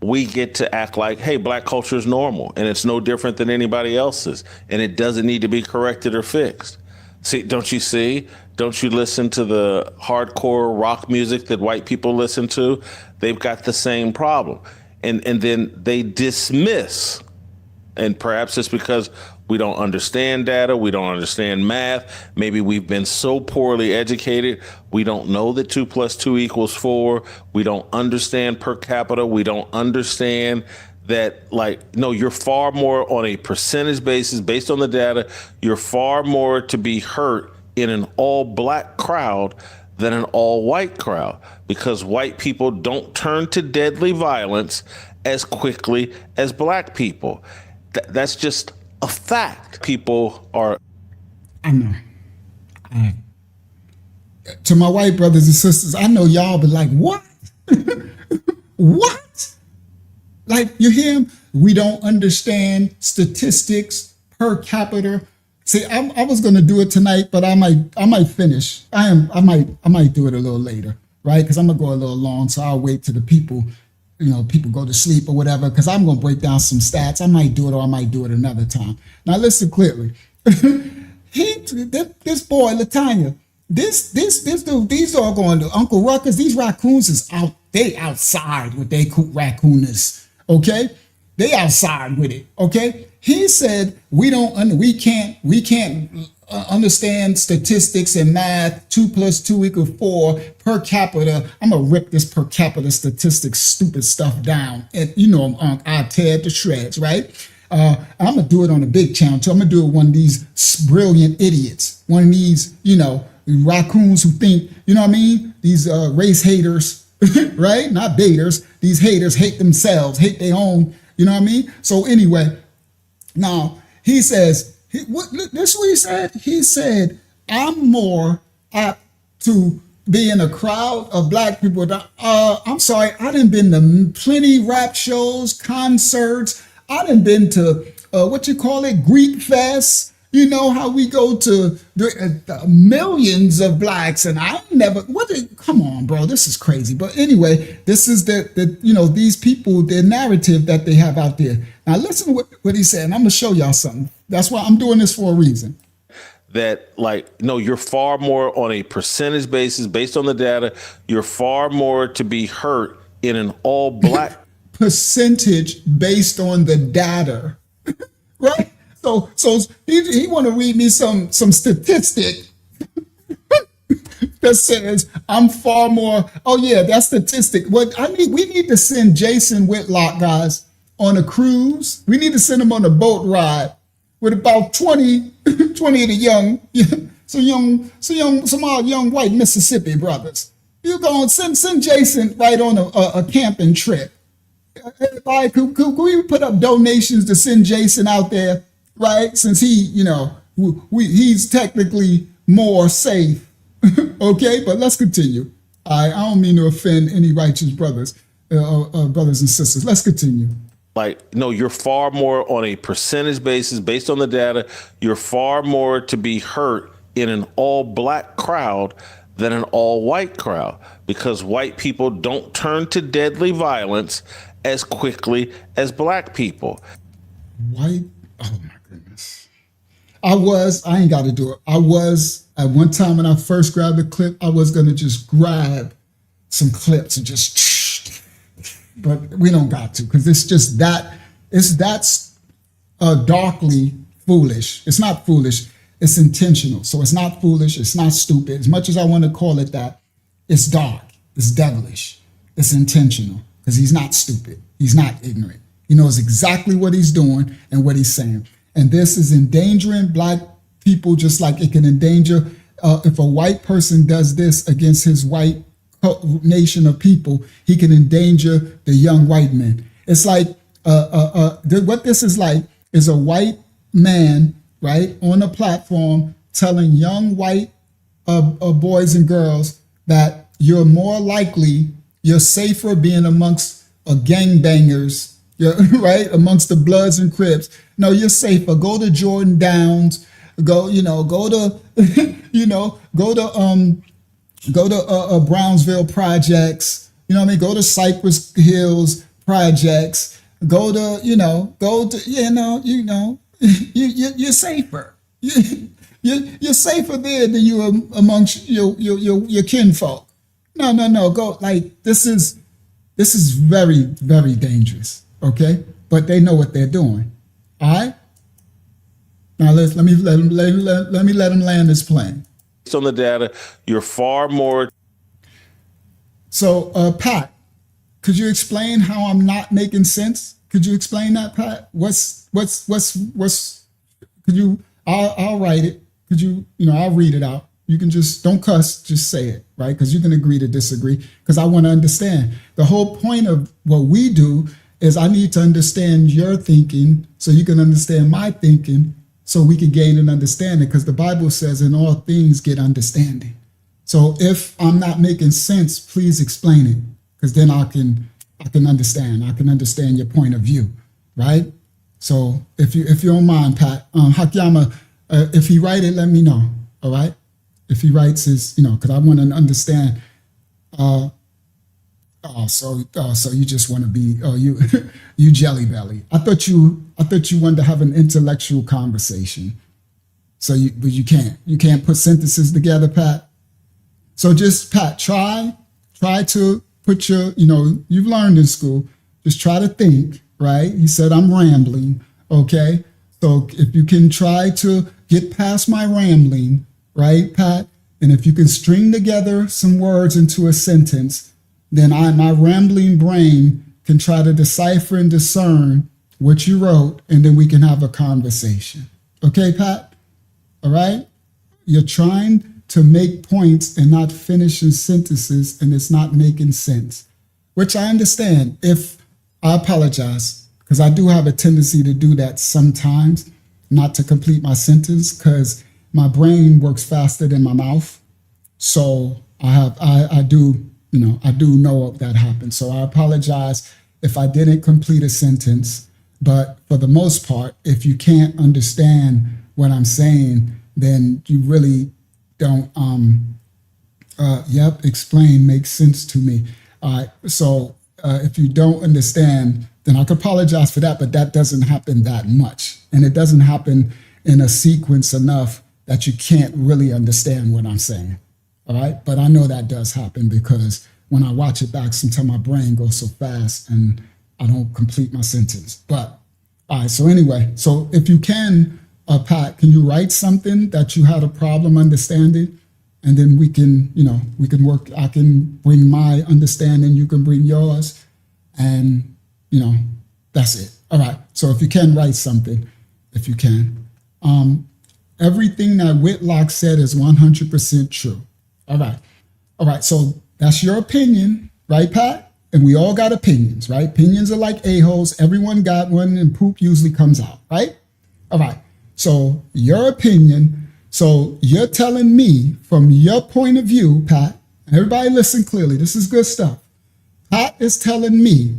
we get to act like, hey, black culture is normal and it's no different than anybody else's and it doesn't need to be corrected or fixed. See, don't you see? Don't you listen to the hardcore rock music that white people listen to? They've got the same problem. And then they dismiss And perhaps it's because we don't understand data, we don't understand math. Maybe we've been so poorly educated, we don't know that 2 + 2 = 4. We don't understand per capita. We don't understand that, like, no, you're far more on a percentage basis based on the data. You're far more to be hurt in an all black crowd than an all white crowd, because white people don't turn to deadly violence as quickly as black people. That's just a fact. People are. I know. To my white brothers and sisters, I know y'all be like, what? What? Like, you hear him? We don't understand statistics per capita. See, I was gonna do it tonight, but I might finish. I might do it a little later, right? Because I'm gonna go a little long, so I'll wait till the people go to sleep or whatever, because I'm gonna break down some stats. I might do it, or I might do it another time. Now listen clearly. This boy, Latanya, this dude, these are going to Uncle Ruckus. These raccoons is out. They outside with their raccoonness. Okay, they outside with it. Okay, he said we can't understand statistics and math. 2 + 2 = 4 per capita. I'm gonna rip this per capita statistics stupid stuff down, and I tear it to shreds, right? I'm gonna do it on a big channel too. I'm gonna do it one of these brilliant idiots, one of these raccoons who think these race haters. Right? Not baiters. These haters hate themselves, hate their own, So anyway, now he says, this is what he said. He said, I'm more apt to be in a crowd of black people. I'm sorry, I done been to plenty rap shows, concerts. I done been to, Greek Fest. You know how we go to the millions of blacks, and I never. Come on, bro, this is crazy. But anyway, this is these people, their narrative that they have out there. Now listen to what he said, and I'm gonna show y'all something. That's why I'm doing this for a reason. That you're far more on a percentage basis based on the data. You're far more to be hurt in an all black percentage based on the data, right? So he want to read me some statistic that says I'm far more. Oh yeah, that statistic. We need to send Jason Whitlock, guys, on a cruise. We need to send him on a boat ride with about 20 of the some young white Mississippi brothers. You go and send Jason right on a camping trip. Could we put up donations to send Jason out there? Right, since he's technically more safe. Okay, but let's continue. I don't mean to offend any righteous brothers and sisters. Let's continue. You're far more on a percentage basis based on the data. You're far more to be hurt in an all black crowd than an all white crowd, because white people don't turn to deadly violence as quickly as black people. White. Oh my goodness. I ain't got to do it. At one time when I first grabbed the clip, I was going to just grab some clips and just, but we don't got to, because it's just that's darkly foolish. It's not foolish. It's intentional. So it's not foolish. It's not stupid. As much as I want to call it that, it's dark. It's devilish. It's intentional, because he's not stupid. He's not ignorant. He knows exactly what he's doing and what he's saying. And this is endangering black people, just like it can endanger if a white person does this against his white nation of people, he can endanger the young white men. It's like what this is like is a white man, right, on a platform telling young white boys and girls that you're more likely, you're safer being amongst gangbangers, right, amongst the Bloods and Crips. No, you're safer. Go to Jordan Downs. Go to Brownsville projects. Go to Cypress Hills projects. You're safer. You're safer there than you are amongst your kinfolk. No. Go, this is very, very dangerous. Okay, but they know what they're doing. All right. Now let me let him land this plane. Based on the data, you're far more. So, Pat, could you explain how I'm not making sense? Could you explain that, Pat? Could you, I'll write it. Could you, I'll read it out. You can just, don't cuss, just say it, right? Because you can agree to disagree, because I want to understand. The whole point of what we do is I need to understand your thinking so you can understand my thinking so we can gain an understanding, because the Bible says in all things get understanding. So if I'm not making sense, please explain it, because then I can understand. I can understand your point of view, right? So if you don't mind, Pat, Hakyama, if he write it, let me know, all right? If he writes his, because I want to understand. So you just want to be, you jelly belly. I thought you wanted to have an intellectual conversation. But you can't put sentences together, Pat. So just, Pat, try to put your, you've learned in school, just try to think, right? He said, I'm rambling, okay? So if you can try to get past my rambling, right, Pat? And if you can string together some words into a sentence, then my rambling brain can try to decipher and discern what you wrote, and then we can have a conversation. Okay, Pat? All right? You're trying to make points and not finishing sentences, and it's not making sense, which I understand. I apologize, because I do have a tendency to do that sometimes, not to complete my sentence, because my brain works faster than my mouth. So I do know that happens. So I apologize if I didn't complete a sentence, but for the most part, if you can't understand what I'm saying, then you really don't, explain makes sense to me. So if you don't understand, then I could apologize for that, but that doesn't happen that much. And it doesn't happen in a sequence enough that you can't really understand what I'm saying. All right. But I know that does happen, because when I watch it back, sometimes my brain goes so fast and I don't complete my sentence. But all right. So anyway, so if you can, Pat, can you write something that you had a problem understanding? And then we can work. I can bring my understanding. You can bring yours. And, that's it. All right. So if you can write something, if you can. Everything that WLOX said is 100% true. All right. All right. So that's your opinion, right, Pat? And we all got opinions, right? Opinions are like a-holes. Everyone got one, and poop usually comes out, right? All right. So your opinion. So you're telling me from your point of view, Pat, everybody listen clearly. This is good stuff. Pat is telling me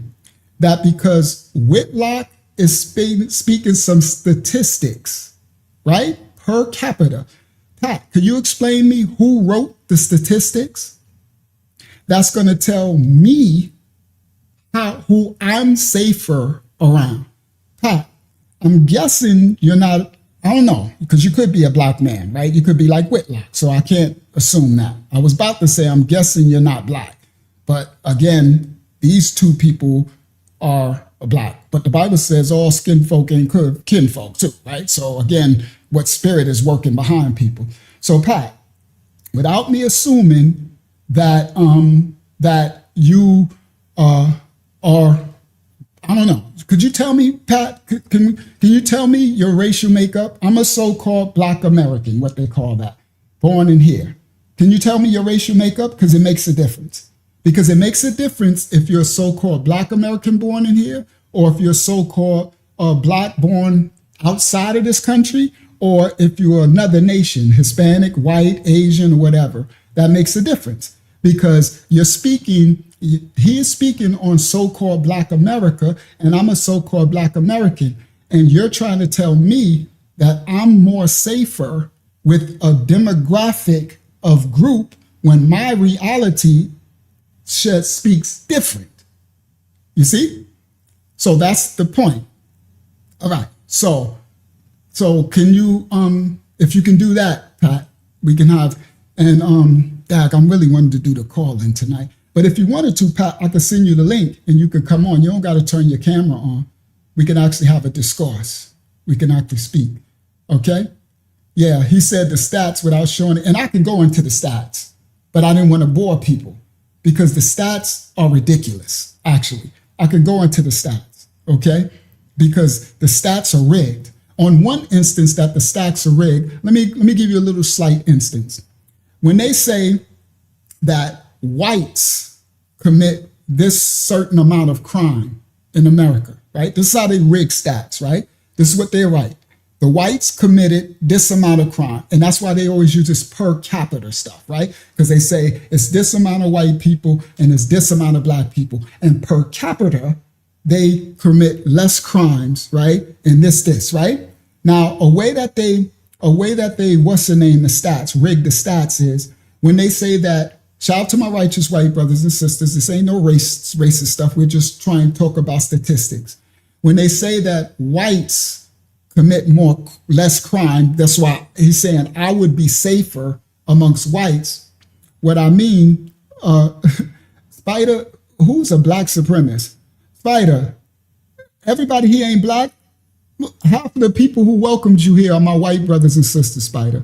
that because WLOX is speaking some statistics, right? Per capita. Pat, can you explain me who wrote the statistics? That's going to tell me who I'm safer around. Pat, I'm guessing you're not, I don't know, because you could be a black man, right? You could be like WLOX, so I can't assume that. I was about to say, I'm guessing you're not black. But again, these two people are black. But the Bible says all skin folk ain't kinfolk too, right? So again, what spirit is working behind people. So Pat, without me assuming that that you are, I don't know. Could you tell me, Pat? Can you tell me your racial makeup? I'm a so-called Black American, what they call that, born in here. Can you tell me your racial makeup? Because it makes a difference. Because it makes a difference if you're a so-called Black American born in here, or if you're so-called Black born outside of this country, or if you're another nation, Hispanic, white, Asian, or whatever. That makes a difference, because he is speaking on so-called Black America, and I'm a so-called Black American, and you're trying to tell me that I'm more safer with a demographic of group when my reality speaks different. You see? So that's the point. All right. So can you, if you can do that, Pat, we can have, and Dak, I'm really wanting to do the call-in tonight. But if you wanted to, Pat, I could send you the link and you could come on. You don't got to turn your camera on. We can actually have a discourse. We can actually speak. Okay? Yeah, he said the stats without showing it. And I can go into the stats, but I didn't want to bore people because the stats are ridiculous, actually. I could go into the stats, okay? Because the stats are rigged. On one instance that the stats are rigged, let me give you a little slight instance. When they say that whites commit this certain amount of crime in America, right? This is how they rig stats, right? This is what they write. The whites committed this amount of crime. And that's why they always use this per capita stuff, right? Because they say it's this amount of white people and it's this amount of black people. And per capita, they commit less crimes, right? And this, right? Now, a way that they, what's the name, the stats, rig the stats is when they say that, shout out to my righteous white brothers and sisters, this ain't no racist stuff. We're just trying to talk about statistics. When they say that whites commit less crime, that's why he's saying I would be safer amongst whites. What I mean, Spider, who's a black supremacist? Spider, everybody here ain't black. Half of the people who welcomed you here are my white brothers and sisters, Spider.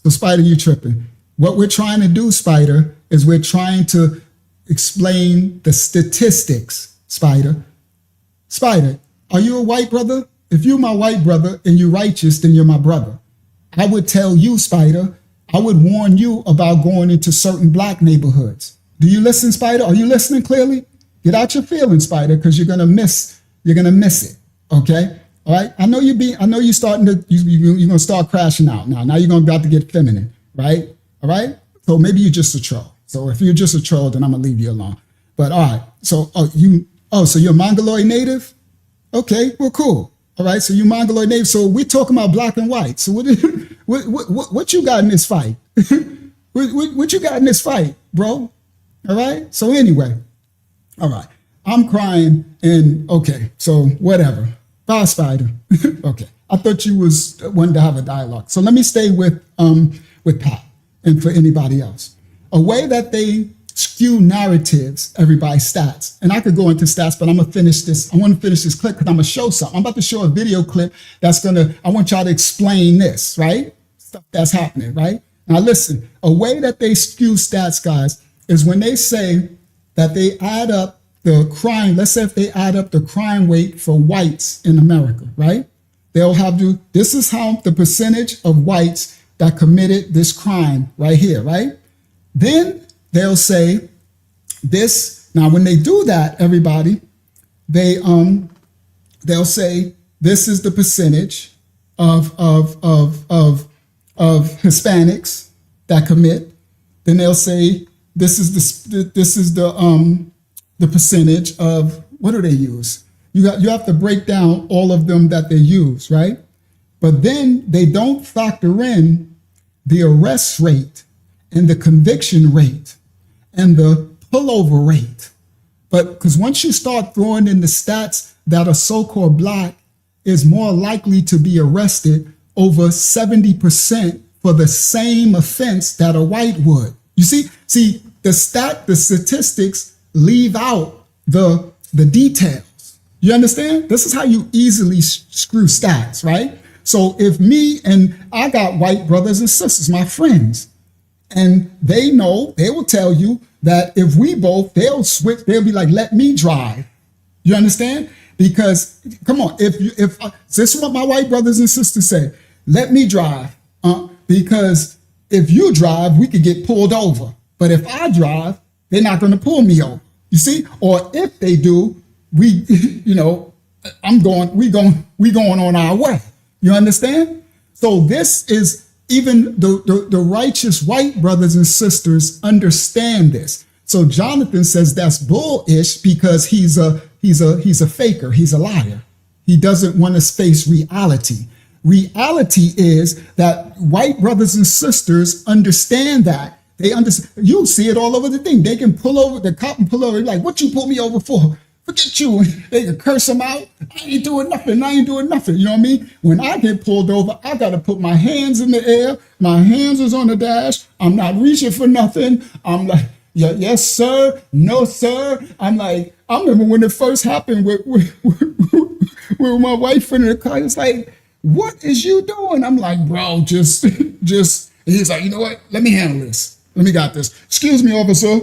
So Spider, you tripping. What we're trying to do, Spider, is we're trying to explain the statistics, Spider. Spider, are you a white brother? If you're my white brother and you're righteous, then you're my brother. I would tell you, Spider, I would warn you about going into certain black neighborhoods. Do you listen, Spider? Are you listening clearly? Get out your feelings, Spider, because you're gonna miss it. Okay? All right. I know you're starting to you're gonna start crashing out now. Now you're about to get feminine, right? All right. So maybe you're just a troll. So if you're just a troll, then I'm gonna leave you alone. But all right. So so you're a Mongoloid native? Okay, well, cool. All right, so you Mongoloid native. So we're talking about black and white. So what you got in this fight? what you got in this fight, bro? All right. So anyway, all right. I'm crying and okay. So whatever. Bye, Spider. Okay. I thought you wanted to have a dialogue. So let me stay with Pat and for anybody else. A way that they skew narratives, everybody's stats. And I could go into stats, but I'm gonna finish this. I want to finish this clip because I'm gonna show something. I'm about to show a video clip I want y'all to explain this, right? Stuff that's happening, right? Now listen, a way that they skew stats, guys, is when they say that they add up the crime, let's say if they add up the crime rate for whites in America, right? They'll have this is how the percentage of whites that committed this crime right here, right? Then they'll say this. Now, when they do that, everybody, they'll say this is the percentage of Hispanics that commit. Then they'll say this is the percentage of, what do they use? You have to break down all of them that they use, right? But then they don't factor in the arrest rate and the conviction rate and the pullover rate. But because once you start throwing in the stats that a so-called black is more likely to be arrested over 70% for the same offense that a white would. You see the statistics leave out the details. You understand? This is how you easily screw stats, right? So if I got white brothers and sisters, my friends, and they know, they will tell you that if they'll switch, they'll be like, let me drive. You understand? Because, come on, if this is what my white brothers and sisters say, let me drive. Because if you drive, we could get pulled over. But if I drive, they're not going to pull me over. You see? Or if they do, we going on our way. You understand? So this is, even the righteous white brothers and sisters understand this. So Jonathan says that's bullish because he's a faker. He's a liar. He doesn't want to face reality. Reality is that white brothers and sisters understand that. They understand. You'll see it all over the thing. They can pull over, the cop and pull over, like, what you pull me over for? Forget you. They can curse them out. I ain't doing nothing. You know what I mean? When I get pulled over, I got to put my hands in the air. My hands is on the dash. I'm not reaching for nothing. I'm like, yeah, yes, sir. No, sir. I'm like, I remember when it first happened with my wife in the car. It's like, what is you doing? I'm like, bro, just. He's like, you know what? Let me handle this. Let me got this. Excuse me, officer.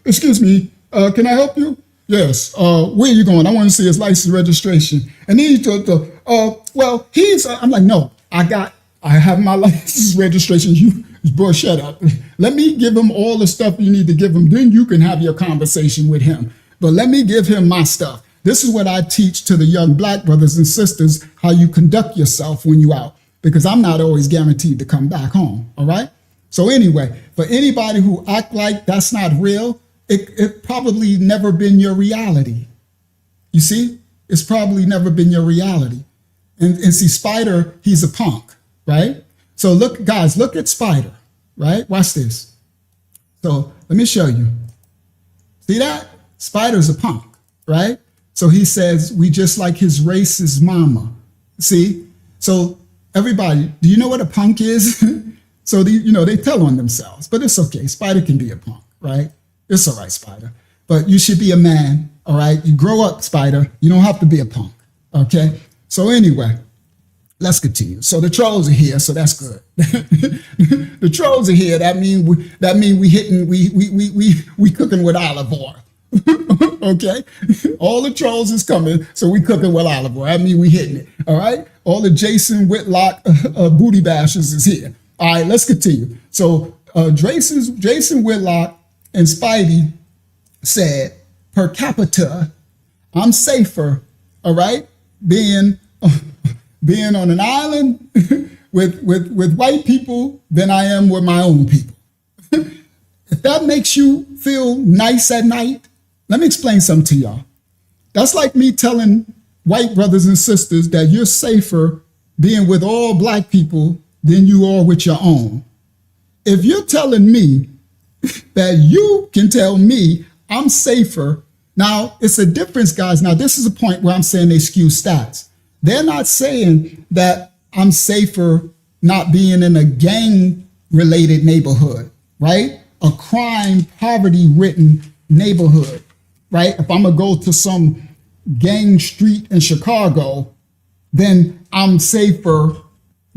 Excuse me. Can I help you? Yes. Where are you going? I want to see his license registration. And then he told well, I'm like, no, I have my license registration. You, bro, shut up. Let me give him all the stuff you need to give him. Then you can have your conversation with him. But let me give him my stuff. This is what I teach to the young black brothers and sisters, how you conduct yourself when you out, because I'm not always guaranteed to come back home. All right. So anyway, for anybody who act like that's not real, it probably never been your reality. You see, it's probably never been your reality. And see, Spider, he's a punk, right? So look, guys, look at Spider, right? Watch this. So let me show you. See that? Spider's a punk, right? So he says, we just like his racist mama. See? So everybody, do you know what a punk is? So they tell on themselves, but it's okay. Spider can be a punk, right? It's all right, Spider. But you should be a man, all right? You grow up, Spider. You don't have to be a punk, okay? So anyway, let's continue. So the trolls are here, so that's good. The trolls are here. That mean we cooking with olive oil. Okay, all the trolls is coming, so we cooking with olive oil. I mean, we hitting it. All right, all the Jason Whitlock booty bashers is here. All right, let's continue. So Jason Whitlock and Spidey said, per capita, I'm safer. All right, being on an island with white people than I am with my own people. If that makes you feel nice at night, let me explain something to y'all. That's like me telling white brothers and sisters that you're safer being with all black people than you are with your own. If you're telling me that you can tell me I'm safer, now it's a difference, guys. Now this is a point where I'm saying they skew stats. They're not saying that I'm safer not being in a gang-related neighborhood, right? A crime, poverty-ridden neighborhood, right? If I'm gonna go to some gang street in Chicago, then I'm safer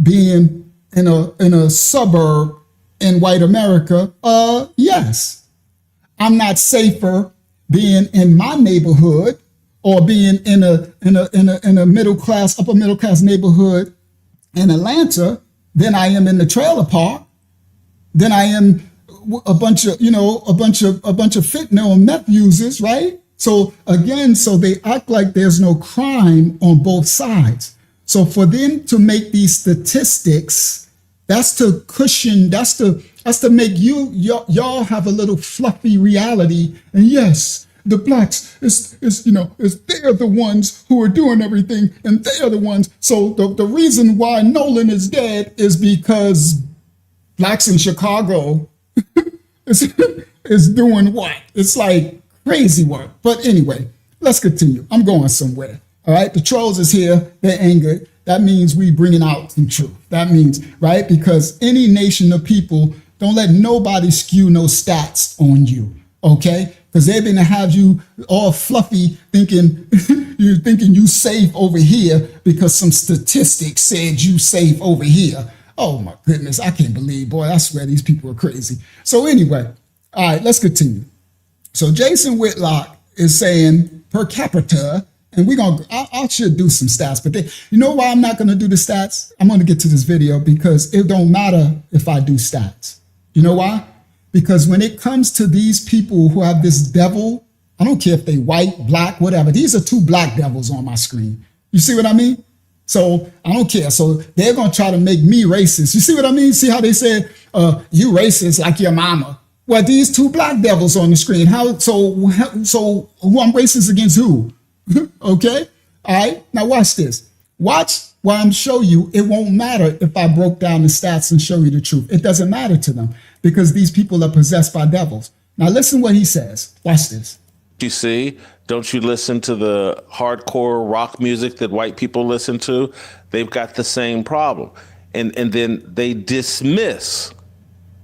being in a suburb in white America. Yes. I'm not safer being in my neighborhood or being in a middle class, upper middle class neighborhood in Atlanta than I am in the trailer park, than I am a bunch of fentanyl and meth users, right? So again, so they act like there's no crime on both sides. So for them to make these statistics, that's to cushion, that's to make y'all have a little fluffy reality. And yes, the blacks is they're the ones who are doing everything, and they are the ones. So the reason why Nolan is dead is because blacks in Chicago is doing what? It's like crazy work. But anyway, let's continue. I'm going somewhere. All right, the trolls is here. They're angered. That means we bringing out some truth. That means, right? Because any nation of people, don't let nobody skew no stats on you. Okay? Because they're going to have you all fluffy thinking you safe over here because some statistics said you safe over here. Oh my goodness, I can't believe, boy, I swear these people are crazy. So anyway, all right, let's continue. So Jason Whitlock is saying per capita, and I should do some stats, but you know why I'm not going to do the stats? I'm going to get to this video because it don't matter if I do stats. You know why? Because when it comes to these people who have this devil, I don't care if they white, black, whatever. These are two black devils on my screen. You see what I mean? So I don't care. So they're going to try to make me racist. You see what I mean? See how they said, you racist like your mama. Well, these two black devils on the screen. So who I'm racist against who? Okay. All right. Now watch this. Watch while I'm show you. It won't matter if I broke down the stats and show you the truth. It doesn't matter to them because these people are possessed by devils. Now listen what he says. Watch this. You see, don't you listen to the hardcore rock music that white people listen to? They've got the same problem. And then they dismiss,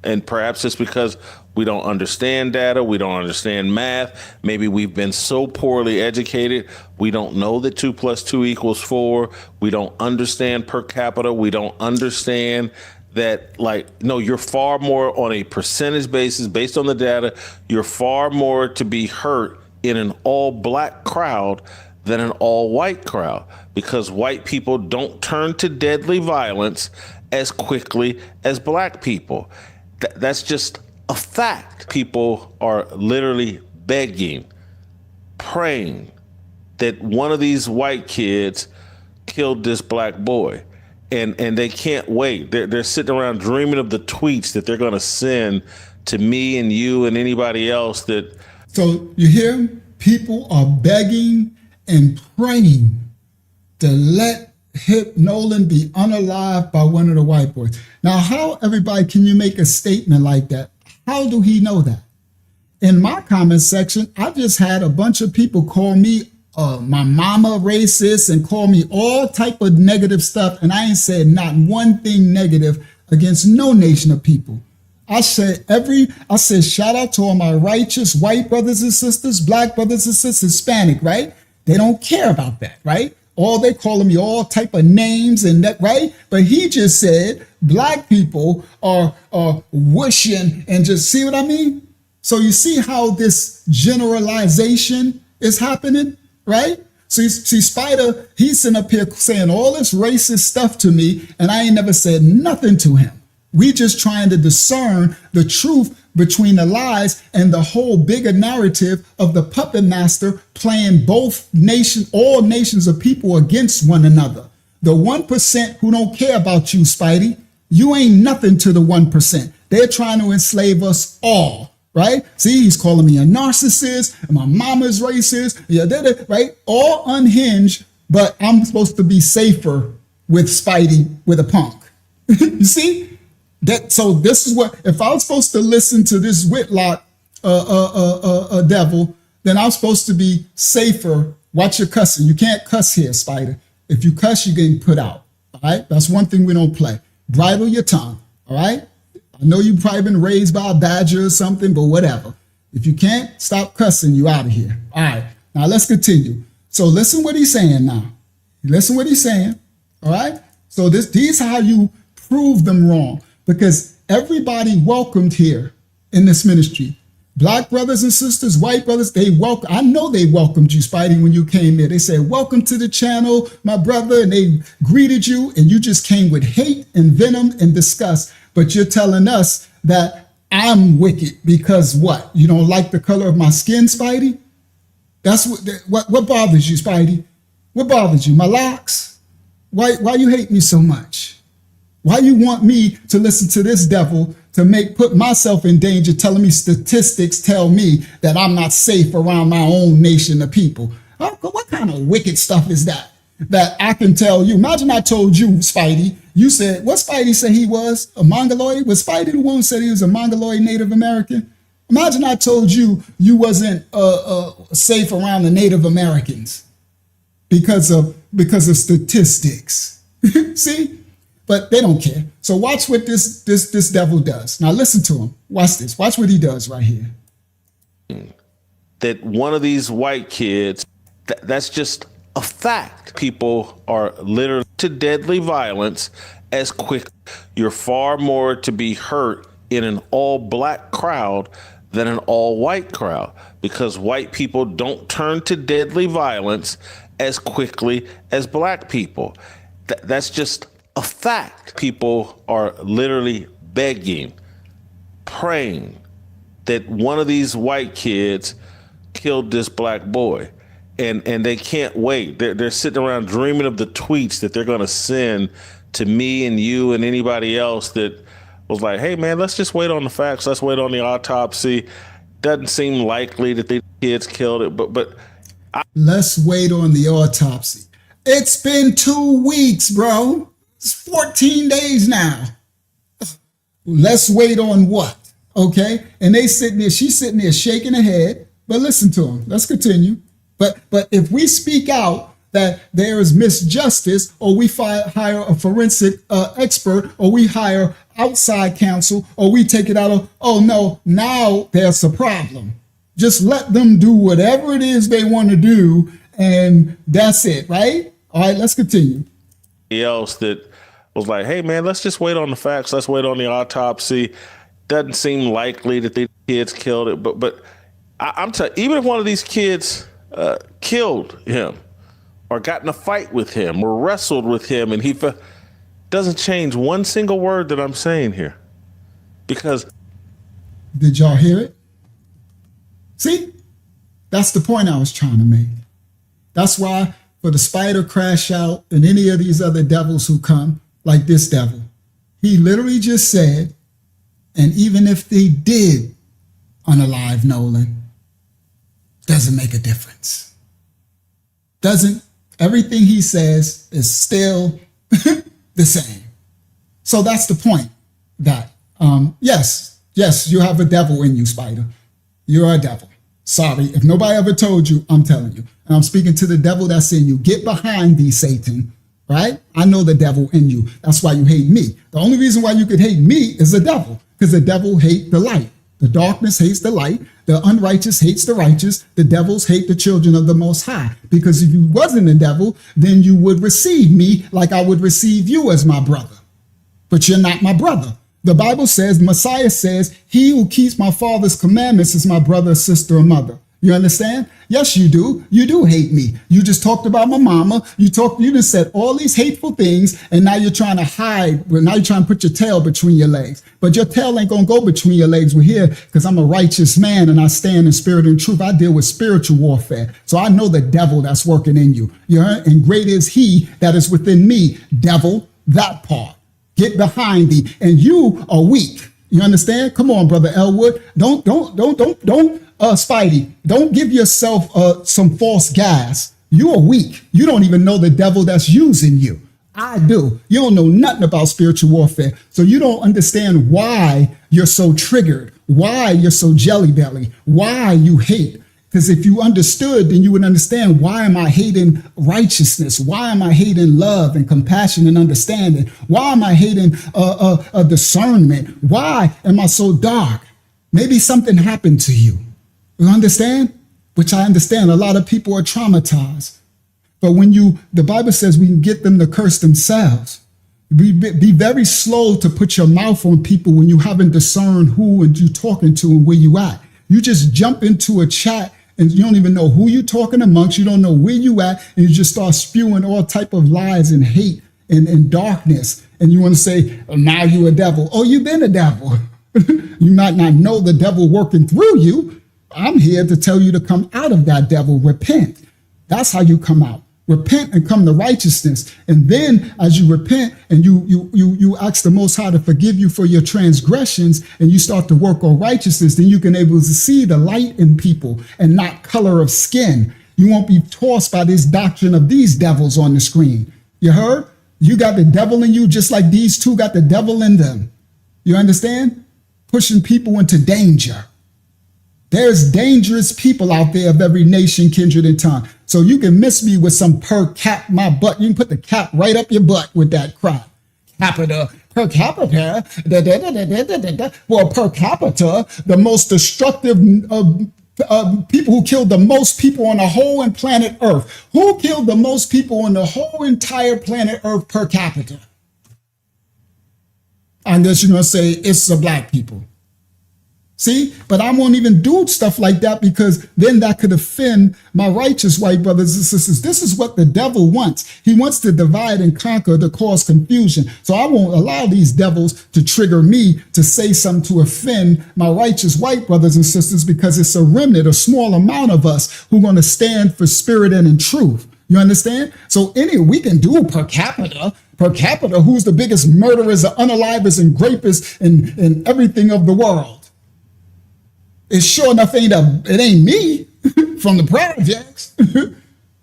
and perhaps it's because We don't understand data. We don't understand math. Maybe we've been so poorly educated. We don't know that 2 + 2 = 4. We don't understand per capita. We don't understand that, like, no, you're far more on a percentage basis based on the data. You're far more to be hurt in an all black crowd than an all white crowd, because white people don't turn to deadly violence as quickly as black people. That's just a fact. People are literally begging, praying that one of these white kids killed this black boy. And they can't wait. They're sitting around dreaming of the tweets that they're going to send to me and you and anybody else that. So you hear, people are begging and praying to let Nolan be unalived by one of the white boys. Now, how, everybody, can you make a statement like that? How do he know that? In my comment section, I just had a bunch of people call me my mama racist and call me all type of negative stuff, and I ain't said not one thing negative against no nation of people. I said shout out to all my righteous white brothers and sisters, black brothers and sisters, Hispanic, right? They don't care about that, right? All they calling me all type of names and that, right? But he just said black people are whooshing, and just see what I mean? So you see how this generalization is happening, right? See, Spider, he's sitting up here saying all this racist stuff to me, and I ain't never said nothing to him. We just trying to discern the truth between the lies and the whole bigger narrative of the puppet master playing both nations, all nations of people against one another. The 1% who don't care about you, Spidey, you ain't nothing to the 1%. They're trying to enslave us all, right? See, he's calling me a narcissist, and my mama's racist, right? All unhinged, but I'm supposed to be safer with Spidey, with a punk. You see? So this is what, if I was supposed to listen to this Whitlock devil, then I'm supposed to be safer. Watch your cussing. You can't cuss here, Spider. If you cuss, you're getting put out. All right? That's one thing we don't play. Bridle your tongue. All right? I know you've probably been raised by a badger or something, but whatever. If you can't stop cussing, you out of here. All right. Now let's continue. So listen what he's saying now. Listen what he's saying. All right? So these are how you prove them wrong. Because everybody welcomed here in this ministry. Black brothers and sisters, white brothers, I know they welcomed you, Spidey, when you came here. They said, welcome to the channel, my brother, and they greeted you, and you just came with hate and venom and disgust. But you're telling us that I'm wicked because what? You don't like the color of my skin, Spidey? That's what bothers you, Spidey? What bothers you? My locks? Why you hate me so much? Why you want me to listen to this devil to put myself in danger, telling me statistics tell me that I'm not safe around my own nation of people? What kind of wicked stuff is that? That I can tell you. Imagine I told you, Spidey, you said, what Spidey said he was? A Mongoloid? Was Spidey the one who said he was a Mongoloid Native American? Imagine I told you you wasn't safe around the Native Americans because of statistics. See? But they don't care. So watch what this devil does. Now listen to him. Watch this. Watch what he does right here. That one of these white kids, that's just a fact. People are literally to deadly violence as quick. You're far more to be hurt in an all black crowd than an all white crowd, because white people don't turn to deadly violence as quickly as black people. That's just a fact. People are literally begging, praying that one of these white kids killed this black boy. And they can't wait. They're sitting around dreaming of the tweets that they're going to send to me and you and anybody else that was like, hey, man, let's just wait on the facts. Let's wait on the autopsy. Doesn't seem likely that the kids killed it. But let's wait on the autopsy. It's been 2 weeks, bro. It's 14 days now. Let's wait on what? Okay. And she's sitting there shaking her head. But listen to him. Let's continue. But if we speak out, that there is misjustice, or we hire a forensic expert, or we hire outside counsel, or we take it out of, oh no, now there's a problem. Just let them do whatever it is they want to do, and that's it, right? All right, let's continue. Else that was like, hey man, let's just wait on the facts. Let's wait on the autopsy. Doesn't seem likely that the kids killed it, but I'm telling you, even if one of these kids killed him or got in a fight with him or wrestled with him and he doesn't change one single word that I'm saying here. Because did y'all hear it? See, that's the point I was trying to make. That's why for the spider crash out and any of these other devils who come, like this devil, he literally just said, and even if they did unalive Nolan, doesn't make a difference. Everything he says is still the same. So that's the point that, yes, you have a devil in you, Spider. You're a devil. Sorry, if nobody ever told you, I'm telling you. And I'm speaking to the devil that's in you. Get behind thee, Satan, right? I know the devil in you. That's why you hate me. The only reason why you could hate me is the devil, because the devil hates the light. The darkness hates the light. The unrighteous hates the righteous. The devils hate the children of the Most High. Because if you wasn't a devil, then you would receive me like I would receive you as my brother. But you're not my brother. The Bible says, Messiah says, he who keeps my father's commandments is my brother, sister, or mother. You understand? Yes, you do. You do hate me. You just talked about my mama. You just said all these hateful things, and now you're trying to hide. Well, now you're trying to put your tail between your legs. But your tail ain't going to go between your legs. We're here because I'm a righteous man, and I stand in spirit and truth. I deal with spiritual warfare. So I know the devil that's working in you. You heard? And great is he that is within me. Devil, that part. Get behind thee. And you are weak. You understand? Come on, Brother Elwood. Don't, Spidey, don't give yourself some false gas. You are weak. You don't even know the devil that's using you. I do. You don't know nothing about spiritual warfare. So you don't understand why you're so triggered, why you're so jelly belly, why you hate. Because if you understood, then you would understand, why am I hating righteousness? Why am I hating love and compassion and understanding? Why am I hating discernment? Why am I so dark? Maybe something happened to you. You understand? Which I understand. A lot of people are traumatized. But when the Bible says we can get them to curse themselves. Be very slow to put your mouth on people when you haven't discerned who and you talking to and where you at. You just jump into a chat and you don't even know who you're talking amongst. You don't know where you at. And you just start spewing all type of lies and hate and darkness. And you want to say, oh, now you a devil. Oh, you've been a devil. You might not know the devil working through you. I'm here to tell you to come out of that devil. Repent. That's how you come out. Repent and come to righteousness. And then as you repent and you ask the Most High to forgive you for your transgressions, and you start to work on righteousness, then you can able to see the light in people and not color of skin. You won't be tossed by this doctrine of these devils on the screen. You heard? You got the devil in you just like these two got the devil in them. You understand? Pushing people into danger. There's dangerous people out there of every nation, kindred, and tongue. So you can miss me with some per cap my butt. You can put the cap right up your butt with that crap. Per capita. Well, per capita, the most destructive people who killed the most people on the whole planet Earth. Who killed the most people on the whole entire planet Earth per capita? And then you're going to say it's the black people. See, but I won't even do stuff like that, because then that could offend my righteous white brothers and sisters. This is what the devil wants. He wants to divide and conquer, to cause confusion. So I won't allow these devils to trigger me to say something to offend my righteous white brothers and sisters, because it's a remnant, a small amount of us who are going to stand for spirit and in truth. You understand? So we can do per capita, who's the biggest murderers, unalivers, and grapists and everything of the world. It sure enough it ain't me from the projects.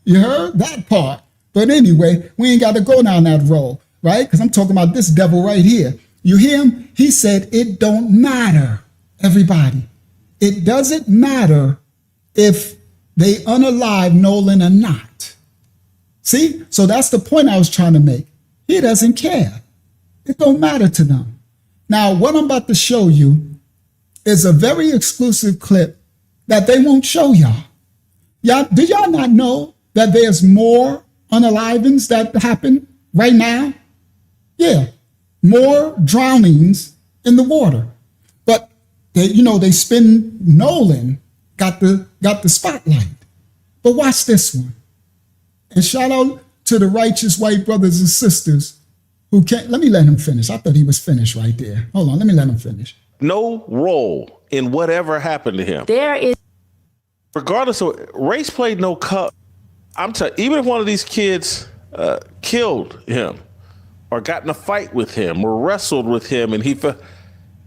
You heard that part? But anyway, we ain't got to go down that road, right? Because I'm talking about this devil right here. You hear him? He said, it don't matter, everybody. It doesn't matter if they unalive Nolan or not. See? So that's the point I was trying to make. He doesn't care. It don't matter to them. Now, what I'm about to show you is a very exclusive clip that they won't show y'all. Did y'all not know that there's more unalivings that happen right now? Yeah, more drownings in the water. But they spin Nolan got the spotlight. But watch this one. And shout out to the righteous white brothers and sisters who can't. Let me let him finish. I thought he was finished right there. Hold on, let me let him finish. No role in whatever happened to him. There is. Regardless of race, played no cup. I'm telling you, even if one of these kids killed him or got in a fight with him or wrestled with him and he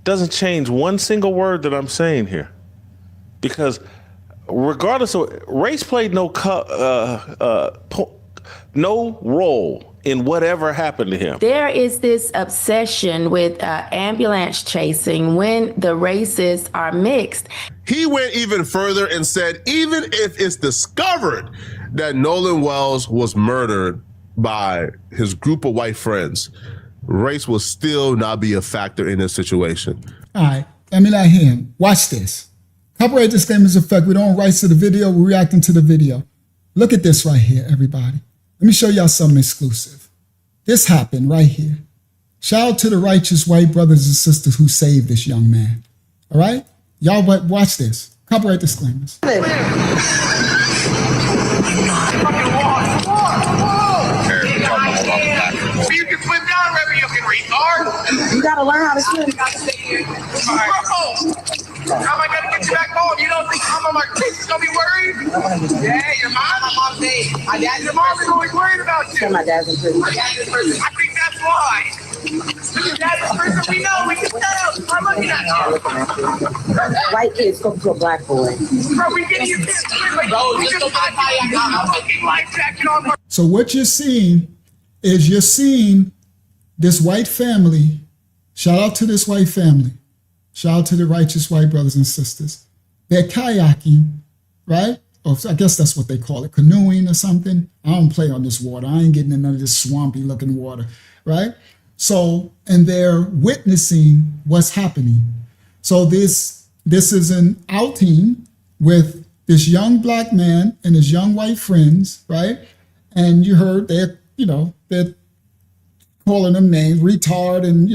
doesn't change one single word that I'm saying here. Because regardless of race played no role in whatever happened to him. There is this obsession with ambulance chasing when the races are mixed. He went even further and said, even if it's discovered that Nolan Wells was murdered by his group of white friends, race will still not be a factor in this situation. All right, let me let him. Watch this. Copyright disclaimers effect. We don't own rights to the video. We're reacting to the video. Look at this right here, everybody. Let me show y'all something exclusive. This happened right here. Shout out to the righteous white brothers and sisters who saved this young man. All right? Y'all watch this. Copyright disclaimers. You can swim down, wherever you can retard. You gotta learn how to swim. How am I gonna get you back home? You don't think I'm on my kids is gonna be worried? Yeah, your mom. My mom said, my dad, your mom is always worried about you. My dad's in prison. My dad's in prison. I think that's why. Your dad's in prison. We know. We can tell. I'm looking at you. White kids go to a black boy. Bro, we getting you kids. Bro, just go back. I'm fucking life jacket on. So what you're seeing is this white family. Shout out to this white family. Shout out to the righteous white brothers and sisters. They're kayaking, right? Or I guess that's what they call it, canoeing or something. I don't play on this water. I ain't getting in none of this swampy looking water, right? So, and they're witnessing what's happening. So this is an outing with this young black man and his young white friends, right? And you heard they're calling him names, retard, and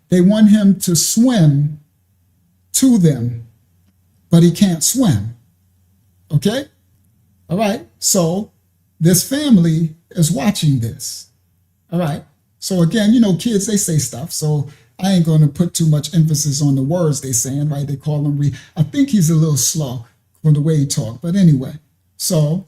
they want him to swim to them, but he can't swim. Okay? All right. So this family is watching this. All right. So again, kids, they say stuff. So I ain't going to put too much emphasis on the words they saying, right? They call him I think he's a little slow from the way he talked. But anyway, so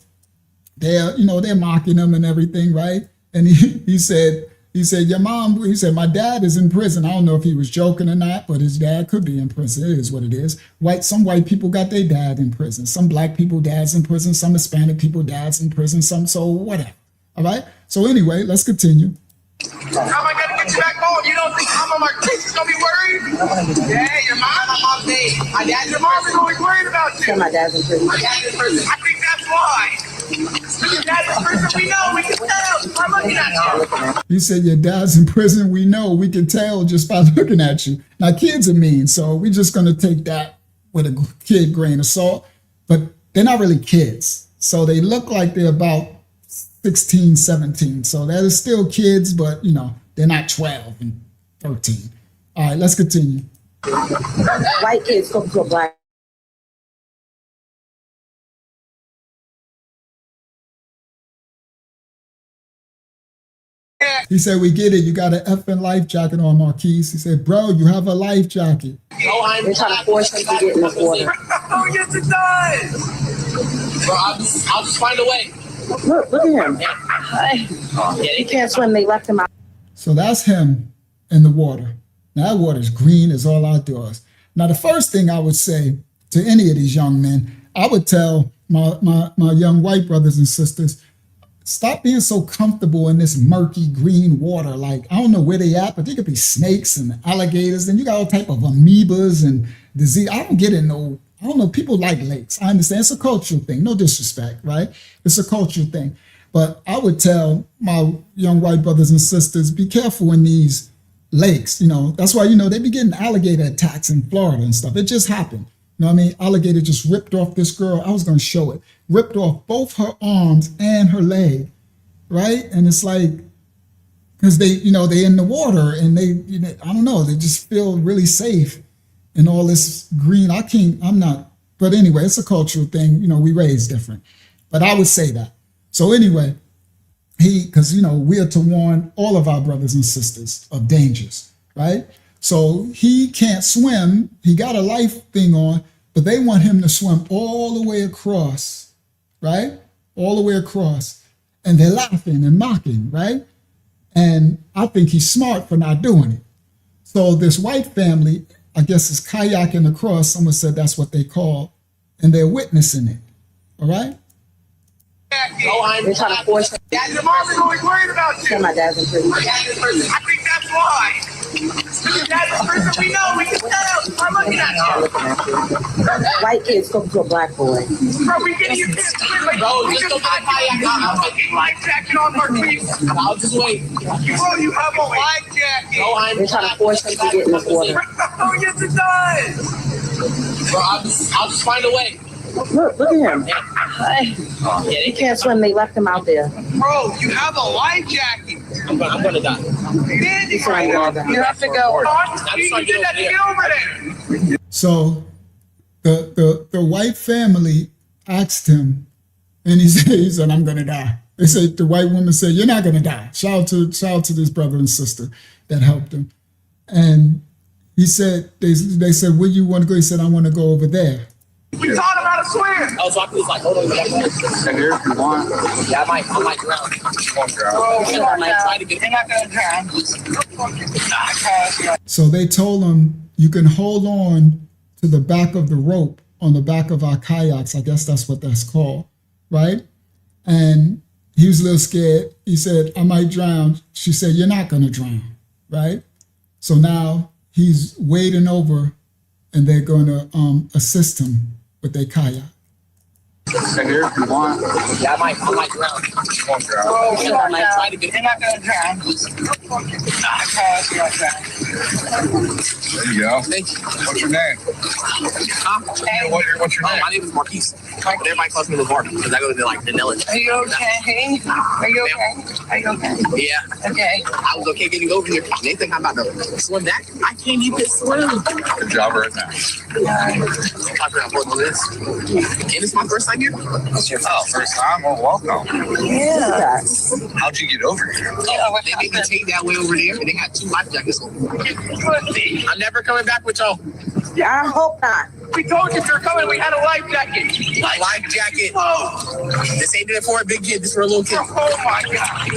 they're mocking him and everything, right? And he said, your mom, he said, my dad is in prison. I don't know if he was joking or not, but his dad could be in prison. It is what it is. Some white people got their dad in prison. Some black people dads in prison. Some Hispanic people dads in prison. So whatever. All right. So anyway, let's continue. How am I gonna get you back home? You don't think I'm on my kids is gonna be worried? Yeah, your mom. My mom said, my dad, your mom is always worried about you. My dad's in prison. My dad's in prison. I think that's why. Your dad's in prison. We know. We can tell. I'm looking at you. He said, your dad's in prison. We know. We can tell just by looking at you. Now, kids are mean, so we're just gonna take that with a kid grain of salt. But they're not really kids, so they look like they're about 16, 17. So that is still kids, but they're not 12 and 13. All right, let's continue. White kids go to a black. He said, we get it. You got an effing life jacket on, Marquise. He said, bro, you have a life jacket. They're trying to force him to get in the water. Oh, yes, it does. Bro, I'll just find a way. Look at him. He can't swim. They left him out. So that's him in the water. Now that water's green, it's all outdoors. Now, the first thing I would say to any of these young men, I would tell my young white brothers and sisters, stop being so comfortable in this murky green water. Like, I don't know where they at, but there could be snakes and alligators, and you got all type of amoebas and disease. I don't get in I don't know, people like lakes. I understand it's a cultural thing, no disrespect, right? It's a cultural thing. But I would tell my young white brothers and sisters, be careful in these lakes. That's why, they be getting alligator attacks in Florida and stuff. It just happened. You know what I mean? Alligator just ripped off this girl. I was going to show it. Ripped off both her arms and her leg, right? And it's like, because they in the water and they, I don't know, they just feel really safe in all this green. I'm not, but anyway, it's a cultural thing. We raised different, but I would say that. So anyway, because we are to warn all of our brothers and sisters of dangers, right? So he can't swim. He got a life thing on, but they want him to swim all the way across, right? All the way across. And they're laughing and mocking, right? And I think he's smart for not doing it. So this white family, I guess, is kayaking across. Someone said that's what they call, and they're witnessing it, all right? They're trying to force him. Your mom's always worried about you. My dad's in prison. I think that's why. Your dad's in prison. We know. We can tell. I'm looking at you. White kids talking to a black boy. Bro, we getting you kids. Bro, we just got a fucking life jacket on our feet. I'll just wait. Bro, you have a life jacket. They're trying to force him to get in this water. Oh, yes, it does. Bro, I'll just find a way. Look at him. He can't swim. They left him out there. Bro, you have a life jacket. I'm gonna die. You have to go. You did that to get over there. So the white family asked him, and he said, I'm gonna die. They said, the white woman said, you're not gonna die. Shout out to this brother and sister that helped him. And he said, they said, where you want to go? He said, I want to go over there. We taught him how to swim. Oh, so I was like, hold on. And here, if you want. Yeah, I might drown. You won't drown. I might try to get. You're not gonna drown. So they told him, you can hold on to the back of the rope on the back of our kayaks. I guess that's what that's called, right? And he was a little scared. He said, I might drown. She said, you're not gonna drown, right? So now he's wading over, and they're going to assist him with their kayak. And here, if you want. Yeah, I might drown. You won't drown. I might try to get. You're not gonna drown. There you go. Thank you. What's your name? Huh? What's your name? My name is Marquise. But everybody calls me LeVar because I go to like Vanilla. Are you okay? Are you okay? Are you okay? Yeah. Okay. I was okay getting over here. They think I'm about to swim back. I can't even swim. Good job right now. I'm talking about this. And it's my first time here. Oh, first time? Well, welcome. Yeah. How'd you get over here? Oh, they made me take that way over there, and they got 2 life jackets. I'm never coming back with y'all. Yeah, I hope not. We told you if you're coming, we had a life jacket. Life jacket. Oh. This ain't it for a big kid, this for a little kid. Oh my God.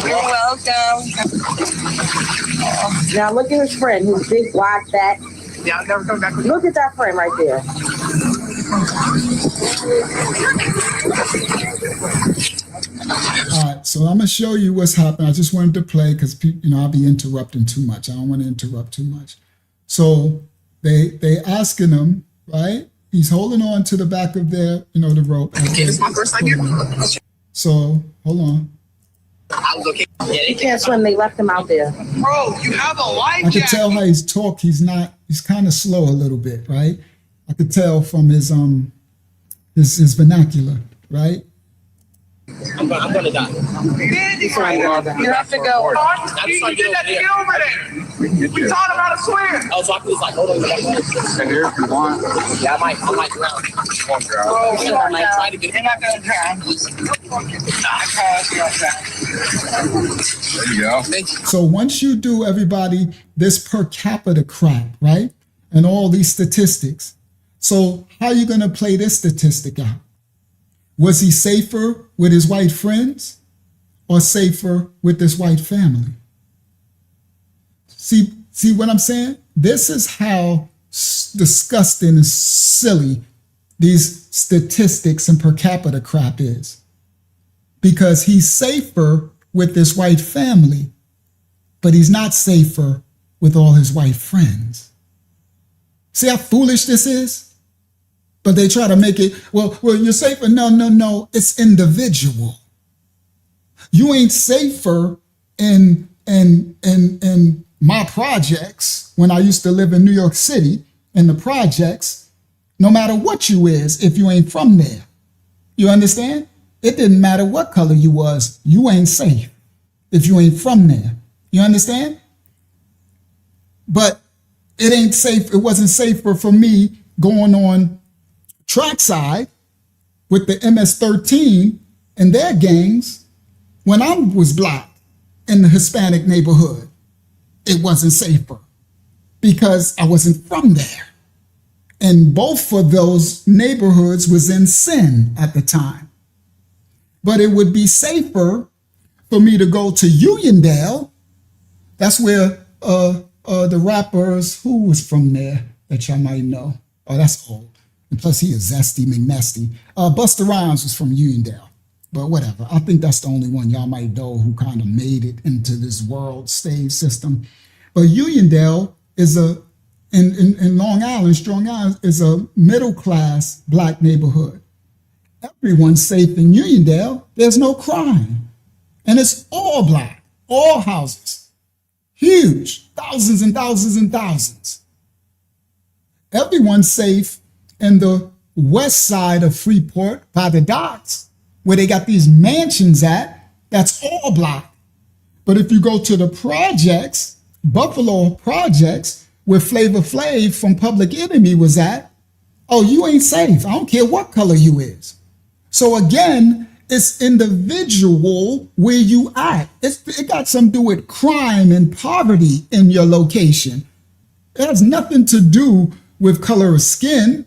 You're welcome. Now look at his friend, who's big, wide, fat. Yeah, I'm never coming back with you. Look at that friend right there. All right, so I'm gonna show you what's happening. I just wanted to play because I'll be interrupting too much. I don't want to interrupt too much. So they asking him, right? He's holding on to the back of their, the rope. Okay, this is my first time here. So hold on. I was okay. Yeah, He can't swim. They left him out there. Bro, you have a life I could jacket. tell how he's talk. He's kind of slow a little bit, right? I could tell from his vernacular, right? I'm gonna die. You have to go. You did that to get over there. We taught him how to swim. Oh, so I was like, hold on. And here, if you want. Yeah, I might drown. You won't drown. I might try to get. You're not gonna drown. There you go. Thank you. So once you do, everybody, this per capita crap, right? And all these statistics. So how are you going to play this statistic out? Was he safer with his white friends or safer with this white family? See what I'm saying? This is how disgusting and silly these statistics and per capita crap is. Because he's safer with this white family, but he's not safer with all his white friends. See how foolish this is? But they try to make it, well, you're safer. No. It's individual. You ain't safer in my projects when I used to live in New York City, in the projects, no matter what you is, if you ain't from there. You understand? It didn't matter what color you was, you ain't safe if you ain't from there. You understand? But it ain't safe. It wasn't safer for me going on trackside with the MS-13 and their gangs when I was black in the Hispanic neighborhood. It wasn't safer because I wasn't from there. And both of those neighborhoods was in sin at the time. But it would be safer for me to go to Uniondale. That's where the rappers, who was from there that y'all might know? Oh, that's old. And plus he is Zesty McNesty. Busta Rhymes was from Uniondale. But whatever, I think that's the only one y'all might know who kind of made it into this world stage system. But Uniondale is in Long Island, Strong Island, is a middle-class black neighborhood. Everyone's safe in Uniondale. There's no crime. And it's all black, all houses. Huge, thousands and thousands and thousands. Everyone's safe in the west side of Freeport by the docks, where they got these mansions at. That's all black. But if you go to the projects, Buffalo projects, where Flavor Flav from Public Enemy was at, oh, you ain't safe. I don't care what color you is. So again, it's individual where you at. It got something to do with crime and poverty in your location. It has nothing to do with color of skin,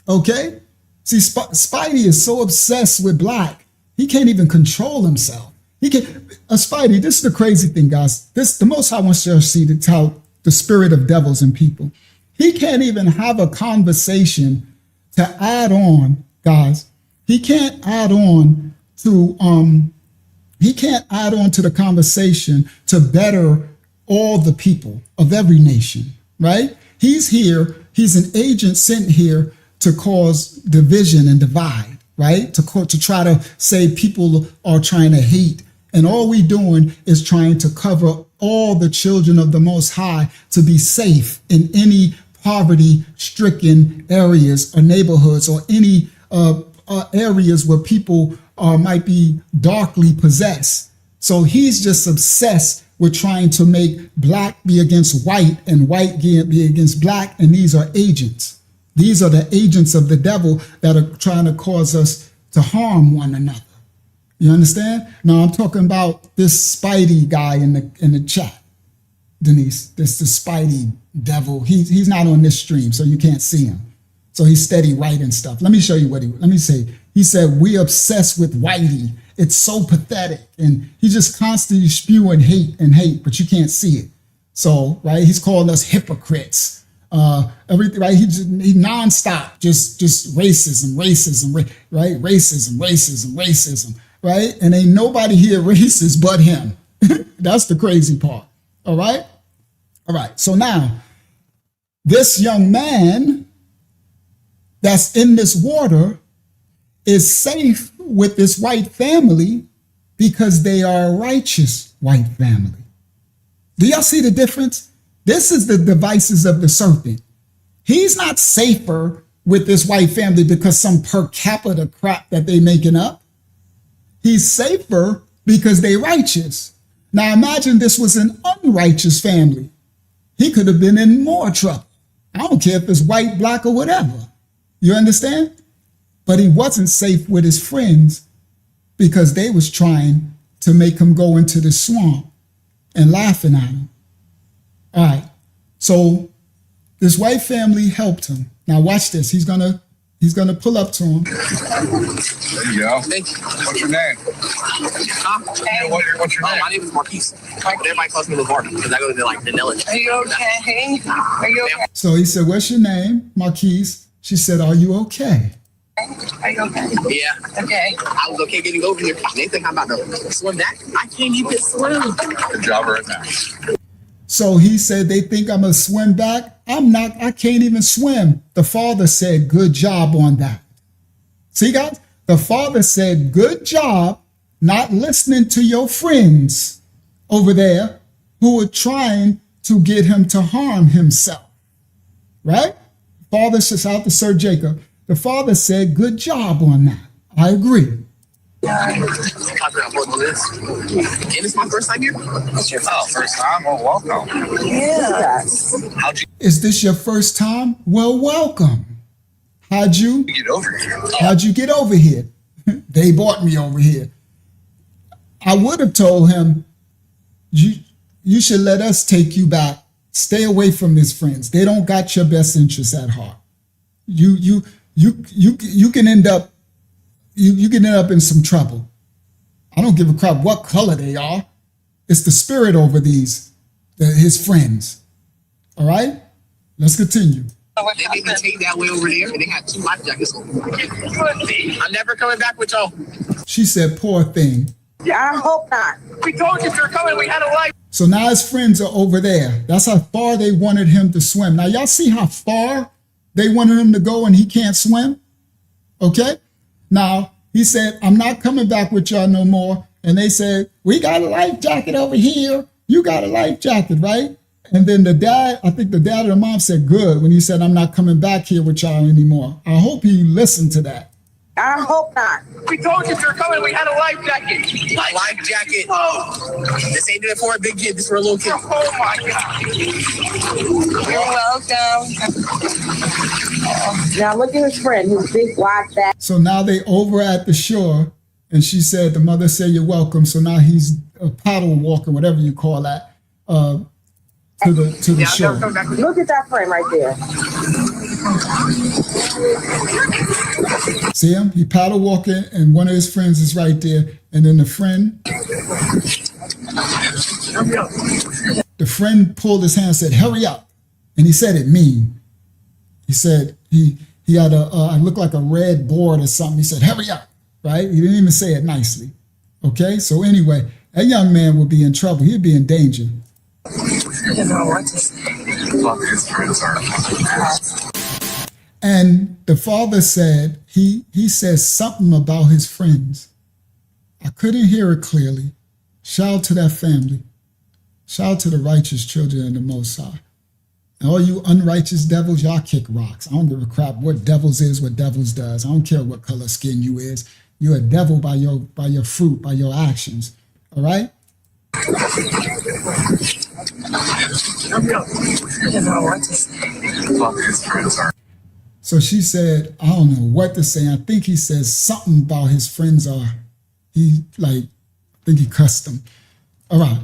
okay? See, Spidey is so obsessed with black, he can't even control himself. He can, Spidey, this is the crazy thing, guys. The Most High wants to see to tell the spirit of devils in people. He can't even have a conversation to add on, guys. He can't add on to the conversation to better all the people of every nation, right? He's here, he's an agent sent here to cause division and divide, right? To try to say people are trying to hate. And all we doing is trying to cover all the children of the Most High to be safe in any poverty-stricken areas or neighborhoods or any areas where people might be darkly possessed. So he's just obsessed with trying to make black be against white and white be against black, and these are agents. These are the agents of the devil that are trying to cause us to harm one another. You understand? Now I'm talking about this Spidey guy in the chat, Denise. This the Spidey devil. He's not on this stream, so you can't see him. So he's steady writing stuff. Let me show you let me say. He said, we obsessed with Whitey. It's so pathetic. And he just constantly spewing hate, but you can't see it. So, right, he's calling us hypocrites. Everything, right? He nonstop, just racism, right? Racism, right? And ain't nobody here racist but him. That's the crazy part. All right. So now, this young man that's in this water is safe with this white family because they are a righteous white family. Do y'all see the difference? This is the devices of the serpent. He's not safer with this white family because some per capita crap that they making up. He's safer because they righteous. Now imagine this was an unrighteous family. He could have been in more trouble. I don't care if it's white, black, or whatever. You understand? But he wasn't safe with his friends because they was trying to make him go into the swamp and laughing at him. All right, so this white family helped him. Now watch this. He's gonna pull up to him. There you go. Thank you. What's your name? Hey. What's your name? My name is Marquise. Everybody calls me LeVar because I go to like Vanilla. Are you okay? Are you okay? So he said, what's your name? Marquise. She said, are you okay? Are you okay? Yeah. Okay. I was okay getting over here. They think I'm about to swim back. I can't even swim. Good job right now. So he said they think I'm gonna swim back I can't even swim. The father said, good job on that. See, guys, the father said, good job not listening to your friends over there who were trying to get him to harm himself. Right? Father says out to Sir Jacob. The father said, good job on that. I agree. And it's my first time here. It's your first time. Well, welcome. Yes. Is this your first time? Well, welcome. How'd you get over here? How'd you get over here? They brought me over here. I would have told him, you should let us take you back. Stay away from his friends. They don't got your best interests at heart. You can end up in some trouble. I don't give a crap what color they are. It's the spirit over his friends. All right? Let's continue. They made me take that way over there, and they had 2 life jackets on. I'm never coming back with y'all. She said, poor thing. Yeah, I hope not. We told you if you're coming, we had a life. So now his friends are over there. That's how far they wanted him to swim. Now, y'all see how far they wanted him to go and he can't swim? Okay? Now, he said, I'm not coming back with y'all no more. And they said, we got a life jacket over here. You got a life jacket, right? And then the dad, I think the dad or the mom said, good, when he said, I'm not coming back here with y'all anymore. I hope he listened to that. I hope not. We told you if you're coming, we had a life jacket. Life jacket. Oh. This ain't it for a big kid, this for a little kid. Oh my God. You're welcome. Now look at his friend, his big wide back. So now they over at the shore, and she said, the mother said, you're welcome. So now he's a paddle walker, whatever you call that, to the shore. Look at that friend right there. See him? He paddle walking, and one of his friends is right there. And then the friend pulled his hand and said, hurry up. And he said it mean. He said he had it looked like a red board or something. He said, hurry up, right? He didn't even say it nicely. Okay, so anyway, that young man would be in trouble. He'd be in danger. I don't know what to say. His friends are. And the father said, he says something about his friends. I couldn't hear it clearly. Shout out to that family. Shout out to the righteous children of the Most High. And all you unrighteous devils, y'all kick rocks. I don't give a crap what devils is, what devils does. I don't care what color skin you is. You're a devil by your fruit, by your actions. All right? I don't know what to say. So she said, I don't know what to say. I think he says something about his friends I think he cussed them. All right.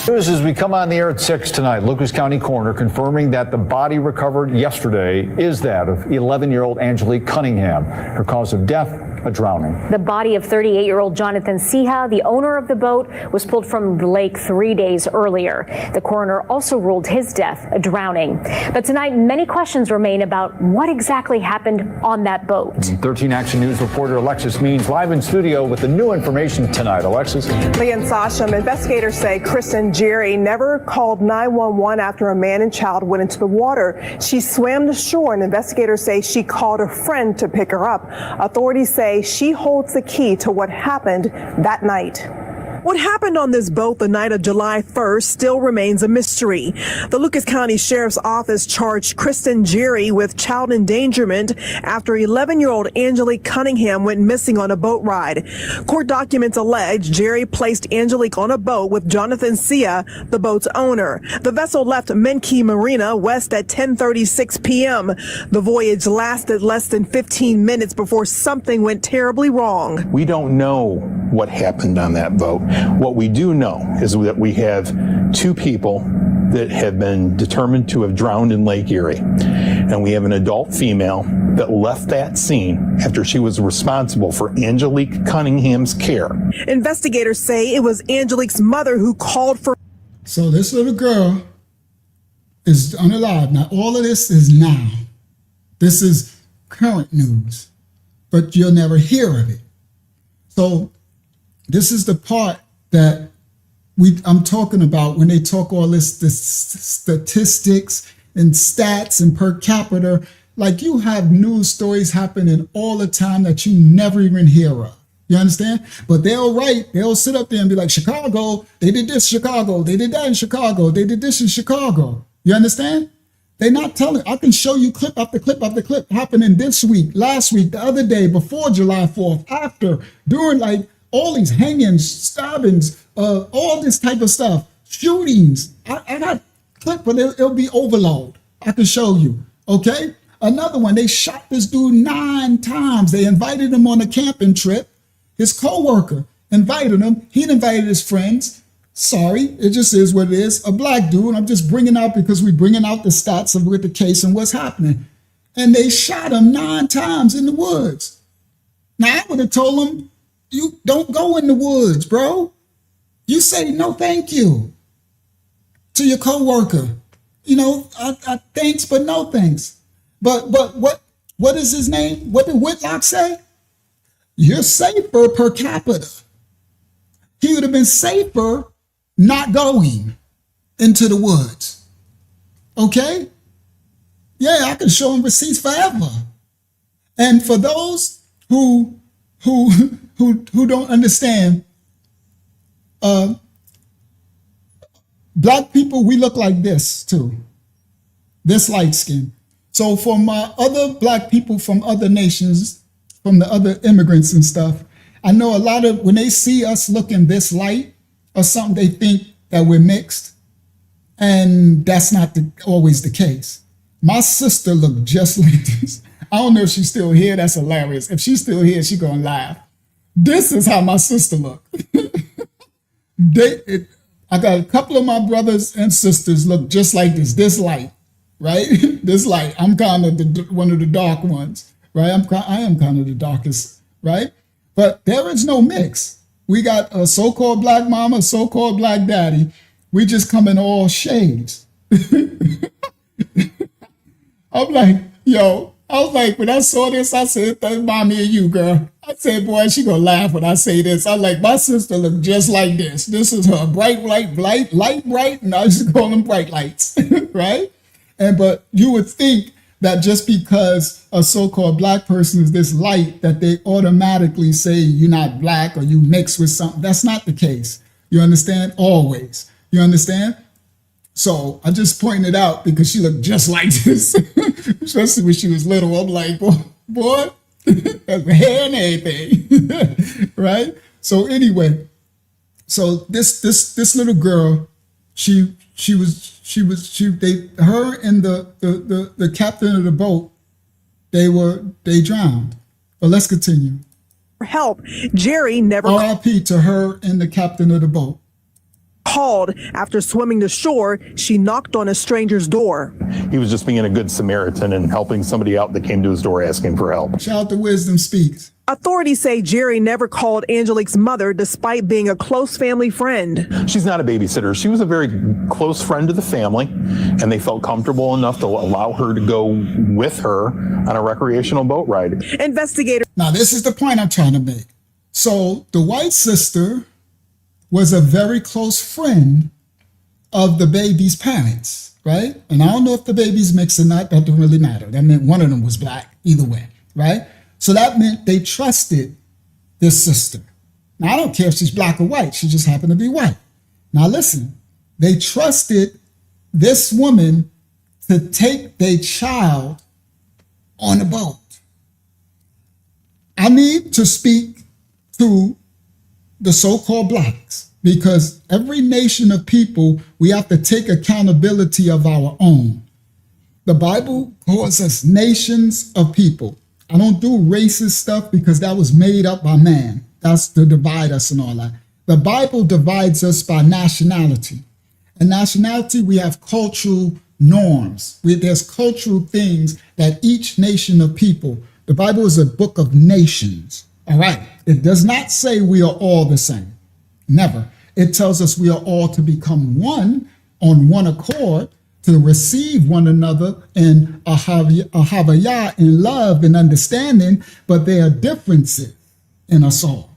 News as we come on the air at 6 tonight, Lucas County coroner confirming that the body recovered yesterday is that of 11-year-old Angelique Cunningham. Her cause of death, a drowning. The body of 38-year-old Jonathan Siha, the owner of the boat, was pulled from the lake 3 days earlier. The coroner also ruled his death a drowning. But tonight, many questions remain about what exactly happened on that boat. 13 Action News reporter Alexis Means live in studio with the new information tonight. Alexis. Lee and Sasham, investigators say Kristen Jerry never called 911 after a man and child went into the water. She swam to shore, and investigators say she called a friend to pick her up. Authorities say she holds the key to what happened that night. What happened on this boat the night of July 1st still remains a mystery. The Lucas County Sheriff's Office charged Kristen Jerry with child endangerment after 11-year-old Angelique Cunningham went missing on a boat ride. Court documents allege Jerry placed Angelique on a boat with Jonathan Sia, the boat's owner. The vessel left Menke Marina west at 10:36 p.m. The voyage lasted less than 15 minutes before something went terribly wrong. We don't know what happened on that boat. What we do know is that we have 2 people that have been determined to have drowned in Lake Erie. And we have an adult female that left that scene after she was responsible for Angelique Cunningham's care. Investigators say it was Angelique's mother who called for. So this little girl is unalive. Now, all of this is now. This is current news, but you'll never hear of it. So this is the part that I'm talking about when they talk all this statistics and stats and per capita, like you have news stories happening all the time that you never even hear of. You understand? But they'll sit up there and be like, Chicago, they did this, Chicago, they did that in Chicago, they did this in Chicago. You understand? They're not telling. I can show you clip after clip after clip happening this week, last week, the other day, before July 4th, after, during, like all these hangings, stabbings, all this type of stuff, shootings. I got clip, but it'll be overload. I can show you. Okay. Another one, they shot this dude 9 times. They invited him on a camping trip. His co-worker invited him. He invited his friends. Sorry, it just is what it is. A black dude. I'm just bringing out because we're bringing out the stats of with the case and what's happening. And they shot him 9 times in the woods. Now, I would have told him, you don't go in the woods, bro. You say no thank you to your co-worker. You know, I thanks, but no thanks. But what is his name? What did Whitlock say? You're safer per capita. He would have been safer not going into the woods. Okay? Yeah, I can show him receipts forever. And for those who don't understand, black people, we look like this too. This light skin. So for my other black people from other nations, from the other immigrants and stuff, I know a lot of, when they see us looking this light or something, they think that we're mixed. And that's not always the case. My sister looked just like this. I don't know if she's still here. That's hilarious. If she's still here, she's going to laugh. This is how my sister looked. I got a couple of my brothers and sisters look just like this light, right? This light. I'm kind of one of the dark ones, right? I am kind of the darkest, right? But there is no mix. We got a so-called black mama, so-called black daddy. We just come in all shades. I'm like, I was like, when I saw this, I said, that's mommy and you, girl. I said, boy, she gonna laugh when I say this. I'm like, my sister look just like this. This is her bright light, bright, and I just call them bright lights, right? But you would think that just because a so-called black person is this light, that they automatically say you're not black or you mix with something. That's not the case. You understand? Always. You understand? So I just pointed it out because she looked just like this, especially when she was little. I'm like, boy, hair and everything, right? So anyway, so this little girl, her and the captain of the boat, they drowned. But let's continue. For help, Jerry never R.I.P. to her and the captain of the boat. Called after swimming to shore. She knocked on a stranger's door. He was just being a good Samaritan and helping somebody out that came to his door asking for help. Shout out to Wisdom Speaks. Authorities say Jerry never called Angelique's mother despite being a close family friend. She's not a babysitter. She was a very close friend to the family, and they felt comfortable enough to allow her to go with her on a recreational boat ride. Investigators. Now, this is the point I'm trying to make. So the white sister was a very close friend of the baby's parents, right? And I don't know if the baby's mixed or not. That don't really matter. That meant one of them was black, either way, right? So that meant they trusted this sister. Now, I don't care if she's black or white. She just happened to be white. Now, listen, they trusted this woman to take their child on a boat. I need to speak to the so-called blacks, because every nation of people, we have to take accountability of our own. The Bible calls us nations of people. I don't do racist stuff because that was made up by man. That's to divide us and all that. The Bible divides us by nationality. And nationality, we have cultural norms. There's cultural things that each nation of people, the Bible is a book of nations. All right. It does not say we are all the same. Never. It tells us we are all to become one on one accord, to receive one another in ahavaya, in love and understanding, but there are differences in us all.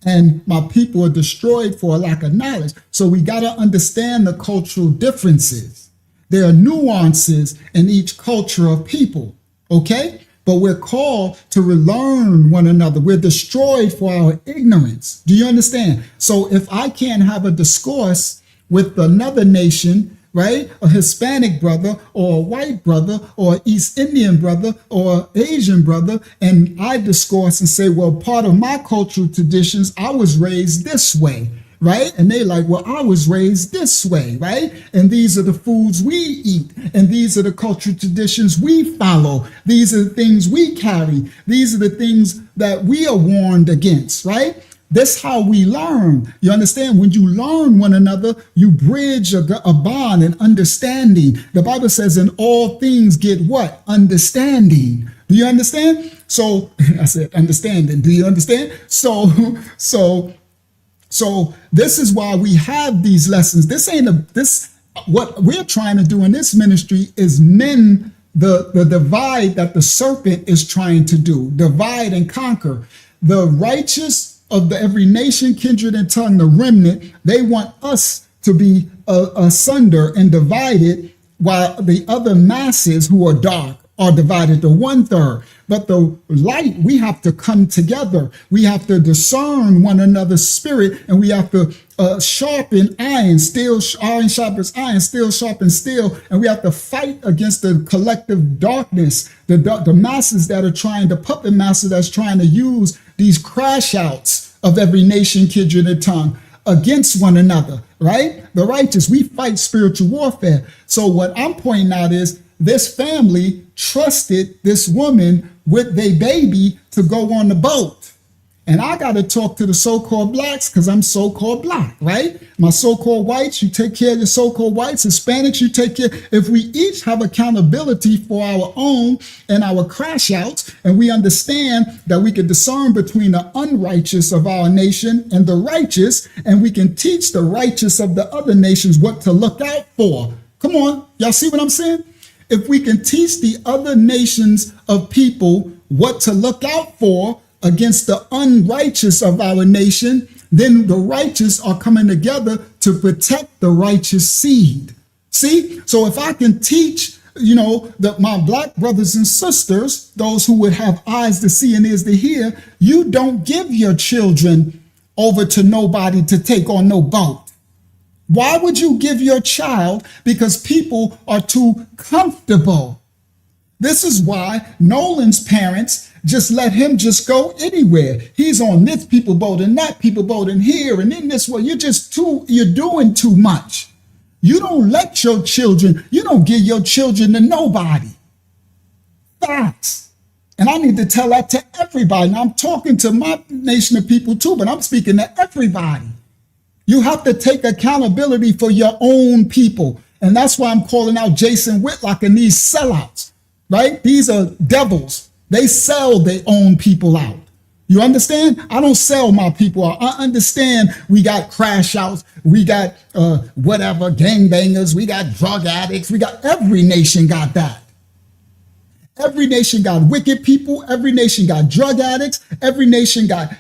and my people are destroyed for a lack of knowledge. So we got to understand the cultural differences. There are nuances in each culture of people, okay? But we're called to relearn one another. We're destroyed for our ignorance. Do you understand? So if I can't have a discourse with another nation, right? A Hispanic brother or a white brother or an East Indian brother or Asian brother, and I discourse and say, well, part of my cultural traditions, I was raised this way, right? And they like, well, I was raised this way, right? And these are the foods we eat, and these are the cultural traditions we follow. These are the things we carry. These are the things that we are warned against, right? That's how we learn. You understand? When you learn one another, you bridge a bond and understanding. The Bible says in all things get what? Understanding. Do you understand? So I said understanding. Do you understand? So this is why we have these lessons. What we're trying to do in this ministry is mend the divide that the serpent is trying to do. Divide and conquer. The righteous of every nation, kindred, and tongue, the remnant, they want us to be asunder and divided, while the other masses who are dark are divided to 1/3. But the light, we have to come together. We have to discern one another's spirit, and we have to sharpen iron, steel, iron sharpens iron, steel sharpens steel, and we have to fight against the collective darkness, the masses that are trying, the puppet master that's trying to use these crash outs of every nation, kindred, and tongue against one another, right? The righteous, we fight spiritual warfare. So what I'm pointing out is this family trusted this woman with their baby to go on the boat. And I got to talk to the so-called blacks because I'm so-called black, right? My so-called whites, you take care of the so-called whites. Hispanics, you take care. If we each have accountability for our own and our crash outs, and we understand that we can discern between the unrighteous of our nation and the righteous, and we can teach the righteous of the other nations what to look out for. Come on, y'all see what I'm saying? If we can teach the other nations of people what to look out for against the unrighteous of our nation, then the righteous are coming together to protect the righteous seed. See? So if I can teach, my black brothers and sisters, those who would have eyes to see and ears to hear, you don't give your children over to nobody to take on no boat. Why would you give your child? Because people are too comfortable. This is why Nolan's parents just let him just go anywhere. He's on this people boat and that people boat and here and in this way. You're doing too much. You don't let your children, you don't give your children to nobody. Facts. And I need to tell that to everybody. Now I'm talking to my nation of people too, but I'm speaking to everybody. You have to take accountability for your own people. And that's why I'm calling out Jason Whitlock and these sellouts, right? These are devils. They sell their own people out. You understand? I don't sell my people out. I understand we got crash outs. We got gangbangers. We got drug addicts. Every nation got that. Every nation got wicked people. Every nation got drug addicts. Every nation got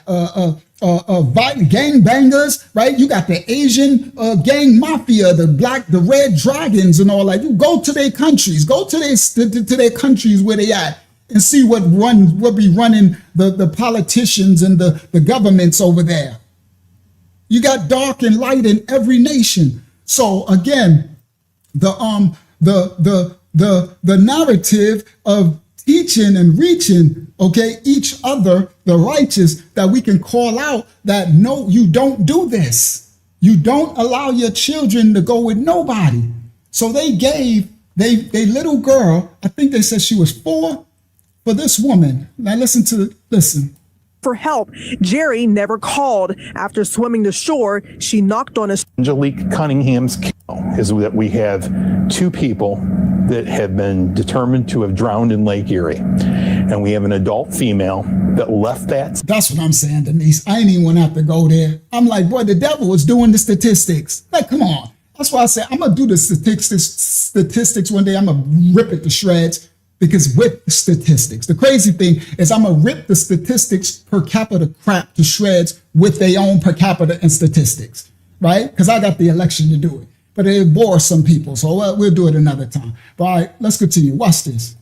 gang bangers, right? You got the Asian gang mafia, the red dragons and all that. You go to their countries, go to their countries where they at and see what be running the politicians and the governments over there. You got dark and light in every nation. So again, the narrative of teaching and reaching, each other, the righteous, that we can call out that no, you don't do this. You don't allow your children to go with nobody. So they gave they little girl, I think they said she was 4, for this woman. Now listen. For help, Jerry never called. After swimming to shore, she knocked on his. Angelique Cunningham's kill is that we have 2 people that have been determined to have drowned in Lake Erie. And we have an adult female that left that. That's what I'm saying, Denise. I ain't even want to have to go there. I'm like, boy, the devil is doing the statistics. Like, come on. That's why I said I'm going to do the statistics one day. I'm going to rip it to shreds. because with statistics, the crazy thing is I'm going to rip the statistics per capita crap to shreds with their own per capita and statistics, right? Because I got the election to do it. But it bores some people, so we'll do it another time. But all right, let's continue. Watch this.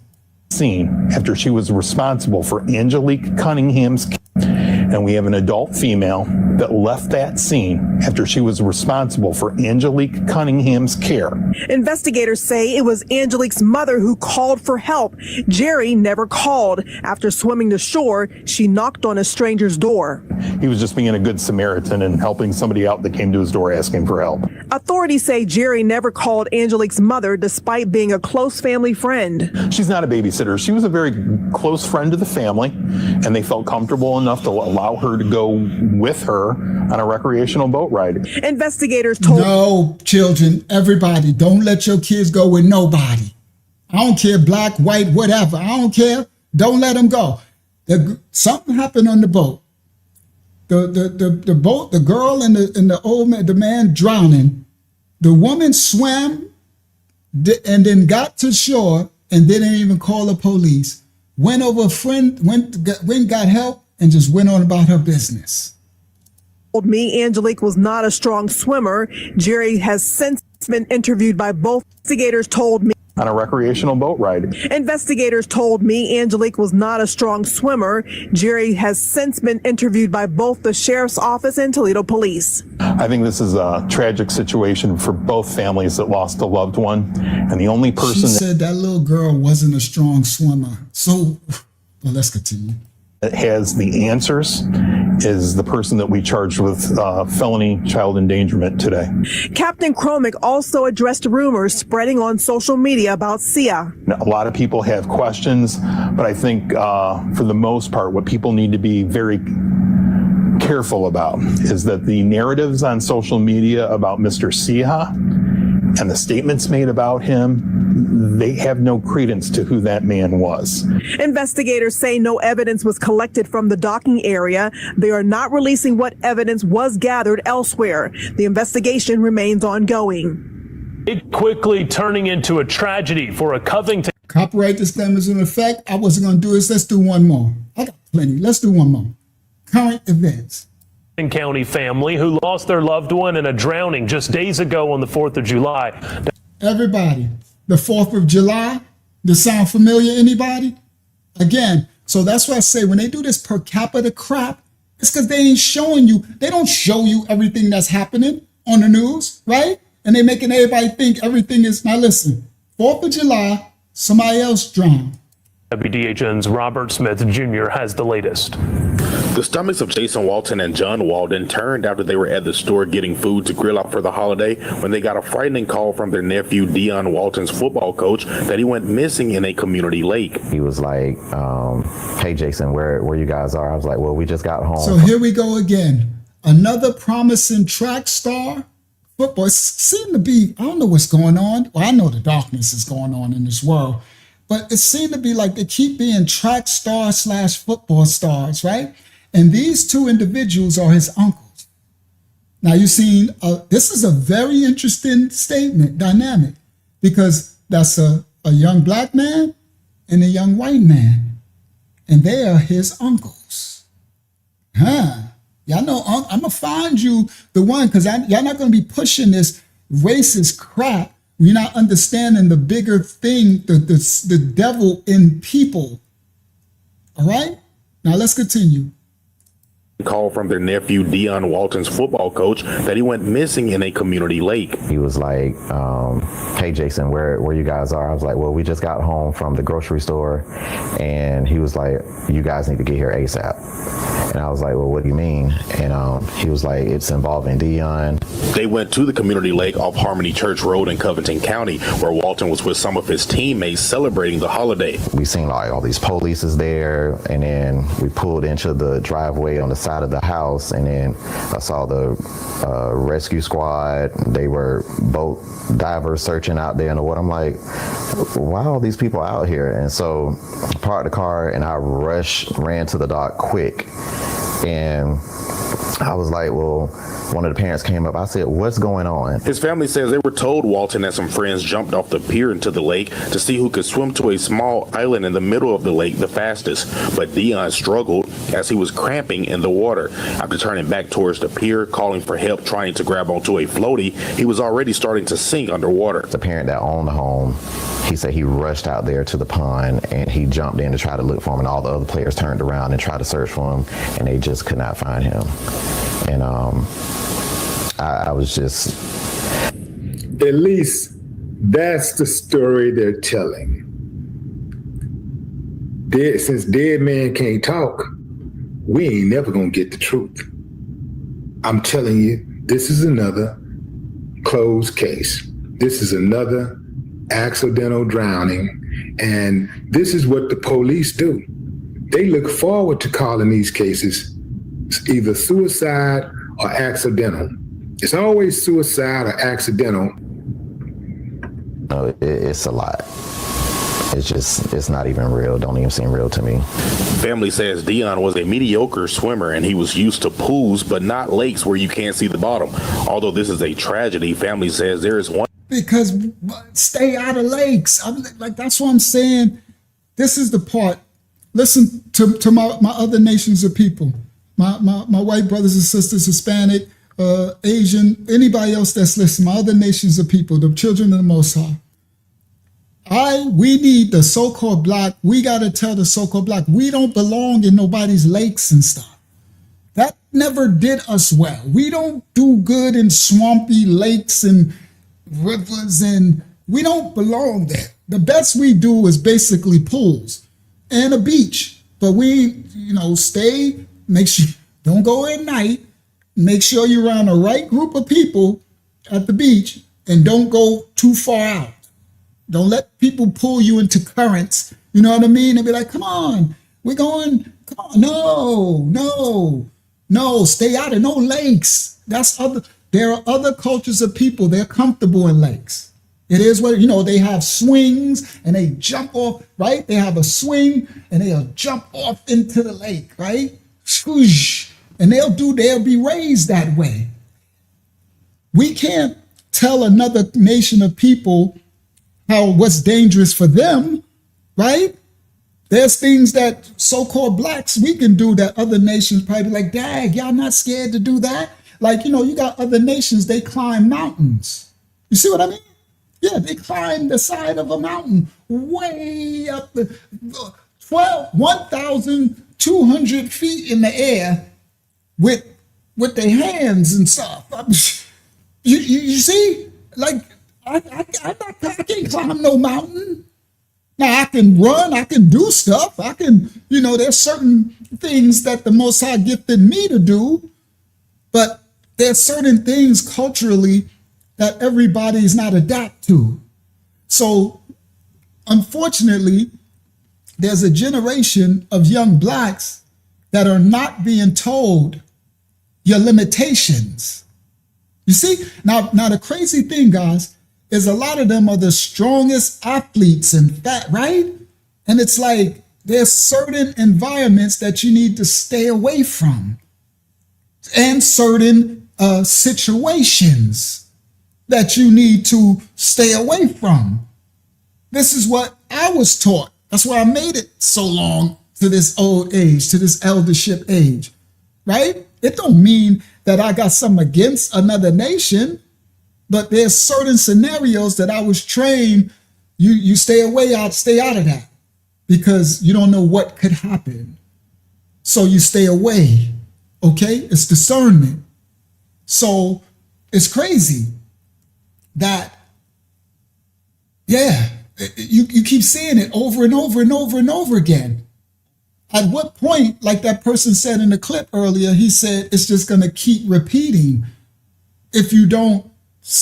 Scene after she was responsible for Angelique Cunningham's, and we have an adult female that left that scene after she was responsible for Angelique Cunningham's care. Investigators say it was Angelique's mother who called for help. Jerry never called. After swimming to shore, she knocked on a stranger's door. He was just being a good Samaritan and helping somebody out that came to his door asking for help. Authorities say Jerry never called Angelique's mother despite being a close family friend. She's not a babysitter. She was a very close friend to the family, and they felt comfortable enough to allow her to go with her on a recreational boat ride. Investigators told— No, children, everybody, don't let your kids go with nobody. I don't care, black, white, whatever. I don't care. Don't let them go. Something happened on the boat. The boat, the girl and the old man, the man drowning. The woman swam and then got to shore and didn't even call the police. Went over a friend, went got help, and just went on about her business. Told me Angelique was not a strong swimmer. Jerry has since been interviewed by both. Investigators told me on a recreational boat ride. Investigators told me Angelique was not a strong swimmer. Jerry has since been interviewed by both the sheriff's office and Toledo police. I think this is a tragic situation for both families that lost a loved one. And the only person She said that little girl wasn't a strong swimmer. So, well, let's continue. That has the answers is the person that we charged with felony child endangerment today. Captain Kromick also addressed rumors spreading on social media about Sia. A lot of people have questions, but I think for the most part, what people need to be very careful about is that the narratives on social media about Mr. Sia and the statements made about him, they have no credence to who that man was. Investigators say no evidence was collected from the docking area. They are not releasing what evidence was gathered elsewhere. The investigation remains ongoing. It quickly turning into a tragedy for a Covington. Copyright disclaimers in effect. I wasn't going to do this. Let's do one more. I got plenty. Let's do one more. Current events. County family who lost their loved one in a drowning just days ago on the 4th of July. Everybody, the 4th of July, does sound familiar, anybody? Again, so that's why I say when they do this per capita crap, it's because they ain't showing you, they don't show you everything that's happening on the news, right? And they making everybody think everything is, now listen, 4th of July, somebody else drowned. WDHN's Robert Smith Jr. has the latest. The stomachs of Jason Walton and John Walden turned after they were at the store getting food to grill out for the holiday when they got a frightening call from their nephew, Dion Walton's football coach, that he went missing in a community lake. He was like, hey, Jason, where you guys are? I was like, well, we just got home. So here we go again. Another promising track star. Football seemed to be, I don't know what's going on. Well, I know the darkness is going on in this world, but it seemed to be like they keep being track star / football stars, right? And these two individuals are his uncles. Now you've seen, this is a very interesting statement, dynamic, because that's a young black man and a young white man, and they are his uncles. Y'all know, I'm gonna find you the one, because y'all not gonna be pushing this racist crap. You're not understanding the bigger thing, the devil in people. All right, now let's continue. Call from their nephew, Dion Walton's football coach, that he went missing in a community lake. He was like, hey, Jason, where you guys are? I was like, well, we just got home from the grocery store. And he was like, you guys need to get here ASAP. And I was like, well, what do you mean? And he was like, it's involving Dion. They went to the community lake off Harmony Church Road in Covington County, where Walton was with some of his teammates celebrating the holiday. We seen like all these police there, and then we pulled into the driveway on the side of the house, and then I saw the rescue squad. They were boat divers searching out there in the water. I'm like, why are all these people out here? And so I parked the car and I ran to the dock quick. And I was like, well, one of the parents came up. I said, what's going on? His family says they were told Walton and some friends jumped off the pier into the lake to see who could swim to a small island in the middle of the lake the fastest. But Dion struggled as he was cramping in the water. After turning back towards the pier, calling for help, trying to grab onto a floaty, he was already starting to sink underwater. The parent that owned the home, he said he rushed out there to the pond and he jumped in to try to look for him, and all the other players turned around and tried to search for him, and they just could not find him. And I was just... At least that's the story they're telling. Since dead man can't talk, we ain't never gonna get the truth. I'm telling you, this is another closed case. This is another accidental drowning, and this is what the police do. They look forward to calling these cases either suicide or accidental. It's always suicide or accidental. No, it's a lot. It's not even real. Don't even seem real to me. Family says Dion was a mediocre swimmer and he was used to pools, but not lakes where you can't see the bottom. Although this is a tragedy, family says there is one. Because stay out of lakes. That's what I'm saying. This is the part. Listen to my other nations of people, my white brothers and sisters, Hispanic, Asian, anybody else that's listening, my other nations of people, the children of the Most High. We need the so-called black. We got to tell the so-called black, we don't belong in nobody's lakes and stuff. That never did us well. We don't do good in swampy lakes and rivers, and we don't belong there. The best we do is basically pools and a beach. But we, stay, make sure, don't go at night. Make sure you're around the right group of people at the beach and don't go too far out. Don't let people pull you into currents. You know what I mean? And be like, come on, we're going, come on. No, stay out of no lakes. There are other cultures of people, they're comfortable in lakes. It is what, they have swings and they jump off, right? They have a swing and they'll jump off into the lake, right? Swoosh. And they'll be raised that way. We can't tell another nation of people what's dangerous for them, right? There's things that so-called blacks we can do that other nations probably like, dang, y'all not scared to do that? Like, you got other nations, they climb mountains. You see what I mean? Yeah, they climb the side of a mountain way up 1,200 feet in the air with their hands and stuff. You see? Like, I can't climb no mountain. Now, I can run, I can do stuff. I can, there's certain things that the Most High gifted me to do, but there's certain things culturally that everybody's not adapt to. So, unfortunately, there's a generation of young blacks that are not being told your limitations. You see? Now the crazy thing, guys, is a lot of them are the strongest athletes and fat, right? And it's like there's certain environments that you need to stay away from, and certain situations that you need to stay away from. This is what I was taught. That's why I made it so long to this old age, to this eldership age, right? It don't mean that I got something against another nation, but there's certain scenarios that I was trained, you stay out of that, because you don't know what could happen. So you stay away, okay? It's discernment. So it's crazy that, you keep seeing it over and over and over and over again. At what point, like that person said in the clip earlier, he said it's just going to keep repeating. If you don't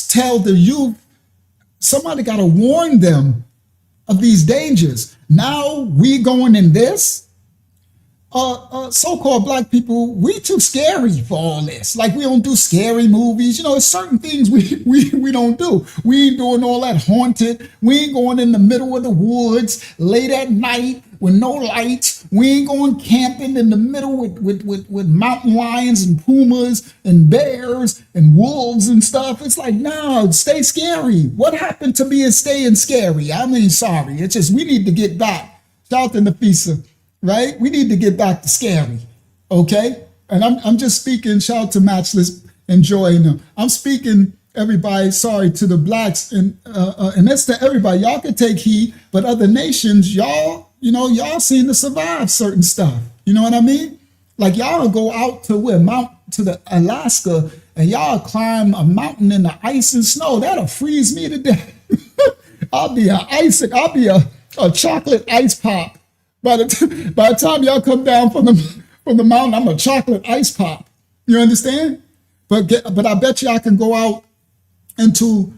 tell the youth, somebody got to warn them of these dangers. Now we going in this. So-called black people, we too scary for all this. Like, we don't do scary movies. It's certain things we don't do. We ain't doing all that haunted. We ain't going in the middle of the woods late at night with no lights. We ain't going camping in the middle with mountain lions and pumas and bears and wolves and stuff. It's like, no, stay scary. What happened to being staying scary? I mean, sorry. It's just we need to get back. Shout out to Nafisa, right? We need to get back to scary, okay? And I'm just speaking, shout out to Matchless, enjoying them. I'm speaking, everybody, sorry, to the blacks, and that's to everybody. Y'all can take heed, but other nations, y'all seem to survive certain stuff. You know what I mean? Like y'all go out to to the Alaska, and y'all climb a mountain in the ice and snow. That'll freeze me to death. I'll be a chocolate ice pop. By the time y'all come down from the mountain, I'm a chocolate ice pop. You understand? But I bet you I can go out into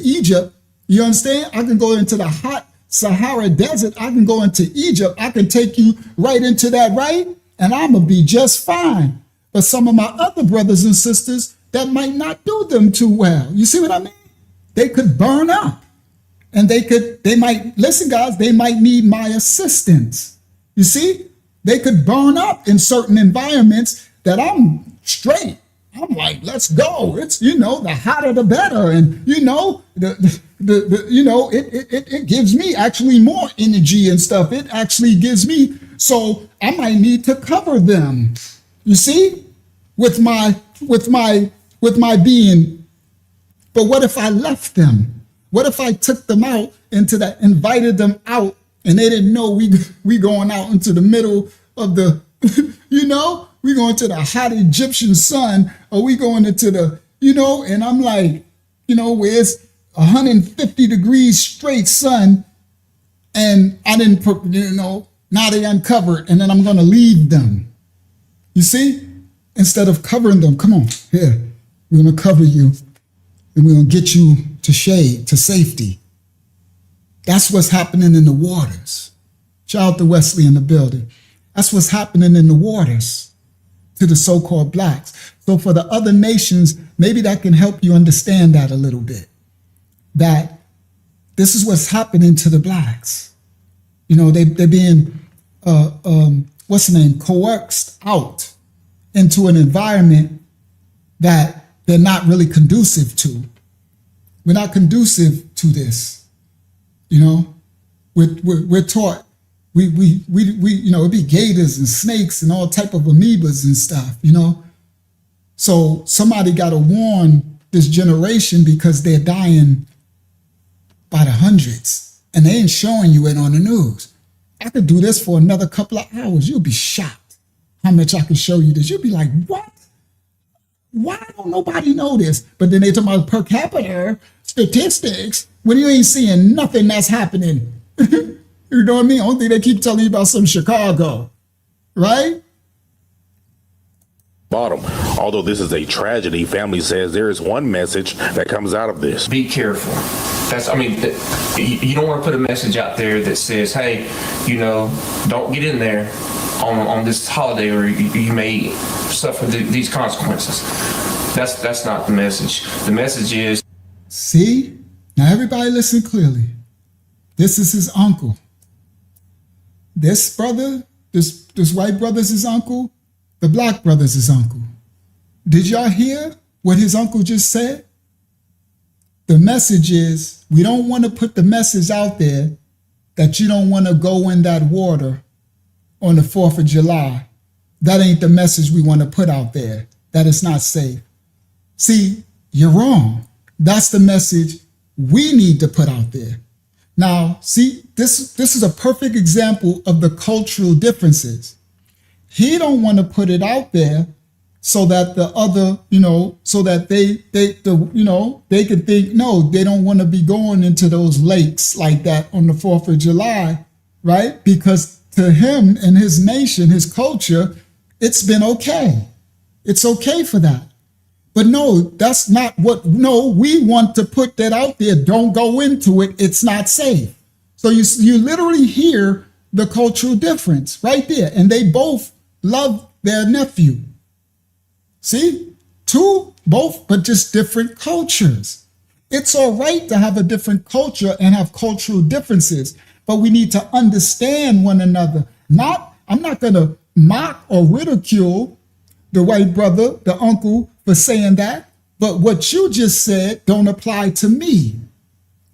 Egypt. You understand? I can go into the hot Sahara Desert. I can go into Egypt. I can take you right into that, right? And I'm gonna be just fine. But some of my other brothers and sisters, that might not do them too well. You see what I mean? They could burn up. And they might, listen guys, they might need my assistance. You see? They could burn up in certain environments that I'm straight. I'm like, let's go. It's, the hotter the better. And, it gives me actually more energy and stuff. It actually gives me, so I might need to cover them. You see? With my being. But what if I left them? What if I took them out into that, invited them out, and they didn't know we going out into the middle of the, we going to the hot Egyptian sun, or we going into the, and I'm like, where it's 150 degrees straight sun, and I didn't put, now they uncovered, and then I'm going to leave them. You see? Instead of covering them, come on, here, we're going to cover you, and we're going to get you to shade, to safety. That's what's happening in the waters. Shout out to Wesley in the building. That's what's happening in the waters to the so-called blacks. So for the other nations, maybe that can help you understand that a little bit. That this is what's happening to the blacks. They're being, coerced out into an environment that they're not really conducive to. We're not conducive to this. We're taught. We it'd be gators and snakes and all type of amoebas and stuff. So somebody got to warn this generation because they're dying by the hundreds, and they ain't showing you it on the news. I could do this for another couple of hours. You'll be shocked how much I can show you this. You'll be like, what? Why don't nobody know this? But then they talk about per capita statistics when you ain't seeing nothing that's happening. You know what I mean? Only thing they keep telling you about some Chicago, right? Bottom. Although this is a tragedy, family says there is one message that comes out of this. Be careful. You don't want to put a message out there that says, hey, don't get in there on this holiday or you may suffer these consequences. That's not the message. The message is, see? Now everybody listen clearly. This is his uncle. This brother, this white brother's his uncle. The black brother's his uncle. Did y'all hear what his uncle just said? The message is, we don't want to put the message out there that you don't want to go in that water on the 4th of July. That ain't the message we want to put out there, that it's not safe. See, you're wrong. That's the message we need to put out there. Now, see, this is a perfect example of the cultural differences. He don't want to put it out there so that the other, so that they can think, no, they don't want to be going into those lakes like that on the 4th of July, right? Because to him and his nation, his culture, it's been okay. It's okay for that. But no, that's not we want to put that out there. Don't go into it. It's not safe. So you literally hear the cultural difference right there. And they both love their nephew. See? Both, but just different cultures. It's all right to have a different culture and have cultural differences. but we need to understand one another. I'm not going to mock or ridicule the white brother, the uncle, for saying that, but what you just said don't apply to me.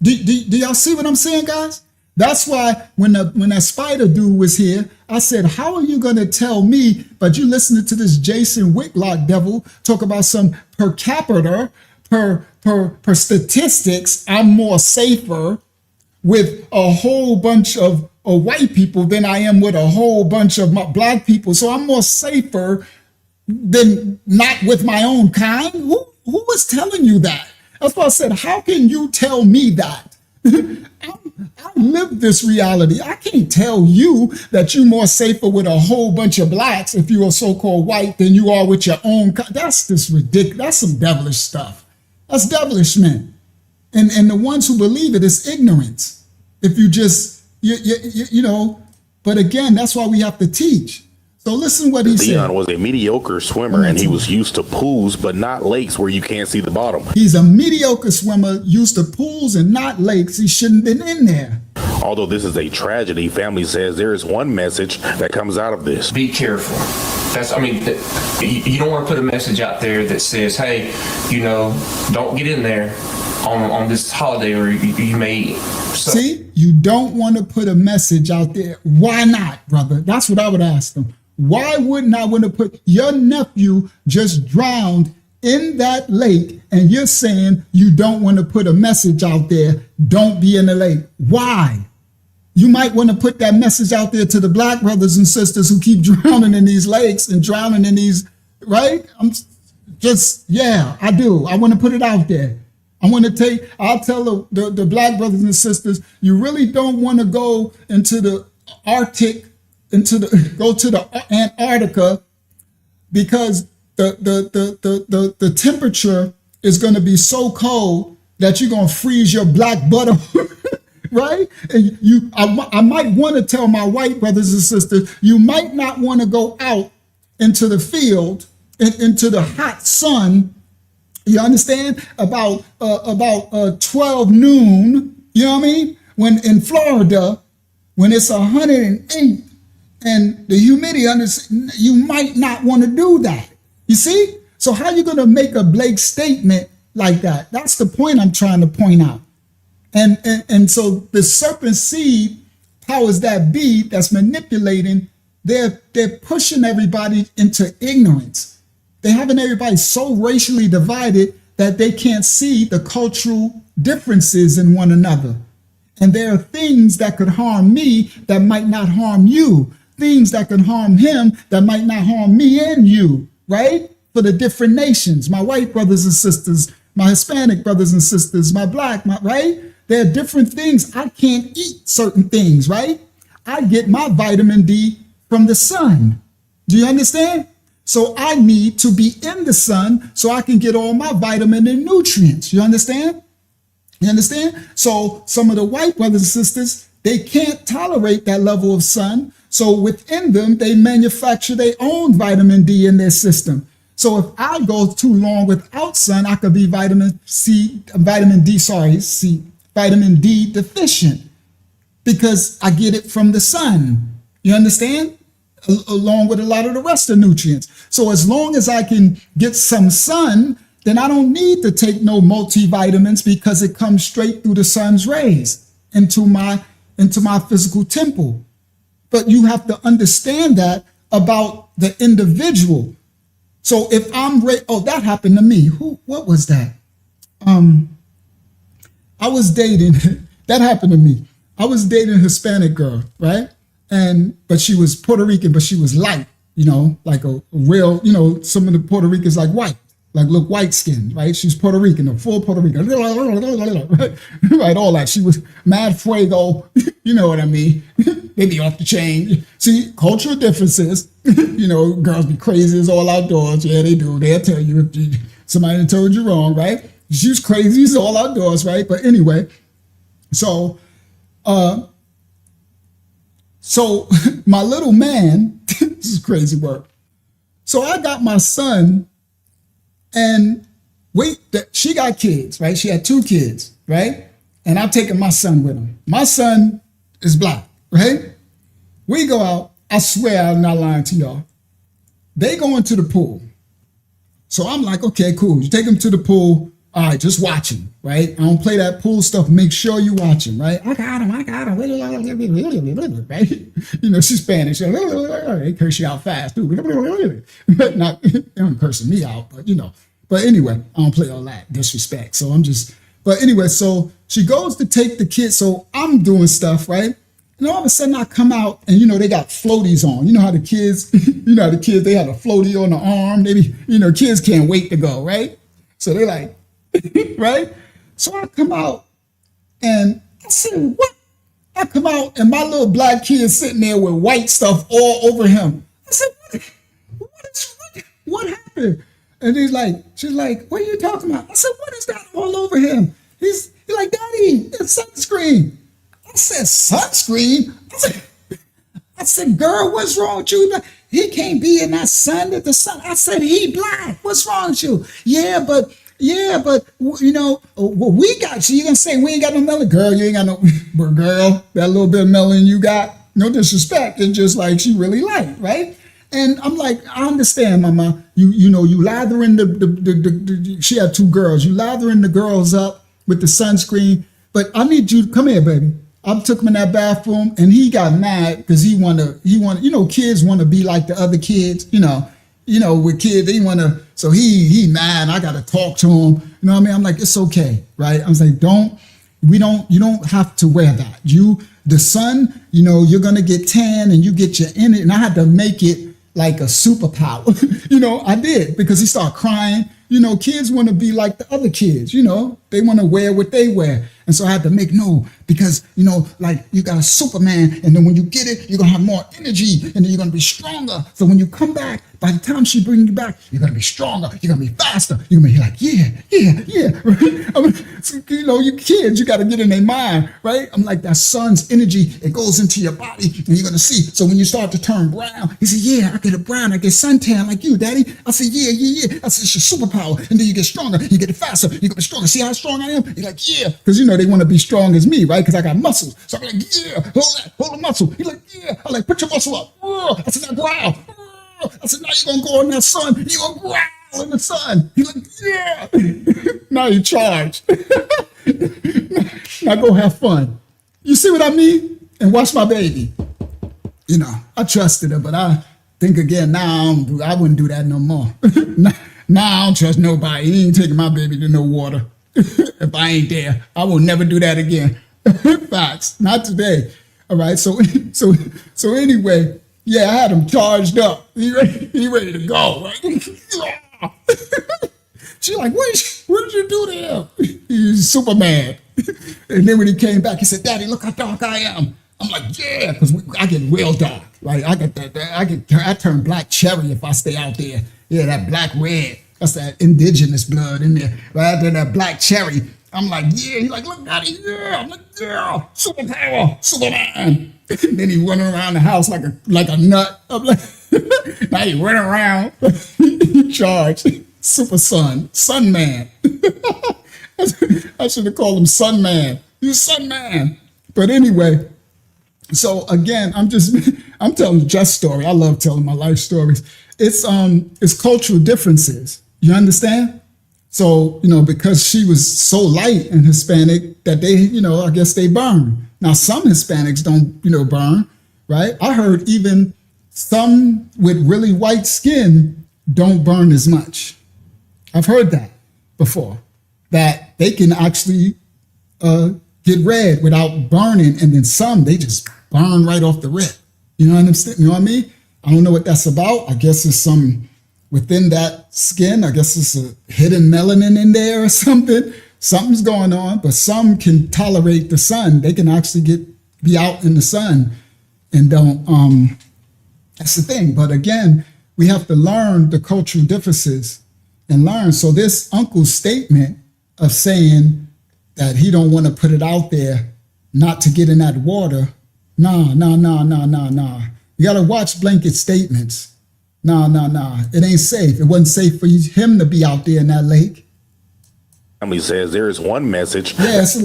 Do y'all see what I'm saying, guys? That's why when that spider dude was here, I said, how are you going to tell me, but you listening to this Jason Whitlock devil talk about some per capita, per statistics, I'm more safer with a whole bunch of white people than I am with a whole bunch of black people. So I'm more safer than not with my own kind. Who was telling you that? That's why I said, how can you tell me that? I live this reality. I can't tell you that you're more safer with a whole bunch of blacks if you are so-called white than you are with your own. That's just ridiculous. That's some devilish stuff. That's devilish, man. And the ones who believe it is ignorance. If you just, you know, but again, that's why we have to teach. So listen what he said. Dion was a mediocre swimmer and he was used to pools, but not lakes where you can't see the bottom. He's a mediocre swimmer, used to pools and not lakes. He shouldn't have been in there. Although this is a tragedy, family says there is one message that comes out of this. Be careful. You don't want to put a message out there that says, hey, you know, don't get in there on this holiday or you may. See, you don't want to put a message out there. Why not, brother? That's what I would ask them. Why wouldn't I want to put your nephew just drowned in that lake and you're saying you don't want to put a message out there, don't be in the lake? Why? You might want to put that message out there to the black brothers and sisters who keep drowning in these lakes and drowning in these, right? I do. I want to put it out there. I'll tell the black brothers and sisters, you really don't want to go into the Arctic, go to the Antarctica, because the temperature is going to be so cold that you're going to freeze your black butt off, right? And I might want to tell my white brothers and sisters, you might not want to go out into the field, into the hot sun. You understand? About 12 noon, you know what I mean? When in Florida, when it's 108 and the humidity, you might not want to do that. You see? So how are you going to make a Blake statement like that? That's the point I'm trying to point out. And so the serpent seed powers that be that's manipulating, they're pushing everybody into ignorance. They're having everybody so racially divided that they can't see the cultural differences in one another. And there are things that could harm me that might not harm you. Things that could harm him that might not harm me and you, right? For the different nations, my white brothers and sisters, my Hispanic brothers and sisters, my black, right? There are different things. I can't eat certain things, right? I get my vitamin D from the sun. Do you understand? So I need to be in the sun so I can get all my vitamin and nutrients. You understand? You understand? So some of the white brothers and sisters, they can't tolerate that level of sun. So within them, they manufacture their own vitamin D in their system. So if I go too long without sun, I could be vitamin D deficient because I get it from the sun. You understand? Along with a lot of the rest of the nutrients. So as long as I can get some sun, then I don't need to take no multivitamins because it comes straight through the sun's rays into my physical temple. But you have to understand that about the individual. So if I'm that happened to me. What was that? I was dating, that happened to me. I was dating a Hispanic girl, right? But she was Puerto Rican, but she was light, like a real, some of the Puerto Ricans like white, like look white skinned, right? She's Puerto Rican, a full Puerto Rican, right? All that. She was mad fuego, you know what I mean? They be off the chain. See, cultural differences, girls be crazy as all outdoors. Yeah, they do. They'll tell you if somebody told you wrong, right? She was crazy as all outdoors, right? But anyway, so my little man, this is crazy work. So I got my son and she got kids, right? She had 2 kids, right? And I'm taking my son with him. My son is black, right? We go out, I swear I'm not lying to y'all. They go into the pool. So I'm like, okay, cool. You take them to the pool. All right, just watch him, right? I don't play that pool stuff. Make sure you watch him, right? I got him. Right? You know, she's Spanish. They curse you out fast, too. Not, they don't cursing me out, but you know. But anyway, I don't play all that disrespect. So I'm just, but anyway, so she goes to take the kid. So I'm doing stuff, right? And all of a sudden I come out and, you know, they got floaties on. You know how the kids, they have a floaty on the arm. They be, you know, kids can't wait to go, right? So they like, right? So I come out and I said, what? I come out and my little black kid sitting there with white stuff all over him. I said, what happened? And she's like, what are you talking about? I said, what is that all over him? He's like, Daddy, it's sunscreen. I said, sunscreen? I said, girl, what's wrong with you? He can't be in that sun at the sun. I said, he black. What's wrong with you? Yeah, but you know, well, we got you. You gonna say we ain't got no melanin? Girl, you ain't got no, but girl, that little bit of melanin you got, no disrespect. It's just like she really light, right? And I'm like, I understand, Mama. You know, you lathering the she had two girls. You lathering the girls up with the sunscreen. But I need you to come here, baby. I took him in that bathroom and he got mad because he wanna, you know, kids want to be like the other kids, you know, with kids, they want to, so he mad. I got to talk to him. You know what I mean? I'm like, it's okay, right? I was like, you don't have to wear that. The sun, you know, you're going to get tan and you get your energy. And I had to make it like a superpower. You know, I did because he started crying. You know, kids want to be like the other kids, you know, they want to wear what they wear. And so I had to make because, you know, like you got a Superman and then when you get it, you're going to have more energy and then you're going to be stronger. So when you come back, by the time she brings you back, you're going to be stronger. You're going to be faster. You're going to be like, yeah. Right? I mean, so, you know, you kids, you got to get in their mind, right? I'm like, that sun's energy, it goes into your body and you're going to see. So when you start to turn brown, he said, yeah, I get a brown, I get suntan like you, Daddy. I said, yeah. I said, it's your superpower. And then you get stronger, you get it faster, you get stronger. See how strong I am? He's like, yeah. Because, you know, they want to be strong as me, right? Because I got muscles. So I'm like, yeah, hold the muscle. He's like, yeah. I'm like, put your muscle up. I said, now growl. I said, now you're going to go in that sun. You're going to growl in the sun. He's like, yeah. Now you charge. Now go have fun. You see what I mean? And watch my baby. You know, I trusted her, but I think again, now I wouldn't do that no more. Now I don't trust nobody. He ain't taking my baby to no water. If I ain't there, I will never do that again. Facts. Not today. All right. So anyway, yeah, I had him charged up. He ready to go. Right? She's like, what did you do to him? He's Superman. And then when he came back, he said, Daddy, look how dark I am. I'm like, yeah, because I get real dark. Like I turn black cherry if I stay out there. Yeah, that black red. That's that indigenous blood in there. Right after that black cherry, I'm like, yeah. He's like, look, Daddy, yeah. I'm like, yeah, superpower, Superman. And then he running around the house like a nut. I'm like, now he running around. He charged. Super Sun Man. I should have called him Sun Man. He's Sun Man. But anyway, so again, I'm telling just story. I love telling my life stories. It's cultural differences. You understand? So, you know, because she was so light and Hispanic that they, you know, I guess they burn. Now, some Hispanics don't, you know, burn, right? I heard even some with really white skin don't burn as much. I've heard that before, that they can actually get red without burning, and then some, they just burn right off the rip. You know what I'm saying? You know what I mean? I don't know what that's about. I guess it's some within that skin. I guess it's a hidden melanin in there or something. Something's going on, but some can tolerate the sun. They can actually be out in the sun and don't. That's the thing. But again, we have to learn the cultural differences and learn. So this uncle's statement of saying that he don't want to put it out there, not to get in that water. Nah. You got to watch blanket statements. Nah. It ain't safe. It wasn't safe for him to be out there in that lake. Family says there is one message. Yes,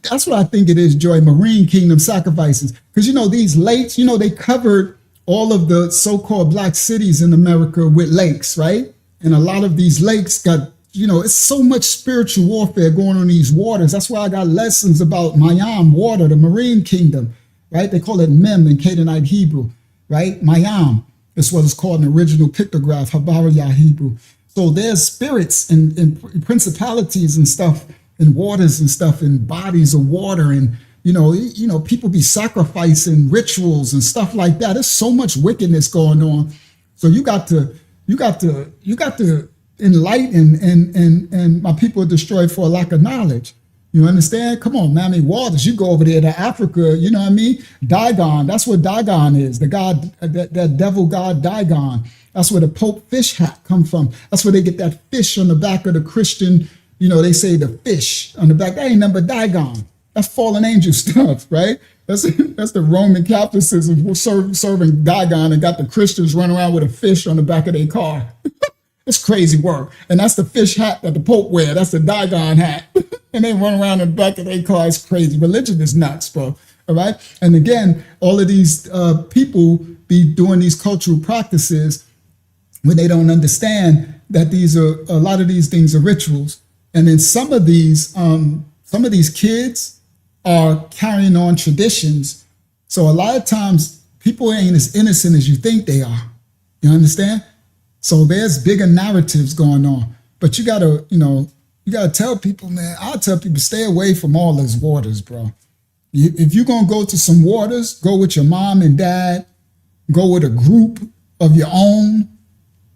that's what I think it is, Joy. Marine Kingdom sacrifices. Because, these lakes, they covered all of the so-called black cities in America with lakes, right? And a lot of these lakes got, it's so much spiritual warfare going on in these waters. That's why I got lessons about Mayam water, the Marine Kingdom, right? They call it Mem in Canaanite Hebrew, right? Mayam is what it's called in the original pictograph, Habariyah Hebrew. So there's spirits and principalities and stuff and waters and stuff and bodies of water and people be sacrificing rituals and stuff like that. There's so much wickedness going on. So you got to enlighten and my people are destroyed for a lack of knowledge. You understand? Come on, Mammy Waters. You go over there to Africa, you know what I mean? Dagon, that's what Dagon is. The god, that devil god Dagon. That's where the Pope fish hat come from. That's where they get that fish on the back of the Christian, they say the fish on the back. That ain't nothing but Dagon. That's fallen angel stuff, right? That's the Roman Catholicism serving Dagon and got the Christians running around with a fish on the back of their car. It's crazy work. And that's the fish hat that the Pope wear. That's the Dagon hat. And they run around in the back of their car. It's crazy. Religion is nuts, bro. All right. And again, all of these people be doing these cultural practices when they don't understand that a lot of these things are rituals. And then some of these kids are carrying on traditions. So a lot of times people ain't as innocent as you think they are. You understand? So there's bigger narratives going on, but you gotta tell people, man, I'll tell people, stay away from all those waters, bro. If you're gonna go to some waters, go with your mom and dad, go with a group of your own.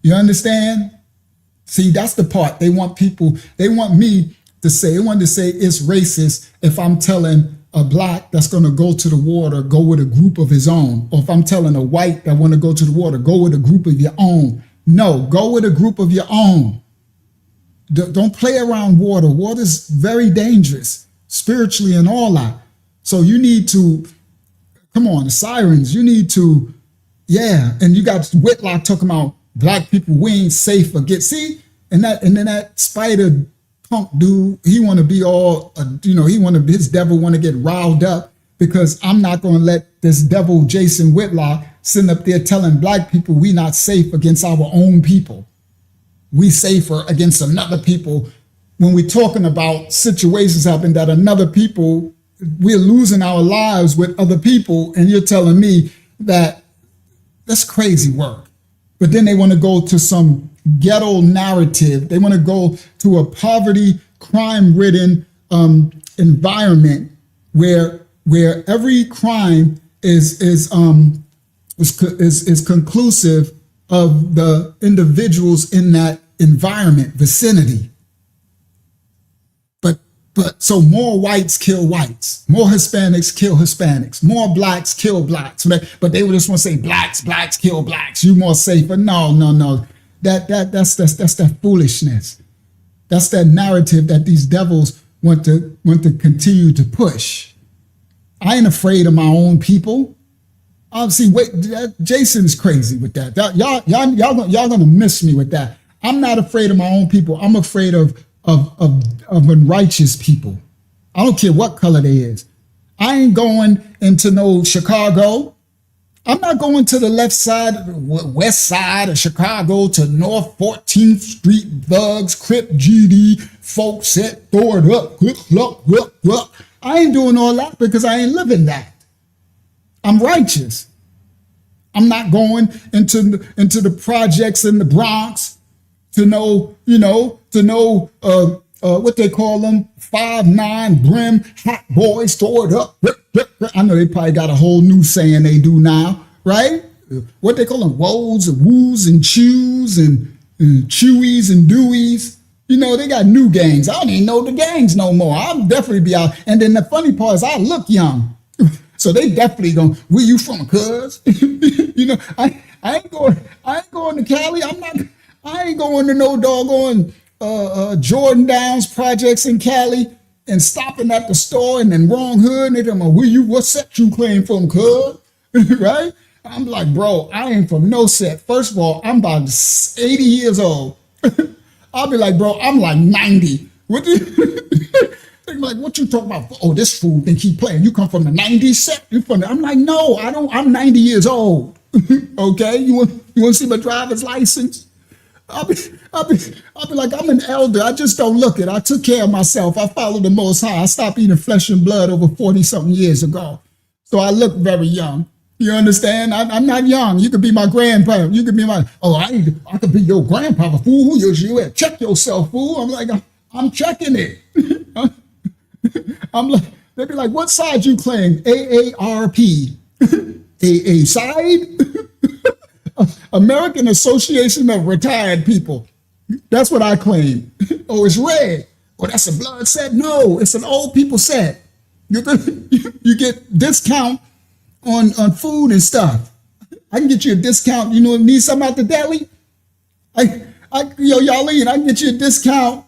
You understand? See, that's the part. They want me to say it's racist if I'm telling a black that's going to go to the water, go with a group of his own. Or if I'm telling a white that want to go to the water, go with a group of your own. No, go with a group of your own. Don't play around water. Water's very dangerous, spiritually and all that. So you need to, come on, the sirens, you need to, and you got Whitlock talking about black people, we ain't safe or and then that spider punk dude, he want to be all, his devil want to get riled up because I'm not going to let this devil Jason Whitlock sitting up there telling black people we not safe against our own people. We safer against another people when we're talking about situations happen that another people, we're losing our lives with other people, and you're telling me that's crazy work. But then they want to go to some ghetto narrative. They want to go to a poverty, crime-ridden environment where every crime is conclusive of the individuals in that environment, vicinity. But so more whites kill whites, more Hispanics kill Hispanics, more blacks kill blacks. But they would just want to say blacks kill blacks. You more safer. No. That's that foolishness. That's that narrative that these devils want to continue to push. I ain't afraid of my own people. See, Jason's crazy with that. Y'all gonna miss me with that. I'm not afraid of my own people. I'm afraid of unrighteous people. I don't care what color they is. I ain't going into no Chicago. I'm not going to the left side, west side of Chicago to North 14th Street thugs, Crip, GD, folks, throw it up, look. I ain't doing all that because I ain't living that. I'm righteous. I'm not going into the projects in the Bronx to know what they call them, 5'9" brim, hot boys, throw it up. I know they probably got a whole new saying they do now, right? What they call them, woes and woos and chews and chewies and dewies. They got new gangs. I don't even know the gangs no more. I'll definitely be out. And then the funny part is I look young. So they definitely going, where you from, cuz? I ain't going to Cali. I ain't going to no doggone Jordan Downs projects in Cali and stopping at the store and then wrong hood. And they tell me, what set you claim from, cuz? Right? I'm like, bro, I ain't from no set. First of all, I'm about 80 years old. I'll be like, bro, I'm like 90. What do you, they're like, what you talking about? Oh, this fool think he playing. You come from the 90s set? You from the, I'm like, no, I don't. I'm 90 years old. Okay, you want to see my driver's license? I'll be like, I'm an elder. I just don't look it. I took care of myself. I followed the Most High. I stopped eating flesh and blood over 40 something years ago. So I look very young. You understand? I'm not young. You could be my grandpa. You could be my, I could be your grandpa. Fool, you at? Check yourself, fool. I'm like, I'm checking it. I'm like, they'd be like, what side you claim? AARP. AA side? American Association of Retired People. That's what I claim. Oh, it's red. Oh, that's a blood set? No, it's an old people set. You get discount on food and stuff. I can get you a discount. You know, need something out the deli? Y'all eat. I can get you a discount.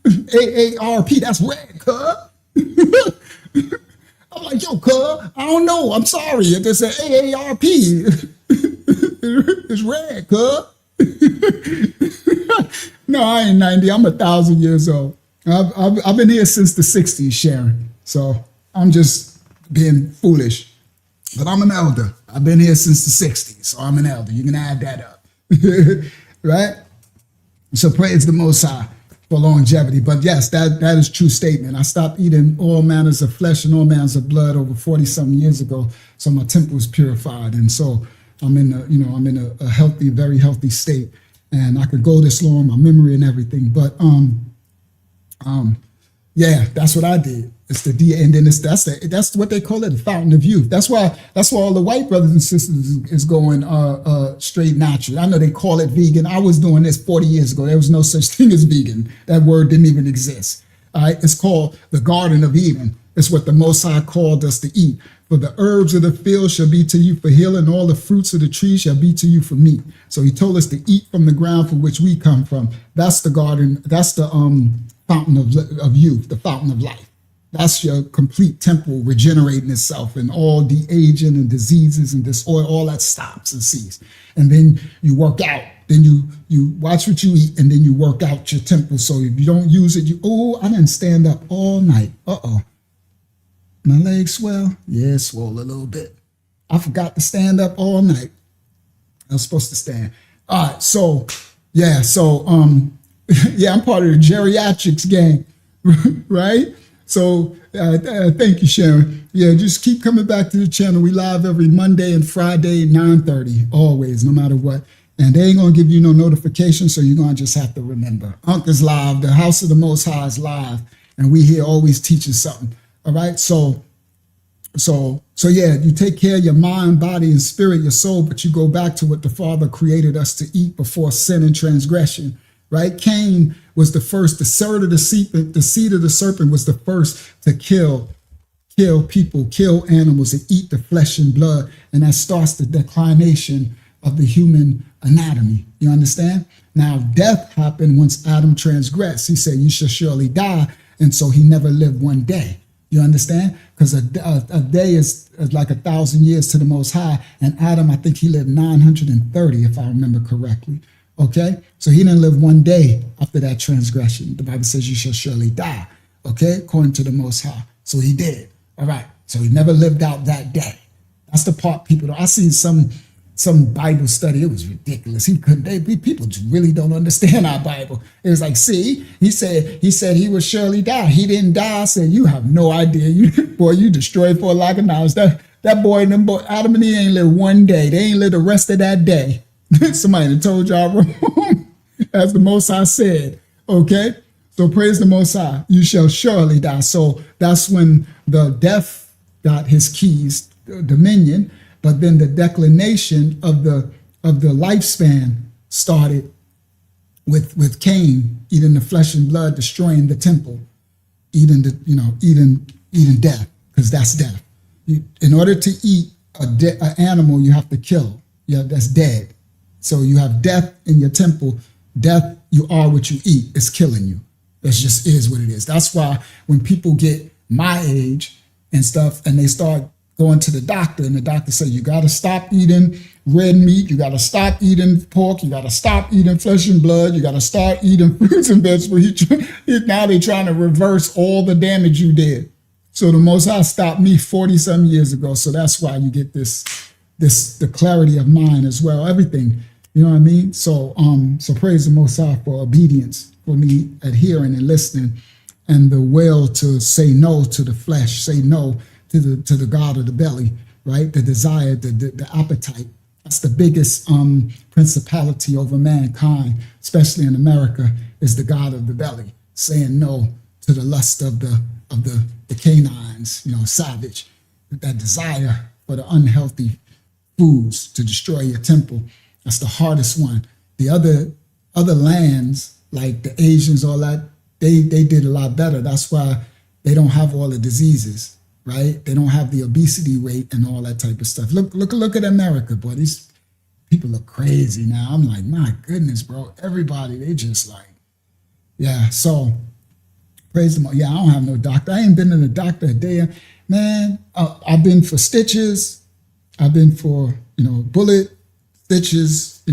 AARP, that's red, cuz. I'm like, yo, cuz, I don't know. I'm sorry. It's an AARP. It's red, cuz. No, I ain't 90. I'm 1,000 years old. I've been here since the 60s, Sharon. So I'm just being foolish. But I'm an elder. I've been here since the 60s, so I'm an elder. You can add that up. Right? So praise the Most High for longevity. But yes, that is true statement. I stopped eating all manners of flesh and all manners of blood over 40-something years ago, so my temple is purified. And so I'm in a healthy, very healthy state. And I could go this long, my memory and everything. But yeah, that's what I did. It's the D, and then that's what they call it, the fountain of youth. That's why all the white brothers and sisters is going straight natural. I know they call it vegan. I was doing this 40 years ago. There was no such thing as vegan. That word didn't even exist. All right, it's called the Garden of Eden. It's what the Most High called us to eat. For the herbs of the field shall be to you for healing, all the fruits of the tree shall be to you for meat. So he told us to eat from the ground from which we come from. That's the garden. That's the fountain of youth, the fountain of life. That's your complete temple regenerating itself, and all de-aging and diseases and disorder, all that stops and ceases. And then you work out. Then you watch what you eat, and then you work out your temple. So if you don't use it, I didn't stand up all night. My legs swell? Yeah, it swole a little bit. I forgot to stand up all night. I was supposed to stand. All right, so yeah, I'm part of the geriatrics gang, right? So thank you, Sharon. Yeah, just keep coming back to the channel. We live every Monday and Friday, 9:30, always, no matter what. And they ain't gonna give you no notification, so you're gonna just have to remember. Uncle's live, the House of the Most High is live, and we here always teaching something. All right, so yeah, you take care of your mind, body, and spirit, your soul, but you go back to what the Father created us to eat before sin and transgression. Right? Cain was the first, the seed of the serpent was the first to kill people, kill animals, and eat the flesh and blood. And that starts the declination of the human anatomy. You understand? Now, death happened once Adam transgressed. He said, you shall surely die. And so he never lived one day. You understand? Because a day is like 1,000 years to the Most High. And Adam, I think he lived 930, if I remember correctly. Okay, so he didn't live one day after that transgression. The Bible says you shall surely die, okay, according to the Most High. So he did. All right, so he never lived out that day. That's the part people don't. I seen some Bible study. It was ridiculous. People really don't understand our Bible. It was like, see, he said he would surely die. He didn't die. I said, you have no idea. You destroyed for a lack of knowledge. That boy and them boy, Adam and Eve ain't lived one day. They ain't lived the rest of that day. Somebody that told y'all wrong, as the Most High said, okay? So praise the Most High, you shall surely die. So that's when the death got his keys, dominion, but then the declination of the lifespan started with Cain eating the flesh and blood, destroying the temple, eating death, because that's death. In order to eat an animal, you have to kill. Yeah, that's dead. So you have death in your temple. Death, you are what you eat. It's killing you. That just is what it is. That's why when people get my age and stuff, and they start going to the doctor, and the doctor says, you got to stop eating red meat. You got to stop eating pork. You got to stop eating flesh and blood. You got to start eating fruits and vegetables. Now they're trying to reverse all the damage you did. So the Most High stopped me 40-some years ago. So that's why you get the clarity of mind as well. Everything, you know what I mean? So praise the Most High for obedience, for me adhering and listening, and the will to say no to the flesh, say no to the God of the belly, right? The desire, the appetite. That's the biggest principality over mankind, especially in America, is the God of the belly, saying no to the lust of the canines, savage, that desire for the unhealthy foods to destroy your temple. That's the hardest one. The other lands, like the Asians, all that, they did a lot better. That's why they don't have all the diseases, right? They don't have the obesity rate and all that type of stuff. Look at America, boy. These people look crazy now. I'm like, my goodness, bro. Everybody, they just like, yeah. So praise them. Yeah, I don't have no doctor. I ain't been to the doctor a day. Man, I've been for stitches. I've been for, bullet stitches,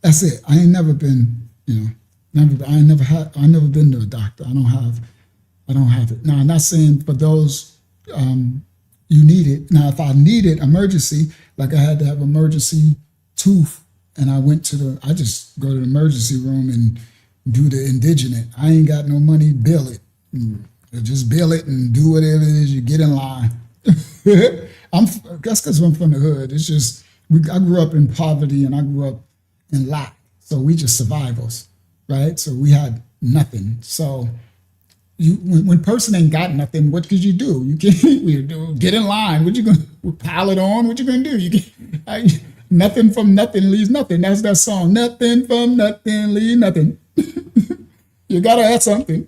that's it. I ain't never been, I never been to a doctor. I don't have it. Now, I'm not saying for those, you need it. Now, if I needed emergency, like I had to have emergency tooth, and I just go to the emergency room and do the indigenous. I ain't got no money, bill it. Just bill it and do whatever it is, you get in line. That's because I'm from the hood. It's just, I grew up in poverty and I grew up in lack. So we just survivors, right? So we had nothing. So when person ain't got nothing, what could you do? You can't get in line. What you gonna pile it on? What you gonna do? Nothing from nothing leaves nothing. That's that song. Nothing from nothing leaves nothing. You gotta have something.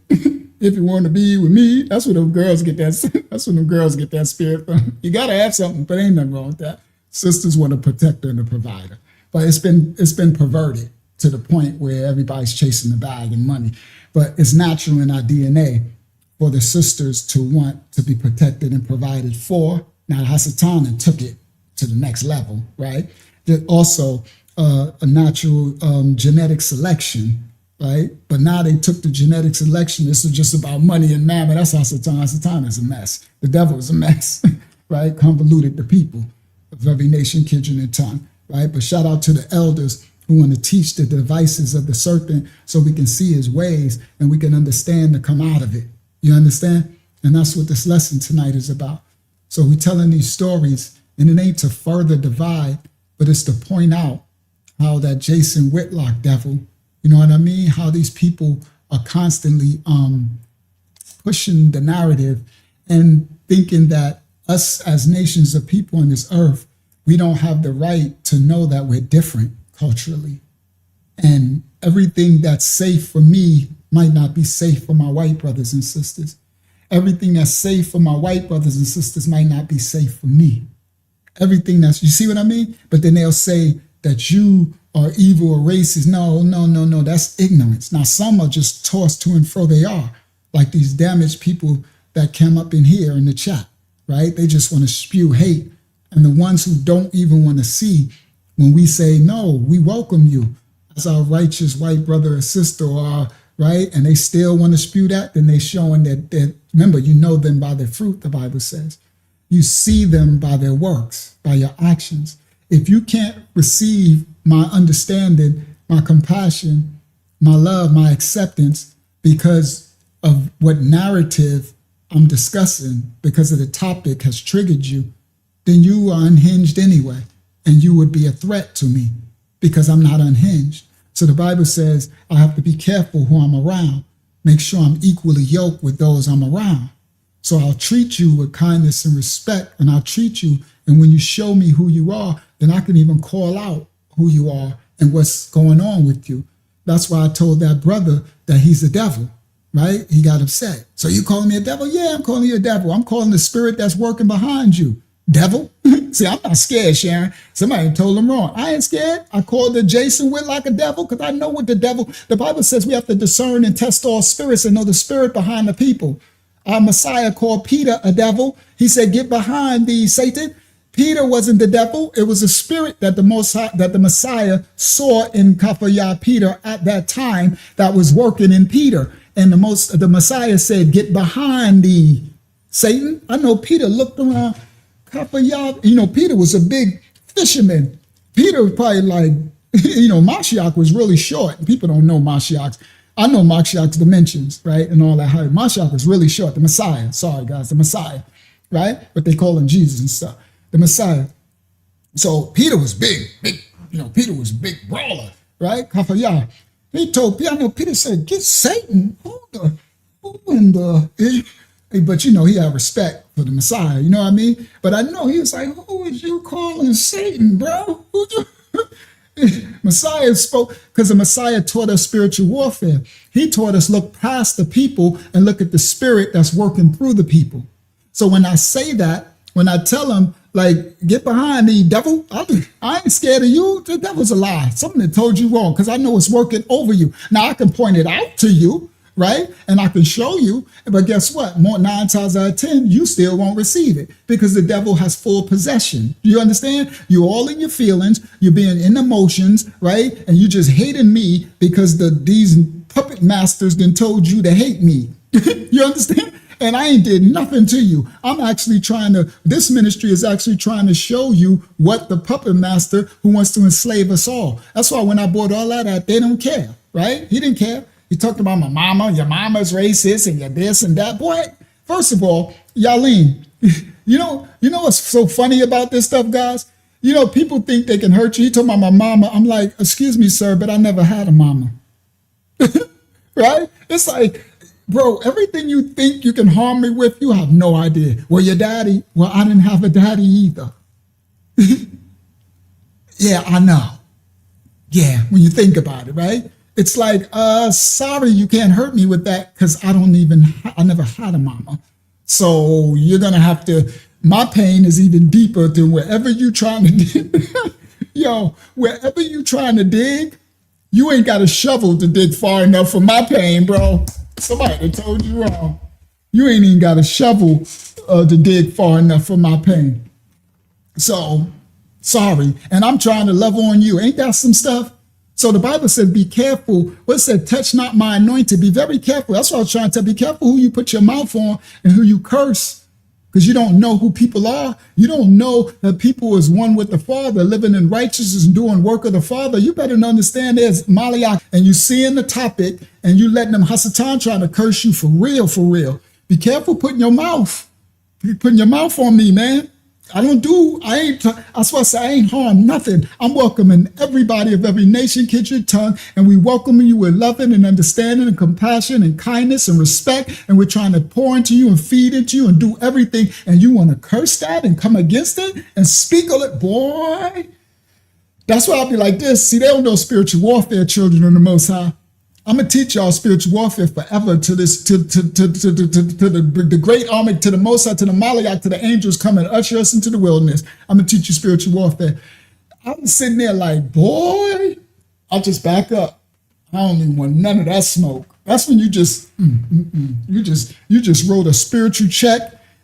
If you want to be with me, that's where them girls get that. That's when them girls get that spirit from. You gotta have something, but ain't nothing wrong with that. Sisters want a protector and a provider, but it's been perverted to the point where everybody's chasing the bag and money. But it's natural in our DNA for the sisters to want to be protected and provided for. Now, Hasatan took it to the next level, right? There's also a natural genetic selection. Right? But now they took the genetic selection. This is just about money and mammon. That's Hasatan. Hasatan is a mess. The devil is a mess, right? Convoluted the people of every nation, kindred, and tongue, right? But shout out to the elders who want to teach the devices of the serpent so we can see his ways and we can understand to come out of it. You understand? And that's what this lesson tonight is about. So we're telling these stories, and it ain't to further divide, but it's to point out how that Jason Whitlock devil, you know what I mean? How these people are constantly pushing the narrative and thinking that us as nations of people on this earth, we don't have the right to know that we're different culturally. And everything that's safe for me might not be safe for my white brothers and sisters. Everything that's safe for my white brothers and sisters might not be safe for me. Everything you see what I mean? But then they'll say that you are evil or racist. No, that's ignorance. Now, some are just tossed to and fro. They are like these damaged people that came up in here in the chat, right? They just want to spew hate. And the ones who don't even want to see when we say, no, we welcome you as our righteous white brother or sister, or right? And they still want to spew that, then they're showing that, remember, you know them by their fruit, the Bible says. You see them by their works, by your actions. If you can't receive my understanding, my compassion, my love, my acceptance, because of what narrative I'm discussing, because of the topic has triggered you, then you are unhinged anyway. And you would be a threat to me because I'm not unhinged. So the Bible says I have to be careful who I'm around, make sure I'm equally yoked with those I'm around. So I'll treat you with kindness and respect, and I'll treat you. And when you show me who you are, then I can even call out who you are and what's going on with you. That's why I told that brother that he's a devil, right? He got upset. So you calling me a devil? Yeah, I'm calling you a devil. I'm calling the spirit that's working behind you. Devil? See, I'm not scared, Sharon. Somebody told him wrong. I ain't scared. I called the Jason Whitlock a devil because I know what the Bible says we have to discern and test all spirits and know the spirit behind the people. Our Messiah called Peter a devil. He said, get behind thee, Satan. Peter wasn't the devil. It was a spirit that the Messiah saw in Kafayah Peter at that time that was working in Peter. And the Messiah said, "Get behind thee, Satan." I know Peter looked around. Kafayah, Peter was a big fisherman. Peter was probably like, Mashiach was really short. People don't know Mashiach's. I know Mashiach's dimensions, right? And all that. Mashiach was really short. The Messiah. Sorry, guys. The Messiah, right? But they call him Jesus and stuff. The Messiah. So Peter was big. Peter was a big brawler, right? Kafayah. He told Peter, Peter said, "Get Satan." But he had respect for the Messiah, you know what I mean? But I know he was like, "Who is you calling Satan, bro?" Messiah spoke, because the Messiah taught us spiritual warfare. He taught us look past the people and look at the spirit that's working through the people. So when I say that, when I tell them, like, "Get behind me, devil," I ain't scared of you. The devil's a lie. Something that told you wrong, because I know it's working over you. Now I can point it out to you, right? And I can show you, but guess what? 9 times out of 10, you still won't receive it, because the devil has full possession. You understand? You're all in your feelings, you're being in emotions, right? And you just hating me because these puppet masters then told you to hate me. You understand? And I ain't did nothing to you. I'm actually this ministry is actually trying to show you what the puppet master who wants to enslave us all. That's why when I brought all that out, they don't care, right? He didn't care. He talked about my mama, your mama's racist, and your this and that. Boy, first of all, Yaleen, you know what's so funny about this stuff, guys? People think they can hurt you. He told about my mama. I'm like, "Excuse me, sir, but I never had a mama." Right? It's like, bro, everything you think you can harm me with, you have no idea. Well, your daddy, well, I didn't have a daddy either. Yeah, I know. Yeah, when you think about it, right? It's like, sorry, you can't hurt me with that, because I never had a mama. So you're going to have to, my pain is even deeper than wherever you trying to dig. Yo, wherever you trying to dig, you ain't got a shovel to dig far enough for my pain, bro. Somebody told you wrong. You ain't even got a shovel to dig far enough for my pain. So, sorry. And I'm trying to love on you. Ain't that some stuff? So the Bible said, be careful. What it said, touch not my anointed. Be very careful. That's what I was trying to tell. Be careful who you put your mouth on and who you curse, because you don't know who people are. You don't know that people is one with the Father, living in righteousness and doing work of the Father. You better understand there's Malak, and you seeing the topic and you letting them Hasatan trying to curse you for real, for real. Be careful putting your mouth on me, man. That's why I say I ain't harmed nothing. I'm welcoming everybody of every nation, kindred, tongue, and we welcome you with loving and understanding and compassion and kindness and respect. And we're trying to pour into you and feed into you and do everything. And you want to curse that and come against it and speak on it, boy. That's why I'll be like this. See, they don't know spiritual warfare, children of the Most High. I'm gonna teach y'all spiritual warfare forever to the great army, to the Most High, to the Malak, to the angels come and usher us into the wilderness. I'm gonna teach you spiritual warfare. I'm sitting there like, boy, I'll just back up. I don't even want none of that smoke. That's when you just wrote a spiritual check.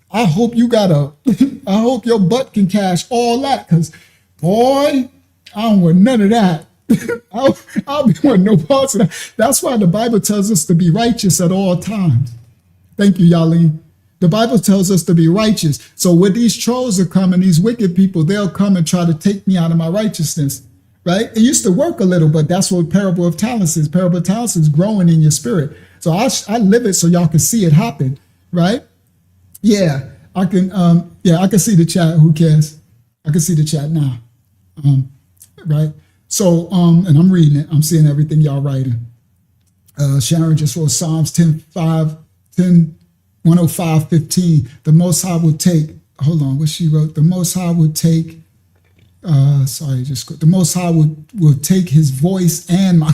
I hope I hope your butt can cash all that, because boy, I don't want none of that. I'll be wanting no parts of that. That's why the Bible tells us to be righteous at all times. Thank you, Yaleen. The Bible tells us to be righteous. So when these trolls are coming, these wicked people, they'll come and try to take me out of my righteousness, right? It used to work a little, but that's what Parable of Talents is. Parable of Talents is growing in your spirit. So I live it so y'all can see it happen, right? Yeah, I can see the chat. Who cares? I can see the chat now, right? So, and I'm reading it. I'm seeing everything y'all writing. Sharon just wrote Psalms 105:15. The Most High will take, hold on, what she wrote? The Most High will take, the Most High will take his voice and my,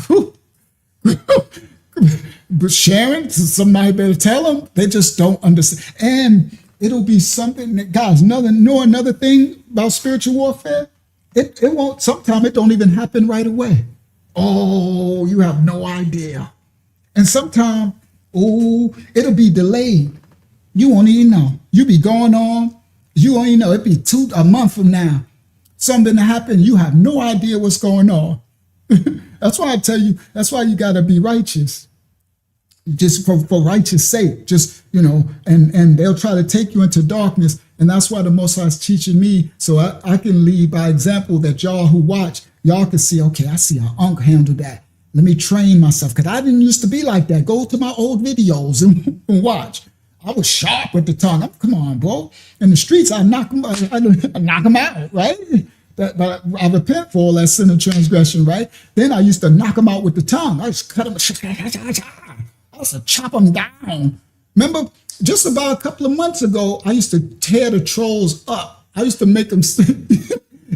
but Sharon, somebody better tell them. They just don't understand. And it'll be something that, guys, another thing about spiritual warfare. It won't, sometimes it don't even happen right away. Oh, you have no idea. And sometimes, it'll be delayed. You won't even know. You be going on You only know it'd be a month from now. Something happened. You have no idea what's going on. That's why I tell you, that's why you got to be righteous. Just for righteous sake, just, and they'll try to take you into darkness. And that's why the Most High is teaching me, so I can lead by example, that y'all who watch, y'all can see, okay, I see how Unc handled that. Let me train myself, because I didn't used to be like that. Go to my old videos and watch. I was sharp with the tongue. Come on, bro. In the streets, I knock them out, right? But I repent for all that sin and transgression, right? Then I used to knock them out with the tongue. I just cut them. I used to chop them down. Remember, just about a couple of months ago, I used to tear the trolls up. I used to make them, wasn't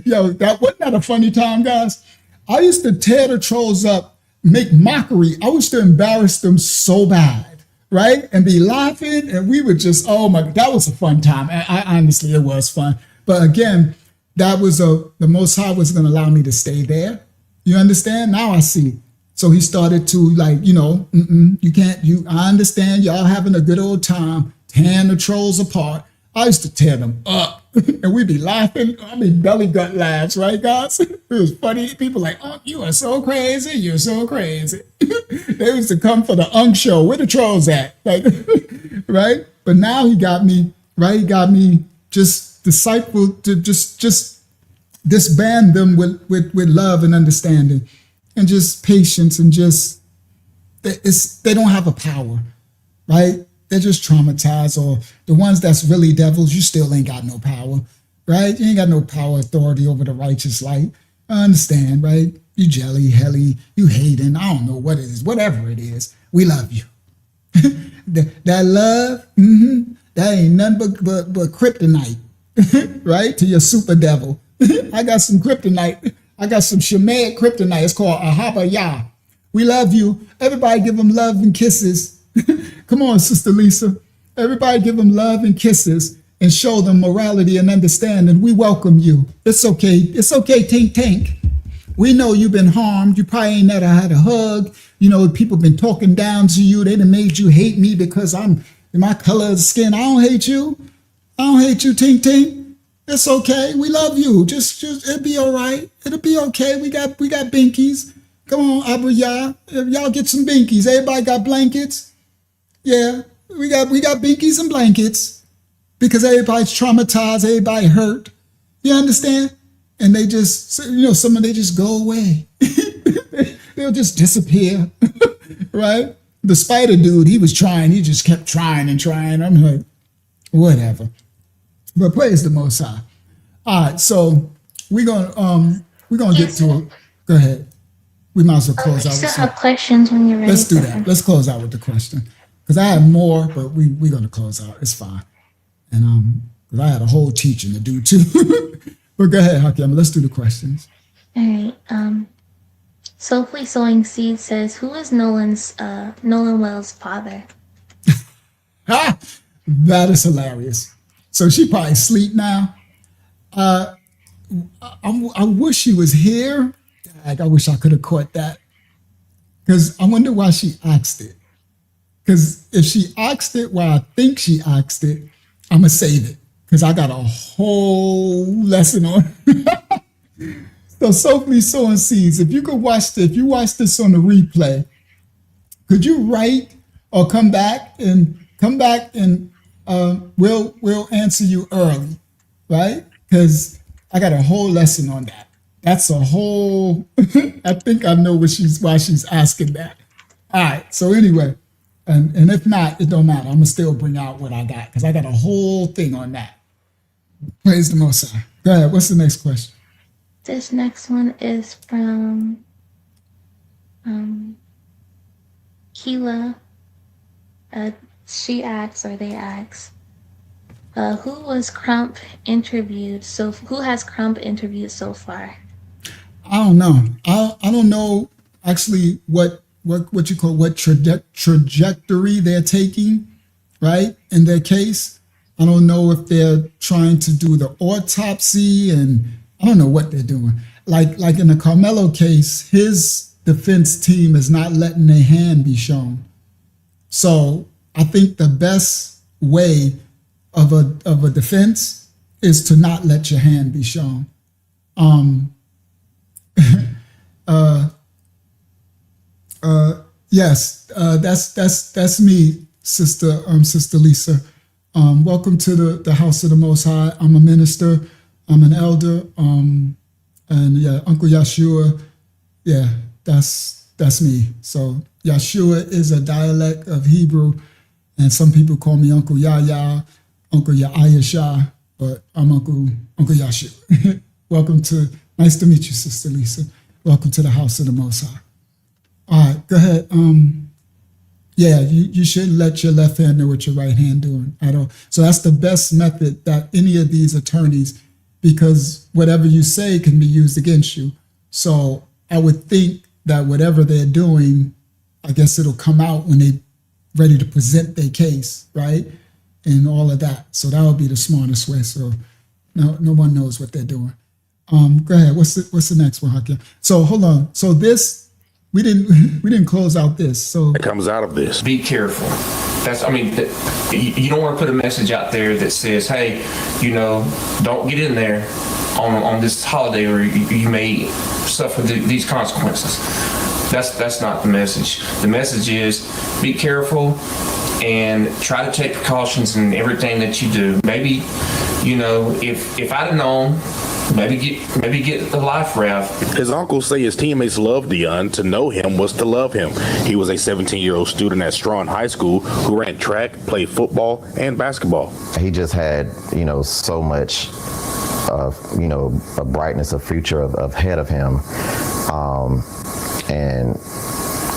that a funny time, guys? I used to tear the trolls up, make mockery. I used to embarrass them so bad, right? And be laughing, and we would just, oh my, that was a fun time. I honestly, it was fun. But again, that was the Most High was going to allow me to stay there. You understand? Now I see. So he started to you can't, I understand y'all having a good old time tearing the trolls apart. I used to tear them up and we'd be laughing. I mean, belly gut laughs, right, guys? It was funny. People like, oh, you are so crazy. You're so crazy. They used to come for the Unk show. Where the trolls at? Like, right? But now he got me, right? He got me just disciple to just disband them with love and understanding. And just patience, and just they don't have a power, right? They're just traumatized, or the ones that's really devils, you still ain't got no power, right? You ain't got no power, authority over the righteous light. I understand, right? You jelly, helly, you hating, I don't know what it is, whatever it is. We love you. That love, that ain't nothing but kryptonite, right? To your super devil. I got some kryptonite. I got some Shemaic kryptonite. It's called Ahaba Yah. We love you. Everybody give them love and kisses. Come on, Sister Lisa. Everybody give them love and kisses and show them morality and understanding. We welcome you. It's okay. It's okay, Tink Tank. We know you've been harmed. You probably ain't never had a hug. People been talking down to you. They done made you hate me because I'm my color of skin. I don't hate you. I don't hate you, Tink Tink. It's okay. We love you. Just it'll be all right. It'll be okay. We got binkies. Come on, Abba Yah. Y'all get some binkies. Everybody got blankets. Yeah, we got binkies and blankets because everybody's traumatized. Everybody hurt. You understand? And they just, some of they just go away. They'll just disappear, right? The spider dude, he was trying. He just kept trying and trying. I'm like, whatever. But praise the Most High. All right, so we're gonna get to it. Go ahead. We might as well close out. You still have questions when you're ready. Let's do that. Let's close out with the question, because I have more, but we're gonna close out. It's fine. And because I had a whole teaching to do too. But go ahead, Hakim. Let's do the questions. All right. Soulfully Sowing Seed says, "Who is Nolan Wells' father?" That is hilarious. So she probably asleep now. I wish she was here. I wish I could have caught that. Because I wonder why she asked it. Because if she asked it why I think she asked it, I'm going to save it. Because I got a whole lesson on it. So Sophie Sowing Seeds, if you watch this on the replay, could you write or come back and we'll answer you early, right? Because I got a whole lesson on that. That's a whole, I think I know why she's asking that. All right, so anyway, and if not, it don't matter. I'm gonna still bring out what I got because I got a whole thing on that. Praise the Most High. Go ahead, what's the next question? This next one is from Keela. She asks, or they ask, who has Crump interviewed so far? I don't know. I don't know actually what you call what trajectory they're taking, right? In their case, I don't know if they're trying to do the autopsy, and I don't know what they're doing. Like in the Carmelo case, his defense team is not letting their hand be shown. So I think the best way of a defense is to not let your hand be shown. Yes, that's me, Sister Lisa. Welcome to the house of the Most High. I'm a minister. I'm an elder. And yeah, Uncle Yeshua. Yeah, that's me. So Yeshua is a dialect of Hebrew, and some people call me Uncle Yahya, Uncle Yaayashah, but I'm Uncle Yeshua. Nice to meet you, Sister Lisa. Welcome to the house of the Most High. All right, go ahead. Yeah, you shouldn't let your left hand know what your right hand doing at all. So that's the best method that any of these attorneys, because whatever you say can be used against you. So I would think that whatever they're doing, I guess it'll come out when they ready to present their case, right? And all of that. So that would be the smartest way. So no one knows what they're doing. Go ahead. What's the next one, Hakim? So hold on. So this. We didn't close out this. So it comes out of this. Be careful. You don't want to put a message out there that says, hey, don't get in there on this holiday or you may suffer these consequences. That's not the message. The message is be careful and try to take precautions in everything that you do. Maybe, if I'd have known, maybe get the life raft. His uncles say his teammates loved Dion. To know him was to love him. He was a 17-year-old student at Strawn High School who ran track, played football, and basketball. He just had, so much of, a brightness, a future ahead of him. And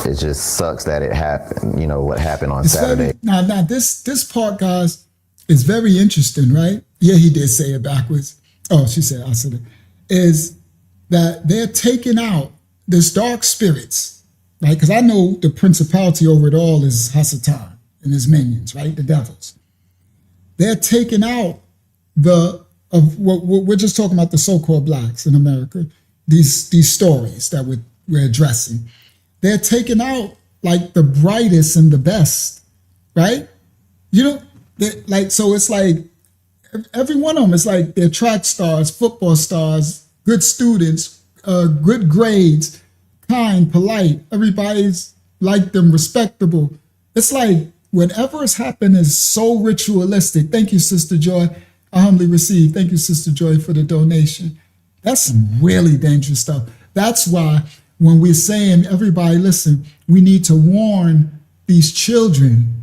it just sucks that it happened, what happened on Saturday. Now this part, guys, is very interesting, right? Yeah, he did say it backwards. Oh, I said it, is that they're taking out this dark spirits, right? Because I know the principality over it all is Hasatan and his minions, right? The devils. They're taking out we're just talking about the so-called blacks in America, these stories that we're addressing. They're taking out like the brightest and the best, right? So it's like, every one of them is like they're track stars, football stars, good students, good grades, kind, polite. Everybody's like them, respectable. It's like whatever has happened is so ritualistic. Thank you, Sister Joy. I humbly receive. Thank you, Sister Joy, for the donation. That's some really dangerous stuff. That's why when we're saying, everybody, listen, we need to warn these children.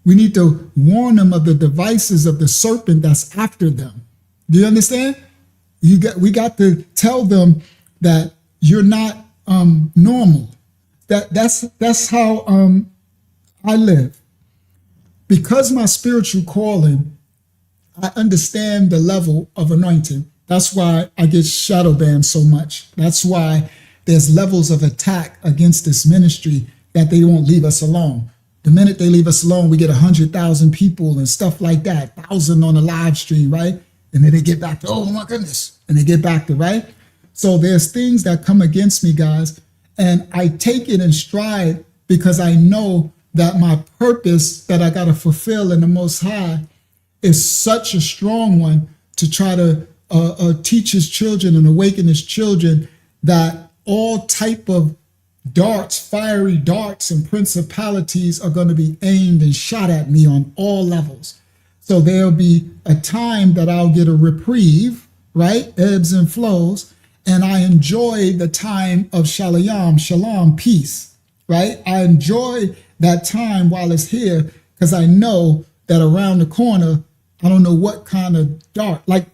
We need to warn them of the devices of the serpent that's after them. Do you understand? We got to tell them that you're not normal. That's how I live. Because my spiritual calling, I understand the level of anointing. That's why I get shadow banned so much. That's why there's levels of attack against this ministry that they won't leave us alone. The minute they leave us alone, we get 100,000 people and stuff like that, 1,000 on the live stream, right? And then they get back to, oh my goodness, and they get back to, right? So there's things that come against me, guys, and I take it in stride because I know that my purpose that I got to fulfill in the Most High is such a strong one to try to teach his children and awaken his children that all type of darts, fiery darts and principalities are going to be aimed and shot at me on all levels. So there'll be a time that I'll get a reprieve, right? Ebbs and flows. And I enjoy the time of shalom, peace, right? I enjoy that time while it's here because I know that around the corner, I don't know what kind of dart. Like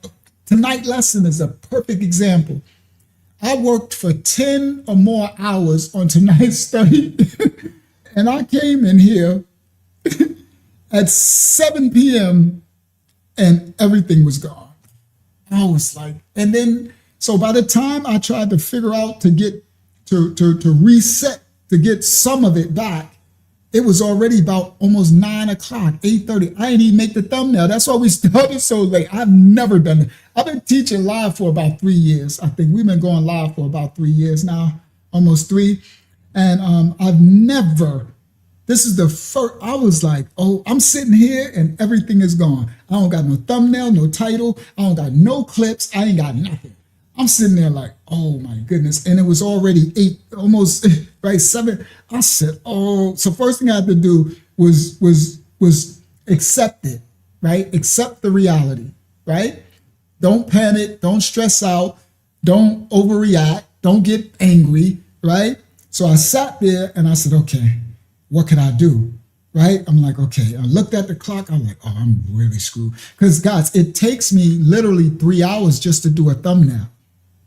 tonight lesson is a perfect example. I worked for 10 or more hours on tonight's study, and I came in here at 7 p.m. and everything was gone. I was like, and then, so by the time I tried to figure out to get, to reset, to get some of it back, it was already about almost 9 o'clock, 8:30. I didn't even make the thumbnail. That's why we started so late. I've never done it. I've been teaching live for about 3 years. I think we've been going live for about 3 years now, almost 3. And I've never This is the first, I was like, oh, I'm sitting here and everything is gone. I don't got no thumbnail, no title. I don't got no clips. I ain't got nothing. I'm sitting there like, oh my goodness. And it was already 8, almost right 7. I said, oh, so first thing I had to do was accept it, right? Accept the reality, right? Don't panic, don't stress out, don't overreact, don't get angry, right? So I sat there and I said, okay, what can I do? Right? I'm like, okay. I looked at the clock. I'm like, oh, I'm really screwed. Because guys, it takes me literally 3 hours just to do a thumbnail.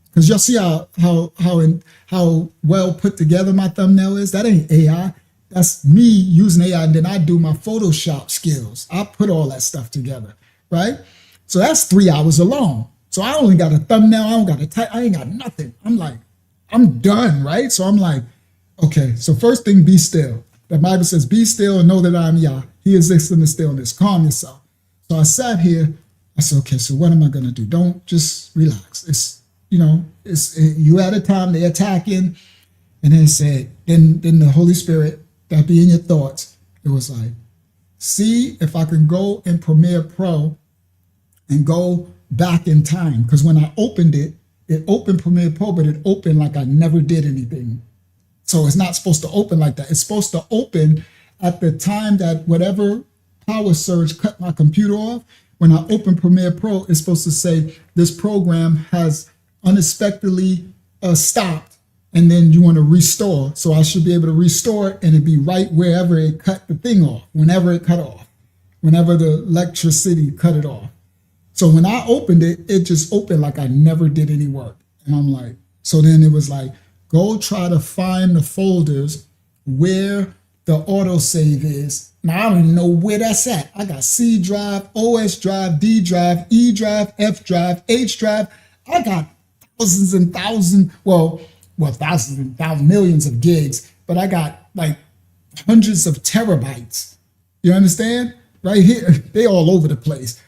Because y'all see how well put together my thumbnail is? That ain't AI. That's me using AI, and then I do my Photoshop skills. I put all that stuff together, right? So that's 3 hours alone. So I only got a thumbnail. I don't got a type. I ain't got nothing. I'm like, I'm done, right? So I'm like, okay. So first thing, be still. The Bible says, be still and know that I'm Yah. He exists in the stillness. Calm yourself. So I sat here. I said, okay, so what am I going to do? Don't just relax. It's, you at a time, they're attacking. And then it said, then the Holy Spirit, that be in your thoughts, it was like, see if I can go in Premiere Pro and go back in time. Because when I opened it, it opened Premiere Pro, but it opened like I never did anything. So it's not supposed to open like that. It's supposed to open at the time that whatever power surge cut my computer off. When I open Premiere Pro, it's supposed to say this program has unexpectedly stopped, and then you want to restore. So I should be able to restore it, and it'd be right wherever it cut the thing off, whenever it cut off, whenever the electricity cut it off. So when I opened it, it just opened like I never did any work. And I'm like, so then it was like, go try to find the folders where the autosave is. Now, I don't even know where that's at. I got C drive, OS drive, D drive, E drive, F drive, H drive. I got thousands and thousands, thousands and thousands, millions of gigs, but I got like hundreds of terabytes. You understand? Right here, they all over the place.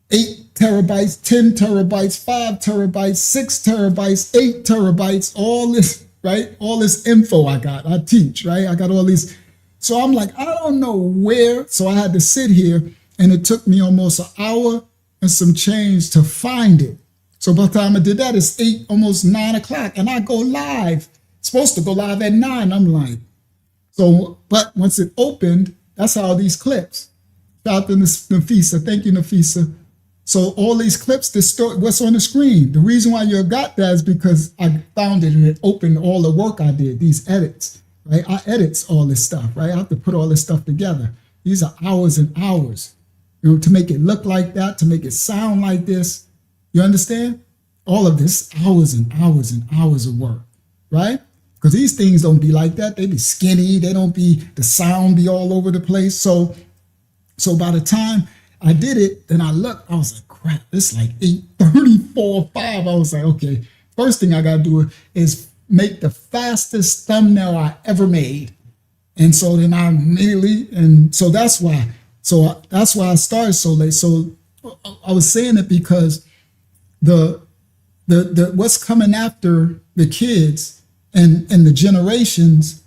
8 terabytes, 10 terabytes, 5 terabytes, 6 terabytes, 8 terabytes, all this, right? All this info I got, I teach, right? I got all these. So I'm like, I don't know where. So I had to sit here, and it took me almost an hour and some change to find it. So by the time I did that, it's almost 9 o'clock, and I go live. It's supposed to go live at 9. I'm like, so, but once it opened, that's how these clips. Shout out to Nafisa. Thank you, Nafisa. So all these clips distort what's on the screen. The reason why you got that is because I found it and it opened all the work I did, these edits, right? I edits all this stuff, right? I have to put all this stuff together. These are hours and hours, to make it look like that, to make it sound like this. You understand? All of this, hours and hours and hours of work, right? Because these things don't be like that. They be skinny. They don't be, the sound be all over the place. So by the time I did it, then I looked, I was like, crap, it's like 8:34, 5. I was like, okay, first thing I got to do is make the fastest thumbnail I ever made. And so then I immediately, and so that's why I started so late. So I was saying it because the what's coming after the kids and the generations,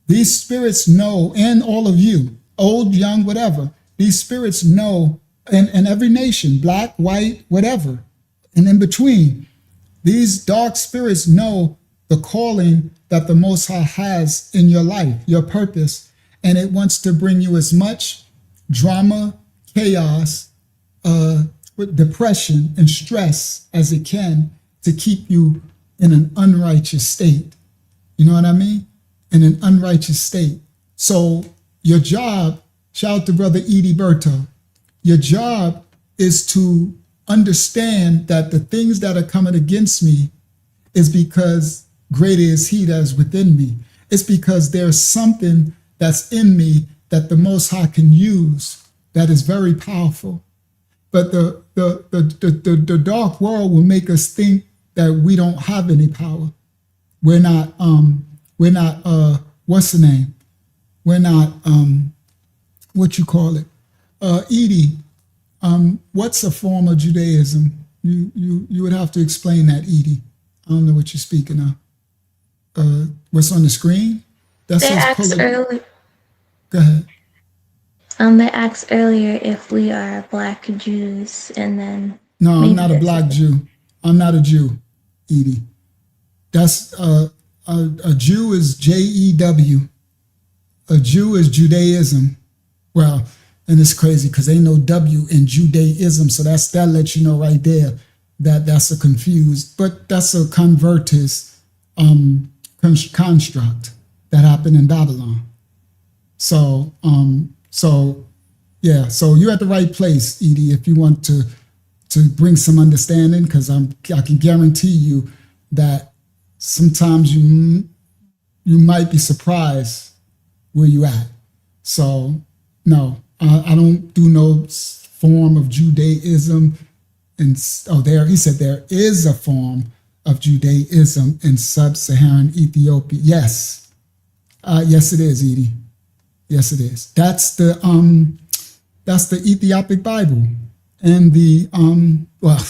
these spirits know, and all of you, old, young, whatever, these spirits know, and every nation, black, white, whatever, and in between, these dark spirits know the calling that the Most High has in your life, your purpose, and it wants to bring you as much drama, chaos, depression, and stress as it can to keep you in an unrighteous state. You know what I mean? In an unrighteous state. So your job, shout out to Brother Edie Berto, your job is to understand that the things that are coming against me is because greater is he that is within me. It's because there's something that's in me that the Most High can use that is very powerful. But the dark world will make us think that we don't have any power. We're not what's the name? We're not what you call it? Edie, what's a form of Judaism? You would have to explain that, Edie. I don't know what you're speaking of. What's on the screen? They asked earlier. Go ahead. They asked earlier if we are Black Jews, and then No, I'm maybe not a this- Black Jew. I'm not a Jew, Edie. That's a Jew is Jew. A Jew is Judaism. Well, and it's crazy because ain't no W in Judaism, so that lets you know right there that that's a confused, but that's a convertist construct that happened in Babylon. So yeah, so you're at the right place, Edie, if you want to bring some understanding, because I can guarantee you that sometimes you might be surprised where you at. So no, I don't do no form of Judaism. And he said there is a form of Judaism in sub-Saharan Ethiopia. Yes, yes it is, Edie. Yes it is. That's the Ethiopic Bible, and the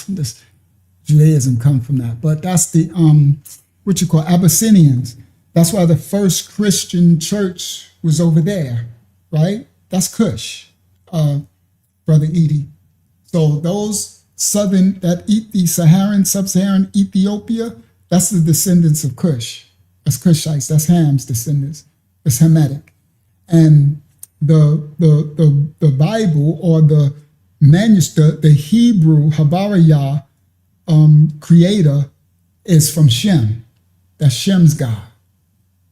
this Judaism come from that, but that's the what you call Abyssinians. That's why the first Christian church was over there, right? That's Cush, Brother Edie. So those the sub-Saharan Ethiopia, that's the descendants of Cush. That's Cushites. That's Ham's descendants. It's Hamitic. And the Bible, or the manuscript, the Hebrew Habarayah creator is from Shem. That's Shem's God.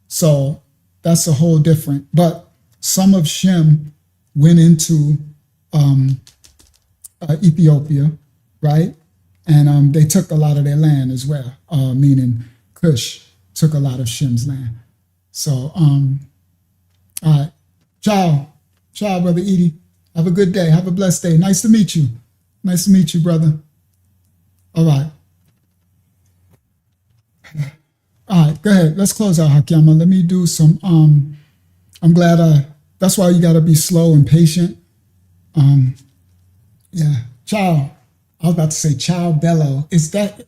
So that's a whole different, but some of Shem went into Ethiopia, right? And they took a lot of their land as well, meaning Cush took a lot of Shem's land. So, all right. Ciao, Brother Edie. Have a good day. Have a blessed day. Nice to meet you. Nice to meet you, brother. All right. All right, go ahead. Let's close out, Hakiyama. Let me do some, I'm glad that's why you got to be slow and patient. Yeah, ciao. I was about to say ciao bello.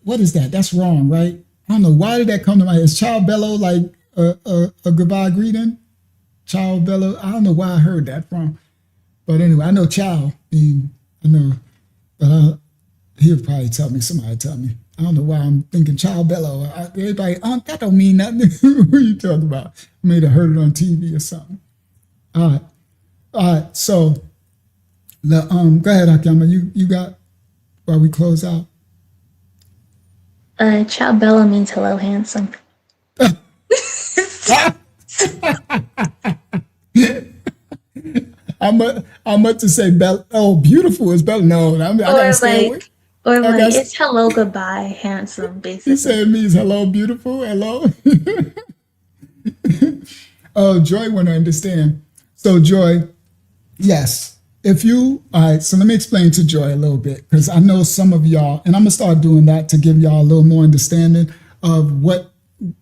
What is that? That's wrong, right? I don't know. Why did that come to my head? Is ciao bello like a goodbye greeting? Ciao bello. I don't know why I heard that from. But anyway, I know ciao. I know, but he'll probably tell me. Somebody tell me. I don't know why I'm thinking ciao bello. Everybody, that don't mean nothing. What are you talking about? I may have heard it on TV or something. All right. So, go ahead, Akiyama. You got, while we close out. Ciao Bella means hello, handsome. I'm about to say Bella. Oh, beautiful is Bella. No, I gotta stay away. Or like it's hello, goodbye, handsome, basically. You say it means hello, beautiful, hello. Oh, Joy want to understand. So Joy, yes. All right, so let me explain to Joy a little bit, because I know some of y'all, and I'm gonna start doing that to give y'all a little more understanding of what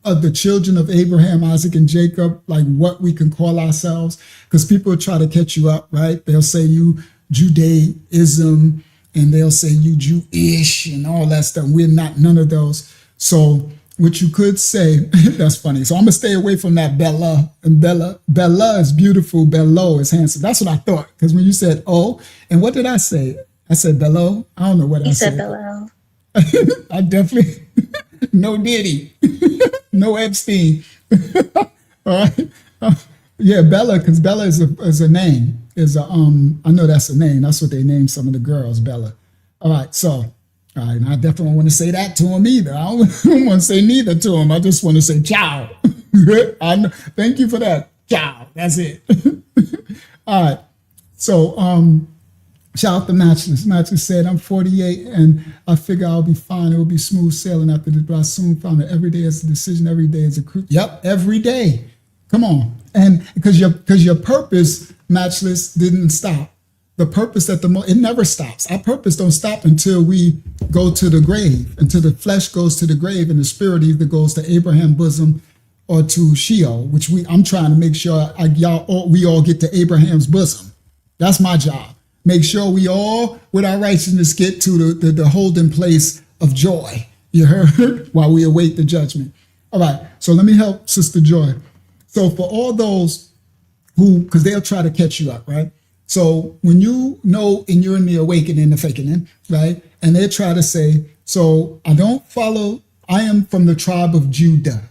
of the children of Abraham, Isaac, and Jacob, like what we can call ourselves, because people will try to catch you up, right? They'll say you Judaism, and they'll say you Jewish and all that stuff. We're not none of those. So what you could say, that's funny. So I'm gonna stay away from that Bella. And Bella is beautiful, Bello is handsome. That's what I thought. Because when you said oh, and what did I say? I said Bello. I don't know what I said. You said Bello. I definitely no Diddy, no Epstein. All right. Yeah, Bella, because Bella is a name. I know that's a name. That's what they named some of the girls, Bella. All right, so, all right, and I definitely don't want to say that to him either. I don't want to say neither to him. I just want to say ciao. Thank you for that. Ciao. That's it. All right. So, shout out to Matchless. Matchless said, I'm 48 and I figure I'll be fine. It will be smooth sailing after this, but I soon found that every day is a decision. Every day is a crew. Yep, every day. Come on. And because your purpose, Matchless, didn't stop. The purpose it never stops. Our purpose don't stop until we go to the grave, until the flesh goes to the grave and the spirit either goes to Abraham's bosom or to Sheol, which I'm trying to make sure we all get to Abraham's bosom. That's my job. Make sure we all, with our righteousness, get to the holding place of joy. You heard? While we await the judgment. All right. So let me help Sister Joy. So for all those because they'll try to catch you up, right? So when you know and you're in the awakening, the fakening, right? And they try to say, so I don't follow, I am from the tribe of Judah.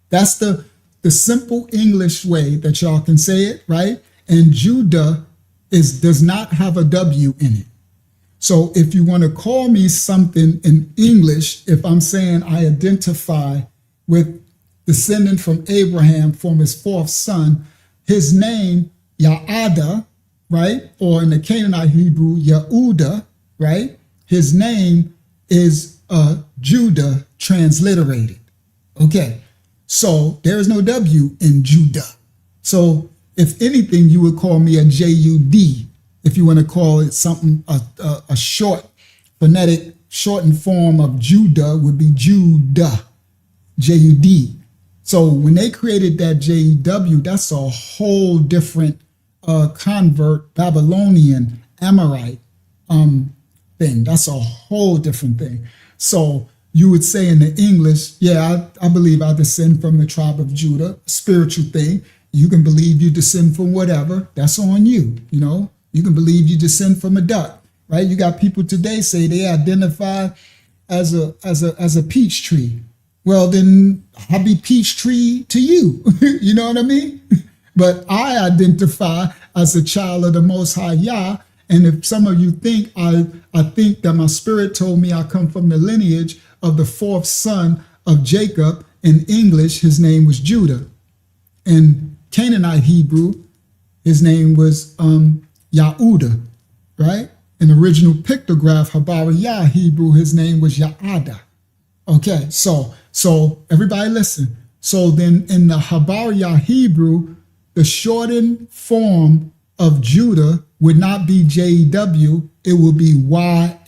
That's the simple English way that y'all can say it, right? And Judah does not have a W in it. So if you want to call me something in English, if I'm saying I identify with descendant from Abraham from his fourth son, his name, Ya'ada, right? Or in the Canaanite Hebrew, Yehuda, right? His name is Judah transliterated. Okay, so there is no W in Judah. So if anything, you would call me a J-U-D. If you want to call it something, a short, phonetic, shortened form of Judah would be Judah, J-U-D. So when they created that J-E-W, that's a whole different convert, Babylonian, Amorite thing. That's a whole different thing. So you would say in the English, yeah, I believe I descend from the tribe of Judah, spiritual thing. You can believe you descend from whatever. That's on you, you know. You can believe you descend from a duck, right? You got people today say they identify as a peach tree. Well, then I'll be peach tree to you. You know what I mean? But I identify as a child of the Most High Yah. And if some of you think I think that my spirit told me I come from the lineage of the fourth son of Jacob, in English, his name was Judah. In Canaanite Hebrew, his name was Yahuda, right? In original pictograph, Habariyah Hebrew, his name was Ya'ada. Okay, so everybody listen. So then in the Habariyah Hebrew, the shortened form of Judah would not be J-E-W, it will be Y-A-H-D,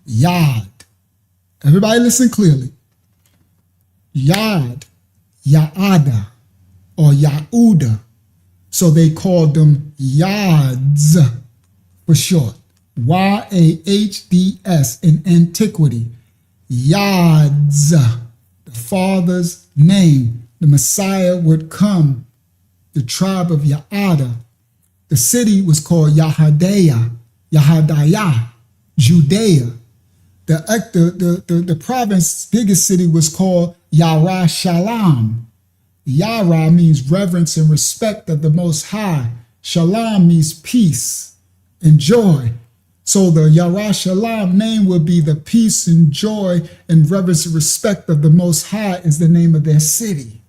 Yad. Everybody listen clearly. Yad, Ya'ada, or Yahuda. So they called them Yads for short. Y-A-H-D-S in antiquity. Yads, the father's name. The Messiah would come, the tribe of Ya'ada. The city was called Yahadaya, Judea. The province, biggest city was called Yarashalam. Yara means reverence and respect of the Most High. Shalom means peace and joy. So the Yarashalam name would be the peace and joy and reverence and respect of the Most High is the name of their city.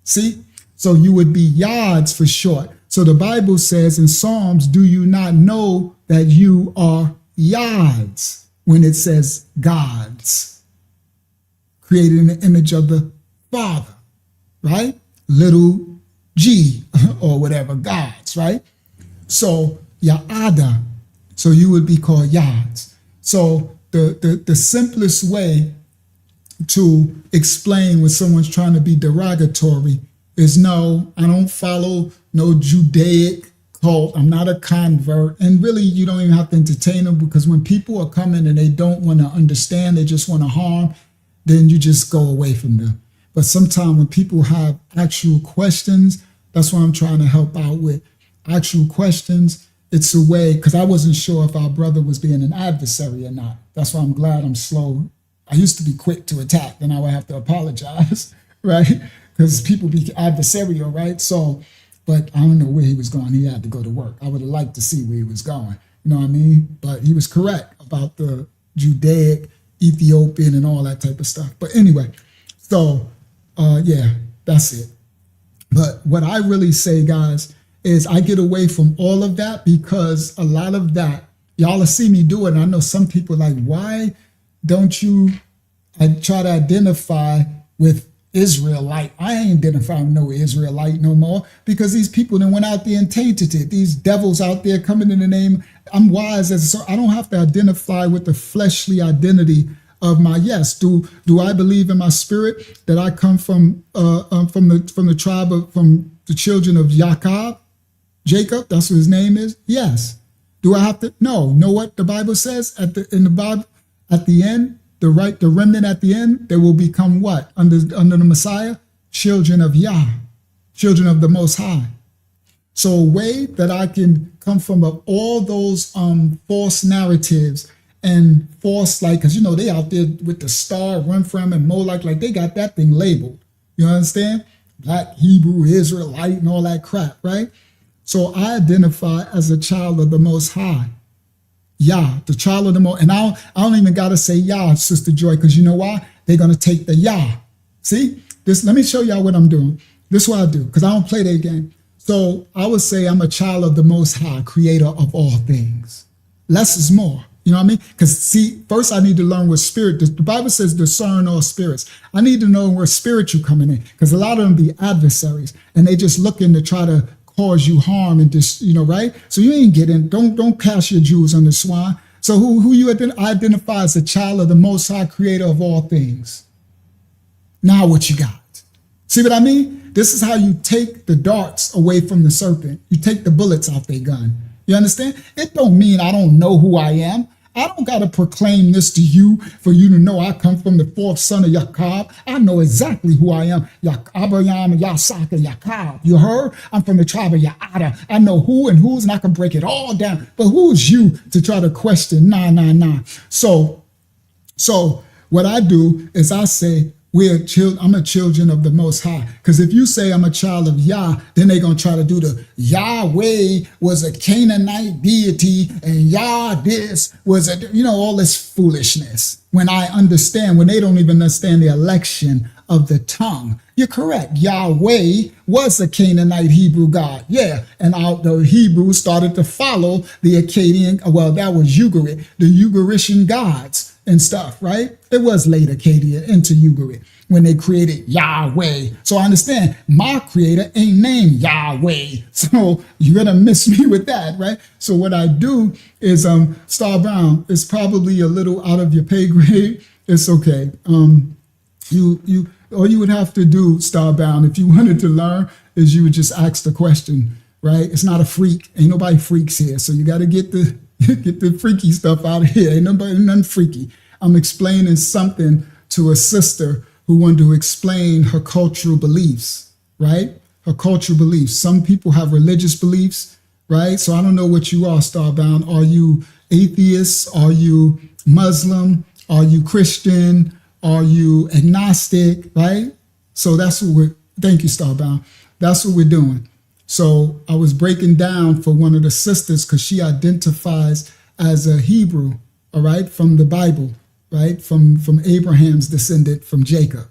See? So you would be Yads for short. So the Bible says in Psalms, do you not know that you are Yads when it says gods, created in the image of the Father, right? Little g or whatever, gods, right? So Ya'ada, so you would be called Yads. So the simplest way to explain when someone's trying to be derogatory is no, I don't follow no Judaic cult. I'm not a convert. And really, you don't even have to entertain them, because when people are coming and they don't want to understand, they just want to harm, then you just go away from them. But sometimes when people have actual questions, that's what I'm trying to help out with. Actual questions, it's a way, because I wasn't sure if our brother was being an adversary or not. That's why I'm glad I'm slow. I used to be quick to attack, then I would have to apologize, right? Because people be adversarial, right? So, but I don't know where he was going. He had to go to work. I would have liked to see where he was going. You know what I mean? But he was correct about the Judaic, Ethiopian, and all that type of stuff. But anyway, so yeah, that's it. But what I really say, guys, is I get away from all of that because a lot of that, y'all will see me do it. And I know some people are like, why don't you try to identify with Israelite? I ain't identifying no Israelite no more, because these people that went out there and tainted it. These devils out there coming in the name. I'm wise as so I don't have to identify with the fleshly identity of my yes. Do I believe in my spirit that I come from the tribe of, from the children of Jacob? That's what his name is. Yes. Do I have to? No. Know what the Bible says in the Bible at the end? The remnant at the end, they will become what? Under the Messiah? Children of Yah. children of the Most High. So a way that I can come from all those false narratives and false, like, because, you know, they out there with the star, run from and Moloch, like they got that thing labeled. You understand? Black Hebrew Israelite and all that crap, right? So I identify as a child of the Most High. Yah, the child of the Most, and I don't even got to say Yah, Sister Joy, because you know why? They're going to take the Yah. See? This, let me show y'all what I'm doing. This is what I do, because I don't play that game. So I would say I'm a child of the Most High, creator of all things. Less is more. You know what I mean? Because see, first I need to learn what spirit, the Bible says discern all spirits. I need to know where spiritual coming in, because a lot of them be adversaries and they just looking to try to cause you harm and just, you know, right? So you ain't getting, don't cast your jewels on the swine. So who you identify as a child of the Most High, creator of all things. Now what you got? See what I mean? This is how you take the darts away from the serpent. You take the bullets out their gun. You understand? It don't mean I don't know who I am. I don't got to proclaim this to you for you to know I come from the fourth son of Jacob. I know exactly who I am. Abraham, Yasaka, Jacob. You heard? I'm from the tribe of Yaada. I know who and whose, and I can break it all down. But who's you to try to question? Nah. So what I do is I say, I'm a children of the Most High. Because if you say I'm a child of Yah, then they're going to try to do the Yahweh was a Canaanite deity and Yah this was all this foolishness. When I understand, when they don't even understand the election of the tongue. You're correct. Yahweh was a Canaanite Hebrew god. Yeah. And the Hebrews started to follow the Akkadian, well, that was Ugarit, the Ugaritian gods and stuff, right? It was later Akkadian into Ugarit when they created Yahweh. So I understand my creator ain't named Yahweh. So you're going to miss me with that, right? So what I do is, Star Brown, it's probably a little out of your pay grade. It's okay. All you would have to do, Starbound, if you wanted to learn, is you would just ask the question, right? It's not a freak. Ain't nobody freaks here. So you got to get the freaky stuff out of here. Ain't nothing freaky. I'm explaining something to a sister who wanted to explain her cultural beliefs, right? Her cultural beliefs. Some people have religious beliefs, right? So I don't know what you are, Starbound. Are you atheist? Are you Muslim? Are you Christian? Are you agnostic, right? So that's what thank you, Starbound. That's what we're doing. So I was breaking down for one of the sisters because she identifies as a Hebrew, all right, from the Bible, right? From Abraham's descendant, from Jacob.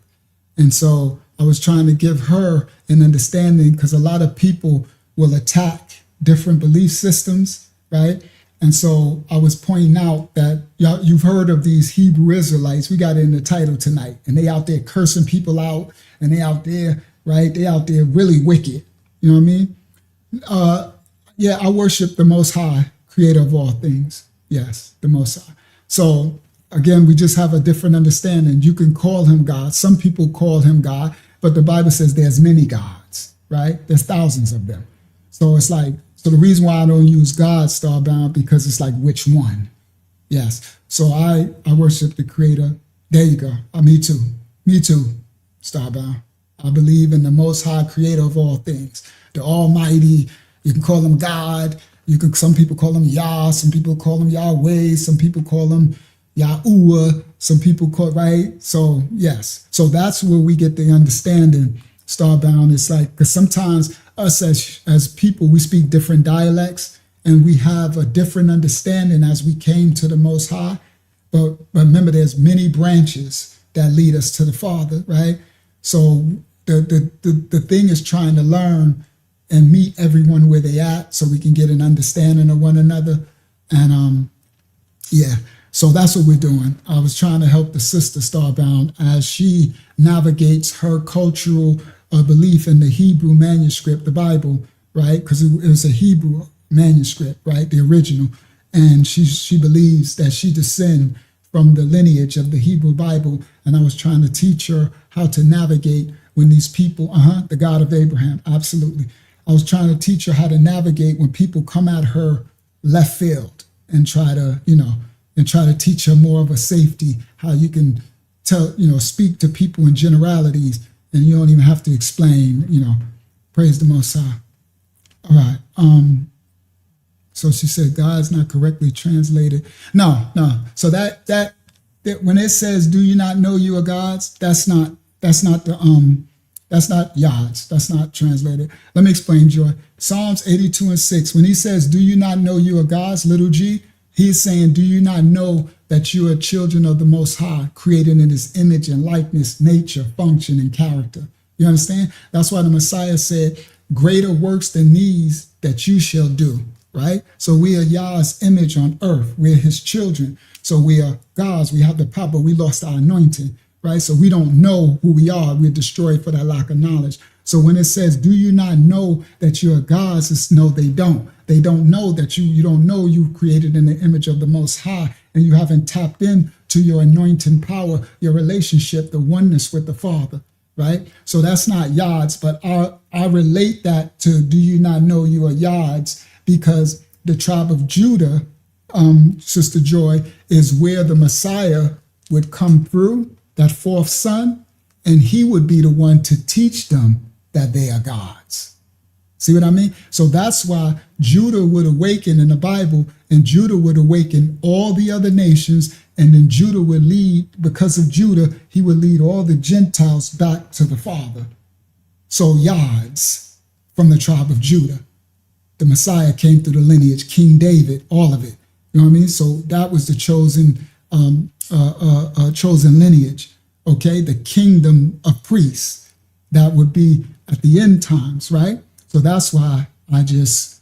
And so I was trying to give her an understanding because a lot of people will attack different belief systems, right? And so I was pointing out that you've heard of these Hebrew Israelites. We got it in the title tonight. And they out there cursing people out. And they out there, right? They out there really wicked. You know what I mean? Yeah, I worship the Most High, creator of all things. Yes, the Most High. So again, we just have a different understanding. You can call him God. Some people call him God. But the Bible says there's many gods, right? There's thousands of them. So it's like, so the reason why I don't use God, Starbound, because it's like, which one? Yes. So I worship the creator. There you go. Me too, Starbound. I believe in the Most High, creator of all things. The Almighty. You can call him God. Some people call him Yah. Some people call him Yahweh. Some people call him Yahuwah. Some people call, right? So yes. So that's where we get the understanding, Starbound. It's like, because sometimes us as people, we speak different dialects and we have a different understanding as we came to the Most High. But remember, there's many branches that lead us to the Father, right? So the thing is trying to learn and meet everyone where they at so we can get an understanding of one another. And yeah, so that's what we're doing. I was trying to help the sister Starbound as she navigates her cultural belief in the Hebrew manuscript, the Bible, right? Because it was a Hebrew manuscript, right? The original. And she believes that she descends from the lineage of the Hebrew Bible. And I was trying to teach her how to navigate when these people, the God of Abraham, absolutely. I was trying to teach her how to navigate when people come at her left field and try to teach her more of a safety, how you can speak to people in generalities and you don't even have to explain, Praise the Most High. All right. So she said God's not correctly translated. No. So that when it says, "Do you not know you are gods?" That's not Yads. That's not translated. Let me explain, Joy. Psalms 82:6. When he says, "Do you not know you are gods?" Little G, he's saying, "Do you not know that you are children of the Most High, created in His image and likeness, nature, function, and character?" You understand? That's why the Messiah said, "Greater works than these that you shall do." Right? So we are Yah's image on earth. We're His children. So we are gods. We have the power, but we lost our anointing. Right? So we don't know who we are. We're destroyed for that lack of knowledge. So when it says, "Do you not know that you are gods?" It's no, they don't. They don't know that you don't know you created in the image of the Most High, and you haven't tapped into your anointing power, your relationship, the oneness with the Father. Right? So that's not Yads, but I relate that to "Do you not know you are Yads?" Because the tribe of Judah, Sister Joy, is where the Messiah would come through, that fourth son, and he would be the one to teach them that they are gods. See what I mean? So that's why Judah would awaken in the Bible, and Judah would awaken all the other nations, and then Judah would lead, because of Judah, he would lead all the Gentiles back to the Father. So Yads from the tribe of Judah. The Messiah came through the lineage, King David, all of it. You know what I mean? So that was the chosen lineage, okay? The kingdom of priests that would be at the end times, right? So that's why I just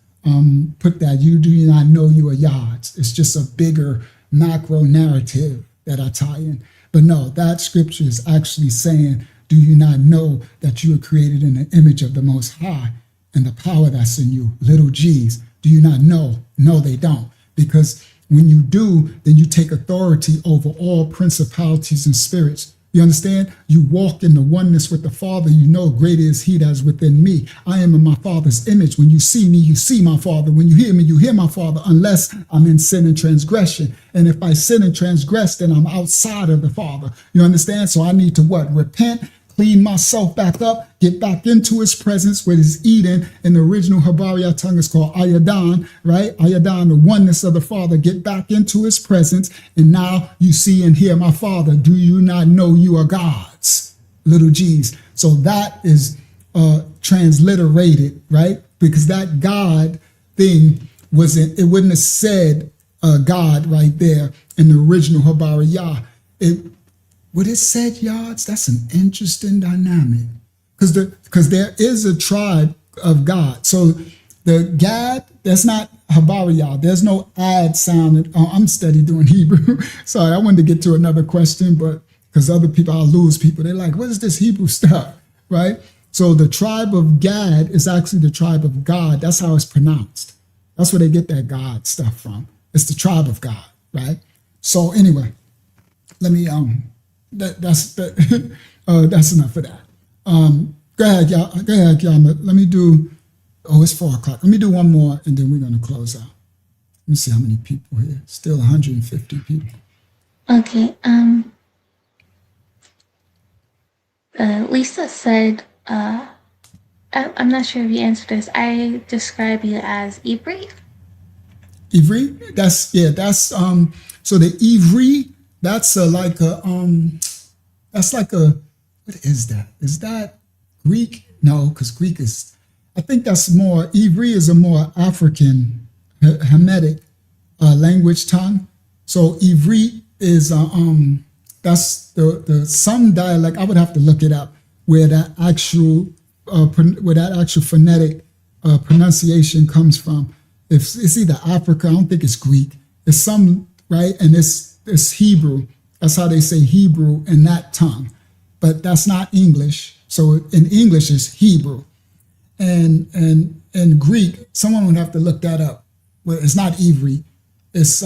put that, "You do not know you are Yads." It's just a bigger macro narrative that I tie in. But no, that scripture is actually saying, "Do you not know that you are created in the image of the Most High, and the power that's in you?" Little G's. Do you not know? No, they don't. Because when you do, then you take authority over all principalities and spirits. You understand? You walk in the oneness with the Father. You know, greater is He that is within me. I am in my Father's image. When you see me, you see my Father. When you hear me, you hear my Father, unless I'm in sin and transgression. And if I sin and transgress, then I'm outside of the Father. You understand? So I need to what? Repent, clean myself back up, get back into His presence, where it's Eden. In the original Hebrew tongue is called Ayadan, right? Ayadan, the oneness of the Father. Get back into His presence, and now you see and hear my Father. Do you not know you are gods? Little G's. So that is transliterated, right? Because that God thing wasn't, it wouldn't have said God right there in the original Hebrew Yah. Would it said Yads? That's an interesting dynamic, because there is a tribe of God. So the Gad, that's not Habariah. There's no ad sound. I'm steady doing Hebrew. Sorry, I wanted to get to another question, but because other people, I'll lose people. They're like, what is this Hebrew stuff, right? So the tribe of Gad is actually the tribe of God. That's how it's pronounced. That's where they get that God stuff from. It's the tribe of God, right? So anyway, let me that's enough of that. Go ahead, y'all. Let me do. Oh, it's 4:00. Let me do one more, and then we're gonna close out. Let me see how many people here. Still 150 people. Okay. Lisa said, I'm not sure if you answered this. I describe you as Ivri. Ivri? That's so the Ivri, that's like a what is that? Is that Greek? No, because Greek is, I think that's more, Ivri is a more African Hamitic language tongue. So Ivri is that's the some dialect. I would have to look it up where that actual phonetic pronunciation comes from. If it's either Africa, I don't think it's Greek. It's some, right, and it's Hebrew. That's how they say Hebrew in that tongue, but that's not English. So in English it's Hebrew, and Greek. Someone would have to look that up. Well, it's not Ivri. It's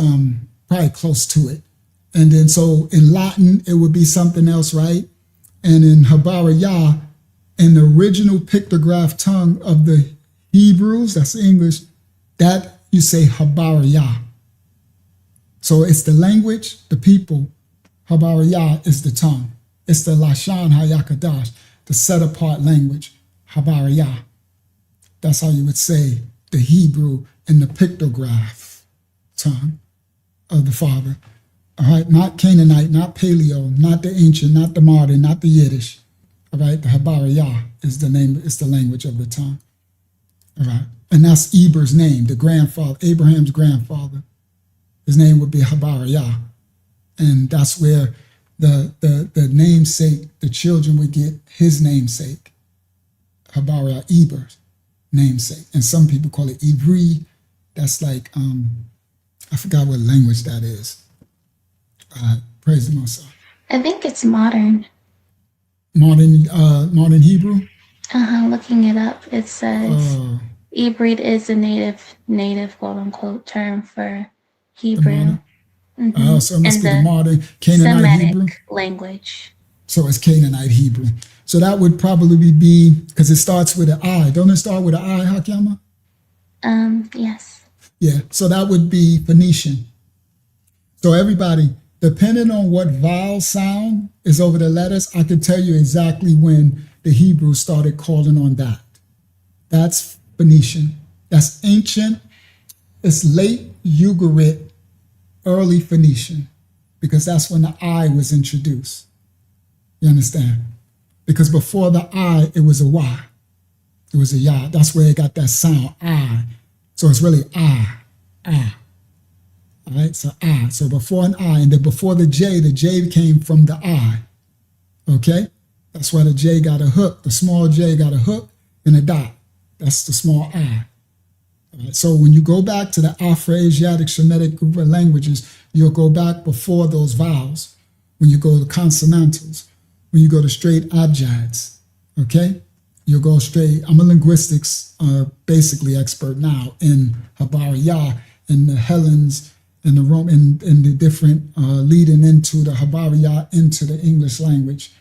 probably close to it. And then so in Latin it would be something else, right? And in Habariah, in the original pictograph tongue of the Hebrews, that's English, that you say Habariah. So it's the language, the people. Habariah is the tongue. It's the Lashon HaYakadash, the set apart language, Habariah. That's how you would say the Hebrew in the pictograph tongue of the Father. All right, not Canaanite, not Paleo, not the ancient, not the modern, not the Yiddish. All right, the Habariyah is the name, it's the language of the tongue. All right, and that's Eber's name, the grandfather, Abraham's grandfather. His name would be Habariyah, and that's where the namesake, the children would get his namesake, Habariyah, Eber's namesake, and some people call it Ivri. That's like I forgot what language that is. Praise the Most High. I think it's modern. Modern Hebrew. Looking it up, it says Ibrid is a native quote unquote term for Hebrew. So it must And be the modern Canaanite Semitic Hebrew. language. So it's Canaanite Hebrew. So that would probably be, because it starts with an I. Don't it start with an I, Hakama? Yes. Yeah, so that would be Phoenician. So everybody, depending on what vowel sound is over the letters, I could tell you exactly when the Hebrews started calling on that. That's Phoenician. That's ancient. It's late Ugarit, early Phoenician, because that's when the I was introduced. You understand? Because before the I, it was a Y. It was a Yah. That's where it got that sound, I. So it's really I. All right, so I. So before an I, and then before the J came from the I. Okay? That's why the J got a hook. The small J got a hook and a dot. That's the small I. All right, so when you go back to the Afro-Asiatic Semitic group of languages, you'll go back before those vowels. When you go to consonantals, when you go to straight abjads, okay? You'll go straight. I'm a linguistics basically expert now in Habariyah and the Hellenes and the Roman and the different leading into the Habariyah into the English language.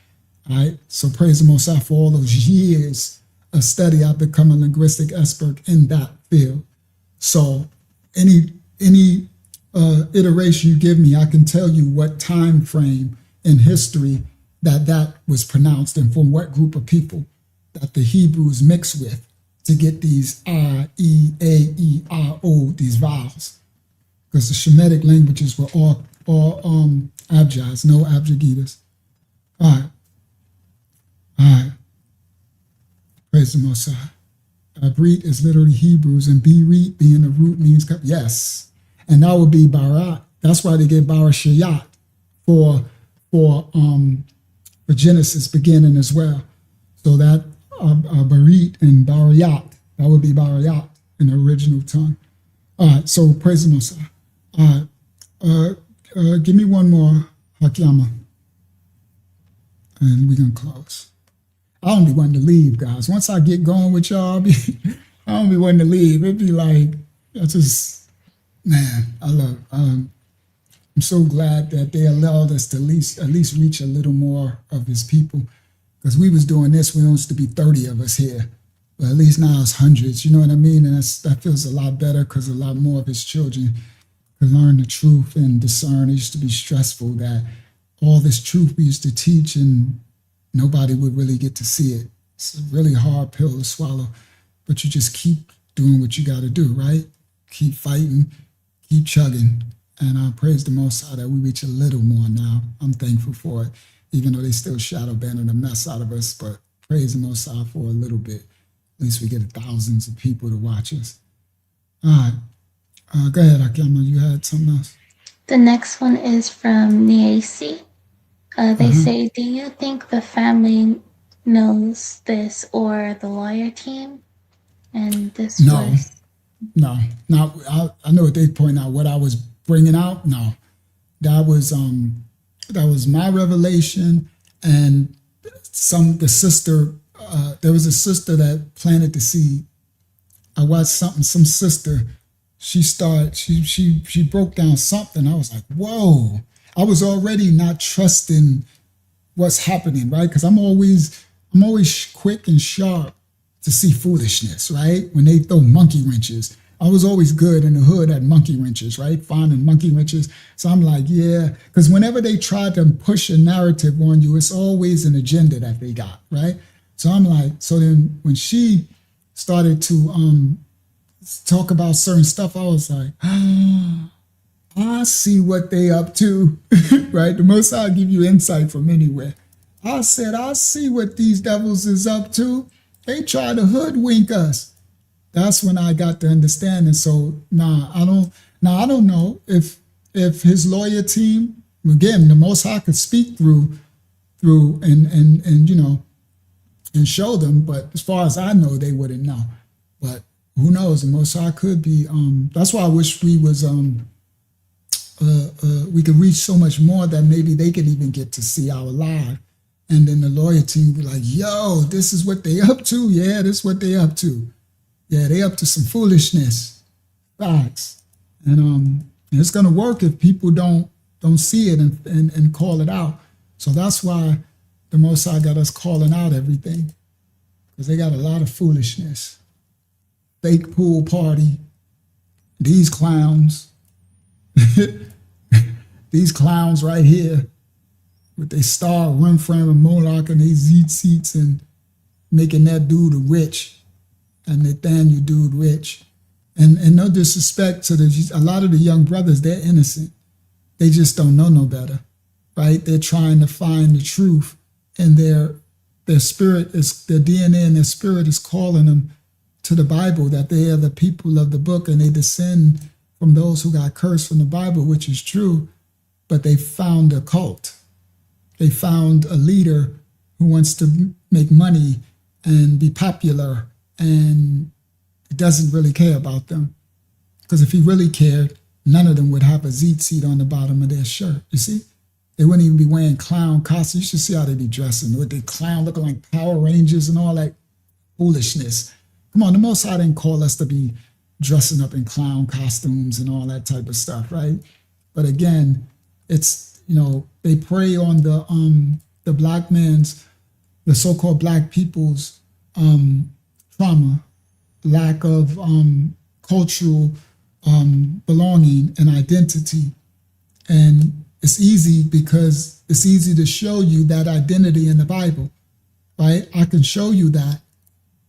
All right. So praise the Most High for all those years of study. I've become a linguistic expert in that field. So any iteration you give me, I can tell you what time frame in history that was pronounced and from what group of people that the Hebrews mix with to get these I, E, A, E, I, O, these vowels. Because the Shemitic languages were all abjads, no abjagitas. All right. Praise the Most High. Abrit is literally Hebrews, and Berit being the root means yes. And that would be Barat. That's why they get Barashayat for Genesis beginning as well. So that Barit and Barayat, that would be Barayat in the original tongue. All right, so praise the Most High. All right, give me one more, Hakiyama, and we're going to close. I don't be wanting to leave, guys. Once I get going with y'all, I don't be wanting to leave. It'd be like, man, I love I'm so glad that they allowed us to at least reach a little more of his people. Because we was doing this, we used to be 30 of us here. But at least now it's hundreds, you know what I mean? And that feels a lot better because a lot more of his children could learn the truth and discern. It used to be stressful that all this truth we used to teach and nobody would really get to see it. It's a really hard pill to swallow, but you just keep doing what you got to do, right? Keep fighting, keep chugging. And I praise the Most High that we reach a little more now. I'm thankful for it, even though they still shadow banning the mess out of us, but praise the Most High for a little bit. At least we get thousands of people to watch us. All right. Go ahead, Akiyama. You had something else? The next one is from Niasi. They say, do you think the family knows this or the lawyer team? And this was... No. I know what they point out. What I was bringing out, no. That was my revelation, and the sister, there was a sister that planted the seed. I watched some sister, she broke down something. I was like, whoa. I was already not trusting what's happening, right? Because I'm always quick and sharp to see foolishness, right? When they throw monkey wrenches. I was always good in the hood at monkey wrenches, right? Finding monkey wrenches. So I'm like, yeah, because whenever they try to push a narrative on you, it's always an agenda that they got, right? So I'm like, so then when she started to talk about certain stuff, I was like, I see what they up to, right? The Most High give you insight from anywhere. I said, I see what these devils is up to. They try to hoodwink us. That's when I got the understanding. So I don't know if his lawyer team, again, the Most High could speak through and show them, but as far as I know, they wouldn't know. But who knows? The Most High could be. That's why I wish we was we could reach so much more that maybe they could even get to see our live, and then the lawyer team be like, "Yo, this is what they up to. Yeah, this is what they up to. Yeah, they up to some foolishness, facts." And it's gonna work if people don't see it and call it out. So that's why the Most High got us calling out everything, because they got a lot of foolishness. Fake pool party, these clowns, these clowns right here with their star, Renfram and Moloch and these Zeet seats and making that dude rich and Nathaniel dude rich. And no disrespect to a lot of the young brothers, they're innocent. They just don't know no better, right? They're trying to find the truth, and their spirit is, their DNA and their spirit is calling them to the Bible, that they are the people of the book and they descend from those who got cursed from the Bible, which is true, but they found a cult. They found a leader who wants to make money and be popular and doesn't really care about them. Because if he really cared, none of them would have a Zeet seat on the bottom of their shirt, you see? They wouldn't even be wearing clown costumes. You should see how they be dressing with the clown looking like Power Rangers and all that foolishness. Come on, the Most High didn't call us to be dressing up in clown costumes and all that type of stuff, right? But again, it's, they prey on the black man's, the so-called black people's trauma, lack of cultural belonging and identity. And it's easy because it's easy to show you that identity in the Bible, right? I can show you that,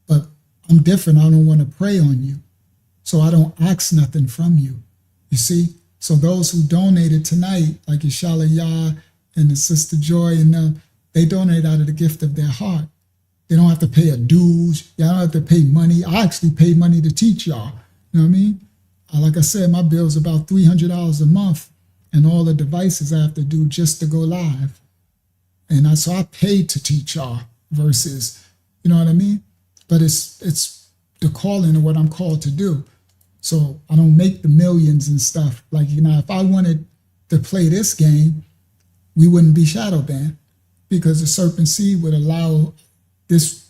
but I'm different. I don't want to prey on you. So I don't ask nothing from you, you see? So those who donated tonight, like Ishala Yah and the Sister Joy and them, they donate out of the gift of their heart. They don't have to pay a dues. Y'all don't have to pay money. I actually pay money to teach y'all. You know what I mean? Like I said, my bill's about $300 a month, and all the devices I have to do just to go live. And so I paid to teach y'all versus, you know what I mean? But it's the calling of what I'm called to do. So I don't make the millions and stuff. Like, if I wanted to play this game, we wouldn't be shadow banned, because the serpent seed would allow this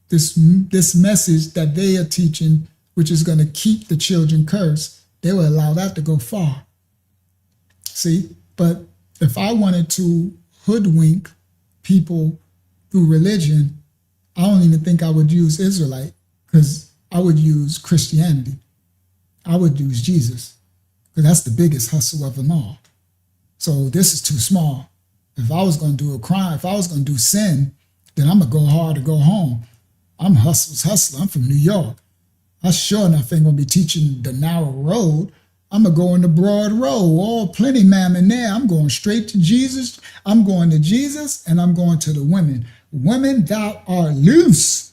message that they are teaching, which is going to keep the children cursed. They will allow that to go far. See? But if I wanted to hoodwink people through religion, I don't even think I would use Israelite, because I would use Christianity. I would use Jesus, because that's the biggest hustle of them all. So this is too small. If I was going to do a crime, if I was going to do sin, then I'm going to go hard or go home. I'm hustler. I'm from New York. I sure enough ain't going to be teaching the narrow road. I'm going to go in the broad road. All plenty mammon there. I'm going straight to Jesus. I'm going to Jesus, and I'm going to the women. Women, thou art loose.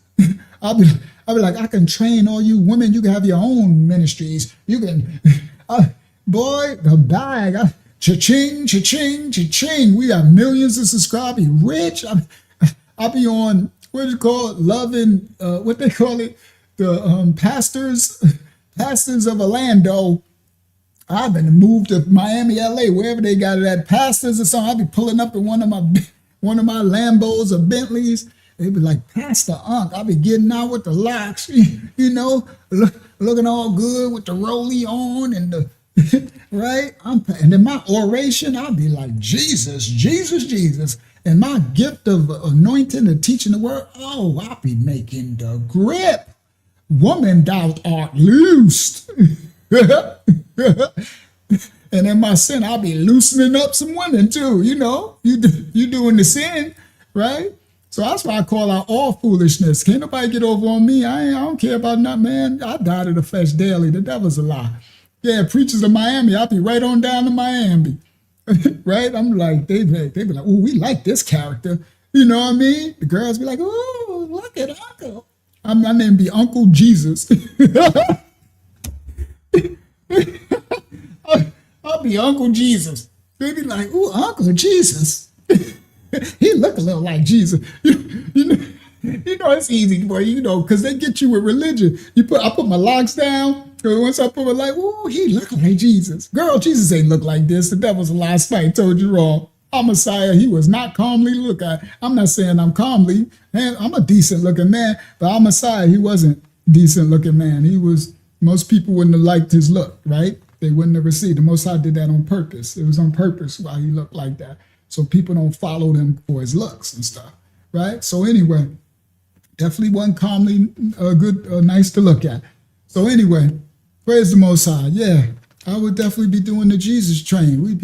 I'll be like, I can train all you women. You can have your own ministries. You can, boy, the bag. Cha-ching, cha-ching, cha-ching. We have millions of subscribers. Rich. I'll be on, what do you call it? Loving, what they call it? The pastors of Orlando. I've been moved to Miami, LA, wherever they got it at. Pastors or something. I'll be pulling up in one of my Lambos or Bentleys. They'd be like, Pastor Unc. I'll be getting out with the locks, looking all good with the rollie on and the, right? And then my oration, I'll be like, Jesus, Jesus, Jesus. And my gift of anointing and teaching the word, I'll be making the grip. Woman, thou art loosed. And in my sin, I'll be loosening up some women too, you doing the sin, right? So that's why I call out all foolishness. Can't nobody get over on me. I don't care about nothing, man. I die to the flesh daily. The devil's a lie. Yeah, preachers of Miami, I'll be right on down to Miami. Right? I'm like, they be like, oh, we like this character. You know what I mean? The girls be like, oh, look at Uncle. My name be Uncle Jesus. I'll be Uncle Jesus. They be like, oh, Uncle Jesus. He look a little like Jesus. You know, it's easy, boy, because they get you with religion. I put my locks down. Once I put my like, oh, he look like Jesus. Girl, Jesus ain't look like this. The devil's a lie. Spite told you wrong. Our Messiah, he was not calmly looked at. I'm not saying I'm calmly. Man, I'm a decent looking man, but our Messiah, he wasn't a decent looking man. Most people wouldn't have liked his look, right? They wouldn't have received. The Most High did that on purpose. It was on purpose why he looked like that. So people don't follow him for his looks and stuff, right? So anyway, definitely wasn't calmly nice to look at. So anyway, praise the Most High. Yeah, I would definitely be doing the Jesus train. It'd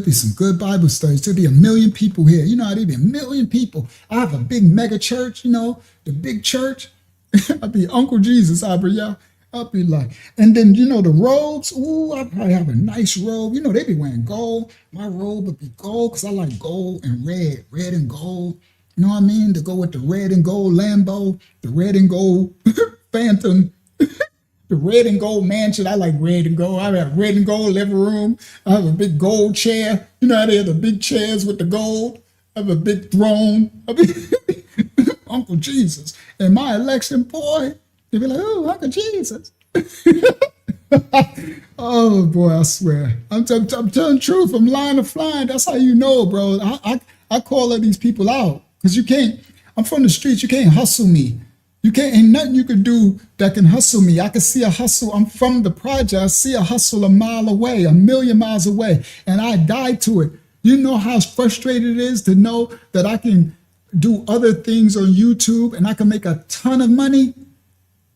be some good Bible studies. There'd be 1 million people here. You know, there'd be 1 million people. I have a big mega church, the big church. I'd be Uncle Jesus, y'all. I'd be like, and then, the robes. Ooh, I'd probably have a nice robe. They be wearing gold. My robe would be gold because I like gold and red and gold. You know what I mean? To go with the red and gold Lambo, the red and gold Phantom, the red and gold mansion. I like red and gold. I have red and gold living room. I have a big gold chair. You know how they have the big chairs with the gold? I have a big throne. Uncle Jesus. And my election, boy, they be like, oh, Uncle Jesus. Oh, boy, I swear. I'm telling the truth. I'm lying or flying. That's how you know, bro. I call all these people out because you can't. I'm from the streets. You can't hustle me. Ain't nothing you can do that can hustle me. I can see a hustle. I'm from the project. I see a hustle a mile away, 1 million miles away, and I die to it. You know how frustrated it is to know that I can do other things on YouTube and I can make a ton of money,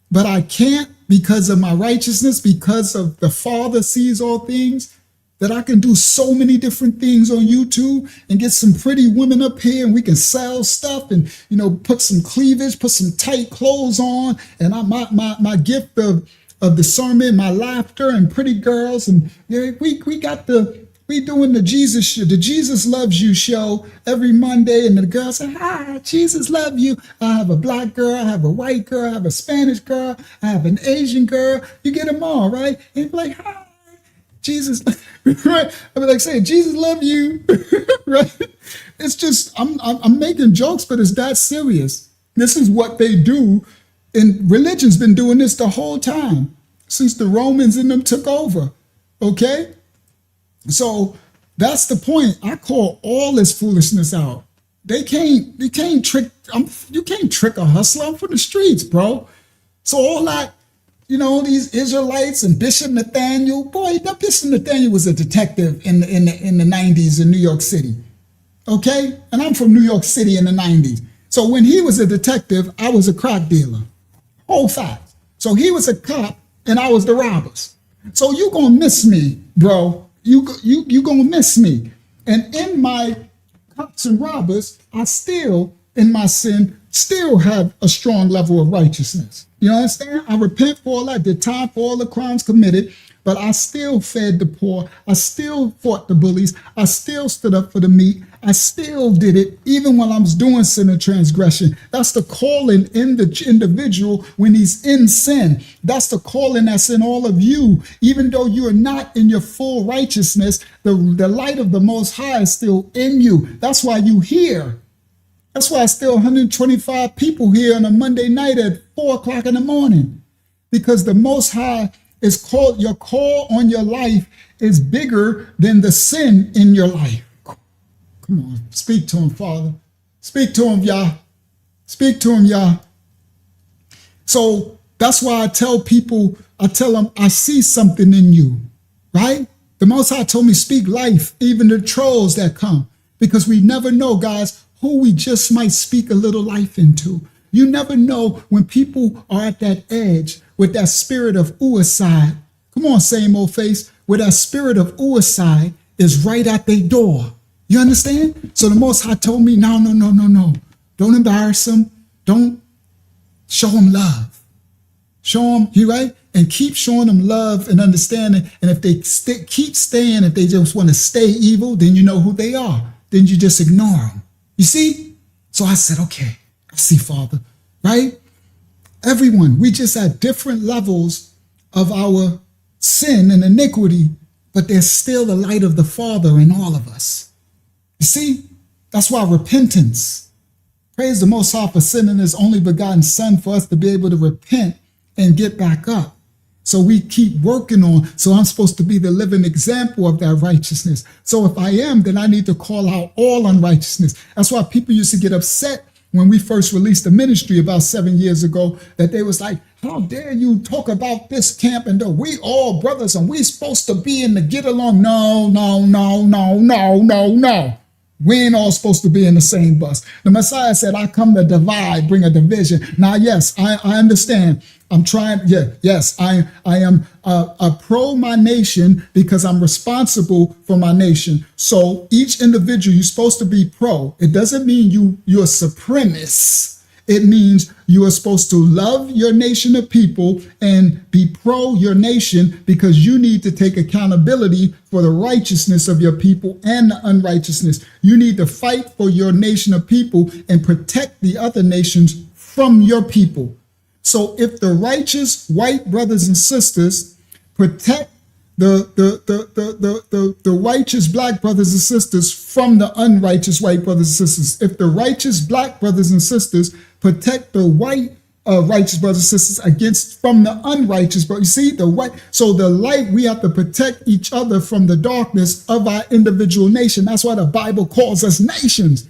but I can't because of my righteousness, because of the Father sees all things, that I can do so many different things on YouTube and get some pretty women up here and we can sell stuff and, put some cleavage, put some tight clothes on. And my gift of discernment, my laughter and pretty girls. And we doing the Jesus show, the Jesus Loves You show every Monday. And the girls say, hi, Jesus love you. I have a black girl. I have a white girl. I have a Spanish girl. I have an Asian girl. You get them all, right? And you be like, hi. Jesus, right? I mean, like saying, Jesus love you, right? It's just, I'm making jokes, but it's that serious. This is what they do. And religion's been doing this the whole time since the Romans and them took over, okay? So that's the point. I call all this foolishness out. You can't trick a hustler. I'm from the streets, bro. So all that, these Israelites and Bishop Nathaniel, boy, that Bishop Nathaniel was a detective in the 90s in New York City, okay? And I'm from New York City in the 90s. So when he was a detective, I was a crack dealer. Whole fact. So he was a cop and I was the robbers. So you gonna miss me, bro. You gonna miss me. And in my cops and robbers, I still, in my sin, still have a strong level of righteousness. You understand? I repent for all that, did time for all the crimes committed, but I still fed the poor. I still fought the bullies. I still stood up for the meek. I still did it even when I was doing sin and transgression. That's the calling in the individual when he's in sin. That's the calling that's in all of you. Even though you are not in your full righteousness, the light of the Most High is still in you. That's why you here. That's why I still 125 people here on a Monday night at 4 o'clock in the morning, because the Most High is called, your call on your life is bigger than the sin in your life. Come on, speak to him, Father. Speak to him, Yah. Speak to him, Yah. So that's why I tell people, I tell them, I see something in you, right? The Most High told me, speak life, even the trolls that come, because we never know, guys, who we just might speak a little life into. You never know when people are at that edge with that spirit of suicide. Come on, same old face, where that spirit of suicide is right at their door. You understand? So the Most High told me, no. Don't embarrass them. Don't show them love. Show them, you right? And keep showing them love and understanding. And if they keep staying, if they just want to stay evil, then you know who they are. Then you just ignore them. You see? So I said, okay, I see, Father, right? Everyone, we just at different levels of our sin and iniquity, but there's still the light of the Father in all of us. You see? That's why repentance, praise the Most High for sending His only begotten Son for us to be able to repent and get back up. So we keep working on, so I'm supposed to be the living example of that righteousness. So if I am, then I need to call out all unrighteousness. That's why people used to get upset when we first released the ministry about 7 years ago, that they was like, how dare you talk about this camp and we all brothers and we supposed to be in the get along. No. We ain't all supposed to be in the same bus. The Messiah said, I come to divide, bring a division. Now, yes, I understand. I'm trying. Yes, I am a pro my nation because I'm responsible for my nation. So each individual, you're supposed to be pro. It doesn't mean you're supremacist. It means you are supposed to love your nation of people and be pro your nation because you need to take accountability for the righteousness of your people and the unrighteousness. You need to fight for your nation of people and protect the other nations from your people. So if the righteous white brothers and sisters protect the righteous black brothers and sisters from the unrighteous white brothers and sisters, if the righteous black brothers and sisters protect the white righteous brothers and sisters from the unrighteous, but you see so the light, we have to protect each other from the darkness of our individual nation. That's why the Bible calls us nations.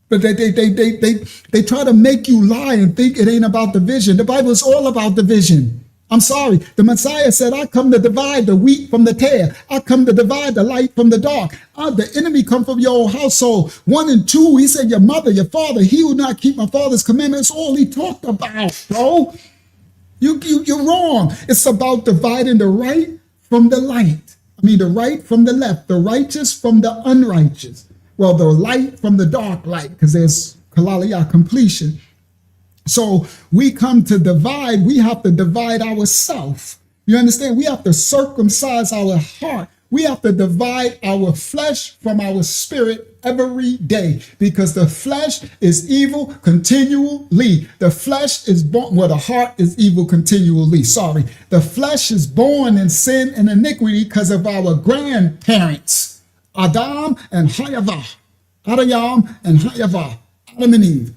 But they try to make you lie and think it ain't about division. The Bible is all about division. I'm sorry. The Messiah said, I come to divide the wheat from the tare. I come to divide the light from the dark. The enemy come from your own household. 1 and 2, he said, your mother, your father, he will not keep my father's commandments. All he talked about, bro. You're wrong. It's about dividing the right from the light. The right from the left, the righteous from the unrighteous. Well, the light from the dark light, because there's kalaliyah, completion. So we come to divide. We have to divide ourselves. You understand? We have to circumcise our heart. We have to divide our flesh from our spirit every day because the flesh is evil continually. The flesh is born, well, the heart is evil continually. Sorry. The flesh is born in sin and iniquity because of our grandparents, Adam and Hayavah, Adam and Hayavah, Adam and Eve.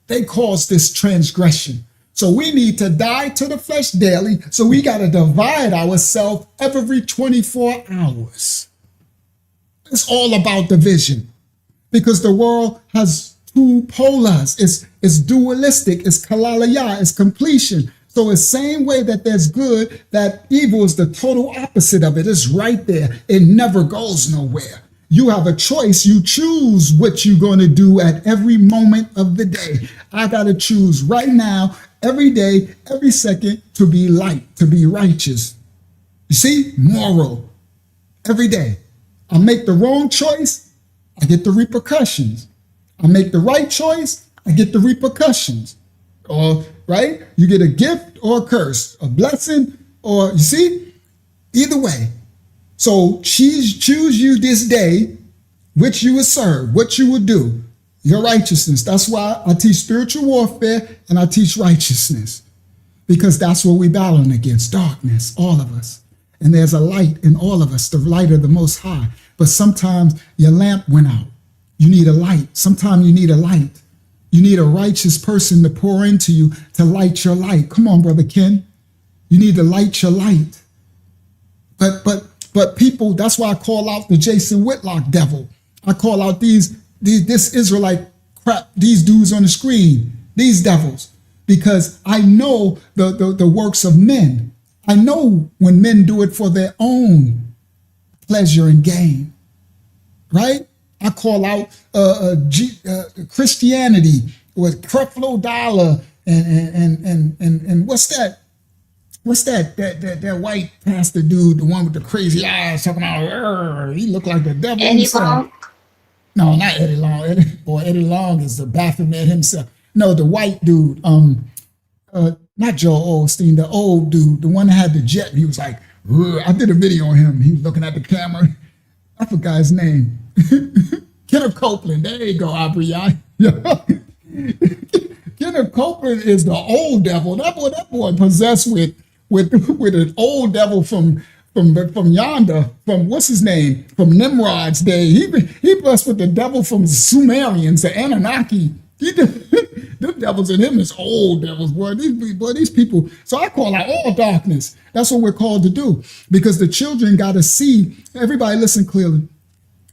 They caused this transgression. So we need to die to the flesh daily. So we got to divide ourselves every 24 hours. It's all about division because the world has two polars. It's dualistic. It's kalalaya. It's completion. So the same way that there's good, that evil is the total opposite of it. It's right there. It never goes nowhere. You have a choice. You choose what you're going to do at every moment of the day. I got to choose right now, every day, every second, to be light, to be righteous. You see, moral, every day. I make the wrong choice, I get the repercussions. I make the right choice, I get the repercussions. Or, right? You get a gift or a curse, a blessing, or, you see, either way. So choose you this day, which you will serve, what you will do, your righteousness. That's why I teach spiritual warfare and I teach righteousness, because that's what we're battling against, darkness, all of us. And there's a light in all of us, the light of the Most High. But sometimes your lamp went out. You need a light. Sometimes you need a light. You need a righteous person to pour into you to light your light. Come on, Brother Ken. You need to light your light. But people, that's why I call out the Jason Whitlock devil. I call out this Israelite crap, these dudes on the screen, these devils, because I know the works of men. I know when men do it for their own pleasure and gain, right? I call out Christianity with Creflo Dollar and what's that? What's that white pastor dude, the one with the crazy eyes talking about, he looked like the devil himself. No, not Eddie Long. Eddie Long is the Baphomet himself. No, the white dude. Not Joel Osteen, the old dude, the one that had the jet. He was like, "Ugh." I did a video on him. He was looking at the camera. I forgot his name. Kenneth Copeland. There you go, Aubrey. Kenneth Copeland is the old devil. That boy possessed with an old devil from yonder, from what's his name, from Nimrod's day. He blessed with the devil from the Sumerians, the Anunnaki. The devils in him is old devils, boy. These people. So I call out all darkness. That's what we're called to do, because the children got to see. Everybody, listen clearly.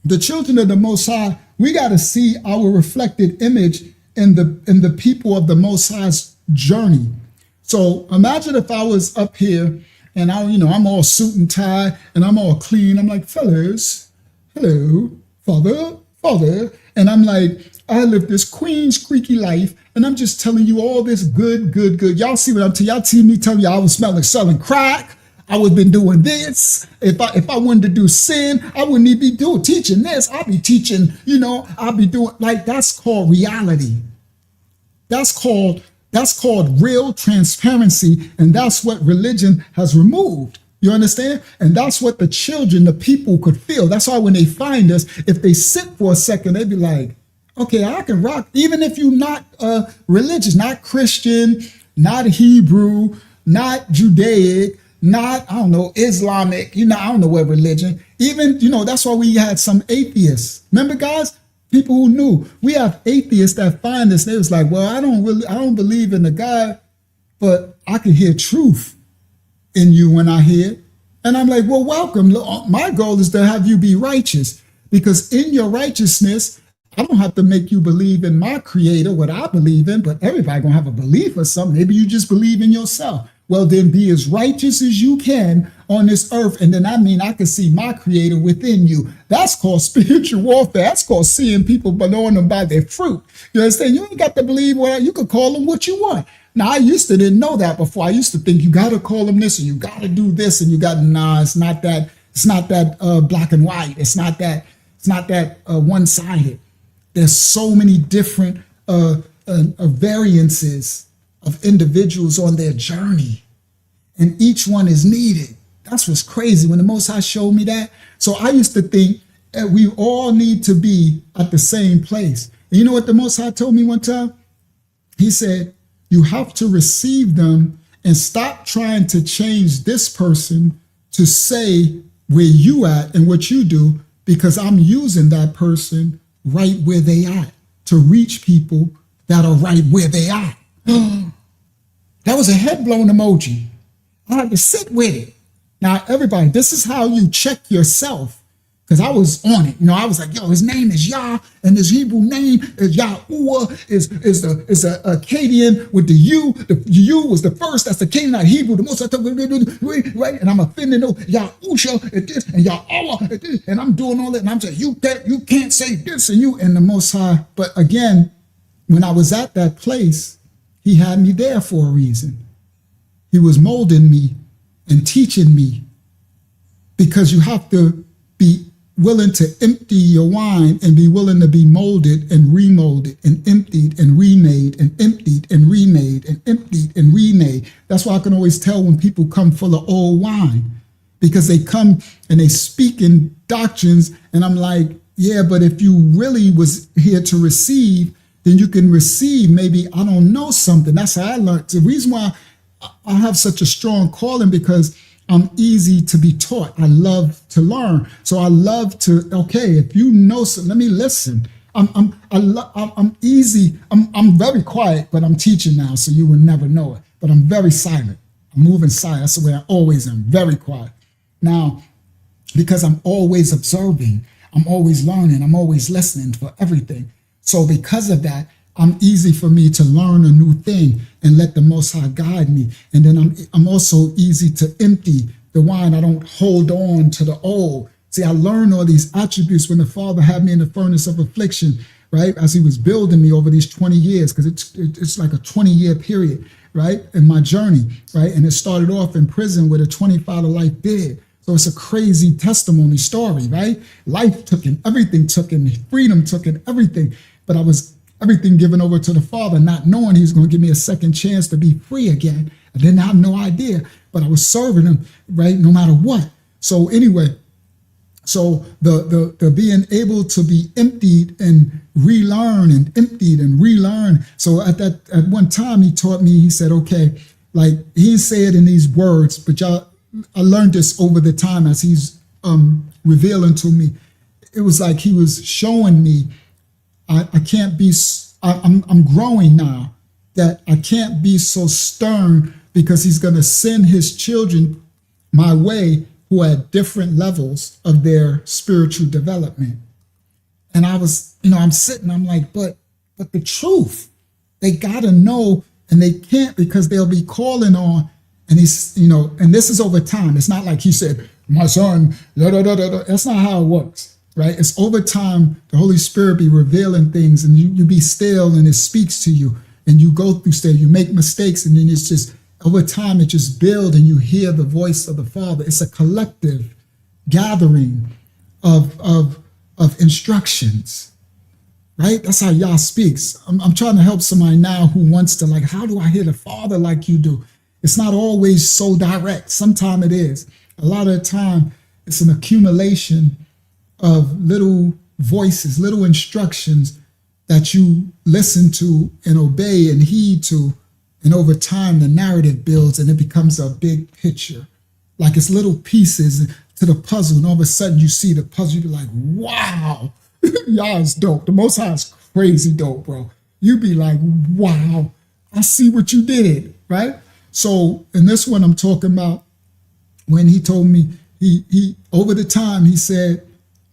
The children of the Most High, we got to see our reflected image in the people of the Most High's journey. So imagine if I was up here and I'm all suit and tie and I'm all clean. I'm like, fellas, hello, father. And I'm like, I live this queen's creaky life, and I'm just telling you all this good. Y'all see what I'm telling y'all? See me telling you I was selling crack. I would have been doing this. If I wanted to do sin, I wouldn't even be teaching this. I'll be teaching, I'll be doing, like, that's called reality. That's called real transparency, and that's what religion has removed. You understand? And that's what the children, the people could feel. That's why when they find us, if they sit for a second, they'd be like, okay, I can rock. Even if you're not religious, not Christian, not Hebrew, not Judaic, not, I don't know, Islamic, I don't know what religion. Even, that's why we had some atheists. Remember, guys? People who knew. We have atheists that find us. They was like, well, I don't believe in the God, but I can hear truth in you when I hear it. And I'm like, well, welcome. My goal is to have you be righteous, because in your righteousness, I don't have to make you believe in my creator, what I believe in, but everybody gonna have a belief or something. Maybe you just believe in yourself. Well, then be as righteous as you can on this earth. And then I can see my creator within you. That's called spiritual warfare. That's called seeing people, knowing them by their fruit. You understand? You ain't got to believe you could call them what you want. Now, I used to didn't know that before. I used to think you got to call them this and you got to do this and it's not that. It's not that black and white. It's not that one-sided. There's so many different variances of individuals on their journey, and each one is needed. That's what's crazy when the Most High showed me that. So I used to think that we all need to be at the same place. And you know what the Most High told me one time? He said, you have to receive them and stop trying to change this person to say where you at and what you do, because I'm using that person right where they at to reach people that are right where they are. That was a head blown emoji. I had to sit with it. Now, everybody, this is how you check yourself, because I was on it. I was like, yo, his name is Yah, and his Hebrew name is Yahuwah, is the Akkadian with the U. The U was the first. That's the Canaanite Hebrew. The most, right? And I'm offending Yahusha and this and Yahweh and this, and I'm doing all that, and I'm saying you can't say this and the Most High. But again, when I was at that place, he had me there for a reason. He was molding me and teaching me, because you have to be willing to empty your wine and be willing to be molded and remolded and emptied and remade and emptied and remade and emptied and remade. That's why I can always tell when people come full of old wine, because they come and they speak in doctrines, and I'm like, yeah, but if you really was here to receive, then you can receive maybe, I don't know, something. That's how I learned. The reason why I have such a strong calling, because I'm easy to be taught. I love to learn. So I love to, okay, if you know something, let me listen. I'm easy. I'm very quiet, but I'm teaching now, so you will never know it. But I'm very silent. I'm moving silent. That's the way I always am, very quiet. Now, because I'm always observing, I'm always learning, I'm always listening for everything. So because of that, I'm easy for me to learn a new thing and let the Most High guide me. And then I'm also easy to empty the wine. I don't hold on to the old. See, I learned all these attributes when the Father had me in the furnace of affliction, right? As he was building me over these 20 years, because it's like a 20-year period, right? In my journey, right? And it started off in prison with a 25 to life bid. So it's a crazy testimony story, right? Life took him, everything took him, freedom took him, everything. But I was everything given over to the Father, not knowing he was going to give me a second chance to be free again. I didn't have no idea, but I was serving him, right? No matter what. So anyway, so the being able to be emptied and relearn and emptied and relearn. So at one time he taught me, he said, okay, like he didn't say it in these words, but I learned this over the time as he's revealing to me. It was like he was showing me I can't be, I'm growing now, that I can't be so stern because he's going to send his children my way who are at different levels of their spiritual development. And I was, I'm sitting, I'm like, but the truth, they got to know, and they can't because they'll be calling on, and he's, and this is over time. It's not like he said, my son, da, da, da, da, da. That's not how it works. Right? It's over time, the Holy Spirit be revealing things and you be still and it speaks to you and you go through stuff, you make mistakes and then it's just, over time it just builds and you hear the voice of the Father. It's a collective gathering of instructions, right? That's how Yah speaks. I'm trying to help somebody now who wants to like, how do I hear the Father like you do? It's not always so direct. Sometimes it is. A lot of the time it's an accumulation of little voices, little instructions that you listen to and obey and heed to. And over time, the narrative builds and it becomes a big picture. Like it's little pieces to the puzzle. And all of a sudden you see the puzzle, you be like, wow, y'all is dope. The Most High is crazy dope, bro. You be like, wow, I see what you did, right? So in this one, I'm talking about when he told me, he over the time, he said,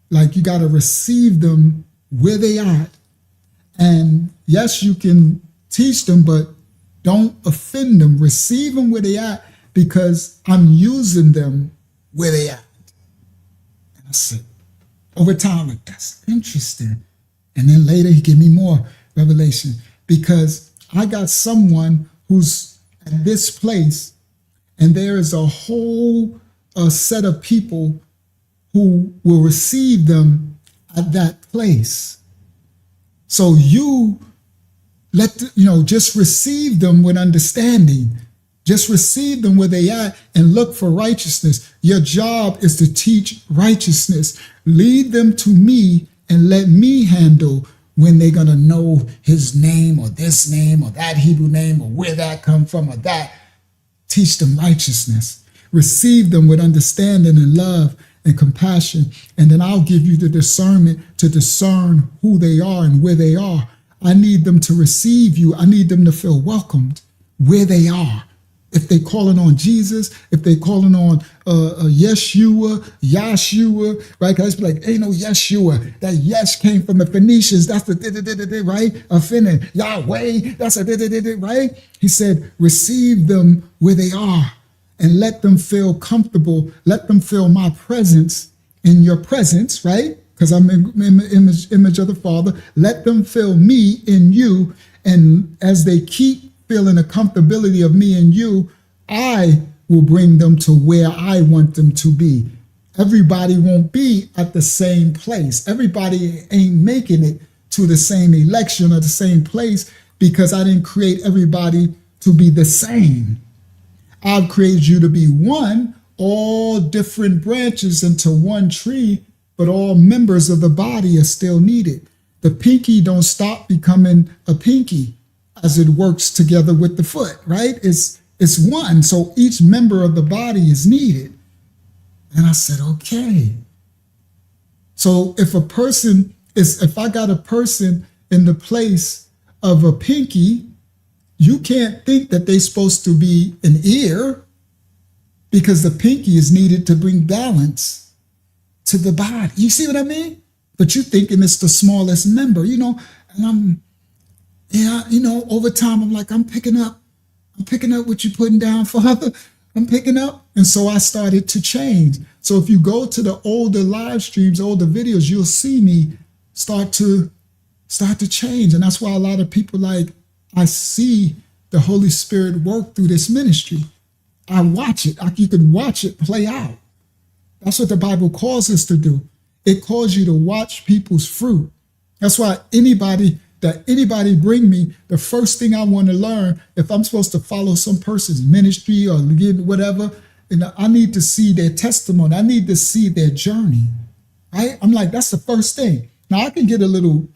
like, you got to receive them where they are. And yes, you can teach them, but don't offend them. Receive them where they are because I'm using them where they are. And I said, over time, like, that's interesting. And then later he gave me more revelation because I got someone who's at this place and there is a whole set of people who will receive them at that place. So you just receive them with understanding. Just receive them where they are and look for righteousness. Your job is to teach righteousness. Lead them to me and let me handle when they're going to know his name or this name or that Hebrew name or where that come from or that. Teach them righteousness. Receive them with understanding and love and compassion, and then I'll give you the discernment to discern who they are and where they are. I need them to receive you. I need them to feel welcomed where they are. If they calling on Jesus, if they calling on Yeshua, right? Because be like, ain't no Yeshua. That yes came from the Phoenicians. That's the right? Offending Yahweh. That's a right? He said, receive them where they are. And let them feel comfortable. Let them feel my presence in your presence, right? Because I'm in the image of the Father. Let them feel me in you. And as they keep feeling the comfortability of me and you, I will bring them to where I want them to be. Everybody won't be at the same place. Everybody ain't making it to the same election or the same place because I didn't create everybody to be the same. I've created you to be one, all different branches into one tree, but all members of the body are still needed. The pinky don't stop becoming a pinky as it works together with the foot, right? It's one, so each member of the body is needed. And I said, okay. So if I got a person in the place of a pinky, you can't think that they're supposed to be an ear because the pinky is needed to bring balance to the body. You see what I mean? But you're thinking it's the smallest member, and over time, I'm like, I'm picking up what you're putting down, Father. I'm picking up. And so I started to change. So if you go to the older live streams, older videos, you'll see me start to change. And that's why a lot of people I see the Holy Spirit work through this ministry. I watch it. You can watch it play out. That's what the Bible calls us to do. It calls you to watch people's fruit. That's why anybody bring me, the first thing I want to learn, if I'm supposed to follow some person's ministry or give whatever, I need to see their testimony. I need to see their journey, right? I'm like, that's the first thing. Now I can get wisdom.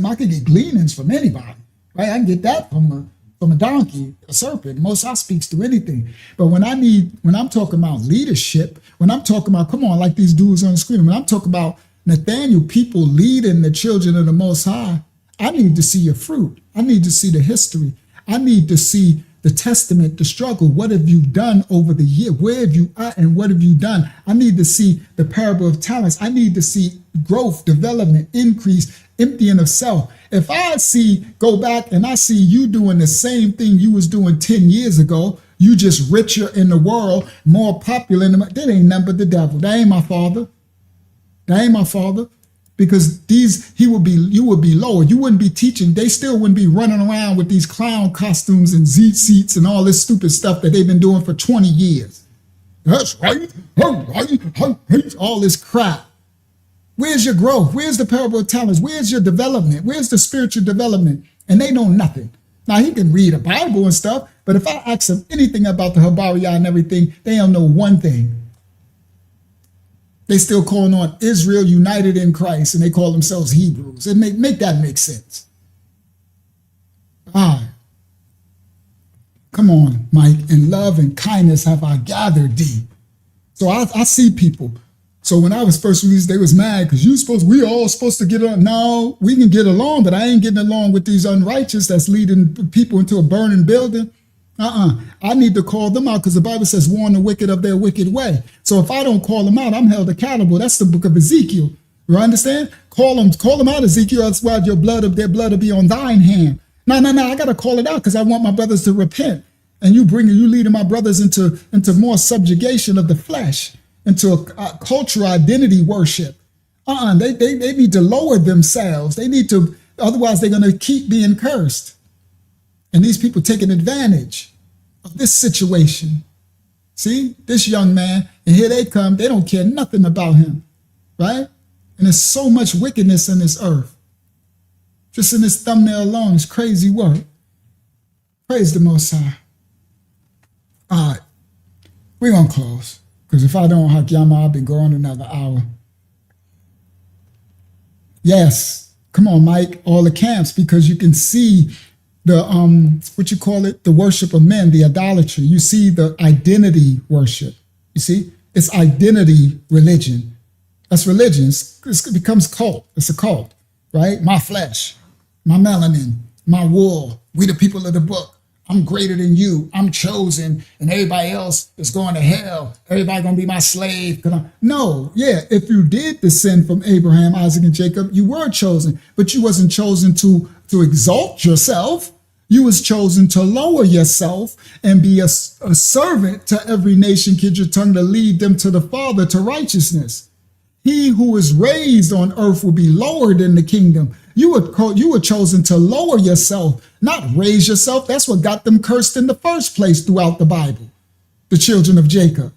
I can get gleanings from anybody, right? I can get that from a donkey, a serpent. Most High speaks to anything. But when I'm talking about leadership, when I'm talking about, come on, like these dudes on the screen, when I'm talking about Nathaniel, people leading the children of the Most High, I need to see your fruit. I need to see the history. I need to see the testament, the struggle. What have you done over the year? Where have you at and what have you done? I need to see the parable of talents. I need to see growth, development, increase, emptying of self. If I go back and I see you doing the same thing you was doing 10 years ago, you just richer in the world, more popular, that ain't nothing but the devil. That ain't my father. That ain't my father. Because you would be lower. You wouldn't be teaching. They still wouldn't be running around with these clown costumes and zit seats and all this stupid stuff that they've been doing for 20 years. That's right. All this crap. Where's your growth? Where's the parable of talents? Where's your development? Where's the spiritual development? And they know nothing. Now, he can read a Bible and stuff, but if I ask them anything about the Habariah and everything, they don't know one thing. They still calling on Israel united in Christ, and they call themselves Hebrews. And make that make sense. Come on, Mike. In love and kindness have I gathered thee. So I see people. So when I was first released, they was mad because we all supposed to get along. No, we can get along, but I ain't getting along with these unrighteous that's leading people into a burning building. I need to call them out because the Bible says warn the wicked of their wicked way. So if I don't call them out, I'm held accountable. That's the book of Ezekiel. You understand? Call them out, Ezekiel. That's why their blood will be on thine hand. No, I got to call it out because I want my brothers to repent. And you leading my brothers into more subjugation of the flesh, into a cultural identity worship. They need to lower themselves. They need to, otherwise they're going to keep being cursed. And these people taking advantage of this situation. See, this young man, and here they come. They don't care nothing about him, right? And there's so much wickedness in this earth. Just in this thumbnail alone, it's crazy work. Praise the Most High. All right, we're going to close. Because if I don't, Hakiyama, I'll be going another hour. Yes, come on, Mike, all the camps, because you can see the the worship of men, the idolatry. You see the identity worship. You see, it's identity religion. That's religion. It becomes cult. It's a cult, right? My flesh, my melanin, my wool. We the people of the book. I'm greater than you. I'm chosen, and everybody else is going to hell. Everybody gonna be my slave. No, yeah. If you did descend from Abraham, Isaac, and Jacob, you were chosen, but you wasn't chosen to exalt yourself. You was chosen to lower yourself and be a servant to every nation, kid your tongue, to lead them to the Father, to righteousness. He who is raised on earth will be lowered in the kingdom. You were chosen to lower yourself, not raise yourself. That's what got them cursed in the first place throughout the Bible, the children of Jacob.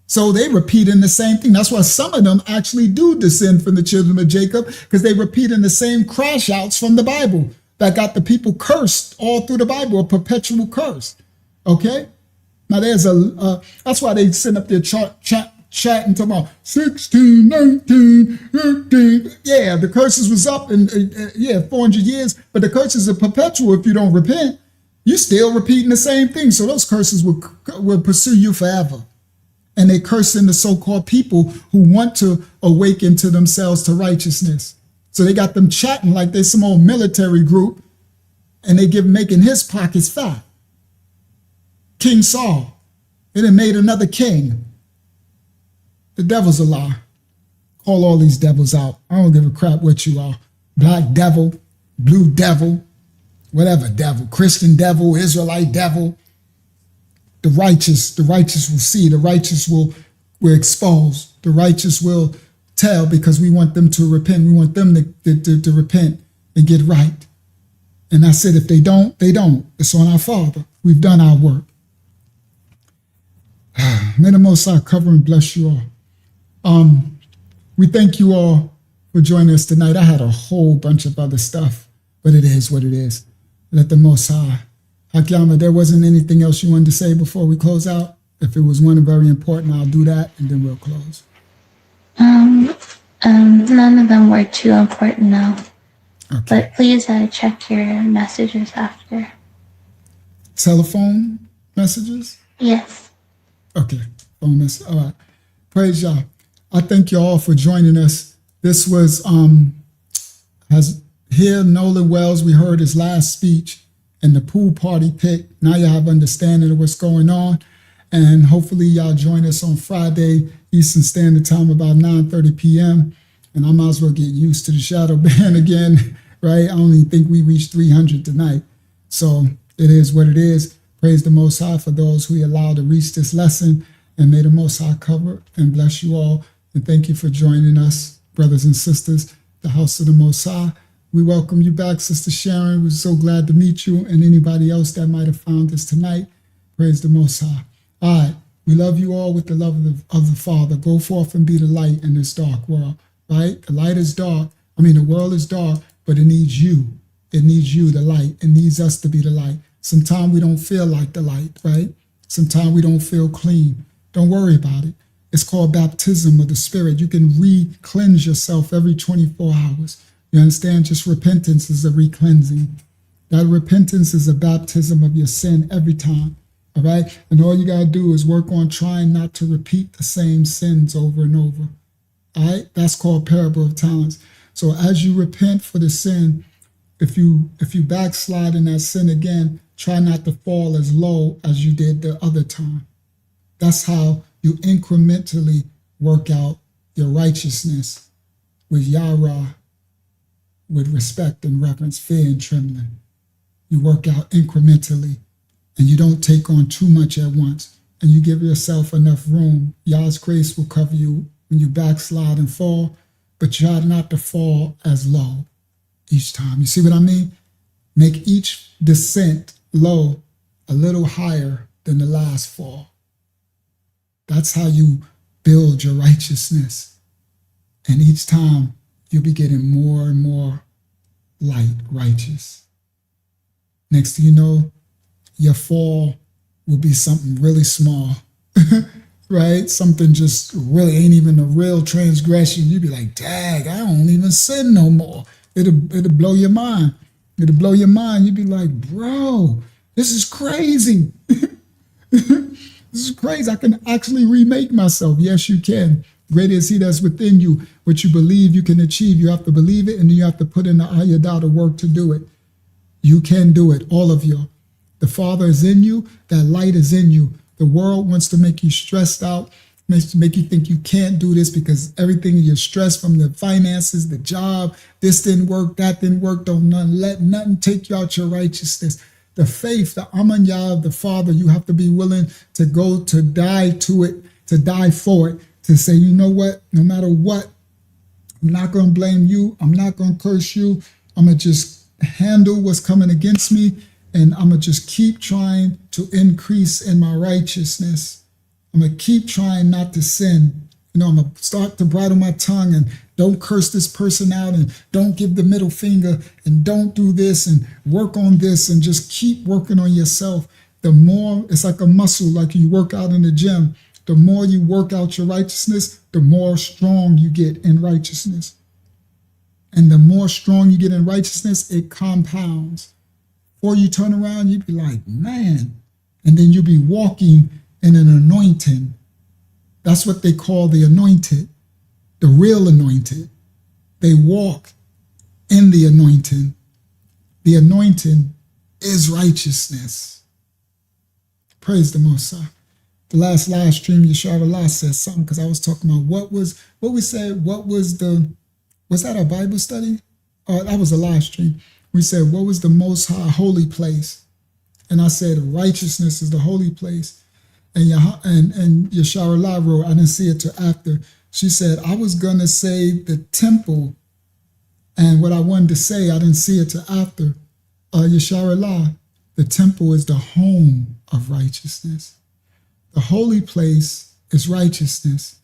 So they repeating the same thing. That's why some of them actually do descend from the children of Jacob, because they repeating the same crash outs from the Bible that got the people cursed all through the Bible, a perpetual curse. Okay? Now there's that's why they send up their chatting talking about 16, 19, 18. Yeah, the curses was up in 400 years, but the curses are perpetual if you don't repent. You're still repeating the same thing. So those curses will pursue you forever. And they cursing the so-called people who want to awaken to themselves to righteousness. So they got them chatting like they're some old military group, and they making his pockets fat. King Saul, it had made another king. The devil's a lie. Call all these devils out. I don't give a crap what you are. Black devil, blue devil, whatever devil, Christian devil, Israelite devil. The righteous will see. The righteous will expose. The righteous will tell, because we want them to repent. We want them to repent and get right. And I said, if they don't, they don't. It's on our Father. We've done our work. May the Most High cover and bless you all. We thank you all for joining us tonight. I had a whole bunch of other stuff, but it is what it is. Let the Most High. Hakyama, there wasn't anything else you wanted to say before we close out? If it was one very important, I'll do that, and then we'll close. None of them were too important now. Okay. But please check your messages after. Telephone messages? Yes. Okay. Phone message. All right. Praise y'all. I thank you all for joining us. This was here Nolan Wells. We heard his last speech and the pool party pick. Now you have understanding of what's going on. And hopefully y'all join us on Friday, Eastern Standard Time, about 9:30 p.m. And I might as well get used to the shadow ban again, right? I only think we reached 300 tonight. So it is what it is. Praise the Most High for those who He allowed to reach this lesson. And may the Most High cover and bless you all. And thank you for joining us, brothers and sisters, the house of the Most High. We welcome you back, Sister Sharon. We're so glad to meet you and anybody else that might have found us tonight. Praise the Most High. All right. We love you all with the love of the Father. Go forth and be the light in this dark world, right? The light is dark. The world is dark, but it needs you. It needs you, the light. It needs us to be the light. Sometimes we don't feel like the light, right? Sometimes we don't feel clean. Don't worry about it. It's called baptism of the Spirit. You can re-cleanse yourself every 24 hours. You understand? Just repentance is a re-cleansing. That repentance is a baptism of your sin every time. All right? And all you got to do is work on trying not to repeat the same sins over and over. All right? That's called parable of talents. So as you repent for the sin, if you backslide in that sin again, try not to fall as low as you did the other time. That's how you incrementally work out your righteousness with Yahweh, with respect and reverence, fear and trembling. You work out incrementally, and you don't take on too much at once, and you give yourself enough room. Yah's grace will cover you when you backslide and fall, but try not to fall as low each time. You see what I mean? Make each descent low a little higher than the last fall. That's how you build your righteousness. And each time you'll be getting more and more light righteous. Next thing you know, your fall will be something really small, right? Something just really ain't even a real transgression. You'll be like, dang, I don't even sin no more. It'll blow your mind. It'll blow your mind. You'll be like, bro, this is crazy. This is crazy. I can actually remake myself. Yes, you can. Greater is He that's within you. What you believe you can achieve. You have to believe it, and you have to put in the ayadah to work to do it. You can do it, all of you. The Father is in you. That light is in you. The world wants to make you stressed out, make you think you can't do this because everything you're stressed from the finances, the job, this didn't work, that didn't work. Don't let nothing take you out your righteousness. The faith, the amanyah of the Father, you have to be willing to go to die to it, to die for it, to say, you know what, no matter what, I'm not going to blame you. I'm not going to curse you. I'm going to just handle what's coming against me, and I'm going to just keep trying to increase in my righteousness. I'm going to keep trying not to sin. I'm going to start to bridle my tongue and don't curse this person out and don't give the middle finger and don't do this and work on this and just keep working on yourself. The more, it's like a muscle, like you work out in the gym. The more you work out your righteousness, the more strong you get in righteousness. And the more strong you get in righteousness, it compounds. Before you turn around, you'd be like, man. And then you'll be walking in an anointing. That's what they call the anointed, the real anointed. They walk in the anointing. The anointing is righteousness. Praise the Most High. The last live stream, Yeshua Allah said something, because I was talking about was that a Bible study? That was a live stream. We said, what was the Most High holy place? And I said, righteousness is the holy place. And Yeshua Allah wrote, I didn't see it till after. She said, I was going to say the temple. And what I wanted to say, I didn't see it till after. Yeshua Allah, the temple is the home of righteousness. The holy place is righteousness.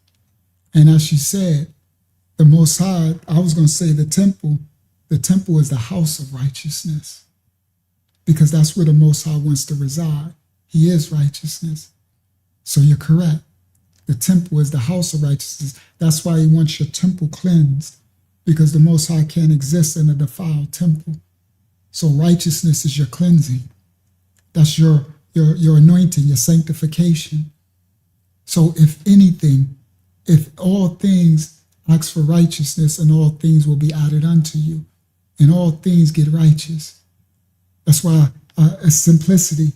And as she said, the Most High, I was going to say the temple is the house of righteousness, because that's where the Most High wants to reside. He is righteousness. So you're correct. The temple is the house of righteousness. That's why he wants your temple cleansed, because the Most High can't exist in a defiled temple. So righteousness is your cleansing. That's your anointing, your sanctification. So if anything, if all things ask for righteousness, and all things will be added unto you, and all things get righteous. That's why it's simplicity.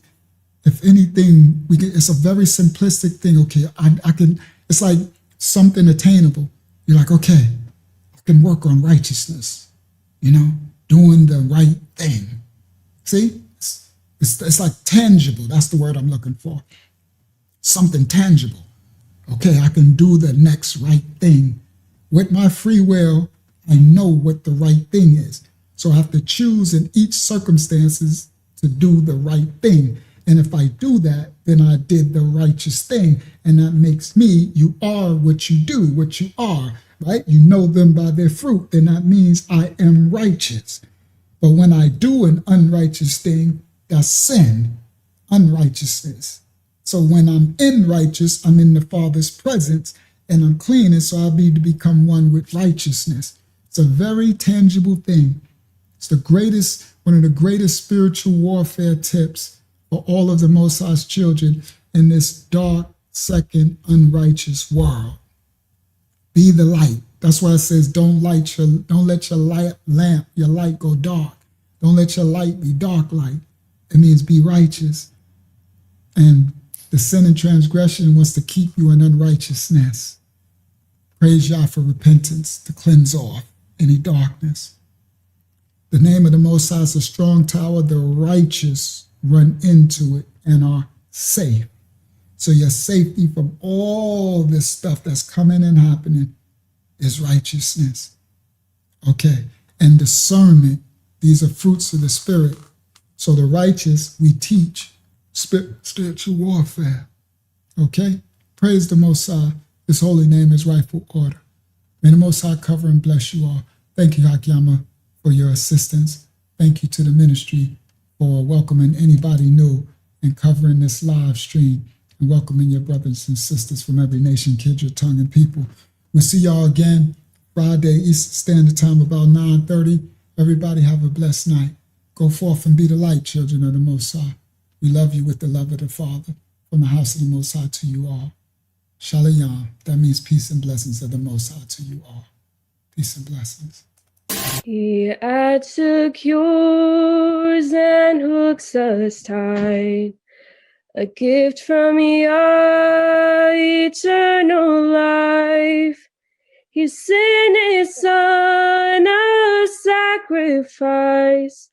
If anything, it's a very simplistic thing. Okay, I can, it's like something attainable. You're like, okay, I can work on righteousness, doing the right thing. See, it's like tangible. That's the word I'm looking for. Something tangible. Okay, I can do the next right thing. With my free will, I know what the right thing is. So I have to choose in each circumstances to do the right thing. And if I do that, then I did the righteous thing. And that makes me, you are what you do, what you are, right? You know them by their fruit. Then that means I am righteous. But when I do an unrighteous thing, that's sin, unrighteousness. So when I'm in righteous, I'm in the Father's presence, and I'm clean, and so I need to become one with righteousness. It's a very tangible thing. It's one of the greatest spiritual warfare tips for all of the Most High's children in this dark, second, unrighteous world. Be the light. That's why it says, don't let your light go dark. Don't let your light be dark light. It means be righteous. And the sin and transgression wants to keep you in unrighteousness. Praise Yah for repentance to cleanse off any darkness. The name of the Most High is a strong tower. The righteous run into it and are safe. So your safety from all this stuff that's coming and happening is righteousness. Okay. And discernment. These are fruits of the Spirit. So the righteous, we teach spiritual warfare. Okay? Praise the Most High. His holy name is rightful order. May the Most High cover and bless you all. Thank you, Hakyama, for your assistance. Thank you to the ministry for welcoming anybody new and covering this live stream and welcoming your brothers and sisters from every nation, kindred, tongue, and people. We'll see y'all again Friday, Eastern Standard Time, about 9:30. Everybody have a blessed night. Go forth and be the light, children of the Most High. We love you with the love of the Father. From the house of the Most High to you all. Shalom. That means peace and blessings of the Most High to you all. Peace and blessings. He adds secures and hooks us tight. A gift from Yah, eternal life. He sent his son a sacrifice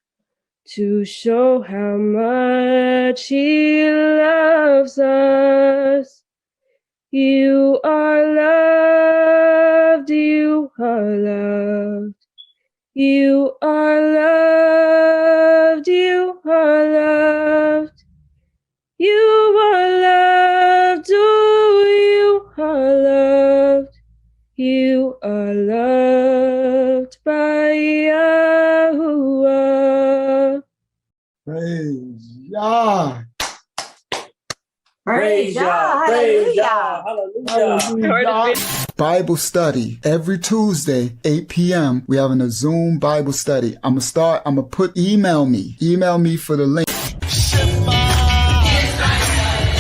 to show how much he loves us. You are loved, you are loved. You are loved, you are loved. You are loved, oh, you are loved. You are loved by Yahuwah. Praise Yah. Praise Yah. Praise Yah. Hallelujah. Bible study every Tuesday, 8 p.m. We're having a Zoom Bible study. I'm gonna email me for the link.